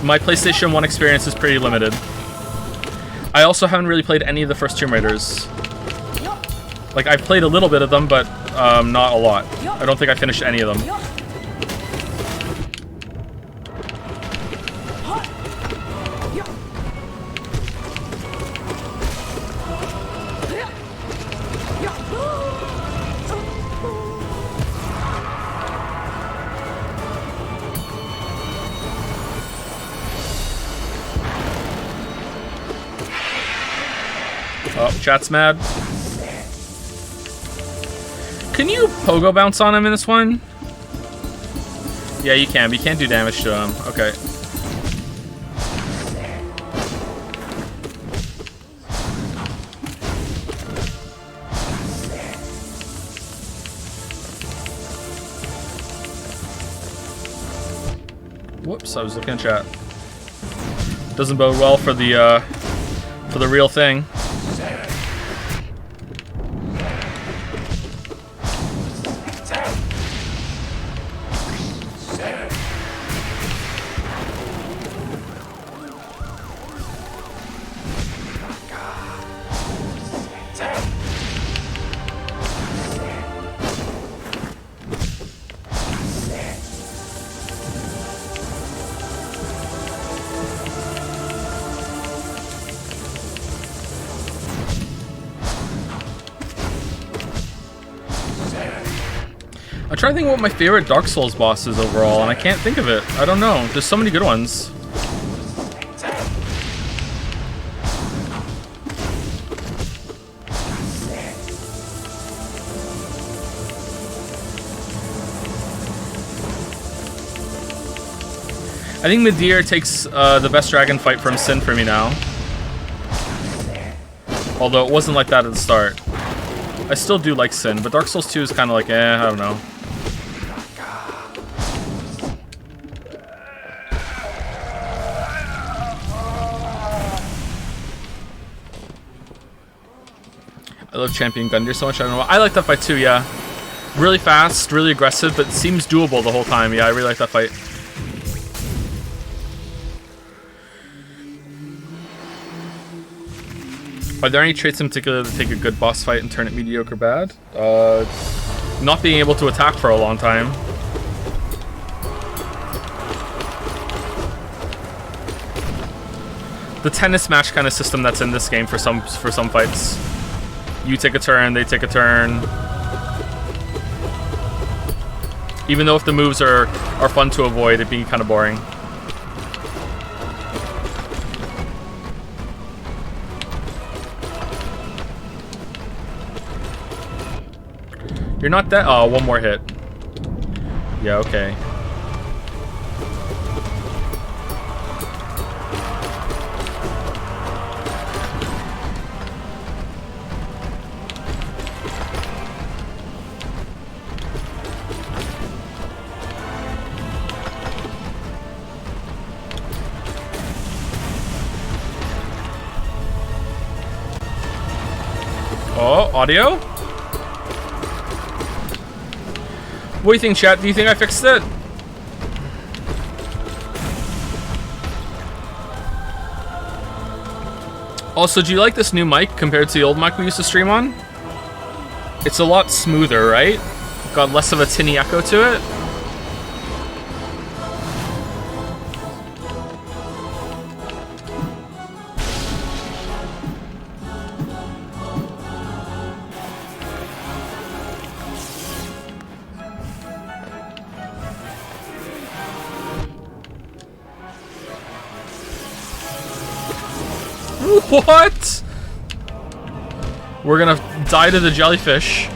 My PlayStation 1 experience is pretty limited. I also haven't really played any of the first Tomb Raiders. Like, I've played a little bit of them, but not a lot. I don't think I finished any of them. Oh, chat's mad. Can you pogo bounce on him in this one? Yeah, you can, but you can't do damage to him. Okay. Whoops, I was looking at chat. Doesn't bode well for the real thing. I'm trying to think what my favorite Dark Souls boss is overall, and I can't think of it. I don't know. There's so many good ones. I think Midir takes the best dragon fight from Sin for me now. Although it wasn't like that at the start. I still do like Sin, but Dark Souls 2 is kind of like, I don't know. I love Champion Gundyr so much. I don't know. I like that fight too. Yeah, really fast, really aggressive, but seems doable the whole time. Yeah, I really like that fight. Are there any traits in particular that take a good boss fight and turn it mediocre bad? Not being able to attack for a long time. The tennis match kind of system that's in this game for some fights. You take a turn, they take a turn. Even though if the moves are fun to avoid, it being kind of boring. You're not dead. Oh, one more hit. Yeah, okay. Oh, audio? What do you think, chat? Do you think I fixed it? Also, do you like this new mic compared to the old mic we used to stream on? It's a lot smoother, right? Got less of a tinny echo to it. What? We're gonna die to the jellyfish.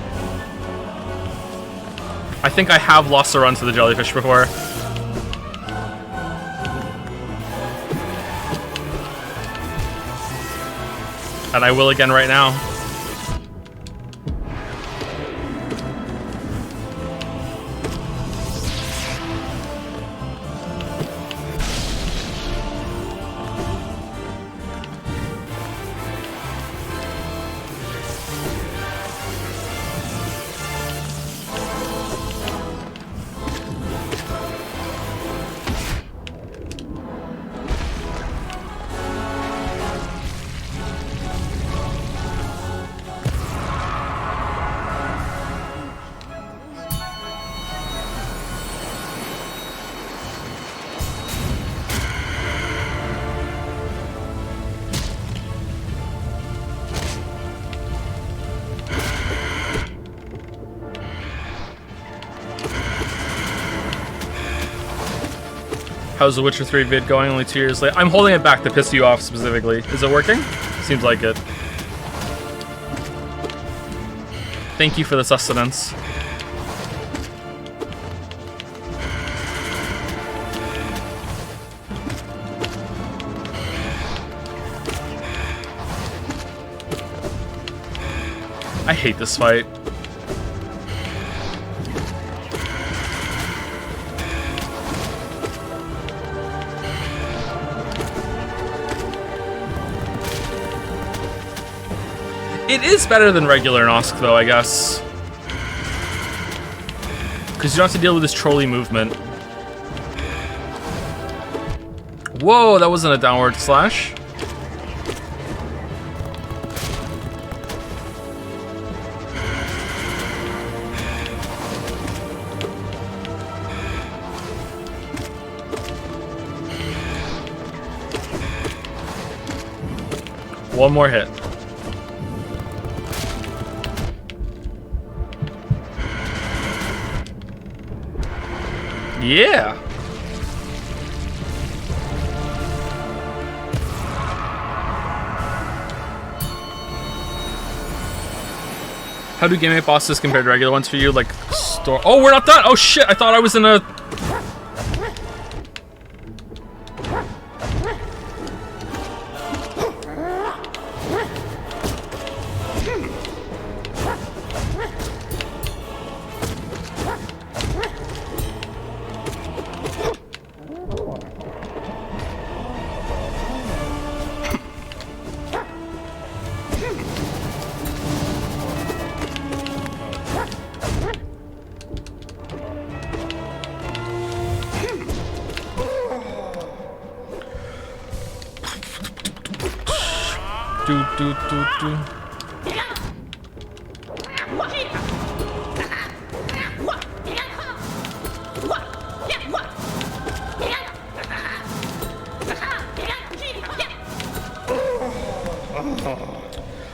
I think I have lost a run to the jellyfish before. And I will again right now. How's the Witcher 3 vid going only 2 years late? I'm holding it back to piss you off specifically. Is it working? Seems like it. Thank you for the sustenance. I hate this fight. It is better than regular Nosk, though, I guess. Because you don't have to deal with this trolley movement. Whoa, that wasn't a downward slash. One more hit. Yeah. How do game 8 bosses compare to regular ones for you? Like, oh, we're not done. Oh shit! I thought I was in a.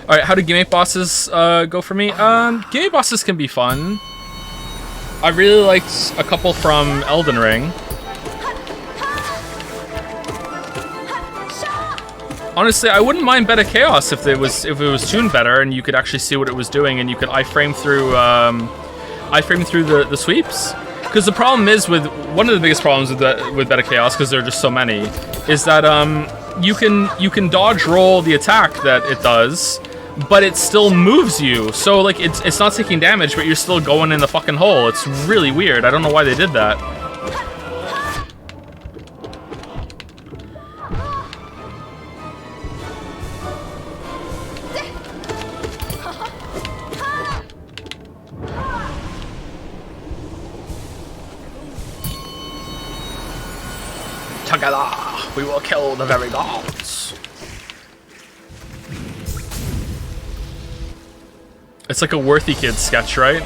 Alright, how do gimmick bosses go for me? Gimmick bosses can be fun. I really liked a couple from Elden Ring. Honestly, I wouldn't mind Beta Chaos if it was tuned better and you could actually see what it was doing and you could iframe through the sweeps. Because the problem is with one of the biggest problems with Beta Chaos, because there are just so many, is that you can dodge roll the attack that it does, but it still moves you. So like it's not taking damage, but you're still going in the fucking hole. It's really weird. I don't know why they did that. Together, we will kill the very gods. It's like a Worthy Kids sketch, right?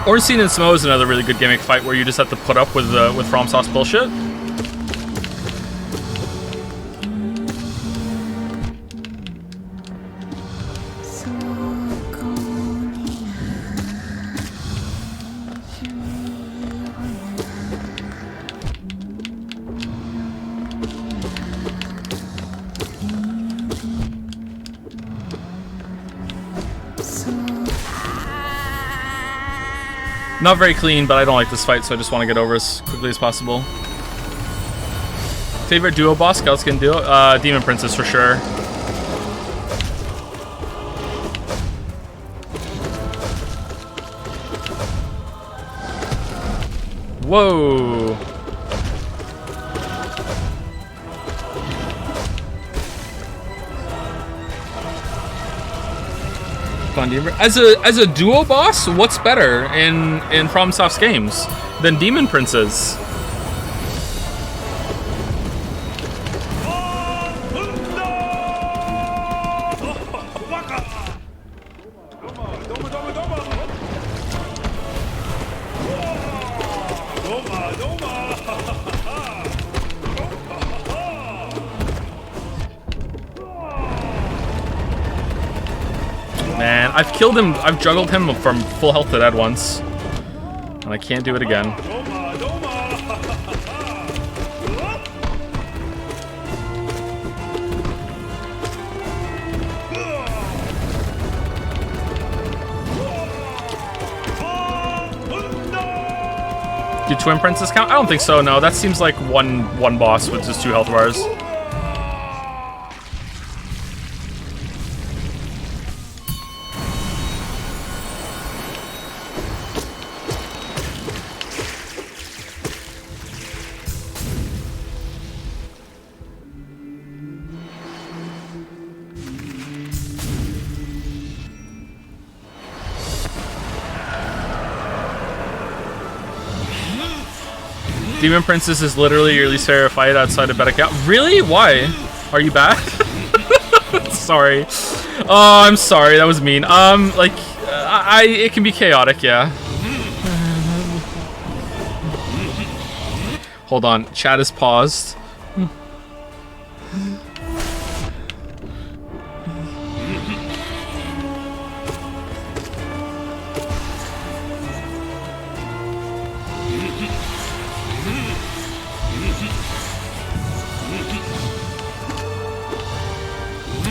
Ornstein and Smo is another really good gimmick fight where you just have to put up with FromSoft's bullshit. Not very clean, but I don't like this fight, so I just want to get over as quickly as possible. Favorite duo boss, Scoutskin duo? Demon Princess for sure. Whoa. As a duo boss, what's better in FromSoft's games than Demon Princess? Man, I've killed him, I've juggled him from full health to dead once. And I can't do it again. Do Twin Princess count? I don't think so, no. That seems like one boss with just 2 health bars. Demon Princess is literally your least favorite fight outside of Beta Chaos. Really? Why? Are you bad? Sorry. Oh, I'm sorry. That was mean. It can be chaotic, yeah. Hold on. Chat is paused.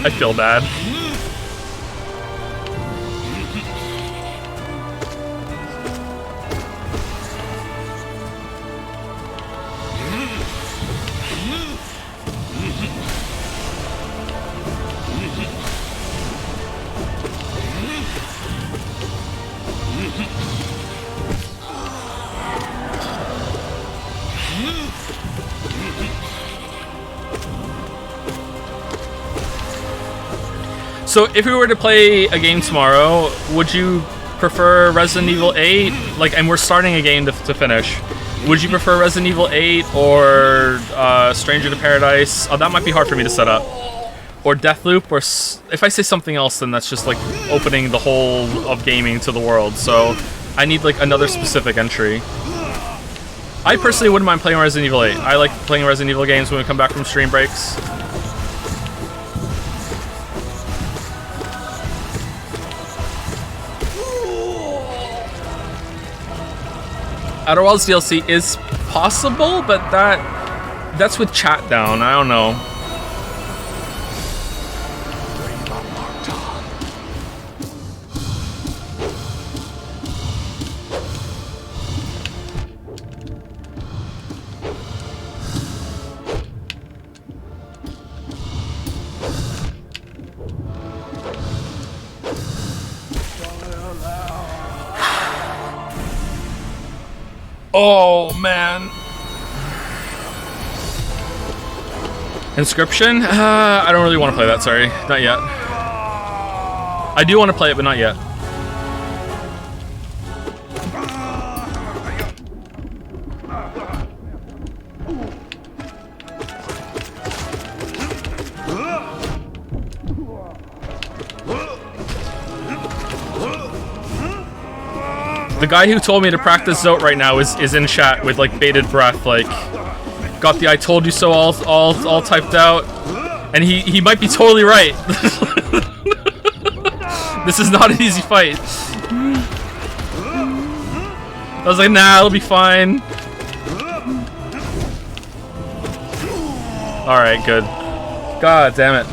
I feel bad. So if we were to play a game tomorrow, would you prefer Resident Evil 8? Like, and we're starting a game to finish. Would you prefer Resident Evil 8 or Stranger to Paradise? Oh, that might be hard for me to set up. Or Deathloop, or if I say something else, then that's just like opening the whole of gaming to the world. So I need like another specific entry. I personally wouldn't mind playing Resident Evil 8. I like playing Resident Evil games when we come back from stream breaks. Outer Worlds DLC is possible, but that's with chat down. I don't know. Oh, man. Inscription? I don't really want to play that, sorry. Not yet. I do want to play it, but not yet. The guy who told me to practice Zote right now is in chat with like bated breath, like got the "I told you so" all typed out, and he might be totally right. This is not an easy fight. I was like, nah, it'll be fine. All right, good. God damn it.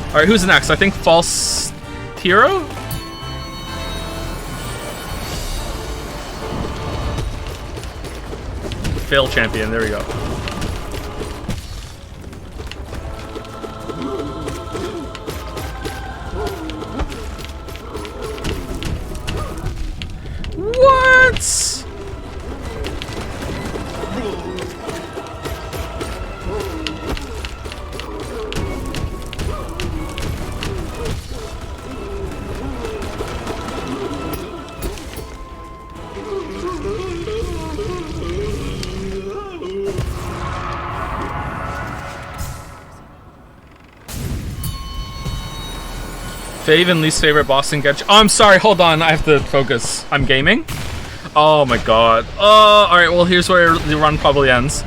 All right, who's next? I think False Hero. Fail champion, there we go. What? Fave and least favorite boss in Getch. Oh, I'm sorry, hold on, I have to focus. I'm gaming? Oh my god. Alright, well here's where the run probably ends.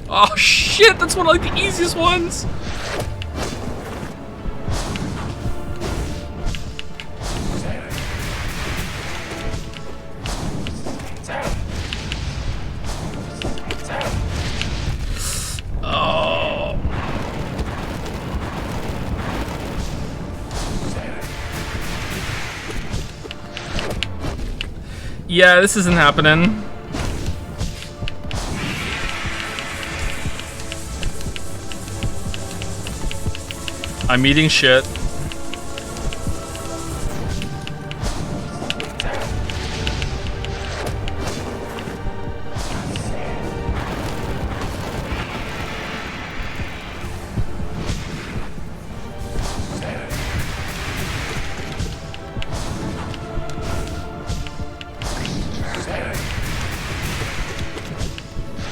Oh shit, that's one of like the easiest ones! Yeah, this isn't happening. I'm eating shit.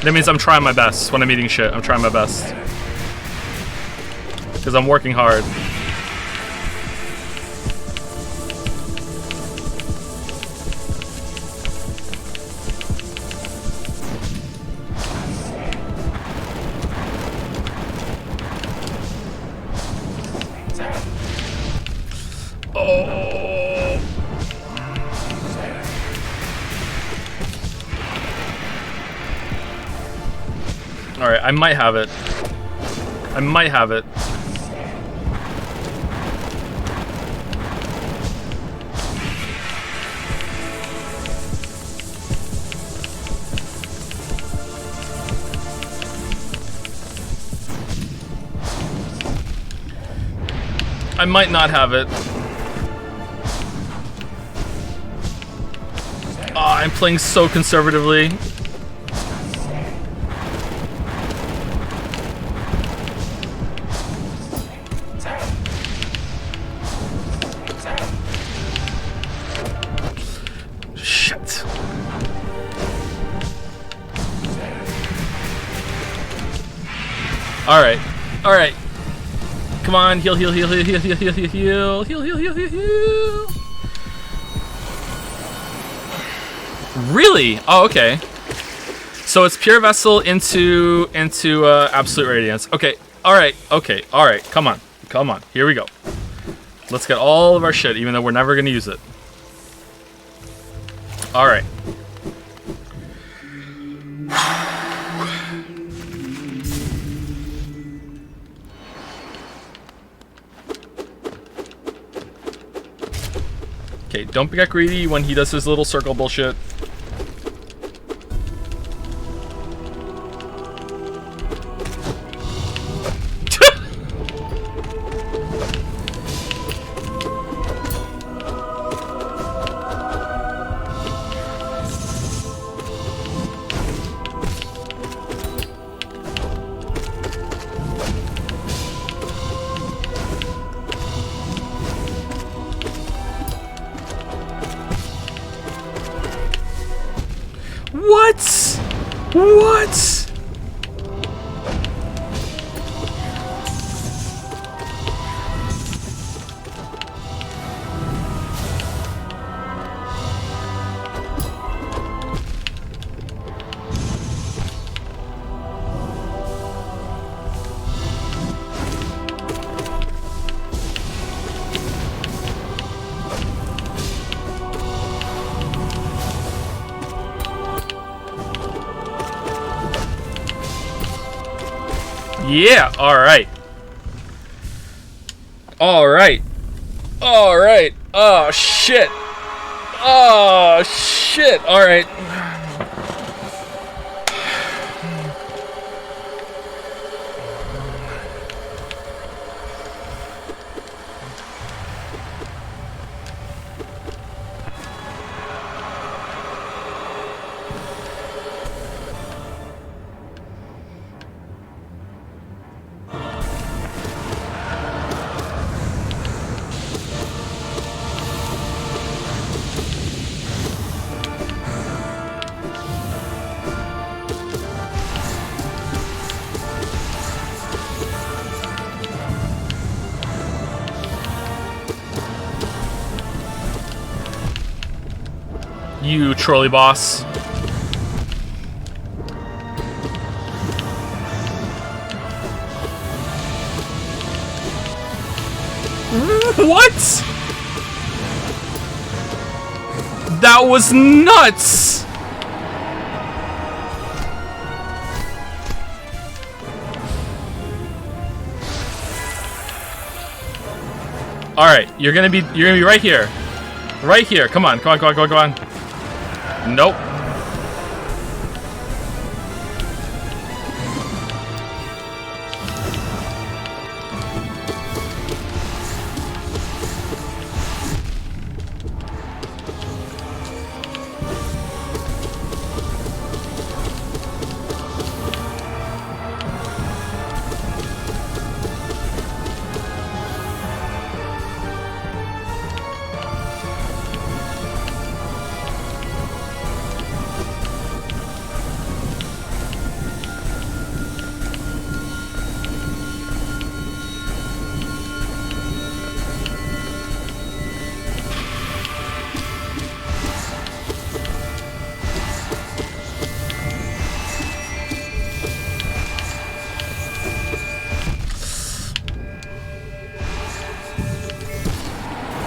That means I'm trying my best when I'm eating shit. I'm trying my best. Because I'm working hard. Alright, I might have it. I might have it. I might not have it. Oh, I'm playing so conservatively. Shit. Alright. Alright. Come on, heal, heal, heal, heal, heal, heal, heal, heal, heal, heal, heal, heal, heal, heal. Really? Oh, okay. So it's Pure Vessel into Absolute Radiance. Okay, alright, okay, alright. Come on, come on. Here we go. Let's get all of our shit, even though we're never gonna use it. Alright. Okay, don't get greedy when he does his little circle bullshit. What? What? Yeah, alright. Alright. Alright. Oh, shit. Oh, shit. Alright. You trolley boss. What? That was nuts! Alright, you're gonna be right here. Right here. Come on, come on, come on, come on, come on. Nope.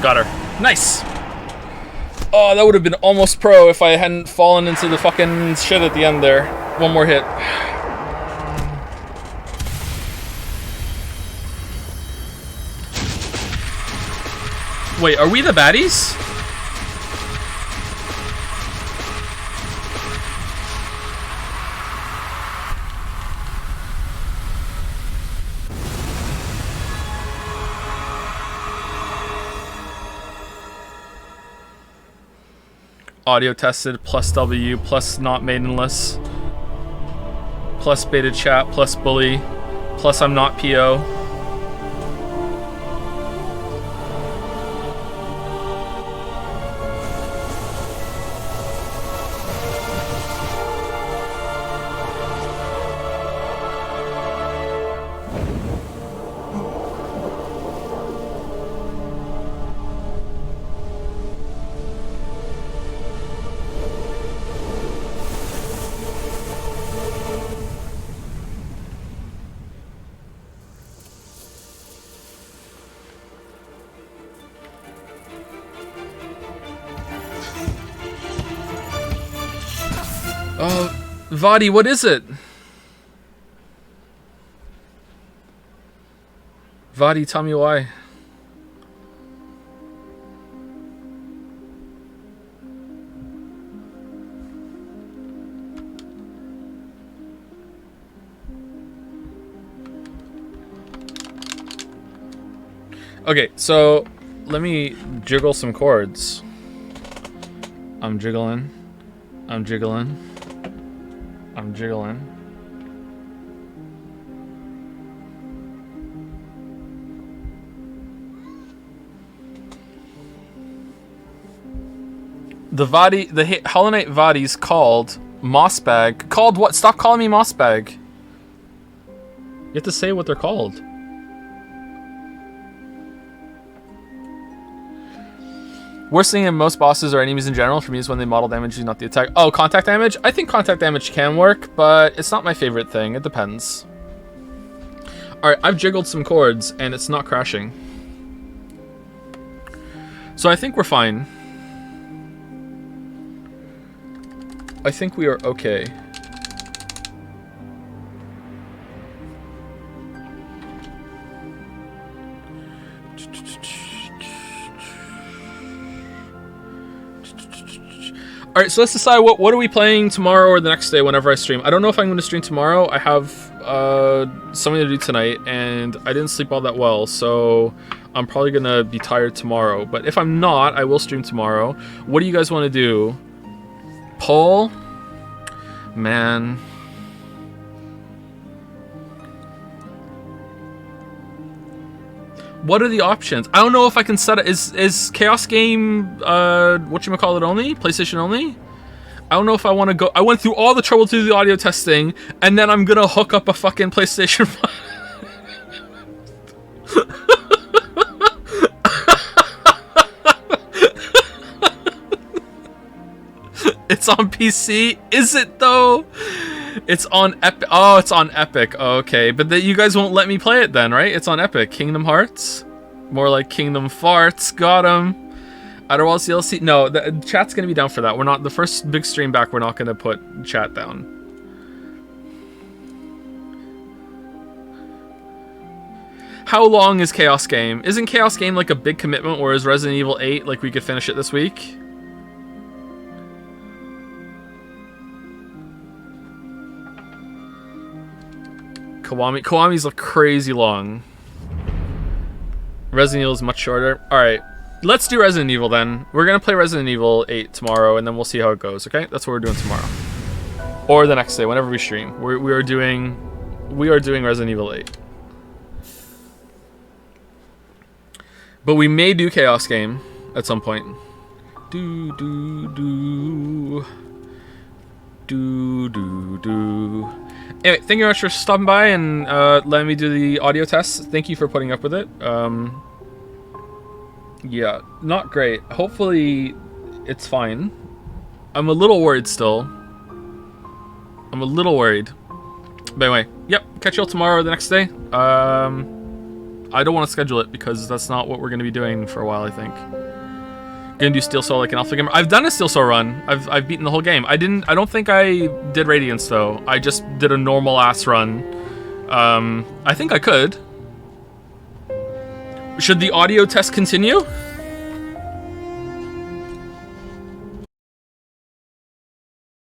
Got her. Nice! Oh, that would have been almost pro if I hadn't fallen into the fucking shit at the end there. One more hit. Wait, are we the baddies? Audio tested, plus W, plus not maidenless, plus beta chat, plus bully, plus I'm not PO. Vadi, what is it? Vadi, tell me why. Okay, so let me jiggle some chords. I'm jiggling. I'm jiggling. I'm jiggling. The Vadi, the Hollow Knight Vadi's called Mossbag. Called what? Stop calling me Mossbag. You have to say what they're called. Worst thing in most bosses or enemies in general for me is when they model damage, not the attack. Oh, contact damage? I think contact damage can work, but it's not my favorite thing. It depends. Alright, I've jiggled some chords, and it's not crashing. So I think we're fine. I think we are okay. Alright, so let's decide what are we playing tomorrow or the next day whenever I stream. I don't know if I'm going to stream tomorrow. I have something to do tonight, and I didn't sleep all that well, so I'm probably going to be tired tomorrow. But if I'm not, I will stream tomorrow. What do you guys want to do? Poll? Man. What are the options? I don't know if I can set it. Is Chaos Game whatchamacallit only? PlayStation only? I don't know if I want to go. I went through all the trouble to do the audio testing, and then I'm gonna hook up a fucking PlayStation 5. It's on PC? Is it though? It's on Epic. Oh, it's on Epic. Okay, but you guys won't let me play it then, right? It's on Epic. Kingdom Hearts? More like Kingdom Farts. Got him. Outer Worlds DLC? No, the chat's gonna be down for that. We're not, the first big stream back, we're not gonna put chat down. How long is Chaos Game? Isn't Chaos Game like a big commitment, whereas Resident Evil 8, like we could finish it this week? Kiwami's like crazy long. Resident Evil is much shorter. Alright, let's do Resident Evil then. We're gonna play Resident Evil 8 tomorrow, and then we'll see how it goes, okay? That's what we're doing tomorrow. Or the next day, whenever we stream. We are doing Resident Evil 8. But we may do Chaos Game at some point. Anyway, thank you very much for stopping by and letting me do the audio tests. Thank you for putting up with it. Yeah, not great. Hopefully, it's fine. I'm a little worried still. I'm a little worried. But anyway, yep, catch you all tomorrow or the next day. I don't want to schedule it because that's not what we're going to be doing for a while, I think. Gonna do Steel Soul like an alpha gamer. I've done a Steel Soul run. I've beaten the whole game. I don't think I did Radiance though. I just did a normal ass run. I think I could. Should the audio test continue?